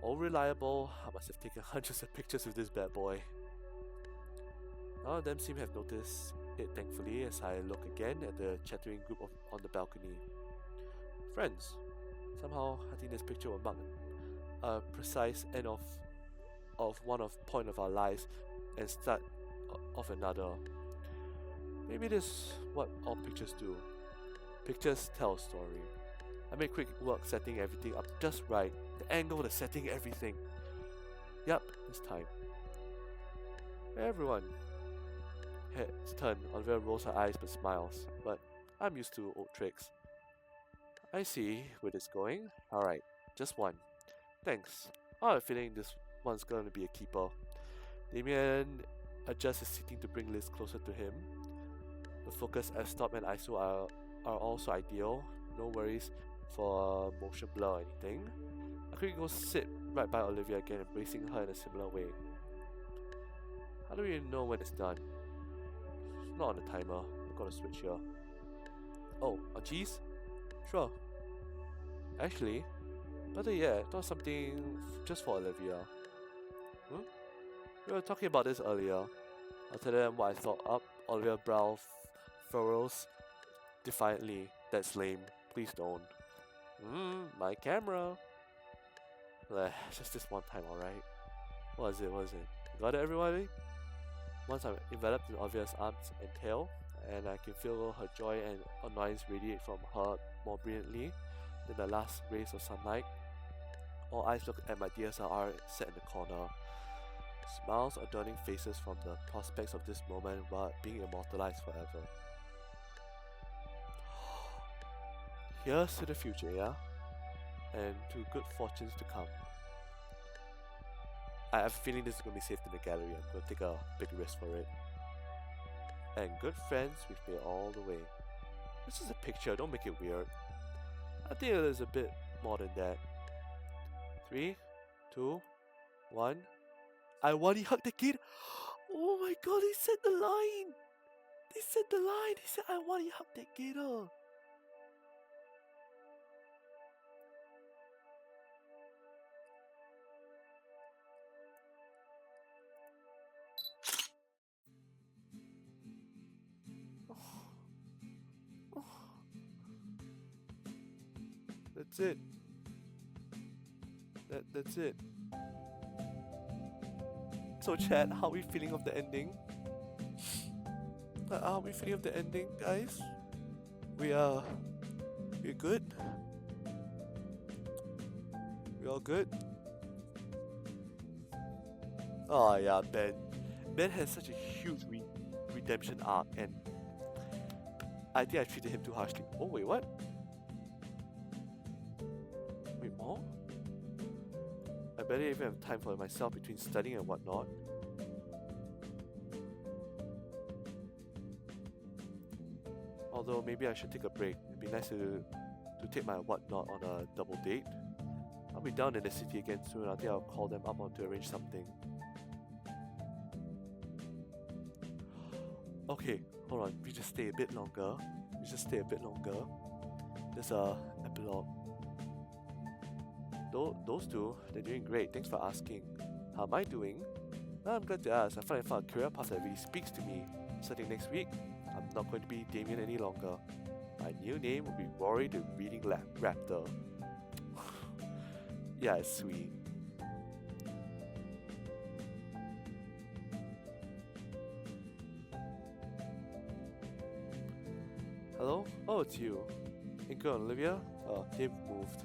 All reliable, I must have taken hundreds of pictures with this bad boy. None of them seem to have noticed it, thankfully, as I look again at the chattering group on the balcony. Friends. Somehow, I think this picture will mark a precise end of one point of our lives and start of another. Maybe this is what all pictures do. Pictures tell a story. I made quick work setting everything up just right. The angle, the setting, everything. Yep, it's time. Everyone. Heads turn. Olivia rolls her eyes but smiles. But I'm used to old tricks. I see where this is going. Alright, just one. Thanks. I have a feeling this one's gonna be a keeper. Damien adjusts his seating to bring Liz closer to him. The focus, f-stop and ISO are also ideal. No worries for motion blur or anything. I quickly go sit right by Olivia again, embracing her in a similar way. How do you know when it's done? It's not on the timer. I've got a switch here. Oh, on cheese? Sure. Actually, better yet, thought something just for Olivia. We were talking about this earlier. I'll tell them what I thought up. Olivia brow furrows defiantly. That's lame. Please don't. My camera. Just this one time, alright? What is it? Got it, everybody? Once I'm enveloped in Olivia's arms and tail, and I can feel her joy and annoyance radiate from her more brilliantly than the last rays of sunlight. All eyes look at my DSLR set in the corner. Smiles adorning faces from the prospects of this moment while being immortalized forever. Here's to the future, yeah? And to good fortunes to come. I have a feeling this is going to be saved in the gallery. I'm going to take a big risk for it. And good friends with me all the way. This is a picture, don't make it weird. I think it is a bit more than that. 3, 2, 1. I Wani hug the kid. Oh my god, they said the line. They said the line. They said I Wani hug that Gator. That's it. That's it. So chat, how are we feeling of the ending? How are we feeling of the ending, guys? We're good? We all good? Oh yeah, Ben. Ben has such a huge redemption arc, and I think I treated him too harshly. Oh wait, what? Wait, more? I barely even have time for myself between studying and whatnot. Although maybe I should take a break. It'd be nice to take my whatnot on a double date. I'll be down in the city again soon. I think I'll call them up to arrange something. Okay, hold on. We just stay a bit longer. There's a epilogue. Those two, they're doing great. Thanks for asking. How am I doing? I'm glad to ask. I finally found a career path that really speaks to me. Starting next week, I'm not going to be Damien any longer. My new name will be Rory the Reading Raptor. Yeah, it's sweet. Hello? Oh, it's you. Inka and Olivia? They've moved.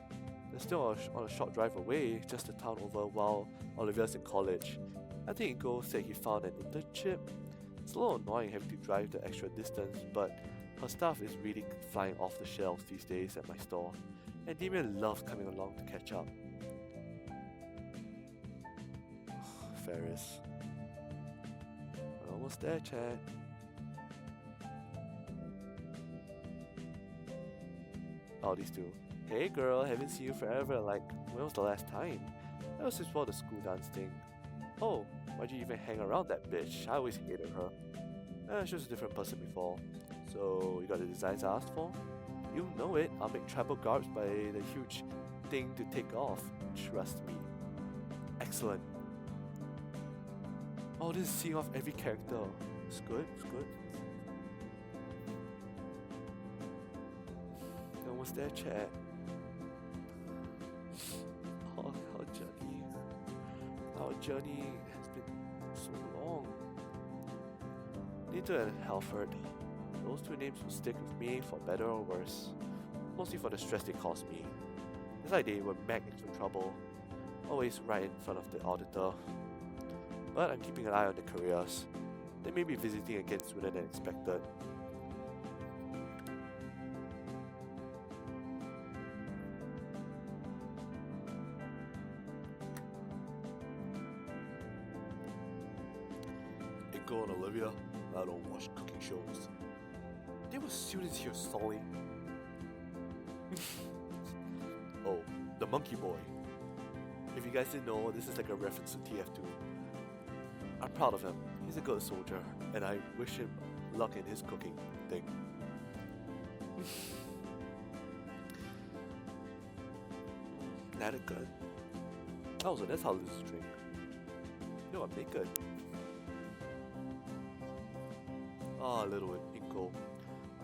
They're still on a short drive away, just a town over while Olivia's in college. I think Inko said he found an internship. It's a little annoying having to drive the extra distance, but her stuff is really flying off the shelves these days at my store, and Damien loves coming along to catch up. Ferris. We're almost there, Chad. Oh, these two. Hey girl, haven't seen you forever. Like, when was the last time? That was just for the school dance thing. Oh, why'd you even hang around that bitch? I always hated her. She was a different person before. So you got the designs I asked for? You know it, I'll make tribal garbs by the huge thing to take off. Trust me. Excellent. Oh, this is seeing off every character. It's good, it's good. Almost there, chat. Oh, our journey has been so long. Gator and Halford. Those two names will stick with me for better or worse. Mostly for the stress they caused me. It's like they were magnets for trouble. Always right in front of the auditor. But I'm keeping an eye on their careers. They may be visiting again sooner than expected. Go on, Olivia. I don't watch cooking shows. There were students here, Solly. Oh, the monkey boy. If you guys didn't know, this is like a reference to TF2. I'm proud of him. He's a good soldier, and I wish him luck in his cooking thing. That a good. Oh, so that's how this is drink. No, I'm naked. Ah, little Inko.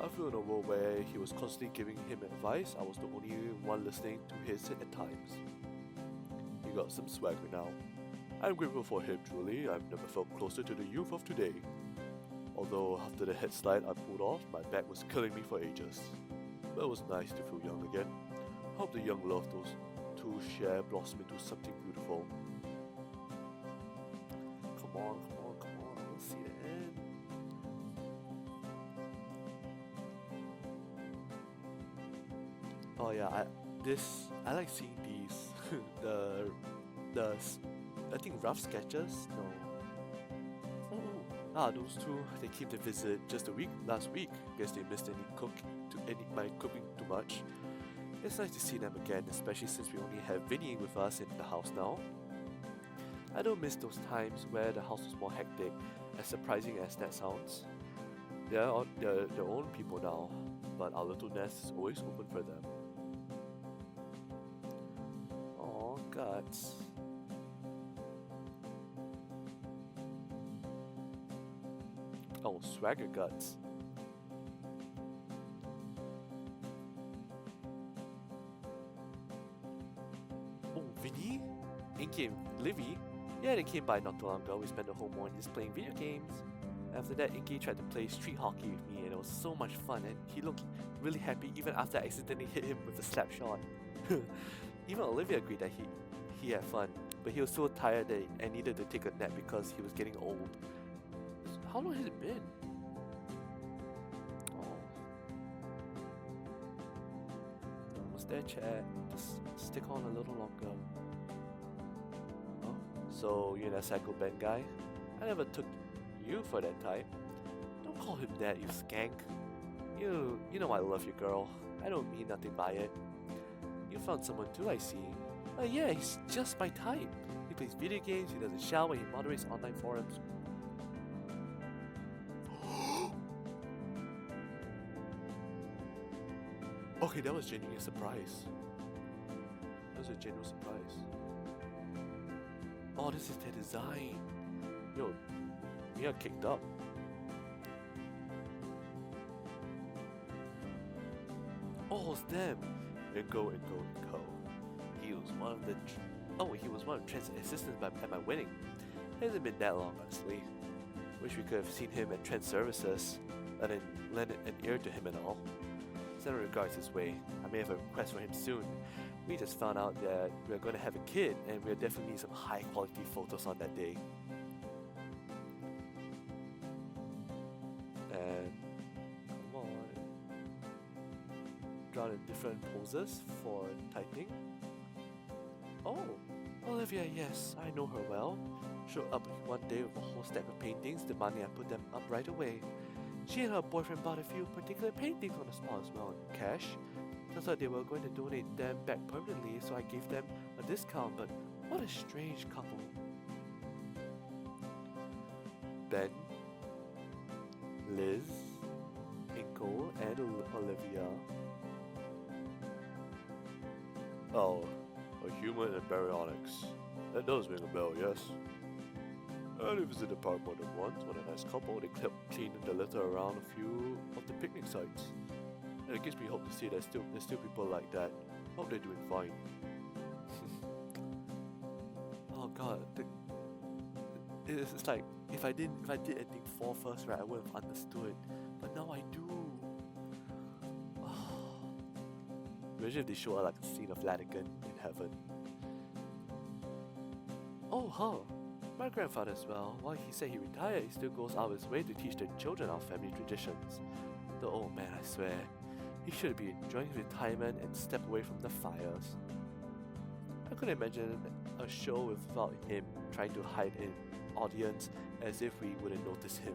I flew in a world where he was constantly giving him advice. I was the only one listening to his at times. He got some swagger now. I'm grateful for him, truly. I've never felt closer to the youth of today. Although after the head slide I pulled off, my back was killing me for ages. But it was nice to feel young again. Hope the young love those two share blossom into something beautiful. Come on, come on, come on. I want to see the end. Oh yeah, I like seeing these the I think rough sketches. No. Ah, those two, they came to visit just last week. Guess they missed my cooking too much. It's nice to see them again, especially since we only have Vinny with us in the house now. I don't miss those times where the house was more hectic, as surprising as that sounds. They're their own people now, but our little nest is always open for them. Aw, guts. Oh, swagger guts. Oh, Vinny? Inky and Livy? Yeah, they came by not too long ago. We spent the whole morning just playing video games. After that, Inky tried to play street hockey with me and it was so much fun, and he looked really happy even after I accidentally hit him with a slap shot. Even Olivia agreed that he had fun, but he was so tired and needed to take a nap because he was getting old. How long has it been? Oh. Almost there, chat. Just stick on a little longer. Oh, so you're that Psycho Ben guy? I never took you for that type. Don't call him that, you skank. You know I love you, girl. I don't mean nothing by it. You found someone too, I see. Yeah, he's just my type. He plays video games, he doesn't shower, he moderates online forums. Okay, that was genuinely a surprise. That was a genuine surprise. Oh, this is their design. Yo, we got kicked up. Oh, it's them. And go. He was one of Trent's assistants at my wedding. It hasn't been that long, honestly. Wish we could have seen him at Trent's services, and then lend an ear to him and all. Send regards his way. I may have a request for him soon. We just found out that we're going to have a kid, and we'll definitely need some high quality photos on that day. And come on, draw in different poses for typing. Oh, Olivia, yes, I know her well. Showed up one day with a whole stack of paintings, demanding I put them up right away. She and her boyfriend bought a few particular paintings on the spot as well in cash. Turns out they were going to donate them back permanently, so I gave them a discount, but what a strange couple. Ben, Liz, Michael and Olivia. Oh, a human and baryonyx. That does ring a bell, yes. I visited the park more than once. What a nice couple. They cleaned the litter around a few of the picnic sites. And it gives me hope to see there's still people like that. Hope they're doing fine. Oh god, it's like if I did ending 4 first, right, I would have understood. But now I do. Imagine if they show like a scene of Lanigan in heaven. Oh, huh. My grandfather as well. While he said he retired, he still goes out of his way to teach the children our family traditions. The old man, I swear. He should be enjoying his retirement and step away from the fires. I couldn't imagine a show without him trying to hide an audience as if we wouldn't notice him.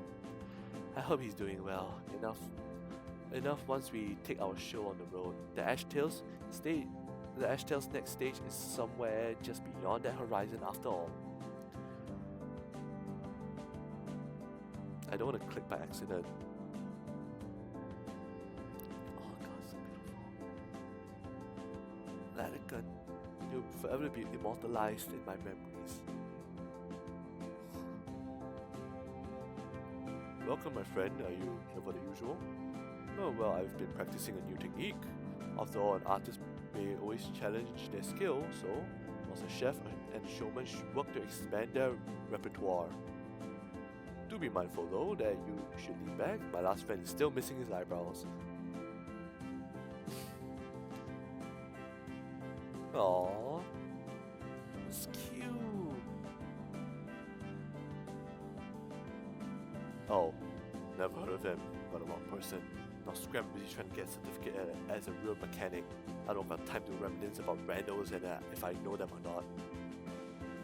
I hope he's doing well. Enough once we take our show on the road. The Ashtails next stage is somewhere just beyond that horizon after all. I don't want to click by accident. Oh god, so beautiful. Lanigan, you'll forever be immortalized in my memories. Welcome, my friend. Are you here for the usual? Oh well, I've been practicing a new technique. After all, an artist may always challenge their skill, so also a chef and showman should work to expand their repertoire. Do be mindful though that you should lean back. My last friend is still missing his eyebrows. Aww, it's cute. Oh, never heard of him. What a wrong person. Now scram busy trying to get a certificate as a real mechanic. I don't got time to reminisce about randos and if I know them or not.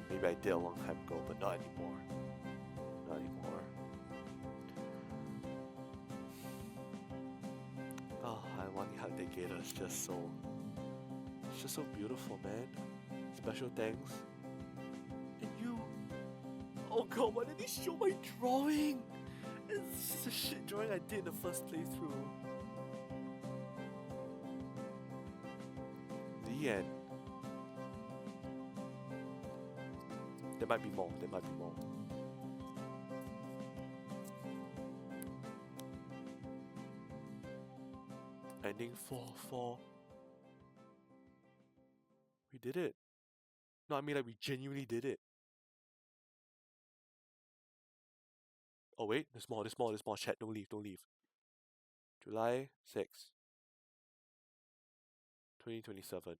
Maybe I did a long time ago, but not anymore. Not anymore. Oh, IWHTG Gator is just so beautiful, man. Special thanks. And you. Oh god, why did they show my drawing? It's just a shit drawing I did in the first playthrough. The end. There might be more. Ending 4. We did it. No, I mean like we genuinely did it. Oh wait, there's more, chat, don't leave. July 6th, 2027.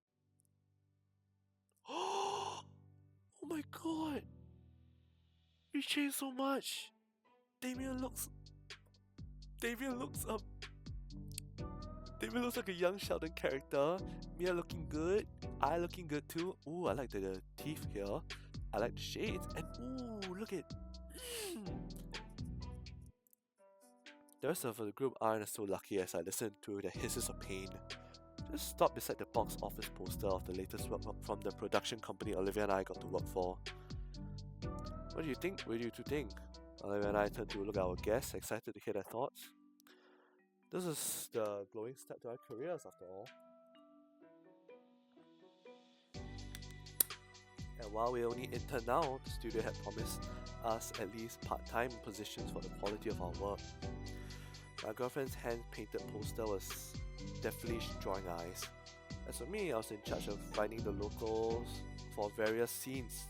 Oh my god! We changed so much! Damien looks like a young Sheldon character. Mia looking good. I looking good too. Ooh, I like the teeth here. I like the shades. And ooh, look at... The rest of the group aren't so lucky as I listen to the hisses of pain. Just stop beside the box office poster of the latest work from the production company Olivia and I got to work for. What do you think? Olivia and I turned to look at our guests, excited to hear their thoughts. This is the glowing start to our careers after all. And while we only intern now, the studio had promised us at least part-time positions for the quality of our work. My girlfriend's hand-painted poster was definitely drawing eyes. As for me, I was in charge of finding the locals for various scenes.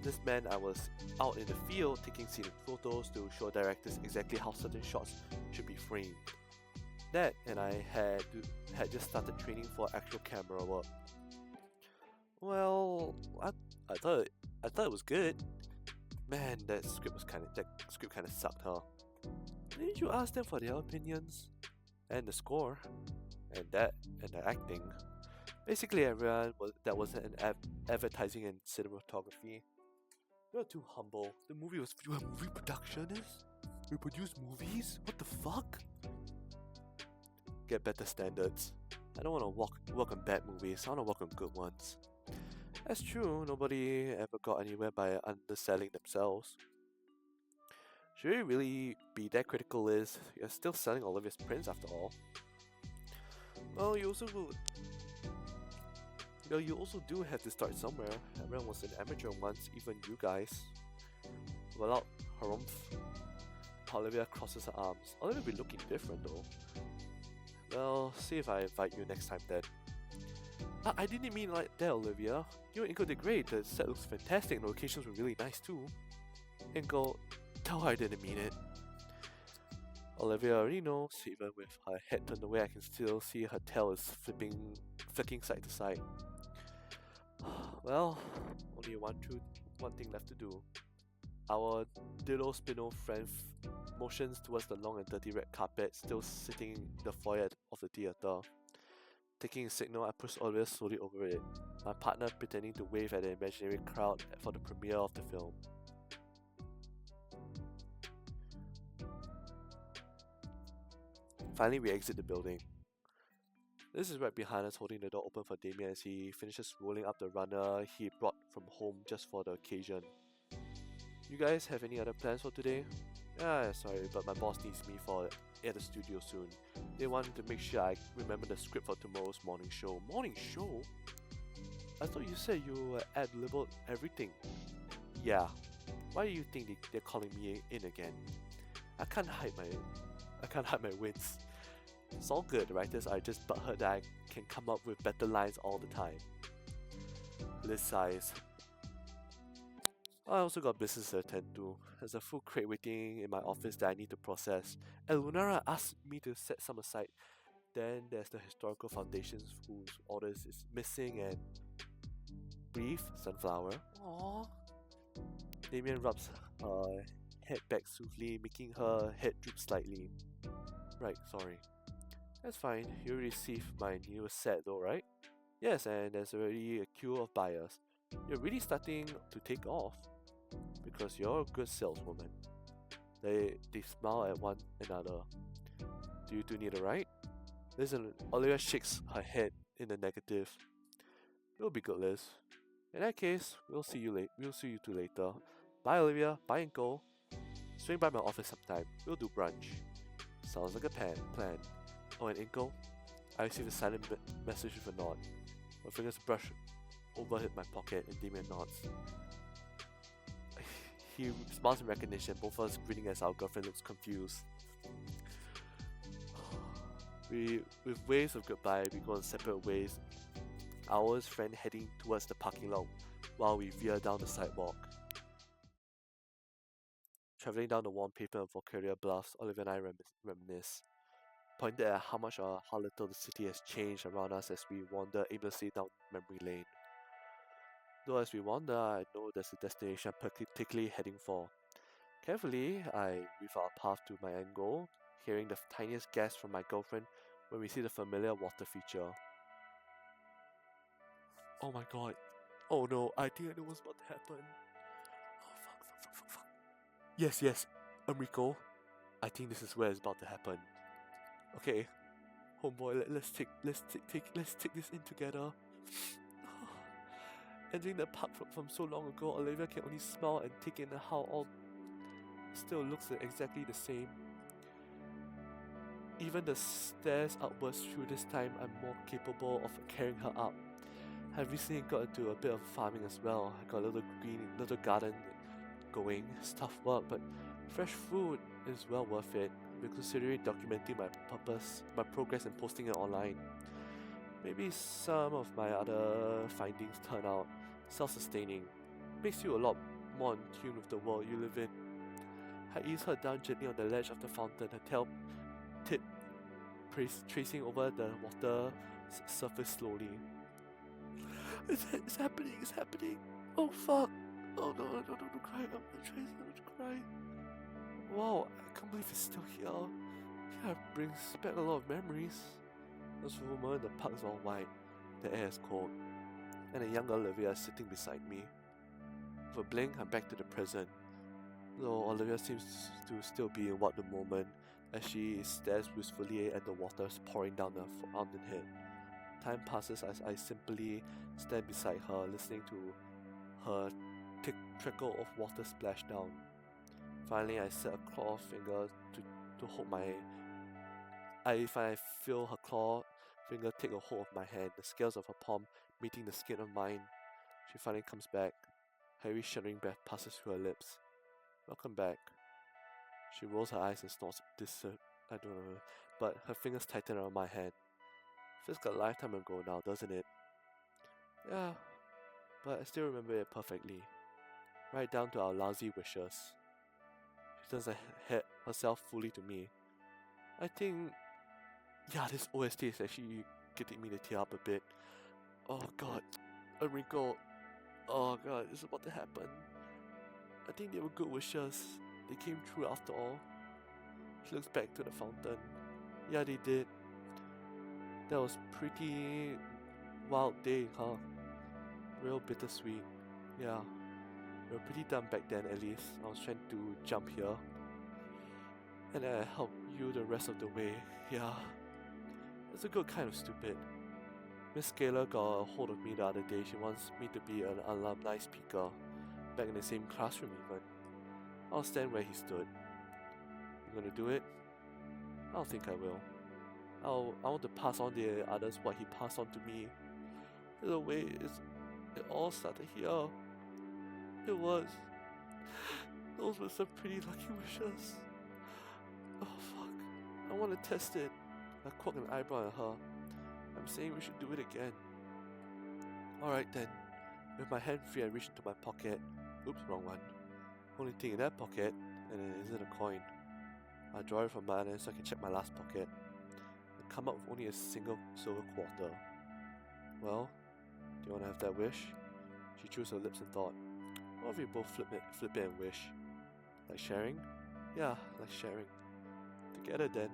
This meant I was out in the field taking scenic photos to show directors exactly how certain shots should be framed. That and I had just started training for actual camera work. Well, I thought it was good. Man, that script kind of sucked, huh? Didn't you ask them for their opinions? And the score, and the acting. Basically, everyone that was in advertising and cinematography. You're too humble. The movie was a movie productionist. We produce movies? What the fuck? Get better standards. I don't want to work on bad movies. I want to work on good ones. That's true. Nobody ever got anywhere by underselling themselves. Should we really be that critical, Liz? You're still selling Olivia's prints after all. Well, you also do have to start somewhere. Everyone was an amateur once, even you guys. Without harumph. Olivia crosses her arms. Olivia will be looking different though. Well, see if I invite you next time then. I didn't mean like that, Olivia. You and Inko did great. The set looks fantastic and the locations were really nice too. Inko, tell her I didn't mean it. Olivia already knows. Even with her head turned away, I can still see her tail is flicking side to side. Well, only one thing left to do. Our little spinal friend motions towards the long and dirty red carpet still sitting in the foyer of the theatre. Taking a signal, I push Olivia slowly over it, my partner pretending to wave at the imaginary crowd for the premiere of the film. Finally, we exit the building. Liz is right behind us, holding the door open for Damien as he finishes rolling up the runner he brought from home just for the occasion. You guys have any other plans for today? Sorry, but my boss needs me at the studio soon. They wanted to make sure I remember the script for tomorrow's morning show. Morning show? I thought you said you ad-libeled everything. Yeah. Why do you think they're calling me in again? I can't hide my wins. It's all good, the writers are just butthurt that I can come up with better lines all the time. Liz sighs. I also got business to attend to. There's a full crate waiting in my office that I need to process, and Lunara asked me to set some aside. Then there's the historical foundations whose orders is missing and brief sunflower. Aww. Damien rubs her head back soothingly, making her head droop slightly. Right, sorry. That's fine. You received my new set though, right? Yes, and there's already a queue of buyers. You're really starting to take off. Because you're a good saleswoman. They smile at one another. Do you two need a ride? Listen, Olivia shakes her head in the negative. It'll be good, Liz. In that case, we'll see you two later. Bye, Olivia. Bye, Inko. Swing by my office sometime. We'll do brunch. Sounds like a plan. Oh, and Inko? I received a silent message with a nod. My fingers brush over my pocket and Damien nods. He smiles in recognition, both of us grinning as our girlfriend looks confused. With waves of goodbye, we go on separate ways, ours friend heading towards the parking lot while we veer down the sidewalk. Traveling down the warm pavement of Volcaldrea Bluffs, Oliver and I reminisce, pointed at how little the city has changed around us as we wander aimlessly down memory lane. Though as we wander, I know there's a destination I'm particularly heading for. Carefully, I weave our path to my end goal, hearing the tiniest gasp from my girlfriend when we see the familiar water feature. Oh my god. Oh no, I think I know what's about to happen. Oh fuck. Yes, Enrico. I think this is where it's about to happen. Okay, homeboy, let's take this in together. Entering the park from so long ago, Olivia can only smile and take in how all still looks exactly the same. Even the stairs upwards through this time, I'm more capable of carrying her up. I've recently got into a bit of farming as well. I got a little garden going. It's tough work, but fresh food is well worth it. I've been considering documenting my progress and posting it online. Maybe some of my other findings turn out self-sustaining. Makes you a lot more in tune with the world you live in. I ease her down gently on the ledge of the fountain, her tail tip tracing over the water surface slowly. It's happening. Oh fuck. Oh no, don't cry. I'm trying not to cry. Wow, I can't believe it's still here. Yeah, it brings back a lot of memories. This moment, the park is all white, the air is cold, and a young Olivia is sitting beside me. With a blink, I'm back to the present. Though Olivia seems to still be in what the moment, as she stares wistfully at the waters pouring down the fountainhead. Time passes as I simply stand beside her, listening to her trickle of water splash down. Finally, I set a claw finger to hold my. I finally feel her claw finger take a hold of my hand, the scales of her palm meeting the skin of mine. She finally comes back. Heavy shuddering breath passes through her lips. Welcome back. She rolls her eyes and snorts. I don't know, but her fingers tighten around my hand. Feels like a lifetime ago now, doesn't it? Yeah, but I still remember it perfectly. Right down to our lousy wishes. She turns her head herself fully to me. I think, yeah, this OST is actually getting me to tear up a bit. Oh god, a wrinkle. Oh god, it's about to happen. I think they were good wishes. They came true after all. She looks back to the fountain. Yeah, they did. That was pretty wild day, huh? Real bittersweet. Yeah. We were pretty dumb back then, at least. I was trying to jump here. And then I helped you the rest of the way. Yeah. It's a good kind of stupid. Miss Scalar got a hold of me the other day. She wants me to be an alumni speaker. Back in the same classroom even. I'll stand where he stood. You gonna do it? I don't think I will. I want to pass on to the others what he passed on to me. In a way, it all started here. It was. Those were some pretty lucky wishes. Oh fuck. I want to test it. I quirked an eyebrow at her. I'm saying we should do it again. Alright then. With my hand free, I reach into my pocket. Oops, wrong one. Only thing in that pocket, and it isn't a coin. I draw it from mine so I can check my last pocket. And come up with only a single silver quarter. Well, do you want to have that wish? She chews her lips and thought. What if we both flip it and wish? Like sharing? Yeah, like sharing. Together then.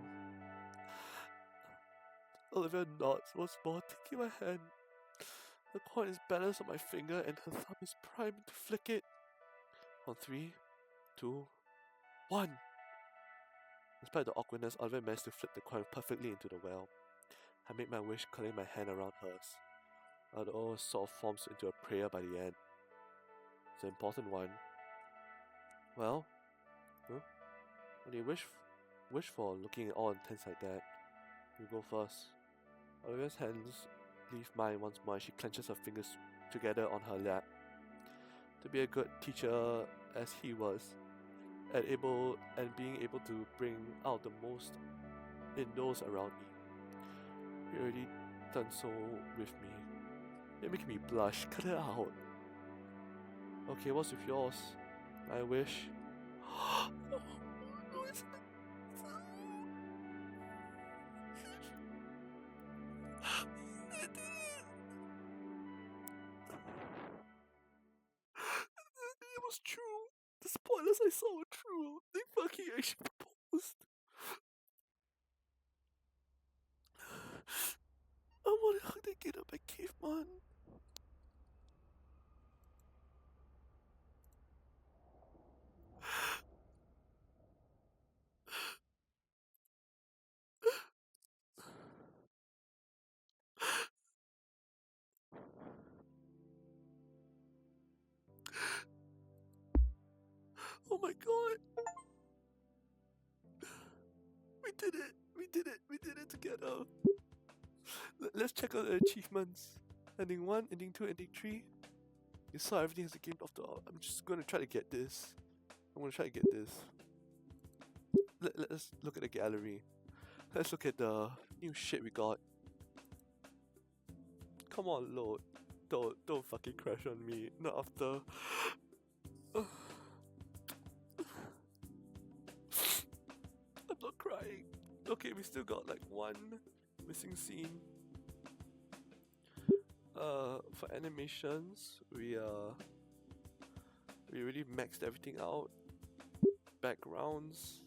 Olivia nods once more, taking my hand. The coin is balanced on my finger and her thumb is primed to flick it. On 3, 2, 1. Despite the awkwardness, Olivia managed to flip the coin perfectly into the well. I made my wish, curling my hand around hers. It all sort of forms into a prayer by the end. It's an important one. Well, what do you wish for, looking all intense like that? You go first. Olivia's hands leave mine once more and she clenches her fingers together on her lap. To be a good teacher as he was, and being able to bring out the most in those around me. He already done so with me. You're making me blush. Cut it out. Okay, what's with yours? I wish. It was true. The spoilers I saw were true. They fucking actually proposed. I want to hug the Gator by caveman. Oh my god. We did it. We did it. We did it together. Let's check out the achievements. Ending 1, ending 2, ending 3. You saw everything as a game after all. I'm just gonna try to get this. I'm gonna try to get this. Let's look at the gallery. Let's look at the new shit we got. Come on, load. Don't fucking crash on me. Not after. I'm not crying. Okay, we still got like one missing scene. For animations, we really maxed everything out. Backgrounds.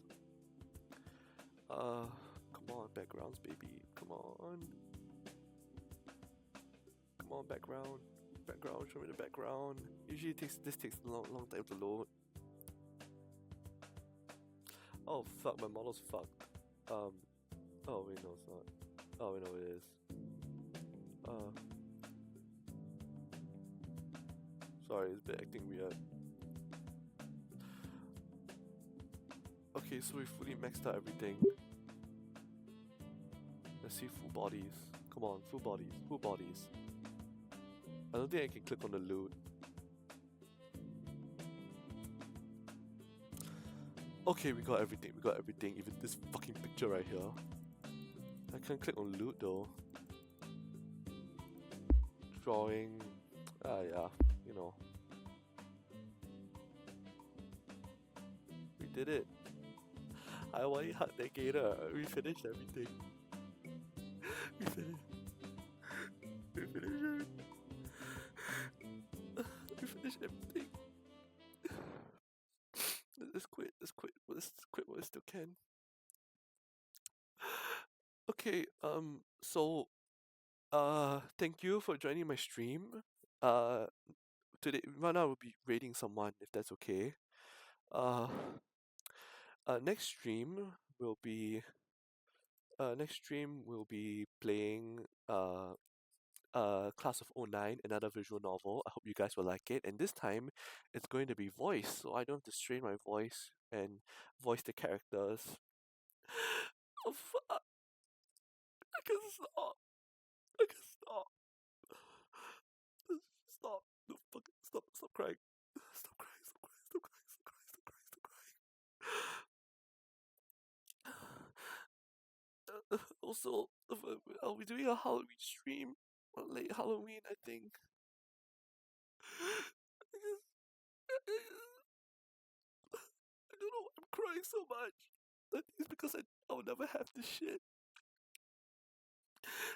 Come on, backgrounds, baby. Come on. Come on, background. Background, show me the background. Usually this takes a long time to load. Oh fuck, my model's fucked. Oh wait, no it's not. Oh wait, no it is. Sorry, it's been acting weird. Okay, so we fully maxed out everything. Let's see full bodies. Come on, full bodies, full bodies. I don't think I can click on the loot. Okay, we got everything, even this fucking picture right here. I can't click on loot though. Drawing, yeah, you know. We did it. I want hug the Gator. We finished everything. We finished. We finished everything. We finished everything. Let's quit. Let's quit. Let's quit while we still can. Okay. So, thank you for joining my stream. Today, right now we'll be raiding someone if that's okay. Uh, next stream will be. Next stream we'll be playing Class of '09, another visual novel. I hope you guys will like it. And this time, it's going to be voice, so I don't have to strain my voice and voice the characters. Oh fuck! I can stop. I can stop. Stop. No fucking stop. Stop crying. Stop crying. Stop crying. Stop crying. Stop crying. Stop crying. Stop crying. Also, are we doing a Halloween stream? Or late Halloween, I think. I don't know why I'm crying so much. I think it's because I'll never have this shit.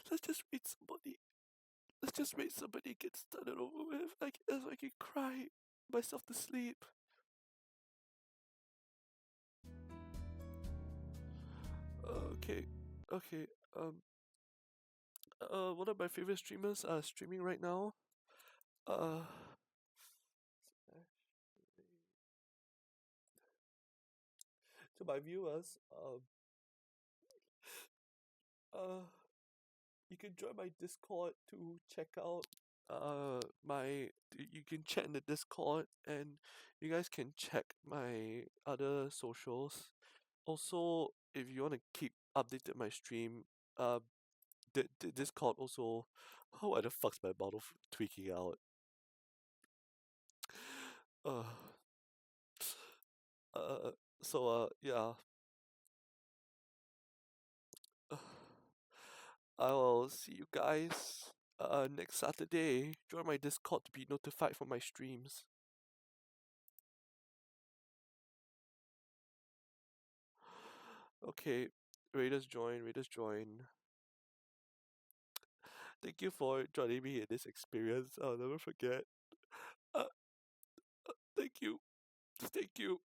Let's just raid somebody. Let's just raid somebody, get started over with. So I can cry myself to sleep. Okay. Okay. One of my favorite streamers are streaming right now. To my viewers, you can join my Discord to check out you can chat in the Discord, and you guys can check my other socials. Also, if you want to keep updated my stream, the Discord also. Oh, why the fuck's my bottle tweaking out? Uh, yeah. I will see you guys next Saturday. Join my Discord to be notified for my streams. Okay, Raiders join. Thank you for joining me in this experience. I'll never forget. Thank you. Just thank you.